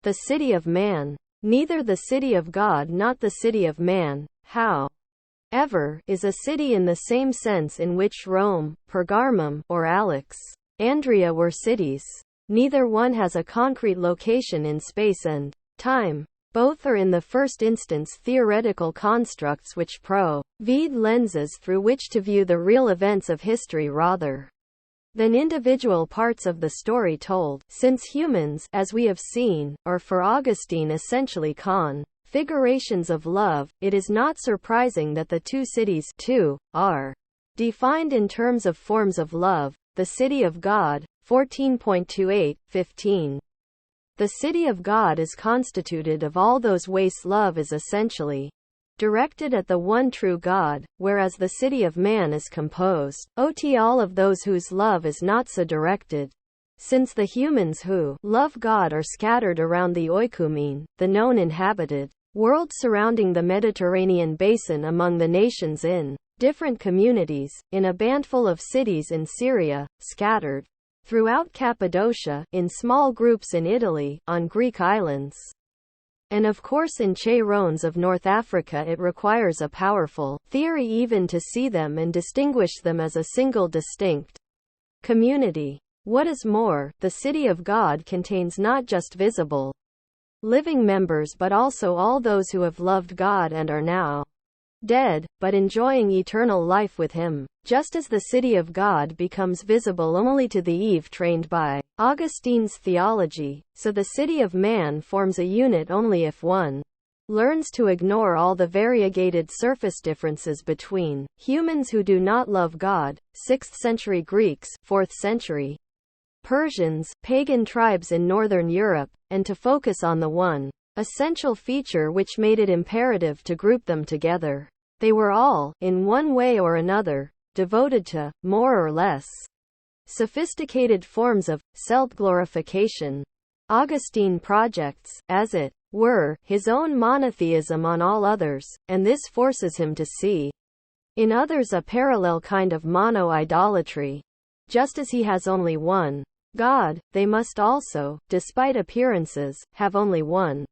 the city of man. Neither the city of God nor the city of man, however, is a city in the same sense in which Rome, Pergamum, or Alexandria were cities. Neither one has a concrete location in space and time. Both are in the first instance theoretical constructs which provide lenses through which to view the real events of history rather than individual parts of the story told, since humans, as we have seen, are for Augustine essentially configurations of love. It is not surprising that the two cities too are defined in terms of forms of love. The city of God, 14.28-15. The city of God is constituted of all those ways love is essentially directed at the one true God, whereas the city of man is composed all of those whose love is not so directed. Since the humans who love God are scattered around the oikoumene, the known inhabited world surrounding the Mediterranean basin among the nations in different communities, in a bandful of cities in Syria, scattered throughout Cappadocia, in small groups in Italy, on Greek islands, and of course in Cheyrones of North Africa. It requires a powerful theory even to see them and distinguish them as a single distinct community. What is more, the city of God contains not just visible living members but also all those who have loved God and are now dead, but enjoying eternal life with Him. Just as the city of God becomes visible only to the Eve trained by Augustine's theology, so the city of man forms a unit only if one learns to ignore all the variegated surface differences between humans who do not love God, 6th century Greeks, 4th century Persians, pagan tribes in northern Europe, and to focus on the one essential feature which made it imperative to group them together. They were all, in one way or another, devoted to, more or less, sophisticated forms of self-glorification. Augustine projects, as it were, his own monotheism on all others, and this forces him to see in others a parallel kind of mono-idolatry. Just as he has only one God, they must also, despite appearances, have only one.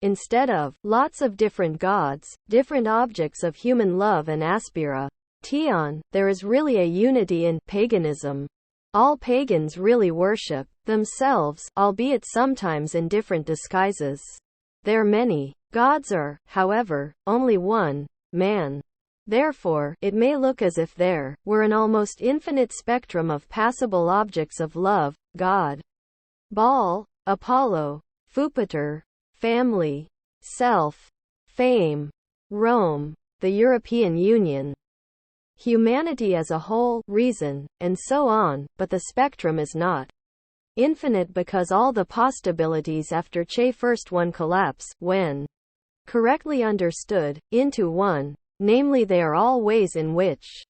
Instead of lots of different gods, different objects of human love and aspiration, there is really a unity in paganism. All pagans really worship themselves, albeit sometimes in different disguises. Their many gods are, however, only one man. Therefore, it may look as if there were an almost infinite spectrum of passable objects of love: God, Baal, Apollo, Jupiter, family, self, fame, Rome, the European Union, humanity as a whole, reason, and so on. But the spectrum is not infinite because all the possibilities after Che first one collapse, when correctly understood, into one. Namely, they are all ways in which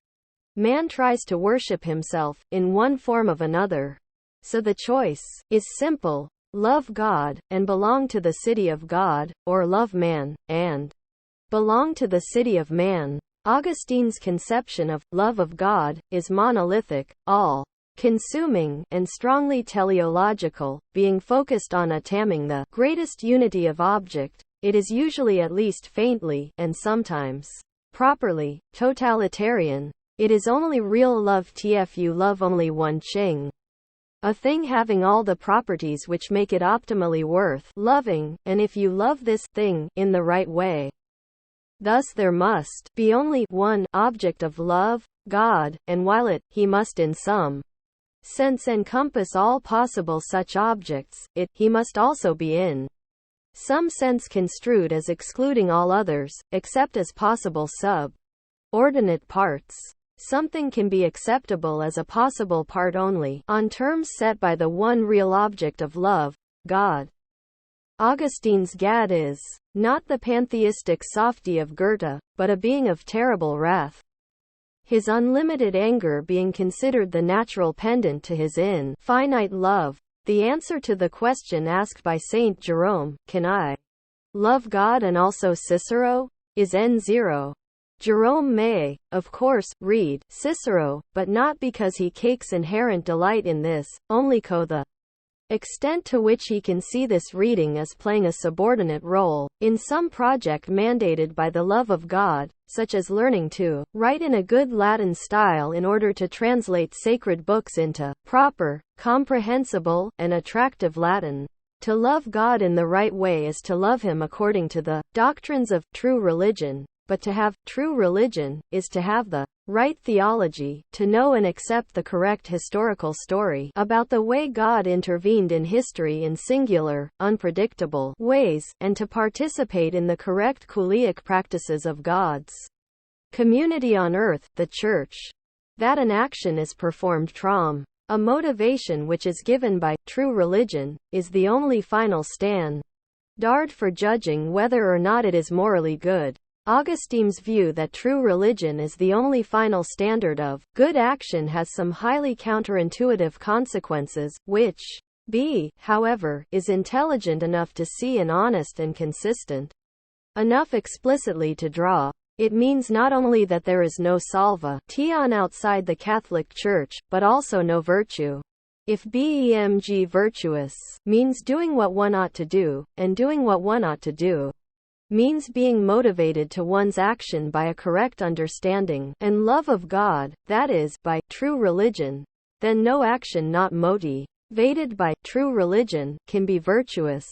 man tries to worship himself, in one form of another. So the choice is simple: love God, and belong to the city of God, or love man, and belong to the city of man. Augustine's conception of love of God is monolithic, all-consuming, and strongly teleological, being focused on attaining the greatest unity of object. It is usually at least faintly, and sometimes properly, totalitarian. It is only real love if you love only one thing. A thing having all the properties which make it optimally worth loving, and if you love this thing in the right way. Thus there must be only one object of love, God, and while he must in some sense encompass all possible such objects, he must also be in some sense construed as excluding all others, except as possible sub-ordinate parts. Something can be acceptable as a possible part only on terms set by the one real object of love, God. Augustine's God is not the pantheistic softy of Goethe, but a being of terrible wrath. His unlimited anger being considered the natural pendant to his infinite love. The answer to the question asked by Saint Jerome, "Can I love God and also Cicero?" is N0. Jerome may, of course, read Cicero, but not because he takes inherent delight in this, only the extent to which he can see this reading as playing a subordinate role in some project mandated by the love of God, such as learning to write in a good Latin style in order to translate sacred books into proper, comprehensible, and attractive Latin. To love God in the right way is to love Him according to the doctrines of true religion. But to have true religion is to have the right theology, to know and accept the correct historical story about the way God intervened in history in singular, unpredictable ways, and to participate in the correct kuliic practices of God's community on earth, the Church. That an action is performed from a motivation which is given by true religion is the only final standard for judging whether or not it is morally good. Augustine's view that true religion is the only final standard of good action has some highly counterintuitive consequences, which B, however, is intelligent enough to see and honest and consistent enough explicitly to draw. It means not only that there is no salvation outside the Catholic Church, but also no virtue. If being virtuous means doing what one ought to do, and doing what one ought to do means being motivated to one's action by a correct understanding and love of God, that is, by true religion, then no action not motivated by true religion can be virtuous.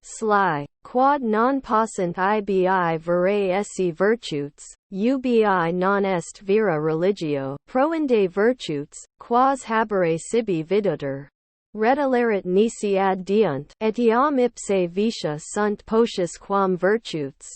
Sly. Quod non possunt ibi verae esse virtutes, ubi non est vera religio, proinde virtutes, quas habere sibi vidutur. Redelerit nisi ad deunt, etiam ipse vitia sunt potius quam virtutes.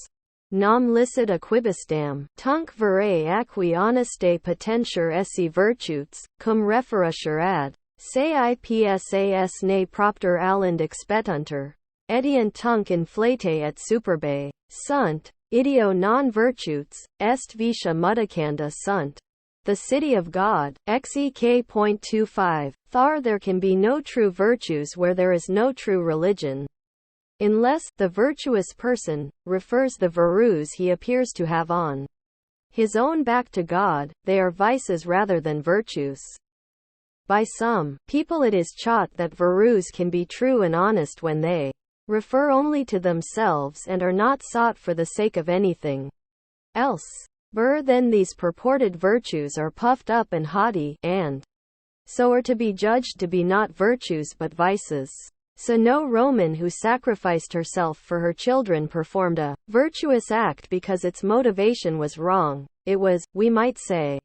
Nam licet acquibusdam, tunc verae acqui honeste potentiae esse virtutes, cum referusur ad se ipsas ne propter allend expetuntur. Ediant tunc inflate et superbe sunt, ideo non virtutes, est vitia mudicanda sunt. The City of God, XEK.25. Thar there can be no true virtues where there is no true religion. Unless the virtuous person refers the virus he appears to have on his own back to God, they are vices rather than virtues. By some people it is taught that virus can be true and honest when they refer only to themselves and are not sought for the sake of anything else. Then these purported virtues are puffed up and haughty, and so are to be judged to be not virtues but vices. So no Roman who sacrificed herself for her children performed a virtuous act because its motivation was wrong. It was, we might say,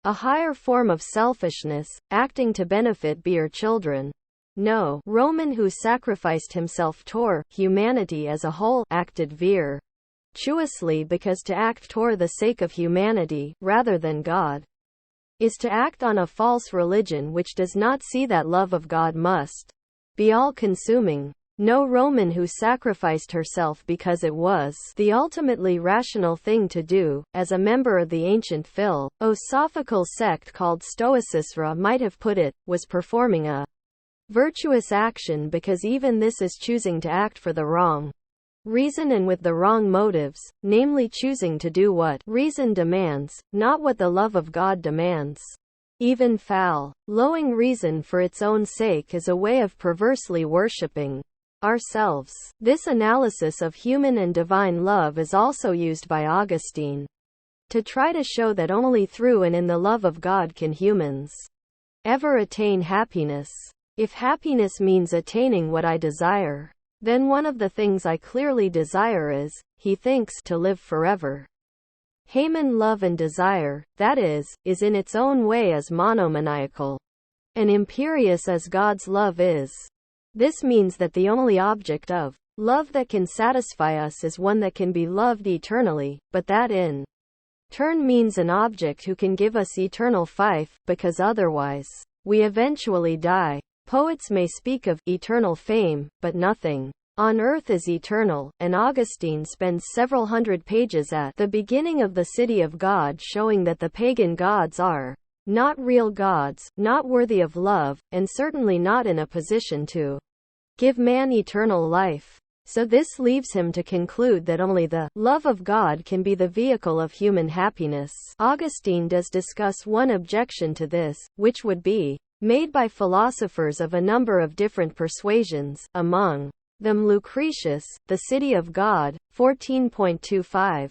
a higher form of selfishness, acting to benefit her children. No Roman who sacrificed himself toward humanity as a whole acted virtuously because to act toward the sake of humanity, rather than God, is to act on a false religion which does not see that love of God must be all-consuming. No Roman who sacrificed herself because it was the ultimately rational thing to do, as a member of the ancient philosophical sect called Stoicisra might have put it, was performing a virtuous action because even this is choosing to act for the wrong reason and with the wrong motives, namely choosing to do what reason demands, not what the love of God demands. Even following reason for its own sake is a way of perversely worshipping ourselves. This analysis of human and divine love is also used by Augustine to try to show that only through and in the love of God can humans ever attain happiness. If happiness means attaining what I desire, then one of the things I clearly desire is, he thinks, to live forever. Haman love and desire, that is in its own way as monomaniacal and imperious as God's love is. This means that the only object of love that can satisfy us is one that can be loved eternally, but that in turn means an object who can give us eternal fife, because otherwise we eventually die. Poets may speak of eternal fame, but nothing on earth is eternal, and Augustine spends several hundred pages at the beginning of the City of God showing that the pagan gods are not real gods, not worthy of love, and certainly not in a position to give man eternal life. So this leaves him to conclude that only the love of God can be the vehicle of human happiness. Augustine does discuss one objection to this, which would be made by philosophers of a number of different persuasions, among them Lucretius, The City of God, 14.25.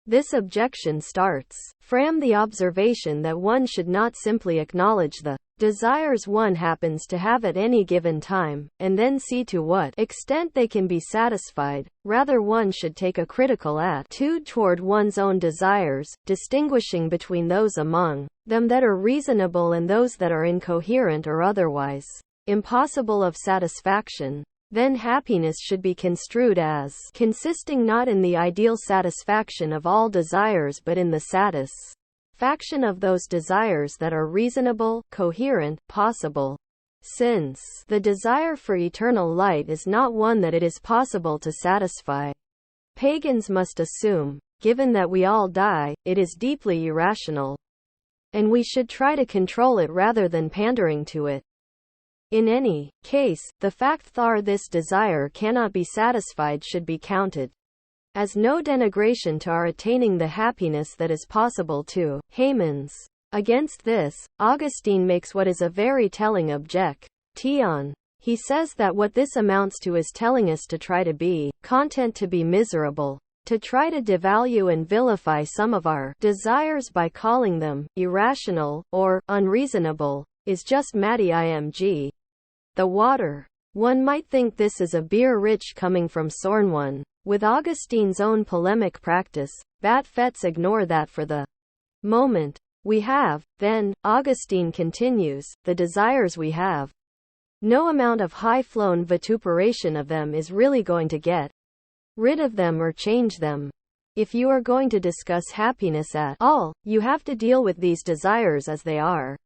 This objection starts from the observation that one should not simply acknowledge the desires one happens to have at any given time, and then see to what extent they can be satisfied. Rather, one should take a critical attitude toward one's own desires, distinguishing between those among them that are reasonable and those that are incoherent or otherwise impossible of satisfaction. Then happiness should be construed as consisting not in the ideal satisfaction of all desires but in the satisfaction of those desires that are reasonable, coherent, possible. Since the desire for eternal light is not one that it is possible to satisfy, pagans must assume, given that we all die, it is deeply irrational, and we should try to control it rather than pandering to it. In any case, the fact that this desire cannot be satisfied should be counted as no denigration to our attaining the happiness that is possible to humans. Against this, Augustine makes what is a very telling objection. He says that what this amounts to is telling us to try to be content to be miserable, to try to devalue and vilify some of our desires by calling them irrational or unreasonable, is just img. The water. One might think this is a beer rich coming from Sorn. With Augustine's own polemic practice, Bat-Fets ignore that for the moment. We have, then, Augustine continues, the desires we have. No amount of high-flown vituperation of them is really going to get rid of them or change them. If you are going to discuss happiness at all, you have to deal with these desires as they are.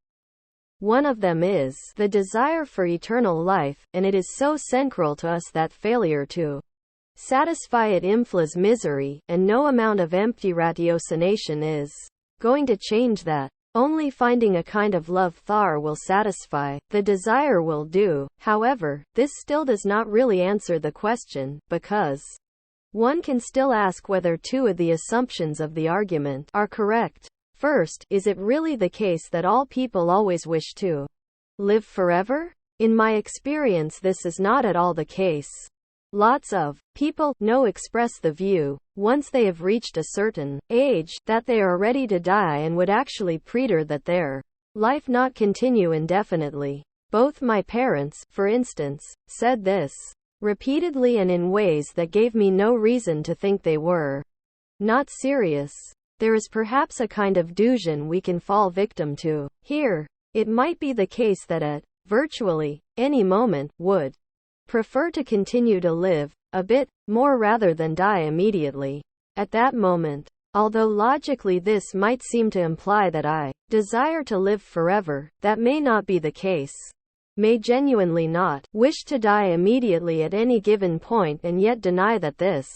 One of them is the desire for eternal life, and it is so central to us that failure to satisfy it inflicts misery, and no amount of empty ratiocination is going to change that. Only finding a kind of love that will satisfy the desire will do. However, this still does not really answer the question, because one can still ask whether two of the assumptions of the argument are correct. First, is it really the case that all people always wish to live forever? In my experience, this is not at all the case. Lots of people express the view, once they have reached a certain age, that they are ready to die and would actually prefer that their life not continue indefinitely. Both my parents, for instance, said this repeatedly and in ways that gave me no reason to think they were not serious. There is perhaps a kind of delusion we can fall victim to. Here, it might be the case that at virtually any moment would prefer to continue to live a bit more rather than die immediately at that moment. Although logically this might seem to imply that I desire to live forever, that may not be the case. May genuinely not wish to die immediately at any given point and yet deny that this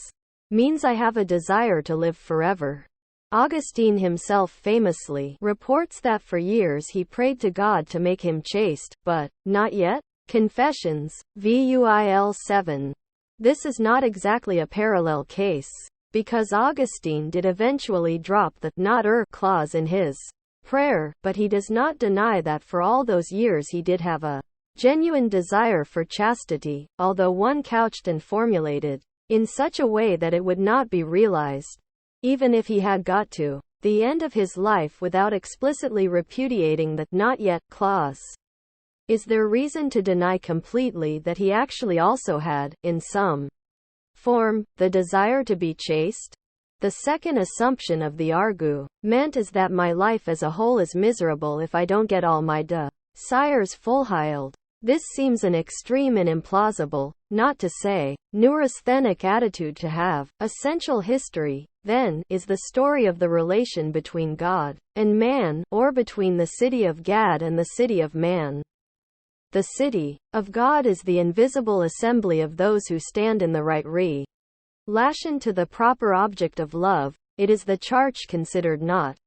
means I have a desire to live forever. Augustine himself famously reports that for years he prayed to God to make him chaste, but not yet. Confessions, Vuil 7. This is not exactly a parallel case, because Augustine did eventually drop the not clause in his prayer, but he does not deny that for all those years he did have a genuine desire for chastity, although one couched and formulated in such a way that it would not be realized, even if he had got to the end of his life without explicitly repudiating the not yet clause. Is there reason to deny completely that he actually also had, in some form, the desire to be chaste? The second assumption of the argument is that my life as a whole is miserable if I don't get all my desires fulfilled. This seems an extreme and implausible, not to say neurasthenic attitude to have. Essential history, then, is the story of the relation between God and man, or between the city of Gad and the city of man. The city of God is the invisible assembly of those who stand in the right relation to the proper object of love. It is the church considered not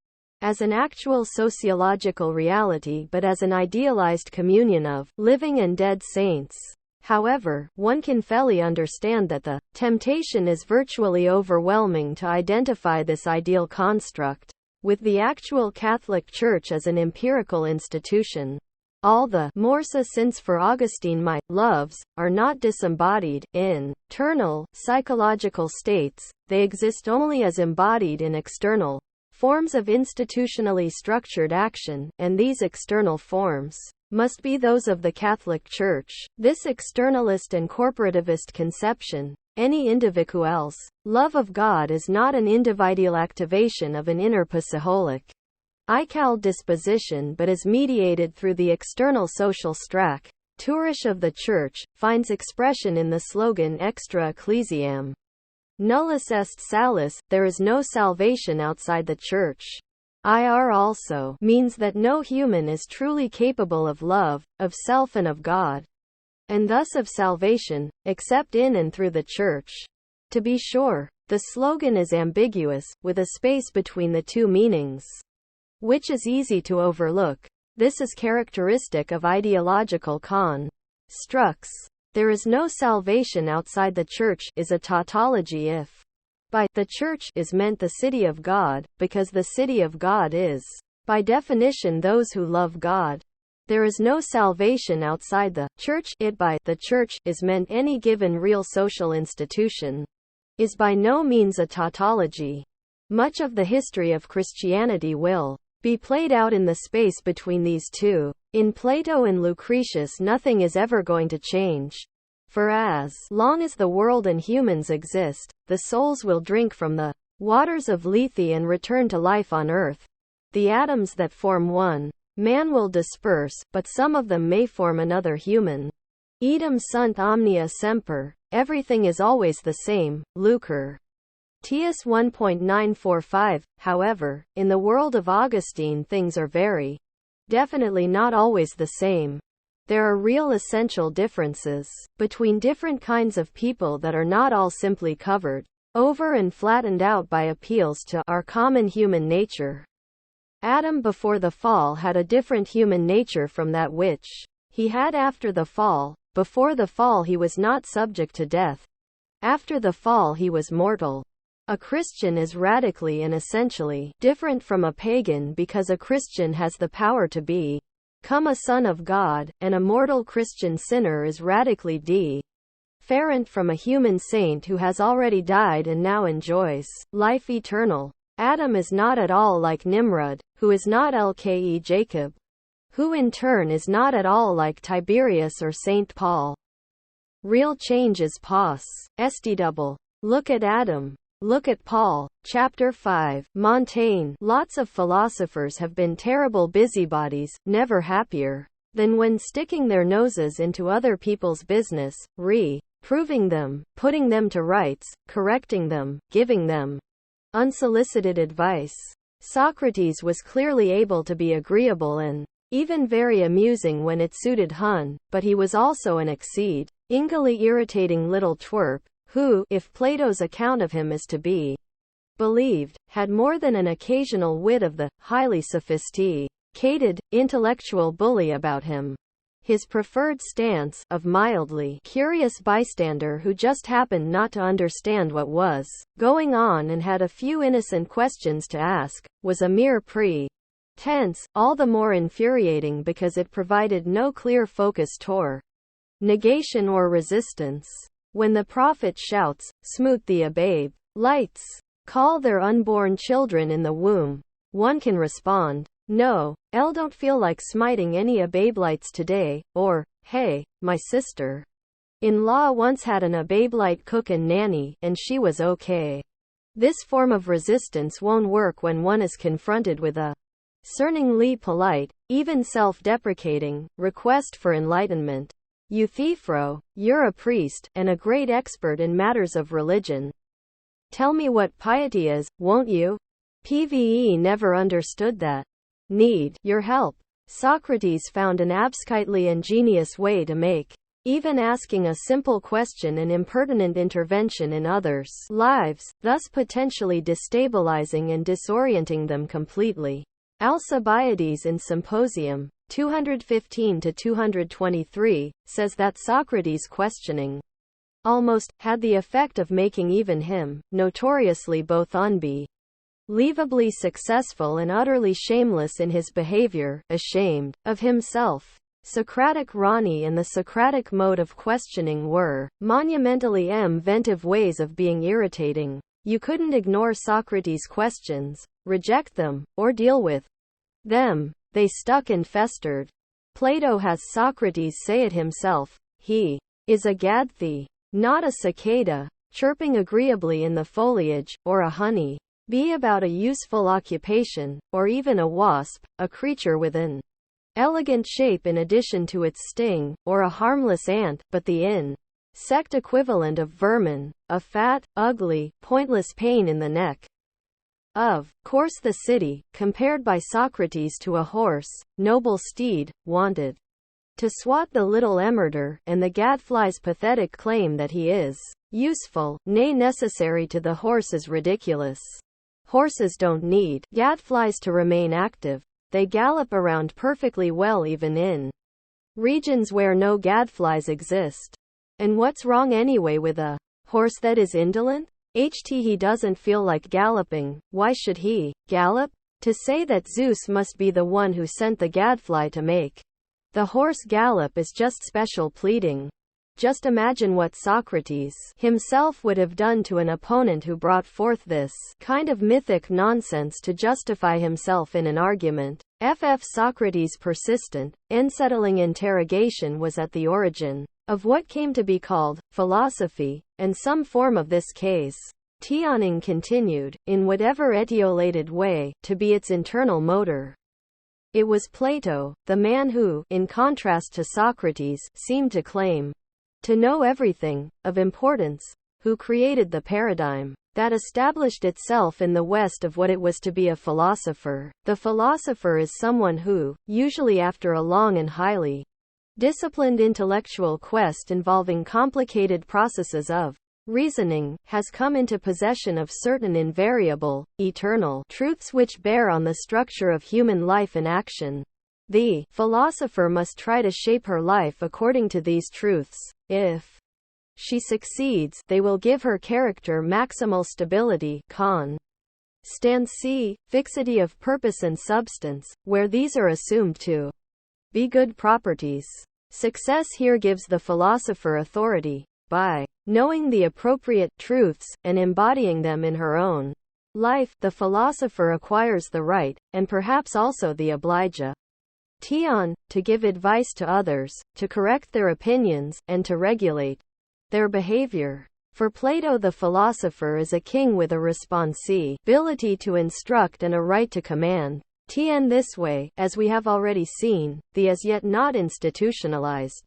as an actual sociological reality but as an idealized communion of living and dead saints. However, one can fairly understand that the temptation is virtually overwhelming to identify this ideal construct with the actual Catholic Church as an empirical institution. all the more so since for Augustine my loves are not disembodied, internal, psychological states, they exist only as embodied in external forms of institutionally structured action, and these external forms must be those of the Catholic Church. This externalist and corporativist conception, any individual's love of God is not an individual activation of an inner psycholic ICAL disposition but is mediated through the external social structure of the Church, finds expression in the slogan Extra Ecclesiam Nullus est salus, there is no salvation outside the Church. IR also means that no human is truly capable of love, of self and of God, and thus of salvation, except in and through the Church. To be sure, the slogan is ambiguous, with a space between the two meanings, which is easy to overlook. This is characteristic of ideological constructs. There is no salvation outside the Church is a tautology if by the Church is meant the city of God, because the city of God is, by definition, those who love God. There is no salvation outside the Church. It by the Church is meant any given real social institution, is by no means a tautology. Much of the history of Christianity will be played out in the space between these two. In Plato and Lucretius nothing is ever going to change. For as long as the world and humans exist, the souls will drink from the waters of Lethe and return to life on earth. The atoms that form one man will disperse, but some of them may form another human. Idem sunt omnia semper, everything is always the same. Lucre. TS 1.945. However, in the world of Augustine things are very definitely not always the same. There are real essential differences between different kinds of people that are not all simply covered over and flattened out by appeals to our common human nature. Adam before the fall had a different human nature from that which he had after the fall. Before the fall he was not subject to death. After the fall he was mortal. A Christian is radically and essentially different from a pagan because a Christian has the power to become a son of God, and a mortal Christian sinner is radically different from a human saint who has already died and now enjoys life eternal. Adam is not at all like Nimrod, who is not like Jacob, who in turn is not at all like Tiberius or Saint Paul. Real change is possible. Look at Adam. Look at Paul. Chapter 5. Montaigne. Lots of philosophers have been terrible busybodies, never happier than when sticking their noses into other people's business, proving them, putting them to rights, correcting them, giving them unsolicited advice. Socrates was clearly able to be agreeable and even very amusing when it suited Hun, but he was also an exceedingly irritating little twerp, who, if Plato's account of him is to be believed, had more than an occasional wit of the highly sophisticated, intellectual bully about him. His preferred stance, of mildly curious bystander who just happened not to understand what was going on and had a few innocent questions to ask, was a mere pretense, all the more infuriating because it provided no clear focus toward negation or resistance. When the prophet shouts, "Smoot thee a babe, lights, call their unborn children in the womb," one can respond, "No, don't feel like smiting any a babelites today," or, "Hey, my sister-in-law once had an a babelite cook and nanny, and she was okay." This form of resistance won't work when one is confronted with a cerningly polite, even self-deprecating, request for enlightenment. Euthyphro, you're a priest, and a great expert in matters of religion. Tell me what piety is, won't you? PVE never understood that. Need your help. Socrates found an absolutely ingenious way to make even asking a simple question an impertinent intervention in others' lives, thus potentially destabilizing and disorienting them completely. Alcibiades in Symposium 215-223, says that Socrates' questioning almost had the effect of making even him, notoriously both unbelievably successful and utterly shameless in his behavior, ashamed of himself. Socratic Rani and the Socratic mode of questioning were monumentally inventive ways of being irritating. You couldn't ignore Socrates' questions, reject them, or deal with them. They stuck and festered. Plato has Socrates say it himself. He is a gadfly, not a cicada, chirping agreeably in the foliage, or a honey bee about a useful occupation, or even a wasp, a creature with an elegant shape in addition to its sting, or a harmless ant, but the insect equivalent of vermin, a fat, ugly, pointless pain in the neck. Of course the city, compared by Socrates to a horse, noble steed, wanted to swat the little emerdor, and the gadfly's pathetic claim that he is useful, nay necessary to the horse is ridiculous. Horses don't need gadflies to remain active. They gallop around perfectly well even in regions where no gadflies exist. And what's wrong anyway with a horse that is indolent? He doesn't feel like galloping, why should he gallop? To say that Zeus must be the one who sent the gadfly to make the horse gallop is just special pleading. Just imagine what Socrates himself would have done to an opponent who brought forth this kind of mythic nonsense to justify himself in an argument. Socrates' persistent, unsettling interrogation was at the origin of what came to be called philosophy, and some form of this case, Tianing continued, in whatever etiolated way, to be its internal motor. It was Plato, the man who, in contrast to Socrates, seemed to claim to know everything of importance, who created the paradigm that established itself in the West of what it was to be a philosopher. The philosopher is someone who, usually after a long and highly disciplined intellectual quest involving complicated processes of reasoning, has come into possession of certain invariable, eternal truths which bear on the structure of human life and action. The philosopher must try to shape her life according to these truths. If she succeeds, they will give her character maximal stability, constancy, fixity of purpose and substance, where these are assumed to be good properties. Success here gives the philosopher authority. By knowing the appropriate truths, and embodying them in her own life, the philosopher acquires the right, and perhaps also the obligation, to give advice to others, to correct their opinions, and to regulate their behavior. For Plato, the philosopher is a king with a responsibility to instruct and a right to command. This way, as we have already seen, the as yet not institutionalized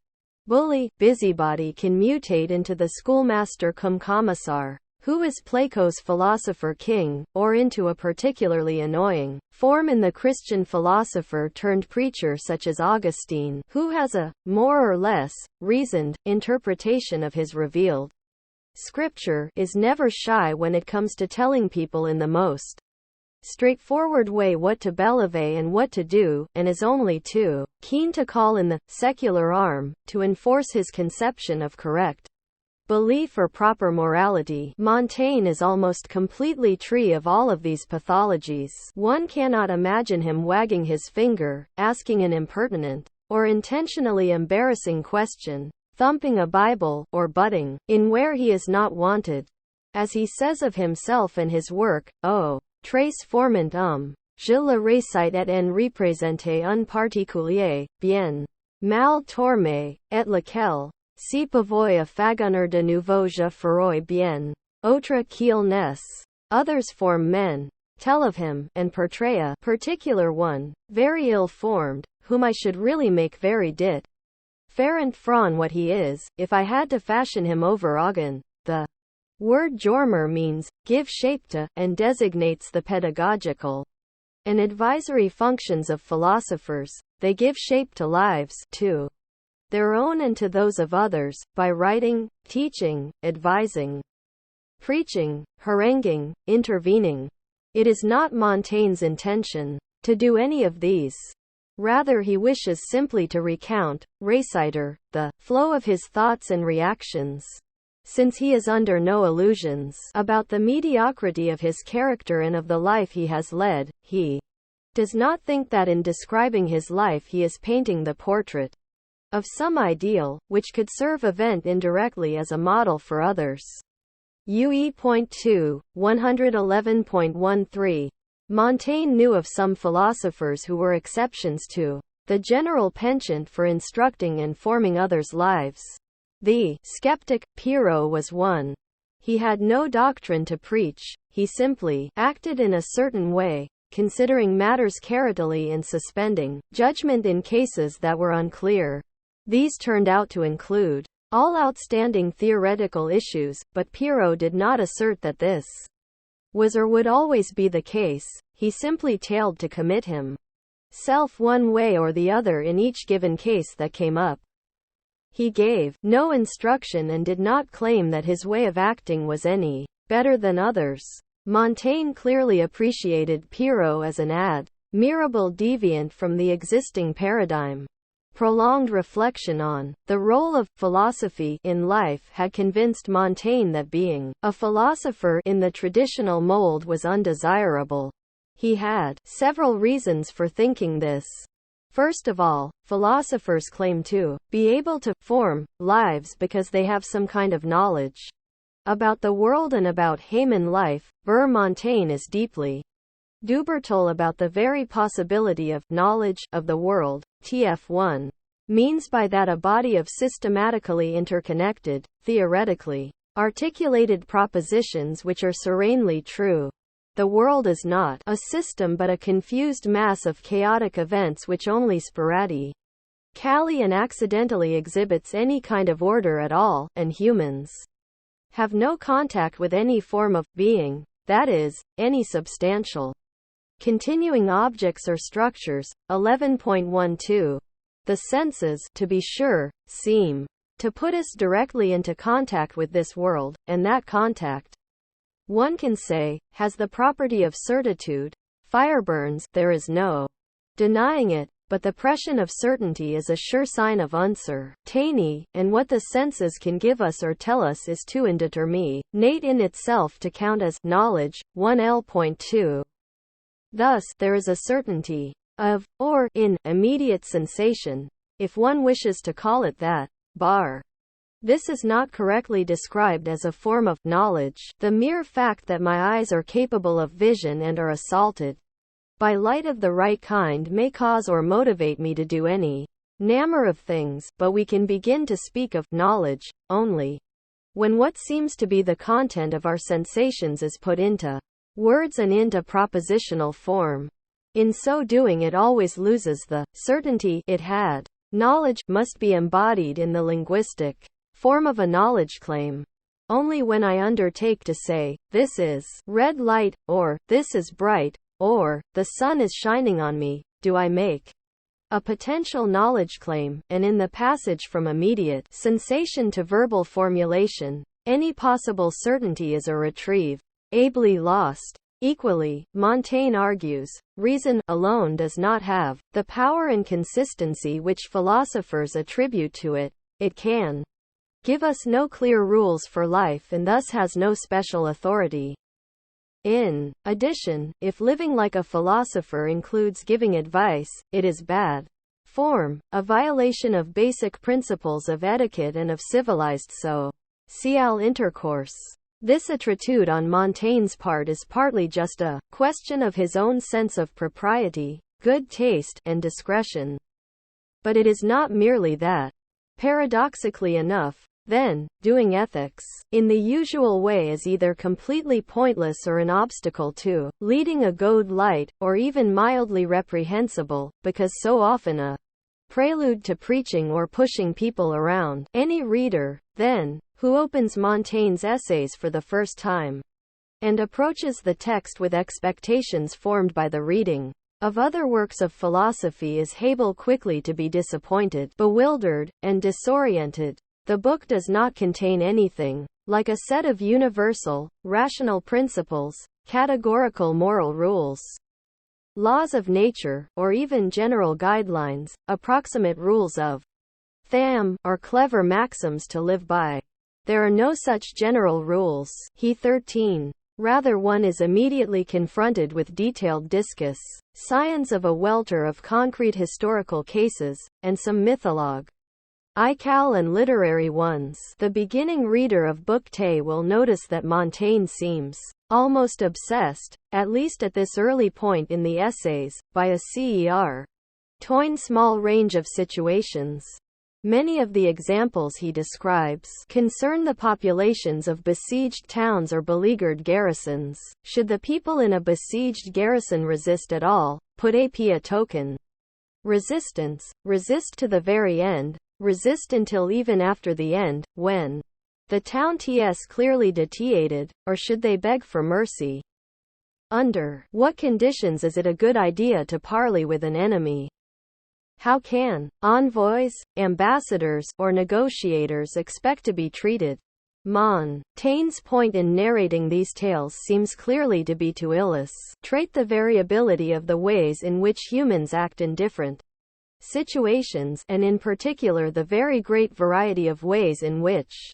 bully, busybody can mutate into the schoolmaster cum commissar, who is Plato's philosopher king, or into a particularly annoying form in the Christian philosopher turned preacher such as Augustine, who has a, more or less, reasoned, interpretation of his revealed scripture, is never shy when it comes to telling people in the most straightforward way what to believe and what to do, and is only too keen to call in the secular arm to enforce his conception of correct belief or proper morality. Montaigne is almost completely free of all of these pathologies. One cannot imagine him wagging his finger, asking an impertinent or intentionally embarrassing question, thumping a Bible, or butting in where he is not wanted. As he says of himself and his work, Trace formant je le récite et en représente un particulier, bien mal tourmé, et lequel, si pavoy a fagunner de nouveau je feroy bien autre qu'il n'est. Others form men tell of him, and portray a particular one, very ill-formed, whom I should really make very different from what he is, if I had to fashion him over again. The word jormer means, give shape to, and designates the pedagogical and advisory functions of philosophers. They give shape to lives, to their own and to those of others, by writing, teaching, advising, preaching, haranguing, intervening. It is not Montaigne's intention to do any of these. Rather, he wishes simply to recount, reciter, the flow of his thoughts and reactions. Since he is under no illusions about the mediocrity of his character and of the life he has led, he does not think that in describing his life he is painting the portrait of some ideal, which could serve event indirectly as a model for others. UE.2, 111.13. Montaigne knew of some philosophers who were exceptions to the general penchant for instructing and forming others' lives. The skeptic, Pyrrho, was one. He had no doctrine to preach, he simply acted in a certain way, considering matters caritally and suspending judgment in cases that were unclear. These turned out to include all outstanding theoretical issues, but Pyrrho did not assert that this was or would always be the case. He simply tailed to commit himself one way or the other in each given case that came up. He gave no instruction and did not claim that his way of acting was any better than others. Montaigne clearly appreciated Pyrrho as an admirable deviant from the existing paradigm. Prolonged reflection on the role of philosophy in life had convinced Montaigne that being a philosopher in the traditional mold was undesirable. He had several reasons for thinking this. First of all, philosophers claim to be able to form lives because they have some kind of knowledge about the world and about human life. Montaigne is deeply dubitable about the very possibility of knowledge of the world. Tf1 means by that a body of systematically interconnected, theoretically articulated propositions which are serenely true. The world is not a system but a confused mass of chaotic events which only sporadically and accidentally exhibits any kind of order at all, and humans have no contact with any form of being, that is, any substantial continuing objects or structures. 11.12. The senses, to be sure, seem to put us directly into contact with this world, and that contact, one can say, has the property of certitude. Fire burns, there is no denying it, but the prescience of certainty is a sure sign of uncertainty, and what the senses can give us or tell us is too indeterminate in itself to count as knowledge. 1L.2. Thus, there is a certainty of, or in, immediate sensation, if one wishes to call it that. This is not correctly described as a form of knowledge. The mere fact that my eyes are capable of vision and are assaulted by light of the right kind may cause or motivate me to do any number of things, but we can begin to speak of knowledge only when what seems to be the content of our sensations is put into words and into propositional form. In so doing, it always loses the certainty it had. Knowledge must be embodied in the linguistic form of a knowledge claim. Only when I undertake to say, this is red light, or this is bright, or the sun is shining on me, do I make a potential knowledge claim, and in the passage from immediate sensation to verbal formulation, any possible certainty is a retrieve ably lost. Equally, Montaigne argues, reason alone does not have the power and consistency which philosophers attribute to it. It can give us no clear rules for life and thus has no special authority. In addition, if living like a philosopher includes giving advice, it is bad form, a violation of basic principles of etiquette and of civilized social intercourse. This attitude on Montaigne's part is partly just a question of his own sense of propriety, good taste, and discretion. But it is not merely that. Paradoxically enough, then, doing ethics in the usual way is either completely pointless or an obstacle to leading a good life, or even mildly reprehensible, because so often a prelude to preaching or pushing people around. Any reader, then, who opens Montaigne's essays for the first time and approaches the text with expectations formed by the reading of other works of philosophy is able quickly to be disappointed, bewildered, and disoriented. The book does not contain anything like a set of universal, rational principles, categorical moral rules, laws of nature, or even general guidelines, approximate rules of thumb, or clever maxims to live by. There are no such general rules. He 13. Rather, one is immediately confronted with detailed discussions of a welter of concrete historical cases, and some mythologue. iCal and literary ones. The beginning reader of Book Tay will notice that Montaigne seems almost obsessed, at least at this early point in the essays, by a cer. Toine small range of situations. Many of the examples he describes concern the populations of besieged towns or beleaguered garrisons. Should the people in a besieged garrison resist at all, put a token. Resistance, resist to the very end, resist until even after the end, when the town is clearly defeated, or should they beg for mercy? Under what conditions is it a good idea to parley with an enemy? How can envoys, ambassadors, or negotiators expect to be treated? Montaigne's point in narrating these tales seems clearly to be to illustrate the variability of the ways in which humans act in different situations, and in particular the very great variety of ways in which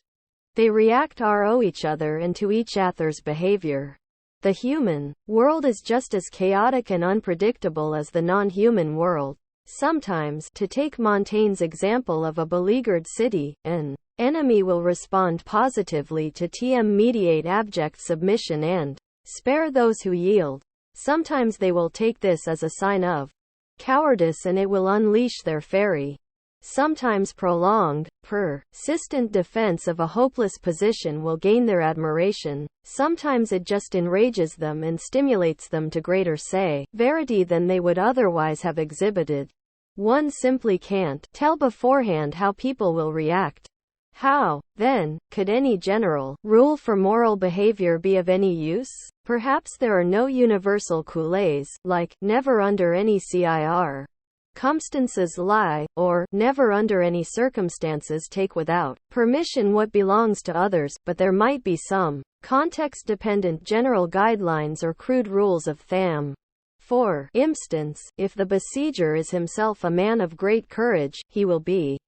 they react to each other and to each other's behavior. The human world is just as chaotic and unpredictable as the non-human world. Sometimes, to take Montaigne's example of a beleaguered city, an enemy will respond positively to mediate abject submission and spare those who yield. Sometimes they will take this as a sign of cowardice and it will unleash their fury. Sometimes prolonged, persistent defense of a hopeless position will gain their admiration. Sometimes it just enrages them and stimulates them to greater severity than they would otherwise have exhibited. One simply can't tell beforehand how people will react. How, then, could any general rule for moral behavior be of any use? Perhaps there are no universal coulées, like, never under any circumstances lie, or, never under any circumstances take without permission what belongs to others, but there might be some context-dependent general guidelines or crude rules of thumb. For instance, if the besieger is himself a man of great courage, he will be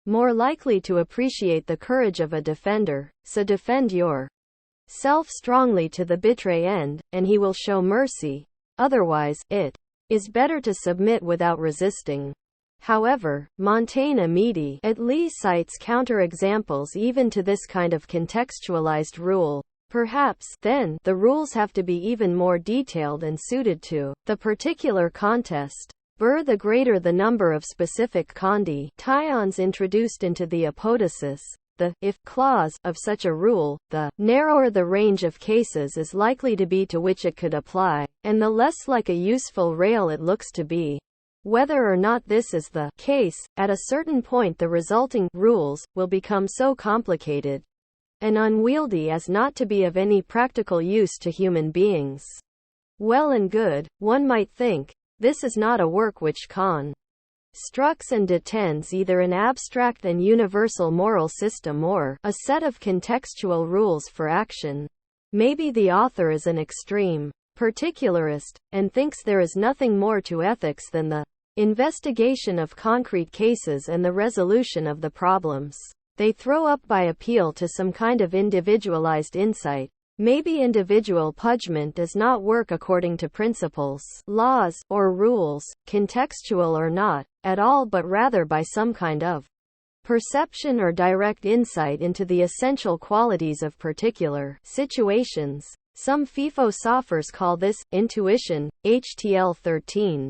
more likely to appreciate the courage of a defender, so defend yourself strongly to the bitter end, and he will show mercy. Otherwise, it is better to submit without resisting. However, Montaigne immediately cites counter-examples even to this kind of contextualized rule. Perhaps, then, the rules have to be even more detailed and suited to the particular context. The greater the number of specific conditions introduced into the apodosis, the if clause of such a rule, the narrower the range of cases is likely to be to which it could apply, and the less like a useful rail it looks to be. Whether or not this is the case, at a certain point the resulting rules will become so complicated and unwieldy as not to be of any practical use to human beings. Well and good, one might think. This is not a work which constructs and detends either an abstract and universal moral system or a set of contextual rules for action. Maybe the author is an extreme particularist, and thinks there is nothing more to ethics than the investigation of concrete cases and the resolution of the problems they throw up by appeal to some kind of individualized insight. Maybe individual judgment does not work according to principles, laws, or rules, contextual or not, at all, but rather by some kind of perception or direct insight into the essential qualities of particular situations. Some philosophers call this intuition, HTL 13.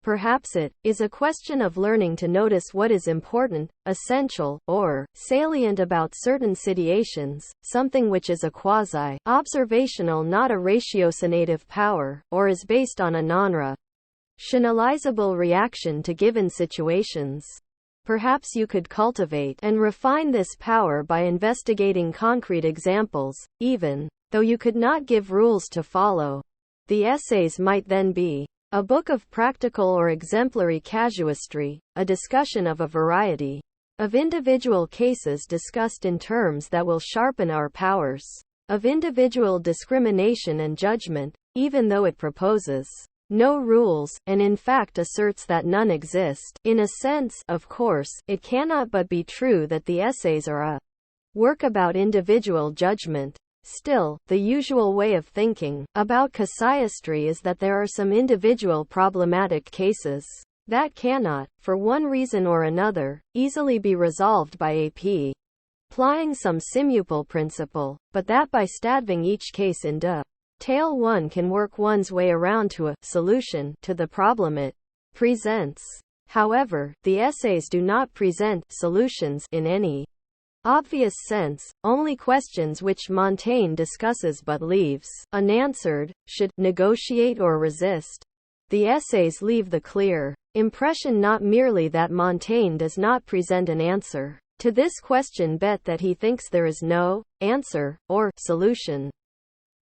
Perhaps it is a question of learning to notice what is important, essential, or salient about certain situations, something which is a quasi-observational, not a ratiocinative power, or is based on a non-rationalizable reaction to given situations. Perhaps you could cultivate and refine this power by investigating concrete examples, even though you could not give rules to follow. The essays might then be a book of practical or exemplary casuistry, a discussion of a variety of individual cases discussed in terms that will sharpen our powers of individual discrimination and judgment, even though it proposes no rules, and in fact asserts that none exist. In a sense, of course, it cannot but be true that the essays are a work about individual judgment. Still, the usual way of thinking about casuistry is that there are some individual problematic cases that cannot, for one reason or another, easily be resolved by applying some simple principle, but that by studying each case in detail one can work one's way around to a solution to the problem it presents. However, the essays do not present solutions in any obvious sense, only questions which Montaigne discusses but leaves unanswered, should negotiate or resist. The essays leave the clear impression not merely that Montaigne does not present an answer to this question but that he thinks there is no answer or solution.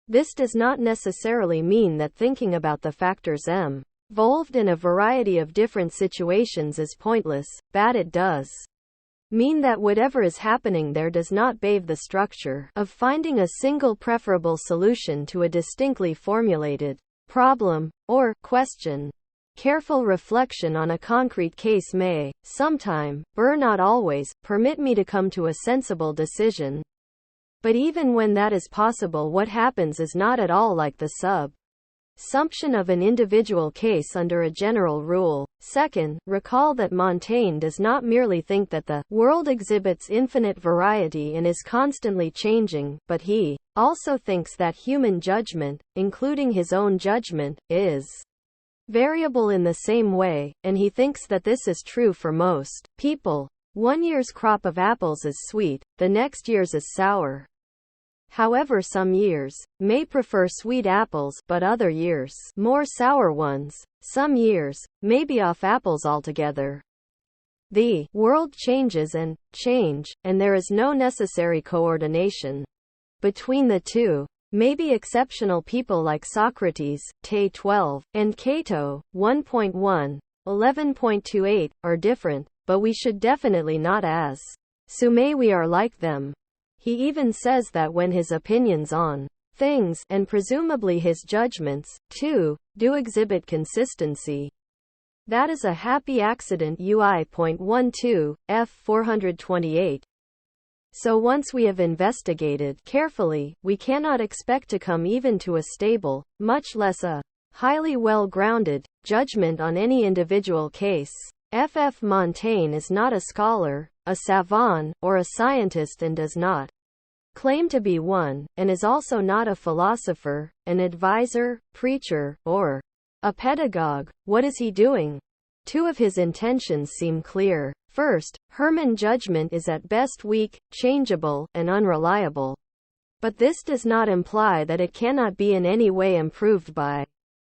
This does not necessarily mean that thinking about the factors involved in a variety of different situations is pointless, but it does mean that whatever is happening there does not pave the structure of finding a single preferable solution to a distinctly formulated problem or question. Careful reflection on a concrete case may, sometime, but not always, permit me to come to a sensible decision. But even when that is possible, what happens is not at all like the subsumption of an individual case under a general rule. Second, recall that Montaigne does not merely think that the world exhibits infinite variety and is constantly changing, but he also thinks that human judgment, including his own judgment, is variable in the same way, and he thinks that this is true for most people. One year's crop of apples is sweet, the next year's is sour. However, some years may prefer sweet apples, but other years more sour ones. Some years may be off apples altogether. The world changes and there is no necessary coordination between the two. Maybe exceptional people like Socrates, T 12, and Cato, 1.1, 11.28, are different, but we should definitely not assume we are like them. He even says that when his opinions on things, and presumably his judgments, too, do exhibit consistency, that is a happy accident. UI.12, F 428. So once we have investigated carefully, we cannot expect to come even to a stable, much less a highly well-grounded, judgment on any individual case. F. Montaigne is not a scholar, a savant, or a scientist and does not claim to be one, and is also not a philosopher, an advisor, preacher, or a pedagogue. What is he doing? Two of his intentions seem clear. First, human judgment is at best weak, changeable, and unreliable. But this does not imply that it cannot be in any way improved by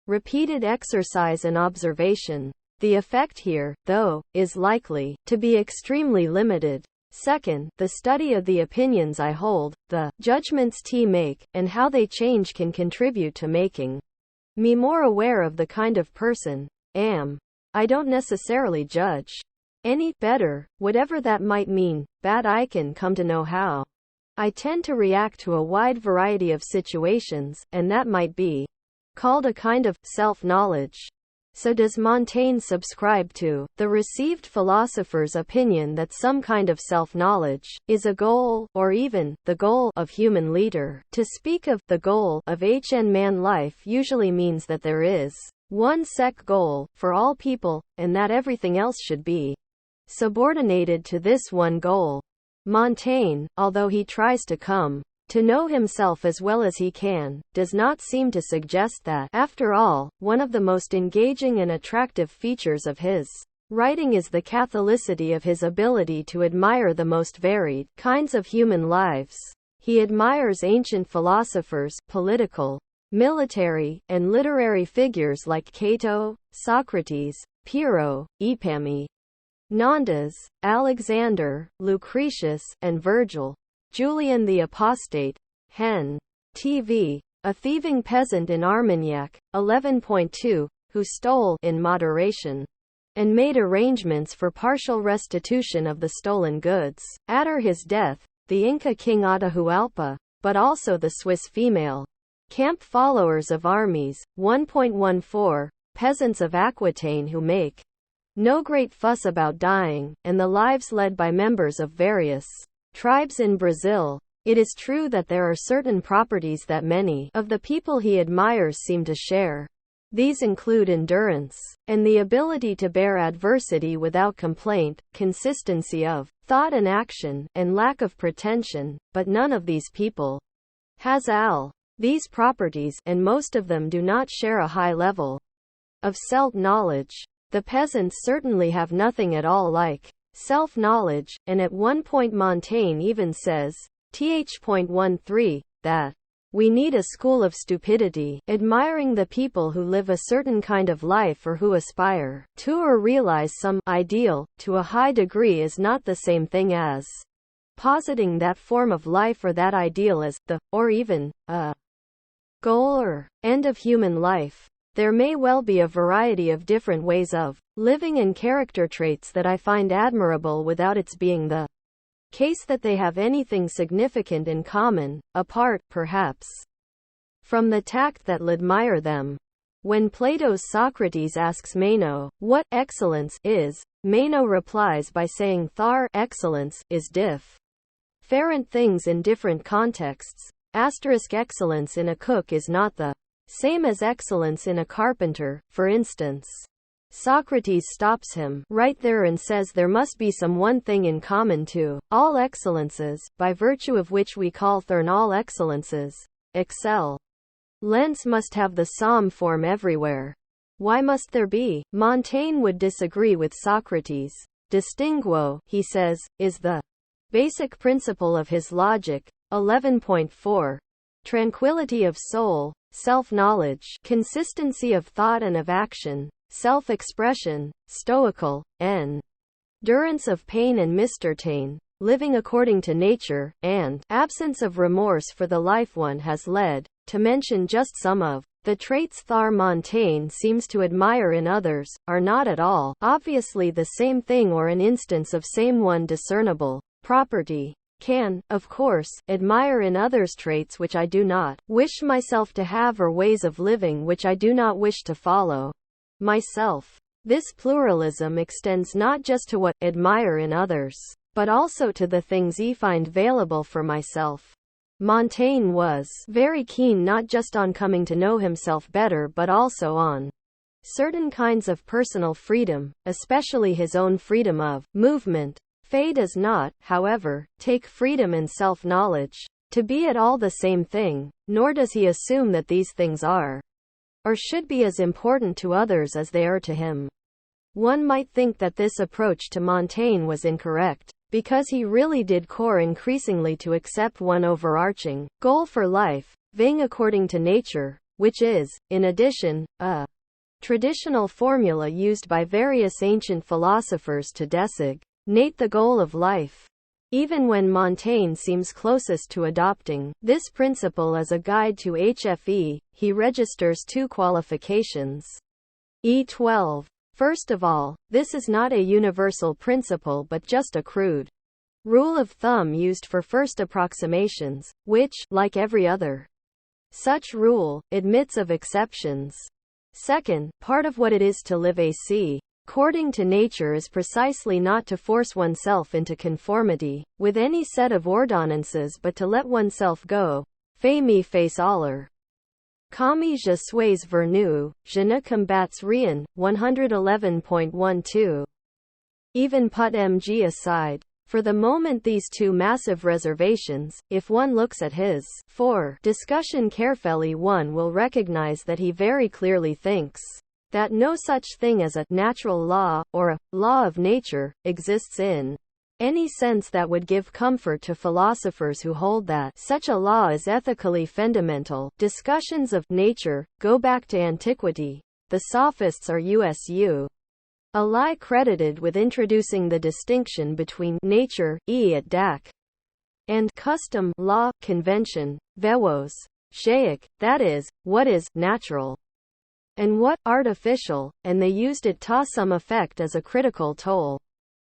repeated exercise and observation. The effect here, though, is likely to be extremely limited. Second, the study of the opinions I hold, the judgments I make, and how they change can contribute to making me more aware of the kind of person I don't necessarily judge any better, whatever that might mean, but I can come to know how I tend to react to a wide variety of situations, and that might be called a kind of self-knowledge. So does Montaigne subscribe to the received philosopher's opinion that some kind of self-knowledge is a goal, or even the goal of human leader? To speak of the goal of man life usually means that there is one set goal for all people, and that everything else should be subordinated to this one goal. Montaigne, although he tries to come to know himself as well as he can, does not seem to suggest that, after all, one of the most engaging and attractive features of his writing is the catholicity of his ability to admire the most varied kinds of human lives. He admires ancient philosophers, political, military, and literary figures like Cato, Socrates, Pyrrho, Epaminondas, Alexander, Lucretius, and Virgil. Julian the Apostate, Hen. TV, a thieving peasant in Armagnac, 11.2, who stole in moderation and made arrangements for partial restitution of the stolen goods. After his death, the Inca king Atahualpa, but also the Swiss female camp followers of armies, 1.14, peasants of Aquitaine who make no great fuss about dying, and the lives led by members of various tribes in Brazil. It is true that there are certain properties that many of the people he admires seem to share. These include endurance, and the ability to bear adversity without complaint, consistency of thought and action, and lack of pretension, but none of these people has all these properties, and most of them do not share a high level of self-knowledge. The peasants certainly have nothing at all like self-knowledge, and at one point Montaigne even says, th.13, that we need a school of stupidity, admiring the people who live a certain kind of life or who aspire to or realize some ideal to a high degree is not the same thing as positing that form of life or that ideal as the, or even, a goal or end of human life. There may well be a variety of different ways of living and character traits that I find admirable without its being the case that they have anything significant in common, apart, perhaps, from the tact that'll admire them. When Plato's Socrates asks Meno what excellence is, Meno replies by saying excellence is different things in different contexts. Excellence in a cook is not the same as excellence in a carpenter, for instance. Socrates stops him right there and says there must be some one thing in common to all excellences, by virtue of which we call all excellences excel. Lens must have the psalm form everywhere. Why must there be? Montaigne would disagree with Socrates. Distinguo, he says, is the basic principle of his logic. 11.4. Tranquility of soul, self-knowledge, consistency of thought and of action, self-expression, stoical, endurance of pain and miscertain, living according to nature, and absence of remorse for the life one has led, to mention just some of the traits Montaigne seems to admire in others, are not at all obviously the same thing or an instance of same one discernible property. Can, of course, admire in others traits which I do not wish myself to have or ways of living which I do not wish to follow myself. This pluralism extends not just to what admire in others, but also to the things I find valuable for myself. Montaigne was very keen not just on coming to know himself better but also on certain kinds of personal freedom, especially his own freedom of movement. Fay does not, however, take freedom and self-knowledge to be at all the same thing, nor does he assume that these things are or should be as important to others as they are to him. One might think that this approach to Montaigne was incorrect, because he really did core increasingly to accept one overarching goal for life, being according to nature, which is, in addition, a traditional formula used by various ancient philosophers to designate the goal of life. Even when Montaigne seems closest to adopting this principle as a guide to HFE, he registers two qualifications. E12. First of all, this is not a universal principle but just a crude rule of thumb used for first approximations, which, like every other such rule, admits of exceptions. Second, part of what it is to live according to nature is precisely not to force oneself into conformity with any set of ordonnances but to let oneself go. Fais me face aller. Comme je suis venu, je ne combats rien. 111.12. Even put mg aside, for the moment these two massive reservations, if one looks at his discussion carefully one will recognize that he very clearly thinks that no such thing as a natural law, or a law of nature, exists in any sense that would give comfort to philosophers who hold that such a law is ethically fundamental. Discussions of nature go back to antiquity. The sophists are usu a lie credited with introducing the distinction between nature, at dak, and custom, law, convention, vewos, shaic, that is, what is natural and what artificial, and they used it to some effect as a critical tool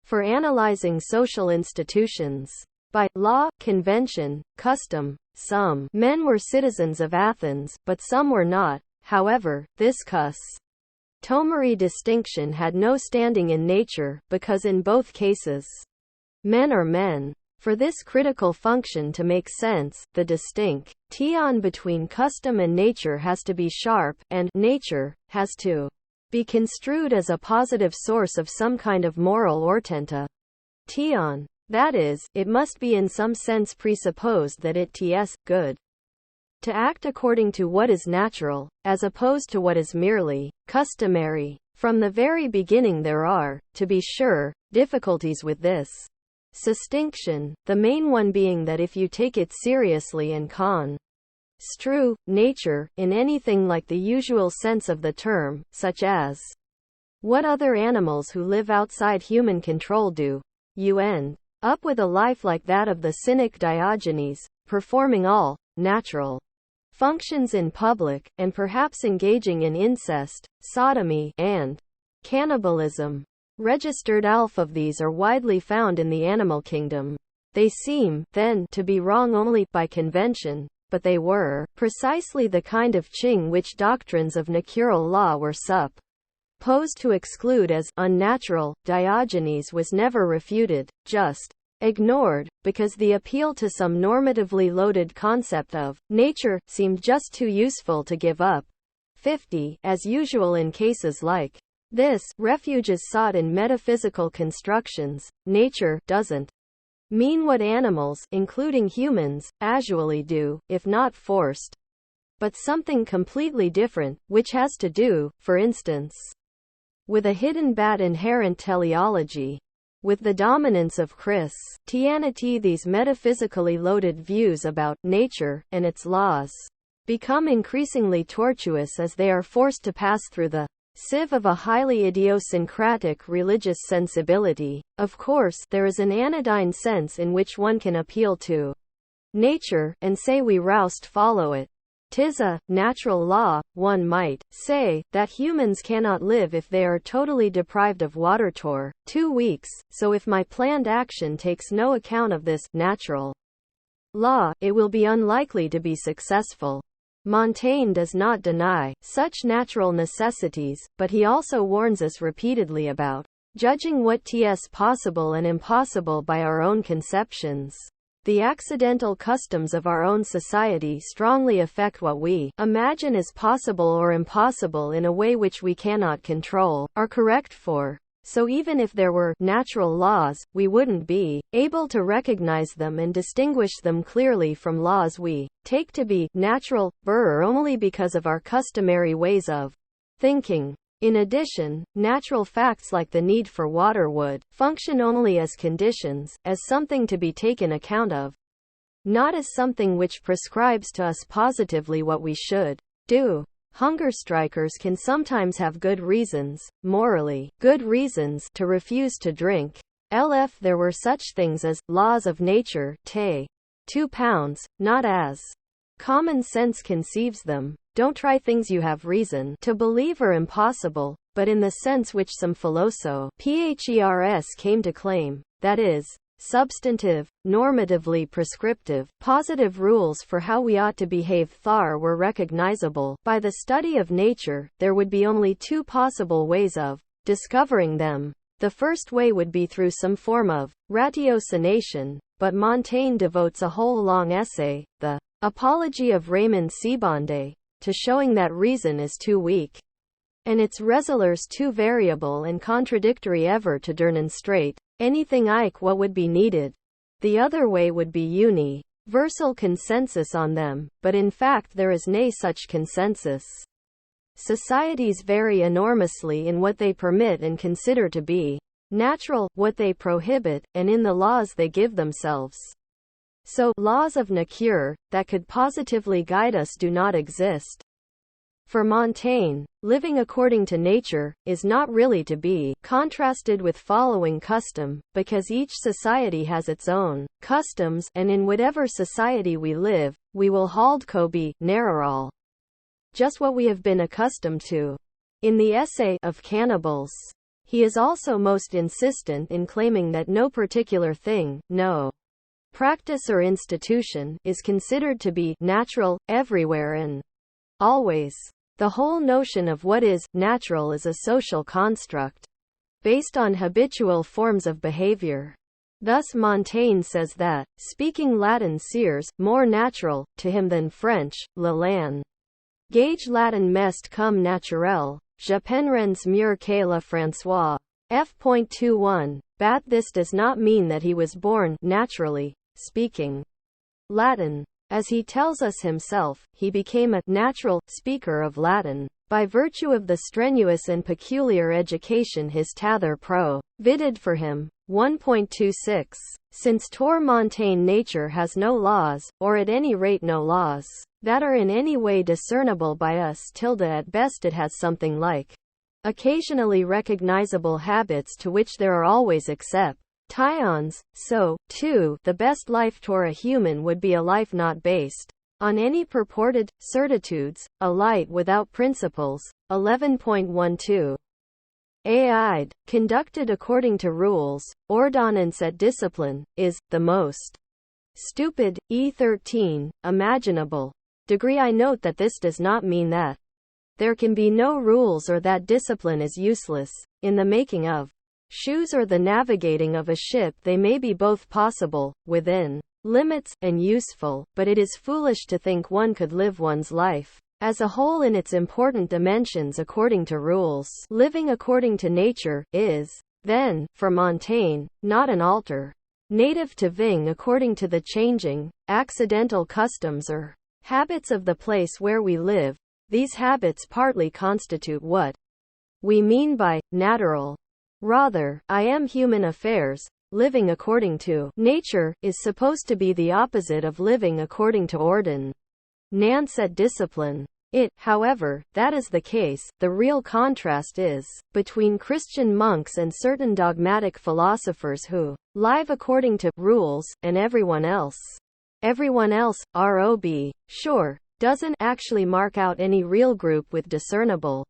for analyzing social institutions. By law, convention, custom, some men were citizens of Athens, but some were not. However, this customary distinction had no standing in nature, because in both cases, men are men. For this critical function to make sense, the distinction between custom and nature has to be sharp, and nature has to be construed as a positive source of some kind of moral portent. That is, it must be in some sense presupposed that it is good to act according to what is natural, as opposed to what is merely customary. From the very beginning there are, to be sure, difficulties with this distinction, the main one being that if you take it seriously and construe nature in anything like the usual sense of the term, such as what other animals who live outside human control do, you end up with a life like that of the cynic Diogenes, performing all natural functions in public, and perhaps engaging in incest, sodomy, and cannibalism. Registered of these are widely found in the animal kingdom. They seem, then, to be wrong only by convention, but they were precisely the kind of thing which doctrines of natural law were supposed to exclude as unnatural. Diogenes was never refuted, just ignored, because the appeal to some normatively loaded concept of nature seemed just too useful to give up. 50. As usual in cases like this, refuge is sought in metaphysical constructions. Nature doesn't mean what animals, including humans, usually do, if not forced, but something completely different, which has to do, for instance, with a hidden bat inherent teleology, with the dominance of Christianity. These metaphysically loaded views about nature and its laws become increasingly tortuous as they are forced to pass through the sieve of a highly idiosyncratic religious sensibility. Of course, there is an anodyne sense in which one can appeal to nature, and say we roust follow it. 'Tis a natural law, one might say, that humans cannot live if they are totally deprived of water for 2 weeks, so if my planned action takes no account of this natural law, it will be unlikely to be successful. Montaigne does not deny such natural necessities, but he also warns us repeatedly about judging what is possible and impossible by our own conceptions. The accidental customs of our own society strongly affect what we imagine as possible or impossible in a way which we cannot control, are correct for. So even if there were natural laws, we wouldn't be able to recognize them and distinguish them clearly from laws we take to be natural, only because of our customary ways of thinking. In addition, natural facts like the need for water would function only as conditions, as something to be taken account of, not as something which prescribes to us positively what we should do. Hunger strikers can sometimes have good reasons, morally good reasons, to refuse to drink. There were such things as laws of nature, 2 pounds, not as common sense conceives them. Don't try things you have reason to believe are impossible, but in the sense which some philosophers came to claim, that is, substantive, normatively prescriptive, positive rules for how we ought to behave were recognizable. By the study of nature, there would be only 2 possible ways of discovering them. The first way would be through some form of ratiocination, but Montaigne devotes a whole long essay, the Apology of Raymond Sibonday, to showing that reason is too weak, and its resolutions too variable and contradictory ever to demonstrate anything like what would be needed. The other way would be universal consensus on them, but in fact there is nay such consensus. Societies vary enormously in what they permit and consider to be natural, what they prohibit, and in the laws they give themselves. So, laws of nature, that could positively guide us do not exist. For Montaigne, living according to nature is not really to be contrasted with following custom, because each society has its own customs, and in whatever society we live, we will hold to be natural, just what we have been accustomed to. In the essay of Cannibals, he is also most insistent in claiming that no particular thing, no practice or institution, is considered to be natural everywhere and always. The whole notion of what is natural is a social construct, based on habitual forms of behavior. Thus Montaigne says that, speaking Latin seems more natural to him than French. Leland. Gage Latin mest comme naturel, je penrens mieux que le François. F.21. But this does not mean that he was born naturally speaking Latin. As he tells us himself, he became a natural speaker of Latin by virtue of the strenuous and peculiar education his tather provided for him. 1.26. Since Tour Montaigne nature has no laws, or at any rate no laws that are in any way discernible by us, at best it has something like occasionally recognizable habits to which there are always exceptions. So, too, the best life for a human would be a life not based on any purported certitudes, a light without principles. 11.12. Aid, conducted according to rules, ordonnance et discipline, is the most stupid, E13, imaginable. Degree. I note that this does not mean that there can be no rules or that discipline is useless. In the making of shoes or the navigating of a ship, they may be both possible, within limits, and useful, but it is foolish to think one could live one's life as a whole in its important dimensions according to rules. Living according to nature is, then, for Montaigne, not an alternative to living according to the changing, accidental customs or habits of the place where we live. These habits partly constitute what we mean by natural. Rather, I am human affairs. Living according to nature is supposed to be the opposite of living according to ordonnance et discipline. It, however, that is the case. The real contrast is between Christian monks and certain dogmatic philosophers who live according to rules, and everyone else. Everyone else, Rob. Sure, doesn't actually mark out any real group with discernible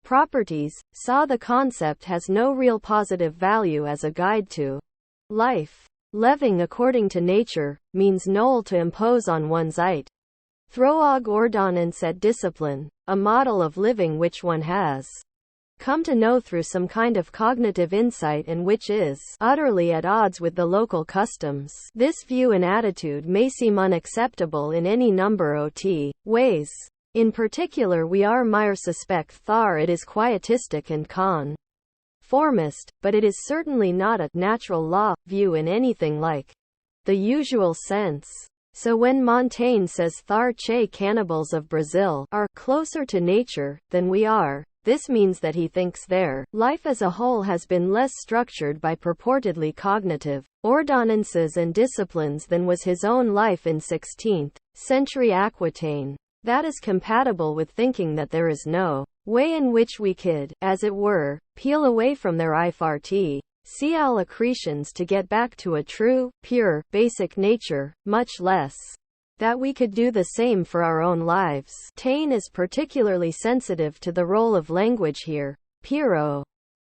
properties. The concept has no real positive value as a guide to life. Living according to nature means nol to impose on one's it. Throwog ordonnance et discipline, a model of living which one has come to know through some kind of cognitive insight and which is utterly at odds with the local customs. This view and attitude may seem unacceptable in any number of ways. In particular, we are mere suspect thar it is quietistic and conformist, but it is certainly not a natural law view in anything like the usual sense. So when Montaigne says thar che cannibals of Brazil are closer to nature than we are, this means that he thinks their life as a whole has been less structured by purportedly cognitive ordonnances and disciplines than was his own life in 16th century Aquitaine. That is compatible with thinking that there is no way in which we could, as it were, peel away from their IFRT. Accretions to get back to a true, pure, basic nature, much less that we could do the same for our own lives. Taine is particularly sensitive to the role of language here. Pyrrho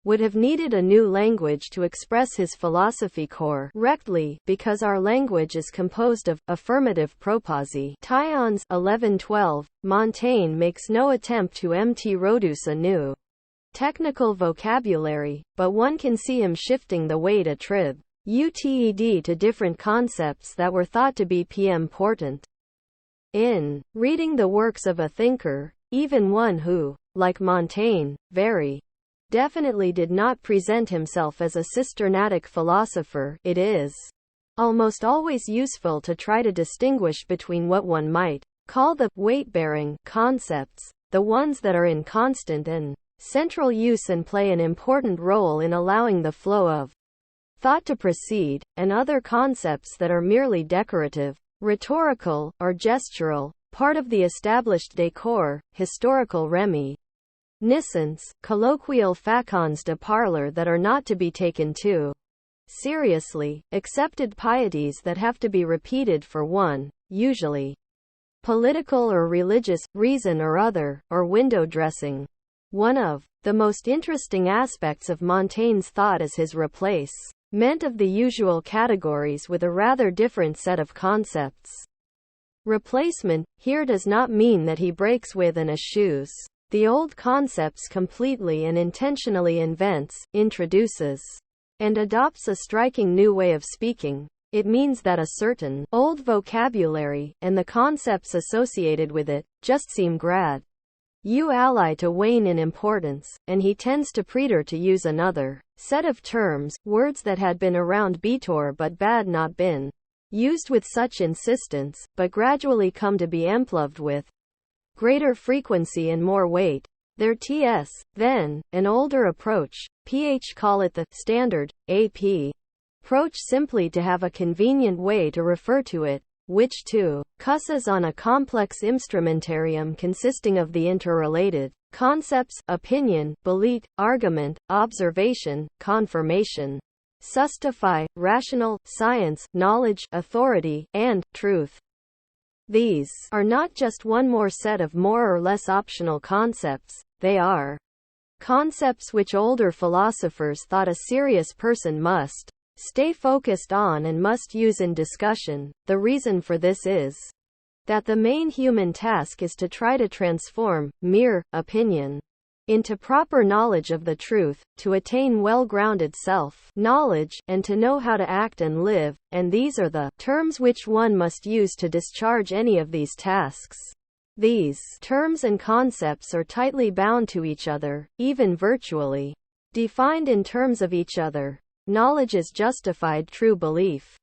would have needed a new language to express his philosophy correctly, because our language is composed of affirmative propositives. 11:12. Montaigne makes no attempt to introduce a new technical vocabulary, but one can see him shifting the weight attributed to different concepts that were thought to be important. In reading the works of a thinker, even one who, like Montaigne, very definitely did not present himself as a systematic philosopher, it is almost always useful to try to distinguish between what one might call the weight-bearing concepts, the ones that are in constant and central use and play an important role in allowing the flow of thought to proceed, and other concepts that are merely decorative, rhetorical, or gestural, part of the established decor, historical reminiscence, colloquial facons de parler that are not to be taken too seriously, accepted pieties that have to be repeated for one, usually political or religious, reason or other, or window dressing. One of the most interesting aspects of Montaigne's thought is his replacement of the usual categories with a rather different set of concepts. Replacement here does not mean that he breaks with and eschews the old concepts completely and intentionally invents, introduces and adopts a striking new way of speaking. It means that a certain old vocabulary, and the concepts associated with it, just seem ally to wane in importance, and he tends to preter to use another set of terms, words that had been around before but bad not been used with such insistence, but gradually come to be emploved with greater frequency and more weight. Their TS, then, an older approach, PH call it the standard, AP approach simply to have a convenient way to refer to it, which too cusses on a complex instrumentarium consisting of the interrelated concepts, opinion, belief, argument, observation, confirmation, justify, rational, science, knowledge, authority, and truth. These are not just one more set of more or less optional concepts, they are concepts which older philosophers thought a serious person must stay focused on and must use in discussion. The reason for this is that the main human task is to try to transform mere opinion into proper knowledge of the truth, to attain well-grounded self-knowledge, and to know how to act and live, and these are the terms which one must use to discharge any of these tasks. These terms and concepts are tightly bound to each other, even virtually defined in terms of each other. Knowledge is justified true belief,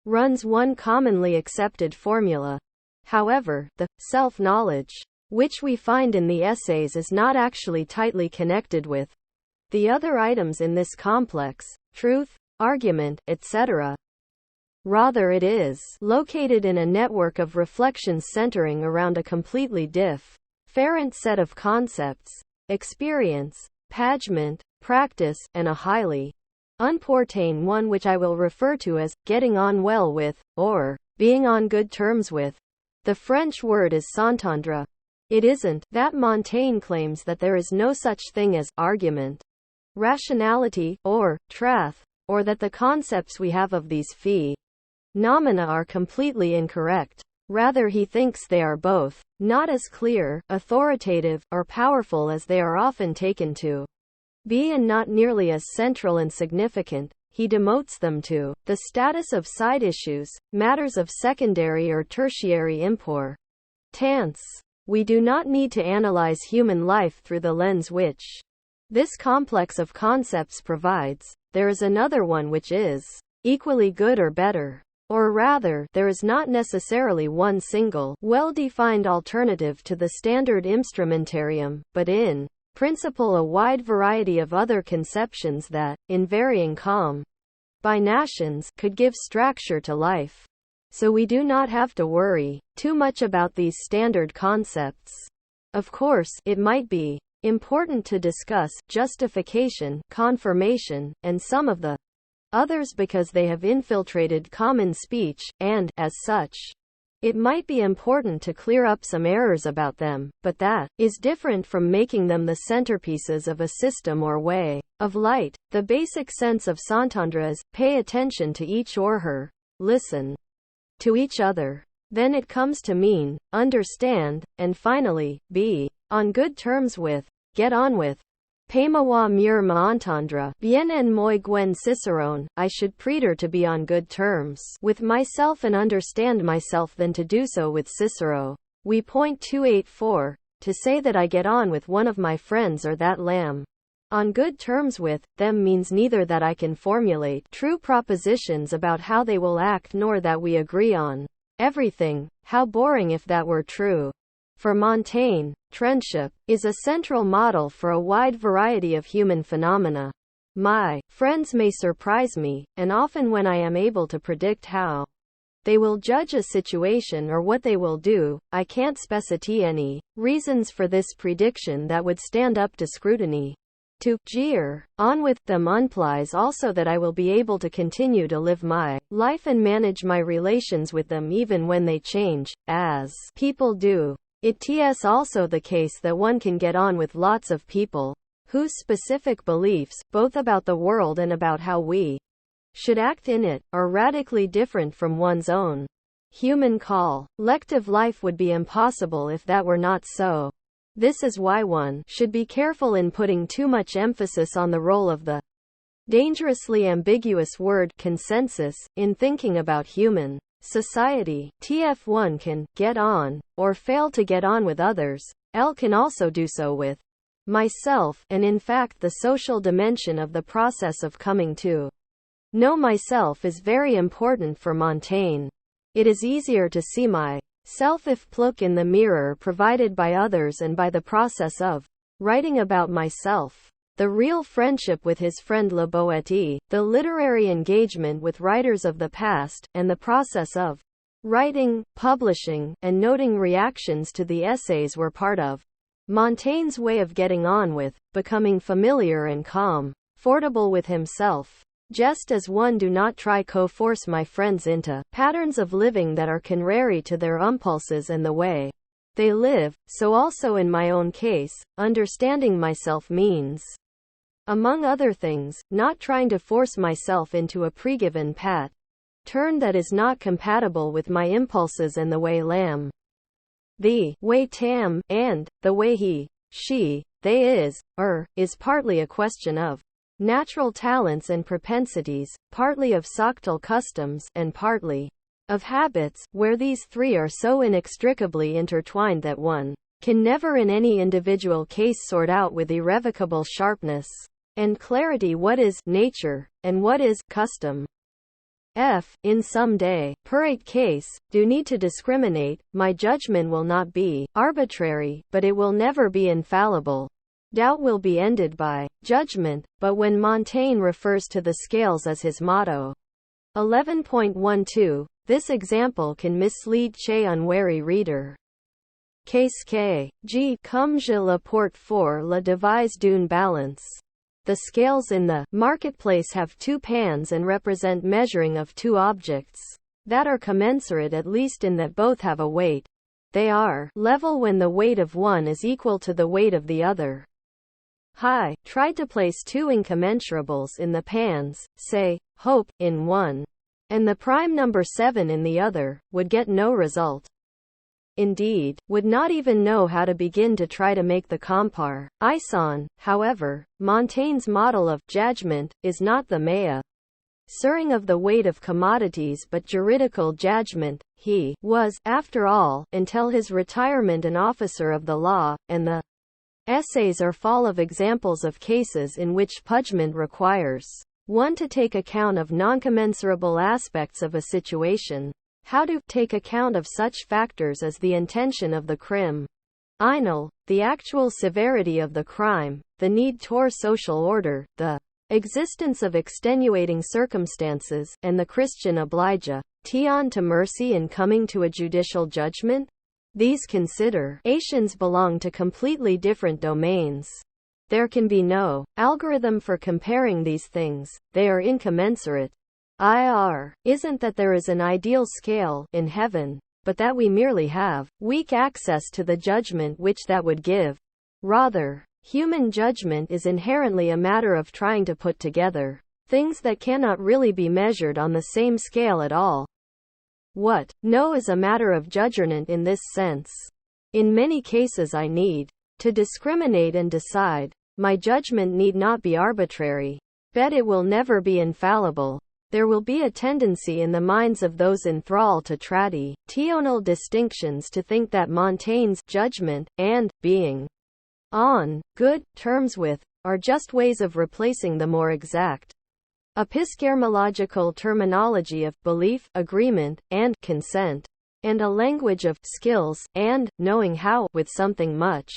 runs one commonly accepted formula. However, the self-knowledge which we find in the essays is not actually tightly connected with the other items in this complex, truth, argument, etc. Rather, it is located in a network of reflections centering around a completely different set of concepts, experience, pagement, practice, and a highly important one which I will refer to as getting on well with, or being on good terms with. The French word is s'entendre. It isn't that Montaigne claims that there is no such thing as argument, rationality, or truth, or that the concepts we have of these phenomena are completely incorrect. Rather, he thinks they are both not as clear, authoritative, or powerful as they are often taken to be, and not nearly as central and significant. He demotes them to the status of side issues, matters of secondary or tertiary importance. We do not need to analyze human life through the lens which this complex of concepts provides. There is another one which is equally good or better. Or rather, there is not necessarily one single, well-defined alternative to the standard instrumentarium, but in principle a wide variety of other conceptions that, in varying combinations, could give structure to life. So we do not have to worry too much about these standard concepts. Of course, it might be important to discuss justification, confirmation, and some of the others because they have infiltrated common speech, and, as such, it might be important to clear up some errors about them, but that is different from making them the centerpieces of a system or way of light. The basic sense of s'entendre is, pay attention to each or her, listen to each other. Then it comes to mean, understand, and finally, be on good terms with, get on with. Paimawa mieux m'entendre, bien en moi Gwen Cicerone, I should preter to be on good terms with myself and understand myself than to do so with Cicero. We point 284, to say that I get on with one of my friends or that lamb on good terms with them means neither that I can formulate true propositions about how they will act nor that we agree on everything. How boring if that were true. For Montaigne, friendship is a central model for a wide variety of human phenomena. My friends may surprise me, and often when I am able to predict how they will judge a situation or what they will do, I can't specify any reasons for this prediction that would stand up to scrutiny. To jeer on with them implies also that I will be able to continue to live my life and manage my relations with them even when they change, as people do. It's also the case that one can get on with lots of people whose specific beliefs, both about the world and about how we should act in it, are radically different from one's own. Human collective life would be impossible if that were not so. This is why one should be careful in putting too much emphasis on the role of the dangerously ambiguous word, consensus, in thinking about human society. TF1 can get on, or fail to get on with others. L can also do so with myself, and in fact the social dimension of the process of coming to know myself is very important for Montaigne. It is easier to see myself if look in the mirror provided by others and by the process of writing about myself. The real friendship with his friend Le Boétie, the literary engagement with writers of the past, and the process of writing, publishing, and noting reactions to the essays were part of Montaigne's way of getting on with, becoming familiar and comfortable with himself. Just as one do not try co-force my friends into patterns of living that are contrary to their impulses and the way they live, so also in my own case, understanding myself means, among other things, not trying to force myself into a pregiven pattern that is not compatible with my impulses and the way Lamb, the way Tam, and the way he, she, they is partly a question of natural talents and propensities, partly of social customs, and partly of habits, where these three are so inextricably intertwined that one can never in any individual case sort out with irrevocable sharpness and clarity what is nature, and what is custom. In some day, perate case, do need to discriminate, my judgment will not be arbitrary, but it will never be infallible. Doubt will be ended by judgment, but when Montaigne refers to the scales as his motto. 11.12, this example can mislead che unwary reader. Case K. G. Comme je le porte for la devise d'une balance. The scales in the marketplace have two pans and represent measuring of two objects that are commensurate, at least in that both have a weight. They are level when the weight of one is equal to the weight of the other. He tried to place two incommensurables in the pans, say, hope, in one, and the prime number 7 in the other, would get no result. Indeed, would not even know how to begin to try to make the comparison. However, Montaigne's model of judgment is not the mea suring of the weight of commodities but juridical judgment. He was, after all, until his retirement an officer of the law, and the essays are full of examples of cases in which judgment requires one to take account of non-commensurable aspects of a situation. How to take account of such factors as the intention of the criminal, the actual severity of the crime, the need toward social order, the existence of extenuating circumstances, and the Christian obligation to mercy in coming to a judicial judgment? These considerations belong to completely different domains. There can be no algorithm for comparing these things, they are incommensurate. Isn't that there is an ideal scale in heaven, but that we merely have weak access to the judgment which that would give. Rather, human judgment is inherently a matter of trying to put together things that cannot really be measured on the same scale at all. What no is a matter of judgment in this sense. In many cases I need to discriminate and decide. My judgment need not be arbitrary. Bet it will never be infallible. There will be a tendency in the minds of those enthralled to traditional distinctions to think that Montaigne's judgment, and being on good terms with, are just ways of replacing the more exact epistemological terminology of belief, agreement, and consent, and a language of skills, and knowing how, with something much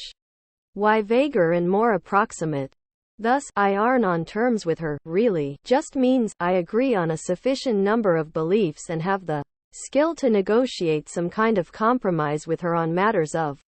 vaguer and more approximate. Thus, I aren't on terms with her, really, just means, I agree on a sufficient number of beliefs and have the skill to negotiate some kind of compromise with her on matters of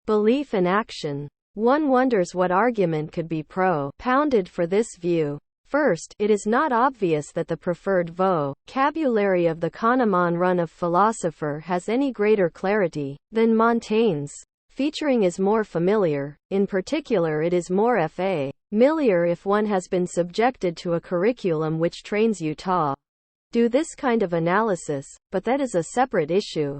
belief and action. One wonders what argument could be propounded for this view. First, it is not obvious that the preferred vocabulary of the Kahneman run of philosopher has any greater clarity than Montaigne's. Featuring is more familiar, in particular it is more familiar if one has been subjected to a curriculum which trains you to do this kind of analysis, but that is a separate issue.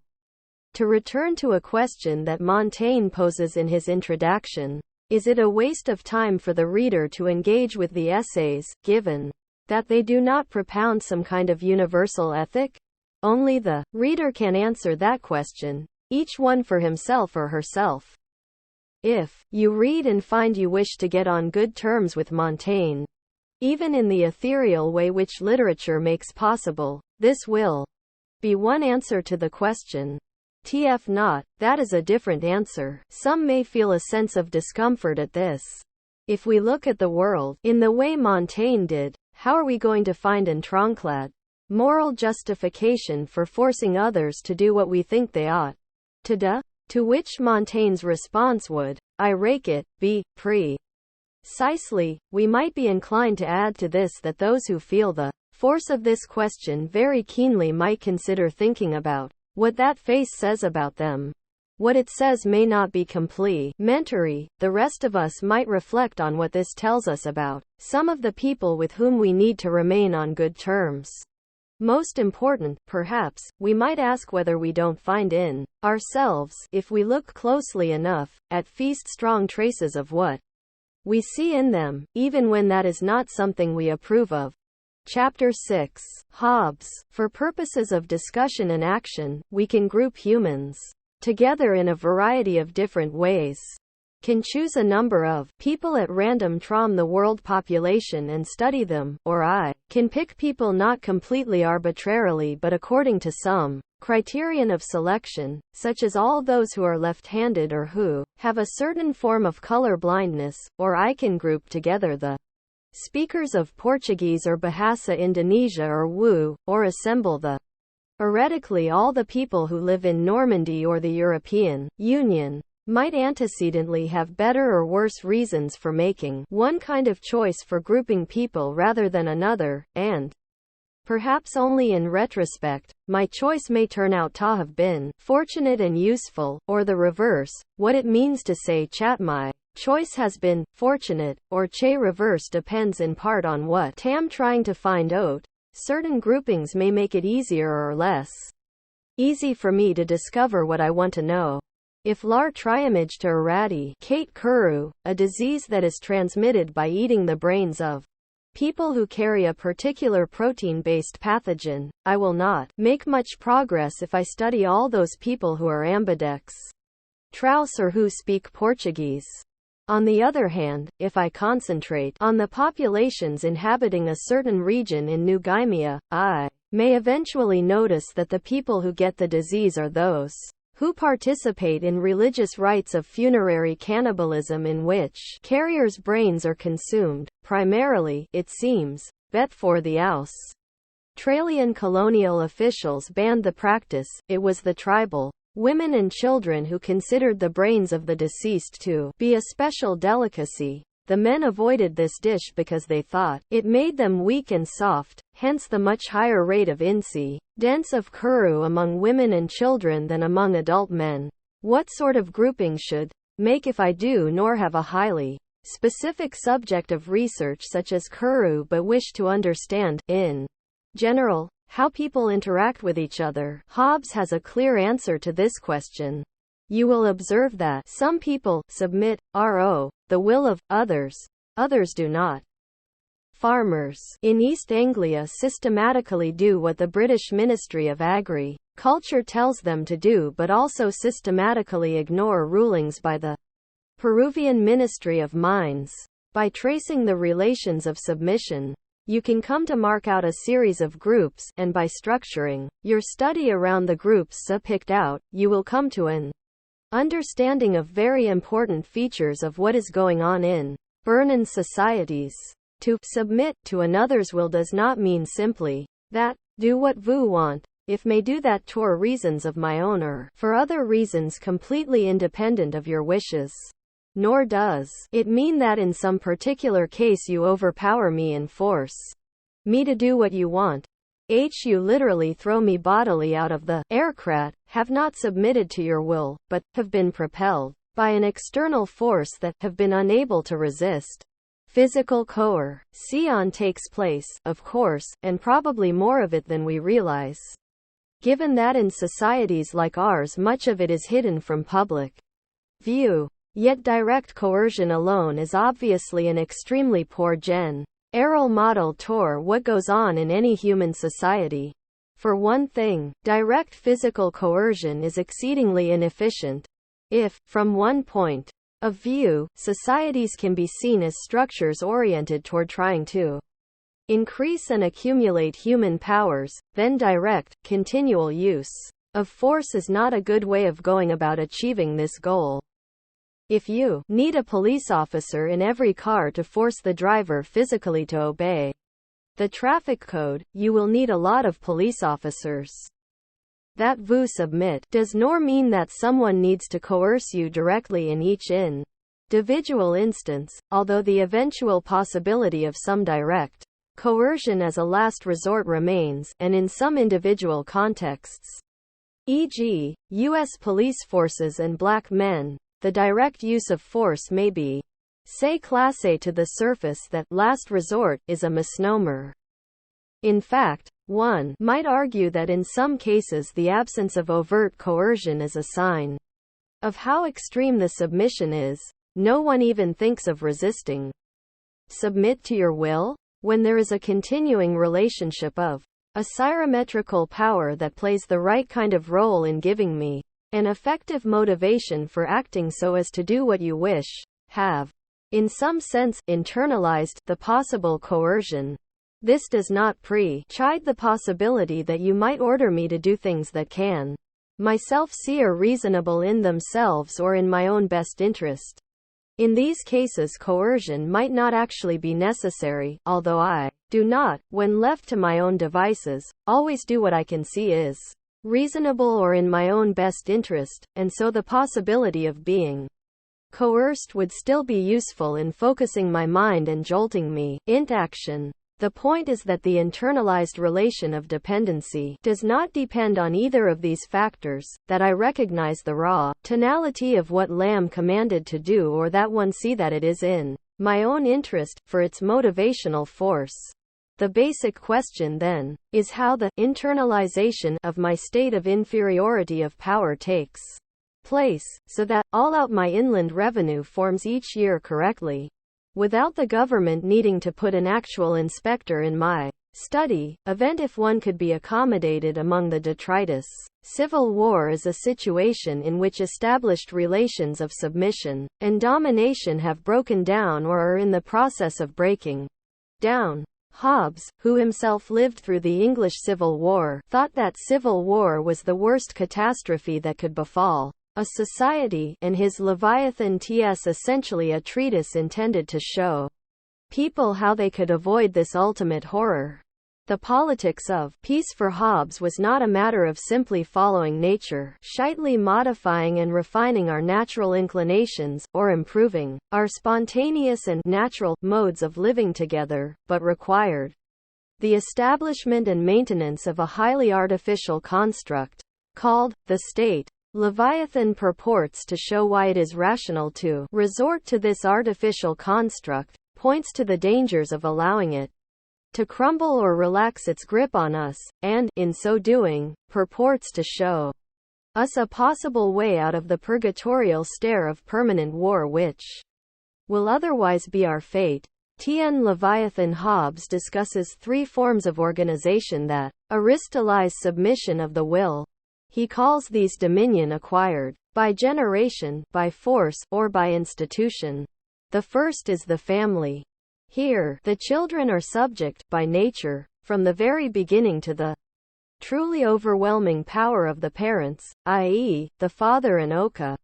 To return to a question that Montaigne poses in his introduction, is it a waste of time for the reader to engage with the essays, given That they do not propound some kind of universal ethic? Only the reader can answer that question, each one for himself or herself. If you read and find you wish to get on good terms with Montaigne, even in the ethereal way which literature makes possible, this will be one answer to the question. TF not, that is a different answer. Some may feel a sense of discomfort at this. If we look at the world in the way Montaigne did, how are we going to find an ironclad moral justification for forcing others to do what we think they ought to do? To which Montaigne's response would, I rake it, be precisely. We might be inclined to add to this that those who feel the force of this question very keenly might consider thinking about what that face says about them. What it says may not be complimentary. The rest of us might reflect on what this tells us about some of the people with whom we need to remain on good terms. Most important, perhaps, we might ask whether we don't find in ourselves, if we look closely enough, at feast strong traces of what we see in them, even when that is not something we approve of. Chapter 6. Hobbes. For purposes of discussion and action, we can group humans together in a variety of different ways. Can choose a number of people at random from the world population and study them, or I can pick people not completely arbitrarily but according to some criterion of selection, such as all those who are left-handed or who have a certain form of color blindness, or I can group together the speakers of Portuguese or Bahasa Indonesia or Wu, or assemble the heretically all the people who live in Normandy or the European Union. Might antecedently have better or worse reasons for making one kind of choice for grouping people rather than another, and perhaps only in retrospect, my choice may turn out to have been fortunate and useful, or the reverse. What it means to say chat my choice has been fortunate, or che reverse depends in part on what tam trying to find out. Certain groupings may make it easier or less easy for me to discover what I want to know. If lar triamage to errati, Kate Kuru, a disease that is transmitted by eating the brains of people who carry a particular protein-based pathogen, I will not make much progress if I study all those people who are ambidex Traus or who speak Portuguese. On the other hand, if I concentrate on the populations inhabiting a certain region in New Guinea, I may eventually notice that the people who get the disease are those who participate in religious rites of funerary cannibalism in which carriers' brains are consumed, primarily, it seems, bet for the Australian colonial officials banned the practice. It was the tribal women and children who considered the brains of the deceased to be a special delicacy. The men avoided this dish because they thought it made them weak and soft, hence the much higher rate of incidence of kuru among women and children than among adult men. What sort of grouping should make if I do nor have a highly specific subject of research such as kuru but wish to understand, in general, how people interact with each other? Hobbes has a clear answer to this question. You will observe that some people submit, the will of others. Others do not. Farmers in East Anglia systematically do what the British Ministry of Agriculture tells them to do, but also systematically ignore rulings by the Peruvian Ministry of Mines. By tracing the relations of submission, you can come to mark out a series of groups, and by structuring your study around the groups picked out, you will come to an understanding of very important features of what is going on in Bernan societies. To submit to another's will does not mean simply that do what vous want, if may do that for reasons of my own or for other reasons completely independent of your wishes. Nor does it mean that in some particular case you overpower me and force me to do what you want. You literally throw me bodily out of the aircraft, have not submitted to your will, but have been propelled by an external force that have been unable to resist. Physical coercion takes place, of course, and probably more of it than we realize. Given that in societies like ours much of it is hidden from public view. Yet direct coercion alone is obviously an extremely poor Errol model tore what goes on in any human society. For one thing, direct physical coercion is exceedingly inefficient. If, from one point of view, societies can be seen as structures oriented toward trying to increase and accumulate human powers, then direct, continual use of force is not a good way of going about achieving this goal. If you need a police officer in every car to force the driver physically to obey the traffic code, you will need a lot of police officers. That vous submit does not mean that someone needs to coerce you directly in each individual instance, although the eventual possibility of some direct coercion as a last resort remains, and in some individual contexts, e.g., U.S. police forces and black men, the direct use of force may be, say, classé to the surface that last resort is a misnomer. In fact, one might argue that in some cases the absence of overt coercion is a sign of how extreme the submission is. No one even thinks of resisting. Submit to your will? When there is a continuing relationship of asymmetrical power that plays the right kind of role in giving me an effective motivation for acting so as to do what you wish, have, in some sense, internalized the possible coercion. This does not pre-chide the possibility that you might order me to do things that can myself see are reasonable in themselves or in my own best interest. In these cases coercion might not actually be necessary, although I do not, when left to my own devices, always do what I can see is reasonable or in my own best interest, and so the possibility of being coerced would still be useful in focusing my mind and jolting me into action. The point is that the internalized relation of dependency does not depend on either of these factors, that I recognize the raw tonality of what Lamb commanded to do or that one see that it is in my own interest, for its motivational force. The basic question then, is how the internalization of my state of inferiority of power takes place, so that, all out my inland revenue forms each year correctly, without the government needing to put an actual inspector in my study. Event if one could be accommodated among the detritus. Civil war is a situation in which established relations of submission and domination have broken down or are in the process of breaking down. Hobbes, who himself lived through the English Civil War, thought that civil war was the worst catastrophe that could befall a society, and his Leviathan TS essentially a treatise intended to show people how they could avoid this ultimate horror. The politics of peace for Hobbes was not a matter of simply following nature, slightly modifying and refining our natural inclinations, or improving our spontaneous and natural modes of living together, but required the establishment and maintenance of a highly artificial construct called the state. Leviathan purports to show why it is rational to resort to this artificial construct, points to the dangers of allowing it to crumble or relax its grip on us, and, in so doing, purports to show us a possible way out of the purgatorial stare of permanent war which will otherwise be our fate. T.N. Leviathan Hobbes discusses three forms of organization that aristolize submission of the will. He calls these dominion acquired by generation, by force, or by institution. The first is the family. Here, the children are subject, by nature, from the very beginning to the truly overwhelming power of the parents, i.e., the father and Oka.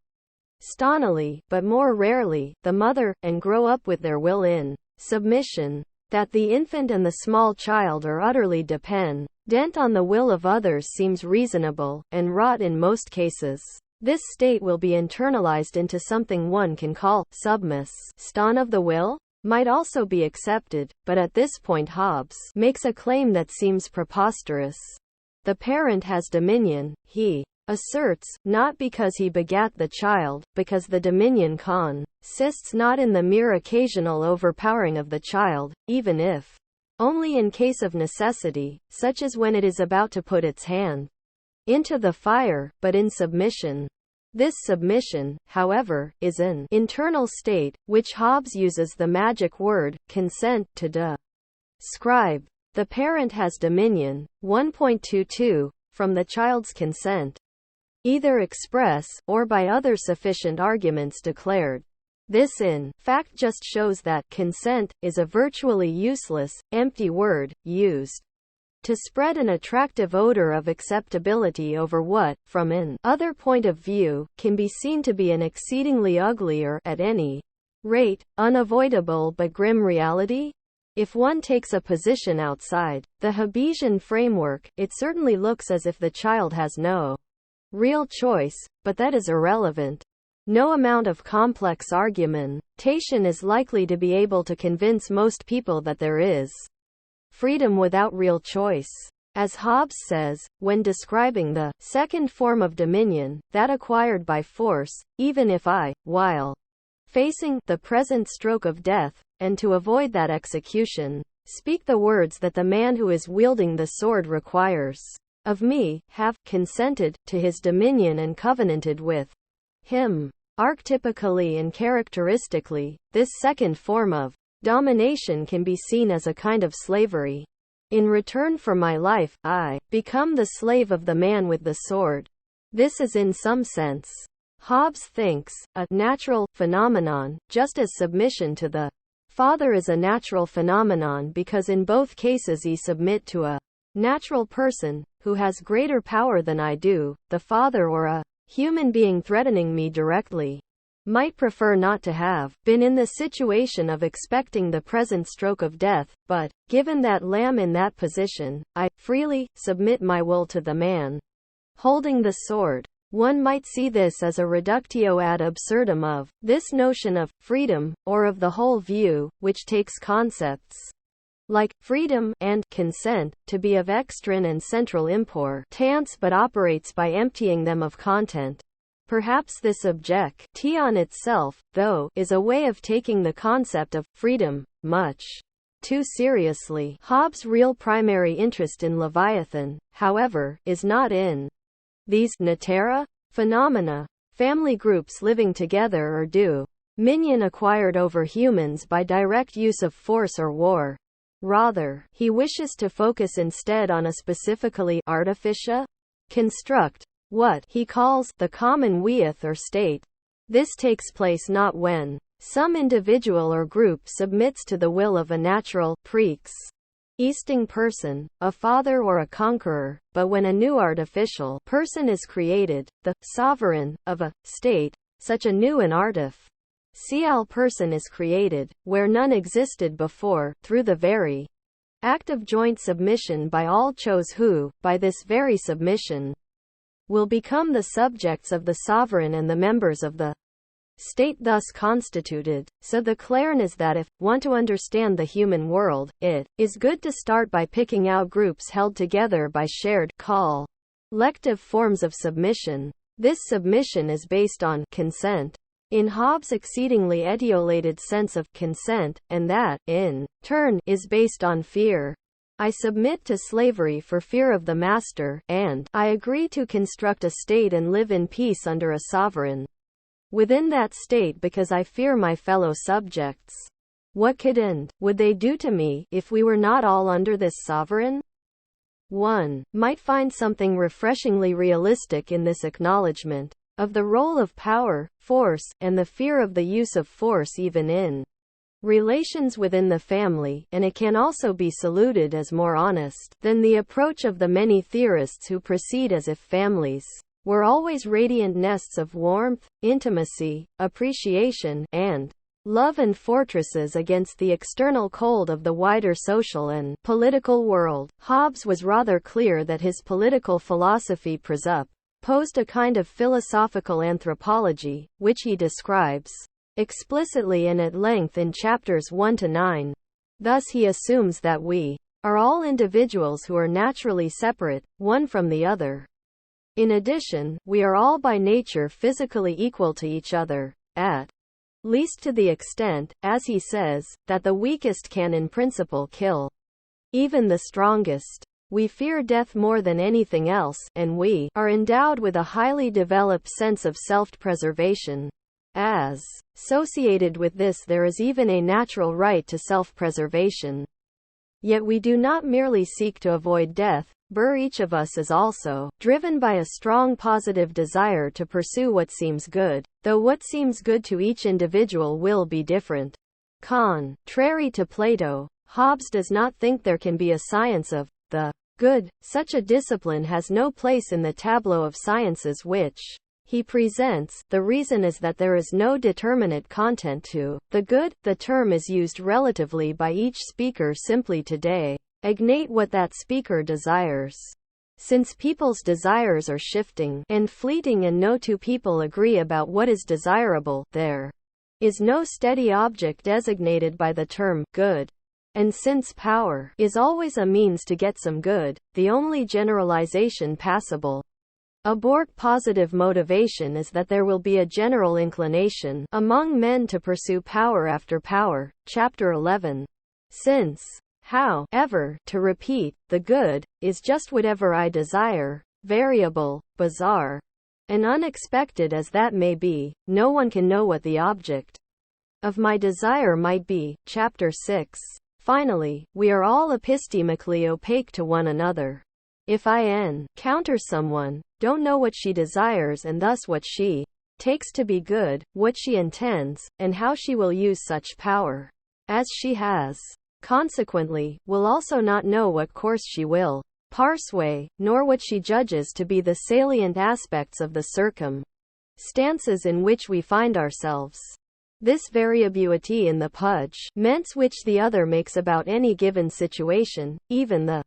Stonily, but more rarely, the mother, and grow up with their will in submission. That the infant and the small child are utterly dependent on the will of others seems reasonable, and wrought in most cases. This state will be internalized into something one can call submiss. Ston of the will might also be accepted, but at this point Hobbes makes a claim that seems preposterous. The parent has dominion, he asserts, not because he begat the child, because the dominion consists not in the mere occasional overpowering of the child, even if only in case of necessity, such as when it is about to put its hand into the fire, but in submission. This submission, however, is an internal state, which Hobbes uses the magic word, consent, to Scribe. The parent has dominion. 1.22, from the child's consent, either express, or by other sufficient arguments declared. This in fact just shows that consent is a virtually useless, empty word, used to spread an attractive odor of acceptability over what, from an other point of view, can be seen to be an exceedingly ugly or, at any rate, unavoidable but grim reality. If one takes a position outside the Hobbesian framework, it certainly looks as if the child has no real choice, but that is irrelevant. No amount of complex argumentation is likely to be able to convince most people that there is freedom without real choice. As Hobbes says, when describing the second form of dominion, that acquired by force, even if I, while facing the present stroke of death, and to avoid that execution, speak the words that the man who is wielding the sword requires of me, have consented to his dominion and covenanted with him. Archetypically and characteristically, this second form of domination can be seen as a kind of slavery. In return for my life, I become the slave of the man with the sword. This is in some sense, Hobbes thinks, a natural phenomenon, just as submission to the father is a natural phenomenon because in both cases I submit to a natural person, who has greater power than I do. The father or a human being threatening me directly might prefer not to have been in the situation of expecting the present stroke of death, but, given that lamb in that position, I freely submit my will to the man holding the sword. One might see this as a reductio ad absurdum of this notion of freedom, or of the whole view, which takes concepts like freedom and consent to be of extern and central importance but operates by emptying them of content. Perhaps this objection itself, though, is a way of taking the concept of freedom much too seriously. Hobbes' real primary interest in Leviathan, however, is not in these natera phenomena, family groups living together or dominion acquired over humans by direct use of force or war. Rather, he wishes to focus instead on a specifically artificial construct, what he calls the common weith or state. This takes place not when some individual or group submits to the will of a natural, pre-existing person, a father or a conqueror, but when a new artificial person is created, the sovereign of a state. Such a new and artificial person is created, where none existed before, through the very act of joint submission by all chose who, by this very submission, will become the subjects of the sovereign and the members of the state thus constituted. So the clarion is that if want to understand the human world, it is good to start by picking out groups held together by shared collective forms of submission. This submission is based on consent. In Hobbes' exceedingly etiolated sense of consent, and that, in turn, is based on fear. I submit to slavery for fear of the master, and I agree to construct a state and live in peace under a sovereign within that state because I fear my fellow subjects. What could and would they do to me if we were not all under this sovereign? One might find something refreshingly realistic in this acknowledgement of the role of power, force, and the fear of the use of force even in relations within the family, and it can also be saluted as more honest than the approach of the many theorists who proceed as if families were always radiant nests of warmth, intimacy, appreciation, and love and fortresses against the external cold of the wider social and political world. Hobbes was rather clear that his political philosophy presupposed a kind of philosophical anthropology, which he describes explicitly and at length in chapters 1 to 9. Thus he assumes that we are all individuals who are naturally separate, one from the other. In addition, we are all by nature physically equal to each other, at least to the extent, as he says, that the weakest can in principle kill even the strongest. We fear death more than anything else, and we are endowed with a highly developed sense of self-preservation. As associated with this there is even a natural right to self-preservation. Yet we do not merely seek to avoid death, each of us is also driven by a strong positive desire to pursue what seems good, though what seems good to each individual will be different. Contrary to Plato, Hobbes does not think there can be a science of the good. Such a discipline has no place in the tableau of sciences which he presents. The reason is that there is no determinate content to the good. The term is used relatively by each speaker simply to designate what that speaker desires. Since people's desires are shifting and fleeting and no two people agree about what is desirable, there is no steady object designated by the term good. And since power is always a means to get some good, the only generalization passable about positive motivation is that there will be a general inclination among men to pursue power after power. Chapter 11. Since, however, to repeat, the good is just whatever I desire, variable, bizarre, and unexpected as that may be, no one can know what the object of my desire might be. Chapter 6. Finally, we are all epistemically opaque to one another. If I encounter someone, don't know what she desires and thus what she takes to be good, what she intends, and how she will use such power as she has, consequently, will also not know what course she will pursue, nor what she judges to be the salient aspects of the circumstances in which we find ourselves. This variability in the judgments which the other makes about any given situation, even the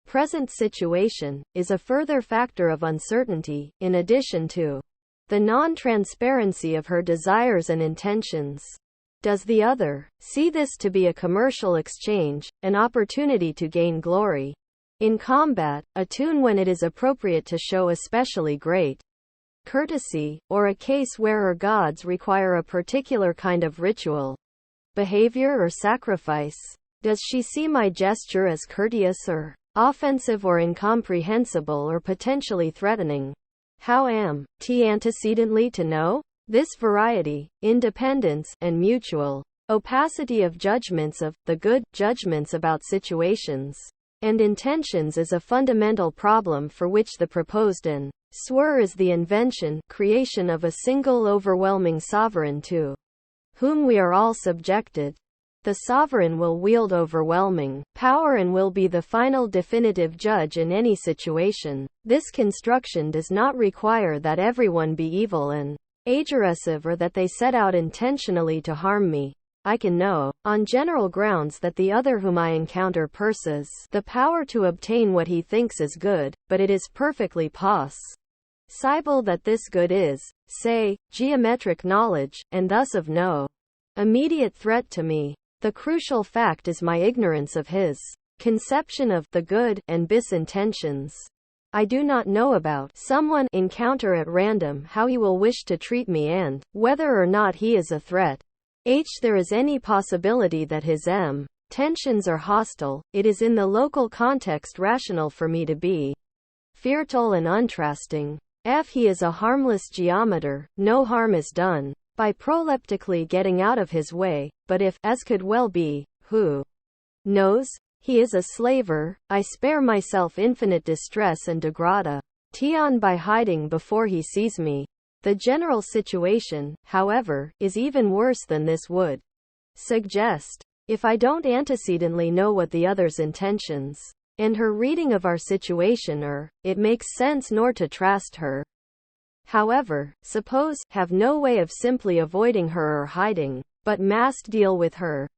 present situation, is a further factor of uncertainty, in addition to the non-transparency of her desires and intentions. Does the other see this to be a commercial exchange, an opportunity to gain glory in combat, a tune when it is appropriate to show especially great courtesy, or a case where her gods require a particular kind of ritual behavior or sacrifice? Does she see my gesture as courteous or offensive or incomprehensible or potentially threatening? How am I antecedently to know? This variety, independence, and mutual opacity of judgments of the good, judgments about situations and intentions is a fundamental problem for which the proposed answer is the creation of a single overwhelming sovereign to whom we are all subjected. The sovereign will wield overwhelming power and will be the final definitive judge in any situation. This construction does not require that everyone be evil and aggressive or that they set out intentionally to harm me. I can know, on general grounds, that the other whom I encounter possesses the power to obtain what he thinks is good, but it is perfectly possible that this good is, say, geometric knowledge, and thus of no immediate threat to me. The crucial fact is my ignorance of his conception of the good and bis intentions. I do not know about someone encounter at random how he will wish to treat me and whether or not he is a threat. There is any possibility that his tensions are hostile. It is in the local context rational for me to be fearful and untrusting. If he is a harmless geometer, no harm is done by proleptically getting out of his way, but if, as could well be, who knows, he is a slaver, I spare myself infinite distress and degradation by hiding before he sees me. The general situation, however, is even worse than this would suggest. If I don't antecedently know what the other's intentions and her reading of our situation are, it makes sense nor to trust her. However, suppose have no way of simply avoiding her or hiding, but must deal with her.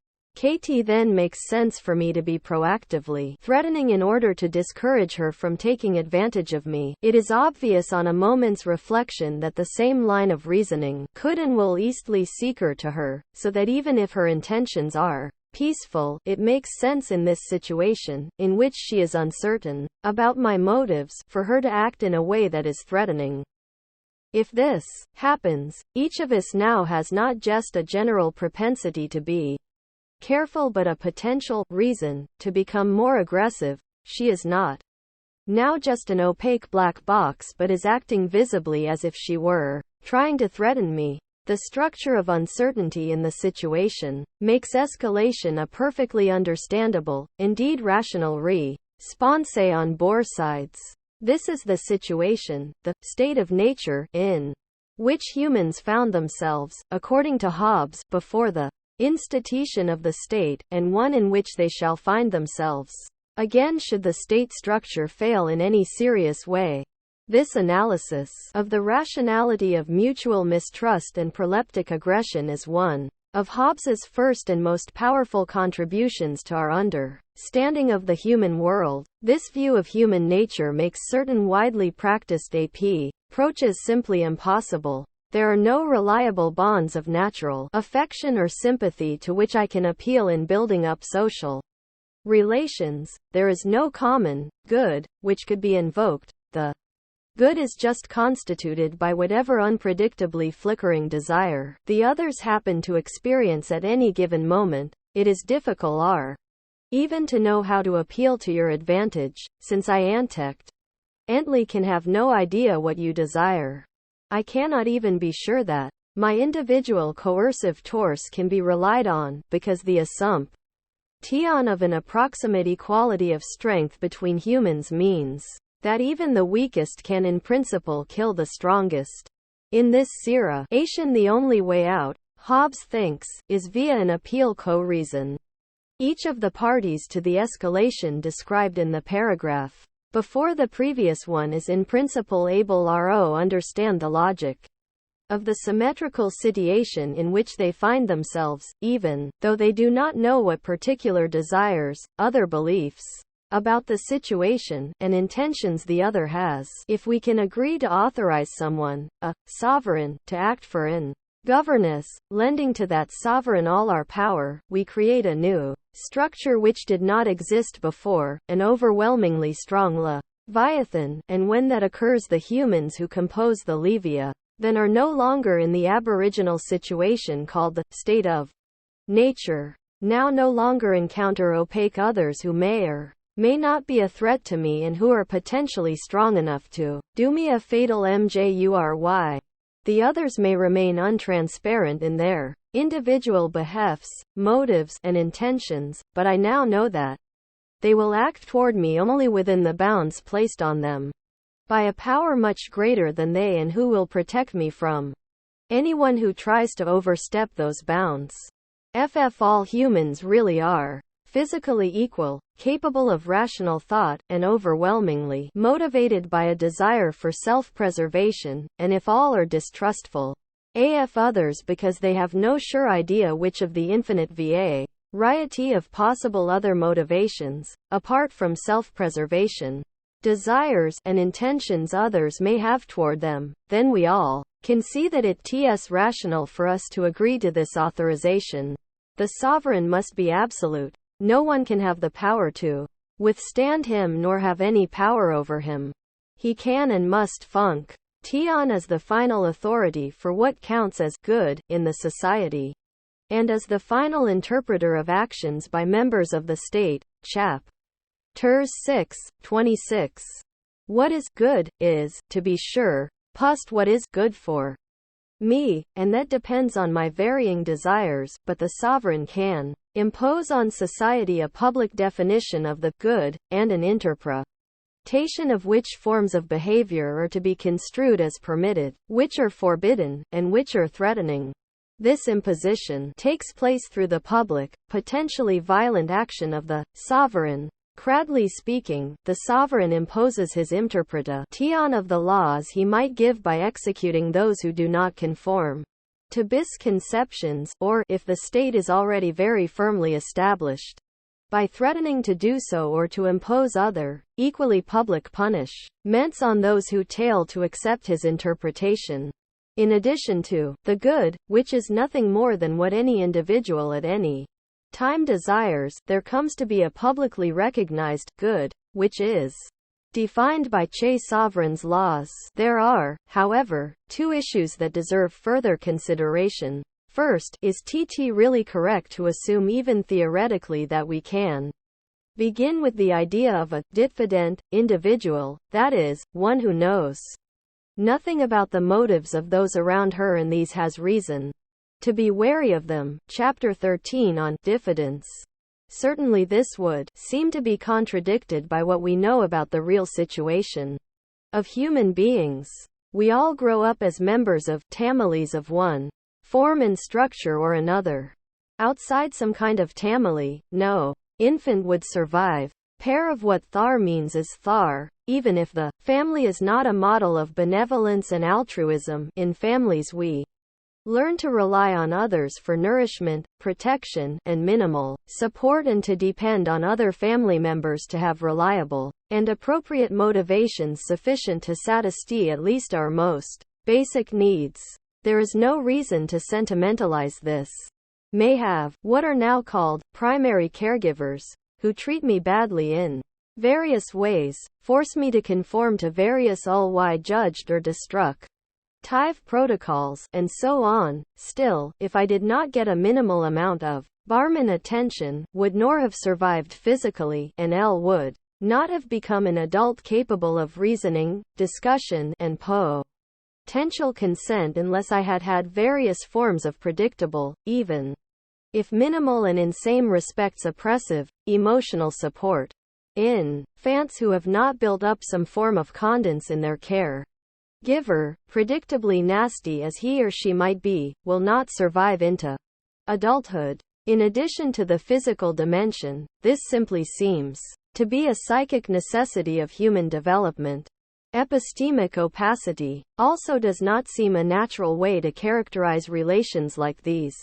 Then makes sense for me to be proactively threatening in order to discourage her from taking advantage of me. It is obvious on a moment's reflection that the same line of reasoning could and will easily seek her to her, so that even if her intentions are peaceful, it makes sense in this situation, in which she is uncertain about my motives, for her to act in a way that is threatening. If this happens, each of us now has not just a general propensity to be careful but a potential reason to become more aggressive. She is not now just an opaque black box but is acting visibly as if she were trying to threaten me. The structure of uncertainty in the situation makes escalation a perfectly understandable, indeed rational response on both sides. This is the situation, the state of nature, in which humans found themselves, according to Hobbes, before the institution of the state, and one in which they shall find themselves again should the state structure fail in any serious way. This analysis of the rationality of mutual mistrust and proleptic aggression is one of Hobbes's first and most powerful contributions to our understanding of the human world. This view of human nature makes certain widely practiced approaches simply impossible. There are no reliable bonds of natural affection or sympathy to which I can appeal in building up social relations. There is no common good which could be invoked. The good is just constituted by whatever unpredictably flickering desire the others happen to experience at any given moment. It is difficult even to know how to appeal to your advantage, since I antly can have no idea what you desire. I cannot even be sure that my individual coercive torse can be relied on, because the assumption of an approximate equality of strength between humans means that even the weakest can in principle kill the strongest. In this situation, the only way out, Hobbes thinks, is via an appeal co-reason. Each of the parties to the escalation described in the paragraph before the previous one is in principle able to understand the logic of the symmetrical situation in which they find themselves, even though they do not know what particular desires, other beliefs about the situation, and intentions the other has. If we can agree to authorize someone, a sovereign, to act for an governess, lending to that sovereign all our power, we create a new structure which did not exist before, an overwhelmingly strong leviathan, and when that occurs the humans who compose the leviathan are no longer in the aboriginal situation called the state of nature. Now no longer encounter opaque others who may or may not be a threat to me and who are potentially strong enough to do me a fatal mjury. The others may remain untransparent in their individual behests, motives, and intentions, but I now know that they will act toward me only within the bounds placed on them by a power much greater than they and who will protect me from anyone who tries to overstep those bounds. All humans really are physically equal, capable of rational thought, and overwhelmingly motivated by a desire for self-preservation, and if all are distrustful of others because they have no sure idea which of the infinite variety of possible other motivations, apart from self-preservation, desires, and intentions others may have toward them, then we all can see that it's rational for us to agree to this authorization. The sovereign must be absolute. No one can have the power to withstand him nor have any power over him. He can and must function as the final authority for what counts as good in the society, and as the final interpreter of actions by members of the state. Chapters 6:26. What is good is, to be sure, pust what is good for me, and that depends on my varying desires, but the sovereign can impose on society a public definition of the good, and an interpretation of which forms of behavior are to be construed as permitted, which are forbidden, and which are threatening. This imposition takes place through the public, potentially violent action of the sovereign. Cradley speaking, the sovereign imposes his interpretation of the laws he might give by executing those who do not conform to bis conceptions, or, if the state is already very firmly established, by threatening to do so or to impose other, equally public punishments on those who fail to accept his interpretation. In addition to the good, which is nothing more than what any individual at any time desires, there comes to be a publicly recognized good, which is defined by sovereign's laws. There are, however, two issues that deserve further consideration. First, is TT really correct to assume even theoretically that we can begin with the idea of a diffident individual, that is, one who knows nothing about the motives of those around her in these has reason to be wary of them. Chapter 13 on diffidence. Certainly this would seem to be contradicted by what we know about the real situation of human beings. We all grow up as members of families of one form and structure or another. Outside some kind of family, no infant would survive. Pair of what thar means is thar, even if the family is not a model of benevolence and altruism. In families we learn to rely on others for nourishment, protection, and minimal support, and to depend on other family members to have reliable and appropriate motivations sufficient to satisfy at least our most basic needs. There is no reason to sentimentalize this. May have what are now called primary caregivers, who treat me badly in various ways, force me to conform to various all-wide judged or destruct TIVE protocols, and so on. Still, if I did not get a minimal amount of barman attention, would nor have survived physically, and L would not have become an adult capable of reasoning, discussion, and potential consent unless I had had various forms of predictable, even if minimal and in some respects oppressive, emotional support. Infants who have not built up some form of confidence in their care giver, predictably nasty as he or she might be, will not survive into adulthood. In addition to the physical dimension, this simply seems to be a psychic necessity of human development. Epistemic opacity also does not seem a natural way to characterize relations like these.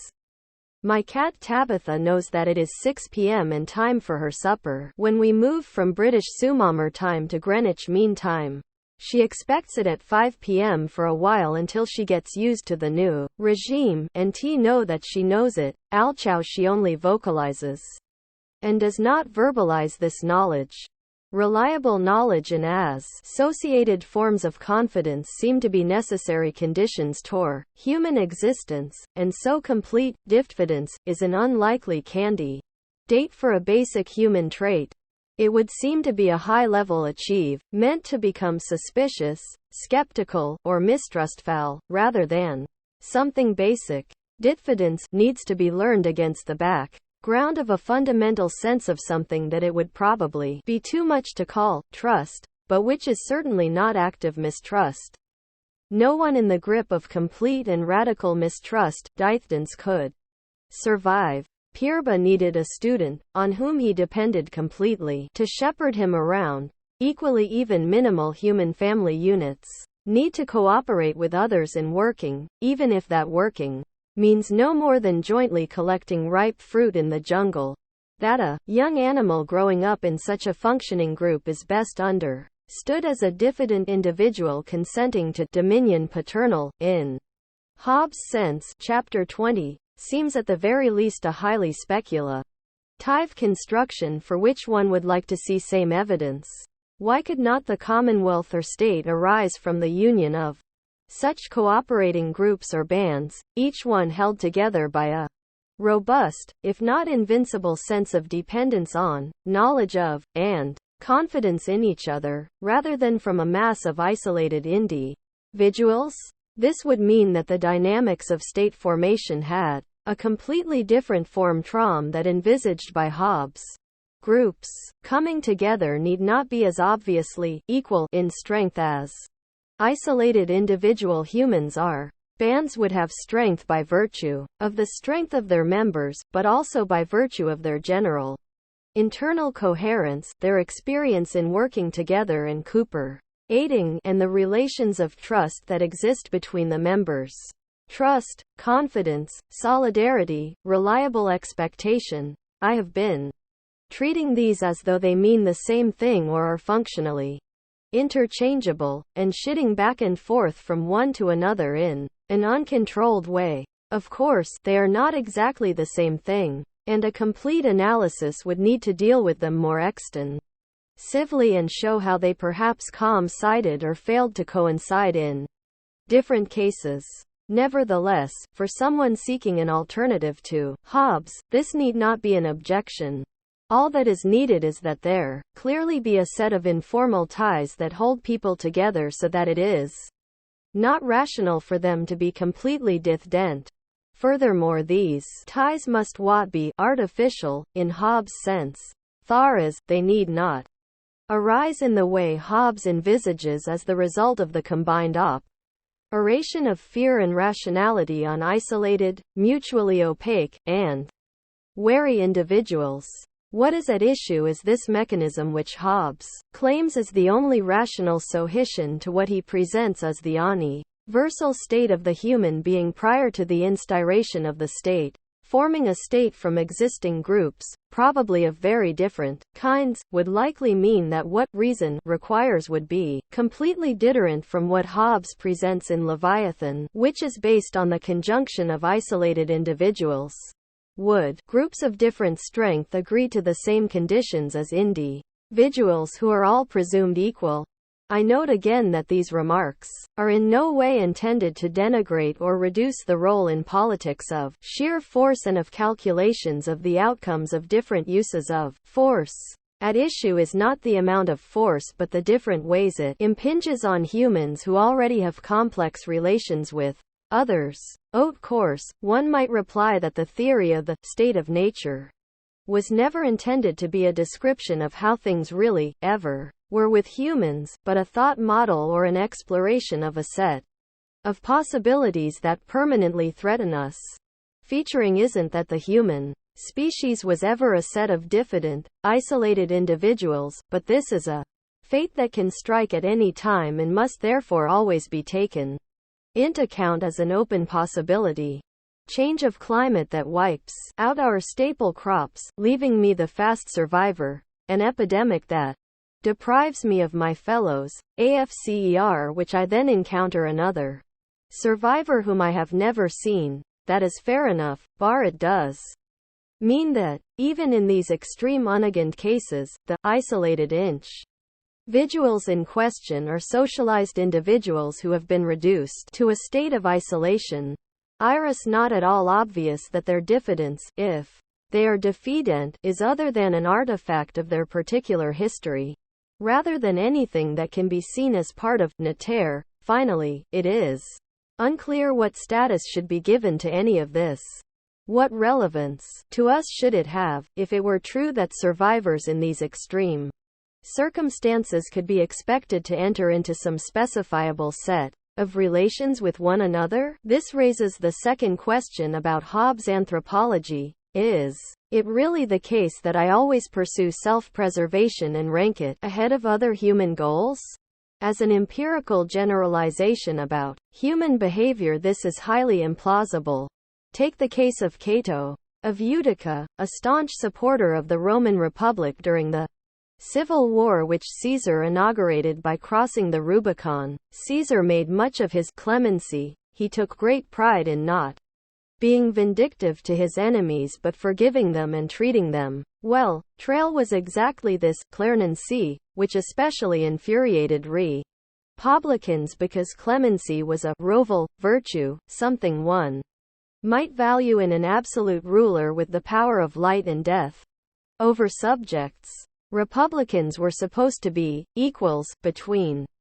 My cat Tabitha knows that it is 6 p.m. and time for her supper. When we move from British Sumamer time to Greenwich Mean Time, she expects it at 5 p.m. for a while until she gets used to the new regime, and T know that she knows it. Alchow she only vocalizes and does not verbalize this knowledge. Reliable knowledge and associated forms of confidence seem to be necessary conditions for human existence, and so complete diffidence is an unlikely candidate for a basic human trait. It would seem to be a high-level meant to become suspicious, skeptical, or mistrustful, rather than something basic. Diffidence needs to be learned against the background of a fundamental sense of something that it would probably be too much to call trust, but which is certainly not active mistrust. No one in the grip of complete and radical mistrust, diffidence, could survive. Pirba needed a student, on whom he depended completely, to shepherd him around. Equally, even minimal human family units need to cooperate with others in working, even if that working means no more than jointly collecting ripe fruit in the jungle. That a young animal growing up in such a functioning group is best understood as a diffident individual consenting to dominion paternal, in Hobbes' sense, chapter 20, seems at the very least a highly speculative construction for which one would like to see same evidence. Why could not the commonwealth or state arise from the union of such cooperating groups or bands, each one held together by a robust, if not invincible sense of dependence on, knowledge of, and confidence in each other, rather than from a mass of isolated individuals? This would mean that the dynamics of state formation had a completely different form from that envisaged by Hobbes. Groups coming together need not be as obviously equal in strength as isolated individual humans are. Bands would have strength by virtue of the strength of their members, but also by virtue of their general internal coherence, their experience in working together and cooperating, and the relations of trust that exist between the members. Trust, confidence, solidarity, reliable expectation. I have been treating these as though they mean the same thing or are functionally interchangeable, and shitting back and forth from one to another in an uncontrolled way. Of course, they are not exactly the same thing, and a complete analysis would need to deal with them more extensively and show how they perhaps coincided or failed to coincide in different cases. Nevertheless, for someone seeking an alternative to Hobbes, this need not be an objection. All that is needed is that there clearly be a set of informal ties that hold people together so that it is not rational for them to be completely different. Furthermore, these ties must what be artificial, in Hobbes' sense. Whereas, they need not arise in the way Hobbes envisages as the result of the combined operation of fear and rationality on isolated, mutually opaque, and wary individuals. What is at issue is this mechanism which Hobbes claims is the only rational solution to what he presents as the universal state of the human being prior to the instauration of the state. Forming a state from existing groups, probably of very different kinds, would likely mean that what reason requires would be completely different from what Hobbes presents in Leviathan, which is based on the conjunction of isolated individuals. Would groups of different strength agree to the same conditions as individuals who are all presumed equal? I note again that these remarks are in no way intended to denigrate or reduce the role in politics of sheer force and of calculations of the outcomes of different uses of force. At issue is not the amount of force but the different ways it impinges on humans who already have complex relations with others. Of course, one might reply that the theory of the state of nature was never intended to be a description of how things really, ever, were with humans, but a thought model or an exploration of a set of possibilities that permanently threaten us. Featuring isn't that the human species was ever a set of diffident, isolated individuals, but this is a fate that can strike at any time and must therefore always be taken into account as an open possibility. Change of climate that wipes out our staple crops, leaving me the fast survivor, an epidemic that deprives me of my fellows, AFCER, which I then encounter another survivor whom I have never seen. That is fair enough, bar it does mean that, even in these extreme unagant cases, the isolated individuals in question are socialized individuals who have been reduced to a state of isolation. Iris not at all obvious that their diffidence, if they are diffident, is other than an artifact of their particular history, rather than anything that can be seen as part of nature. Finally, it is unclear what status should be given to any of this. What relevance to us should it have, if it were true that survivors in these extreme circumstances could be expected to enter into some specifiable set of relations with one another? This raises the second question about Hobbes' anthropology. Is it really the case that I always pursue self-preservation and rank it ahead of other human goals? As an empirical generalization about human behavior, this is highly implausible. Take the case of Cato of Utica, a staunch supporter of the Roman Republic during the civil war which Caesar inaugurated by crossing the Rubicon. Caesar made much of his clemency. He took great pride in not being vindictive to his enemies but forgiving them and treating them well. Trail was exactly this clemency, which especially infuriated Republicans because clemency was a roval virtue, something one might value in an absolute ruler with the power of life and death over subjects. Republicans were supposed to be equals between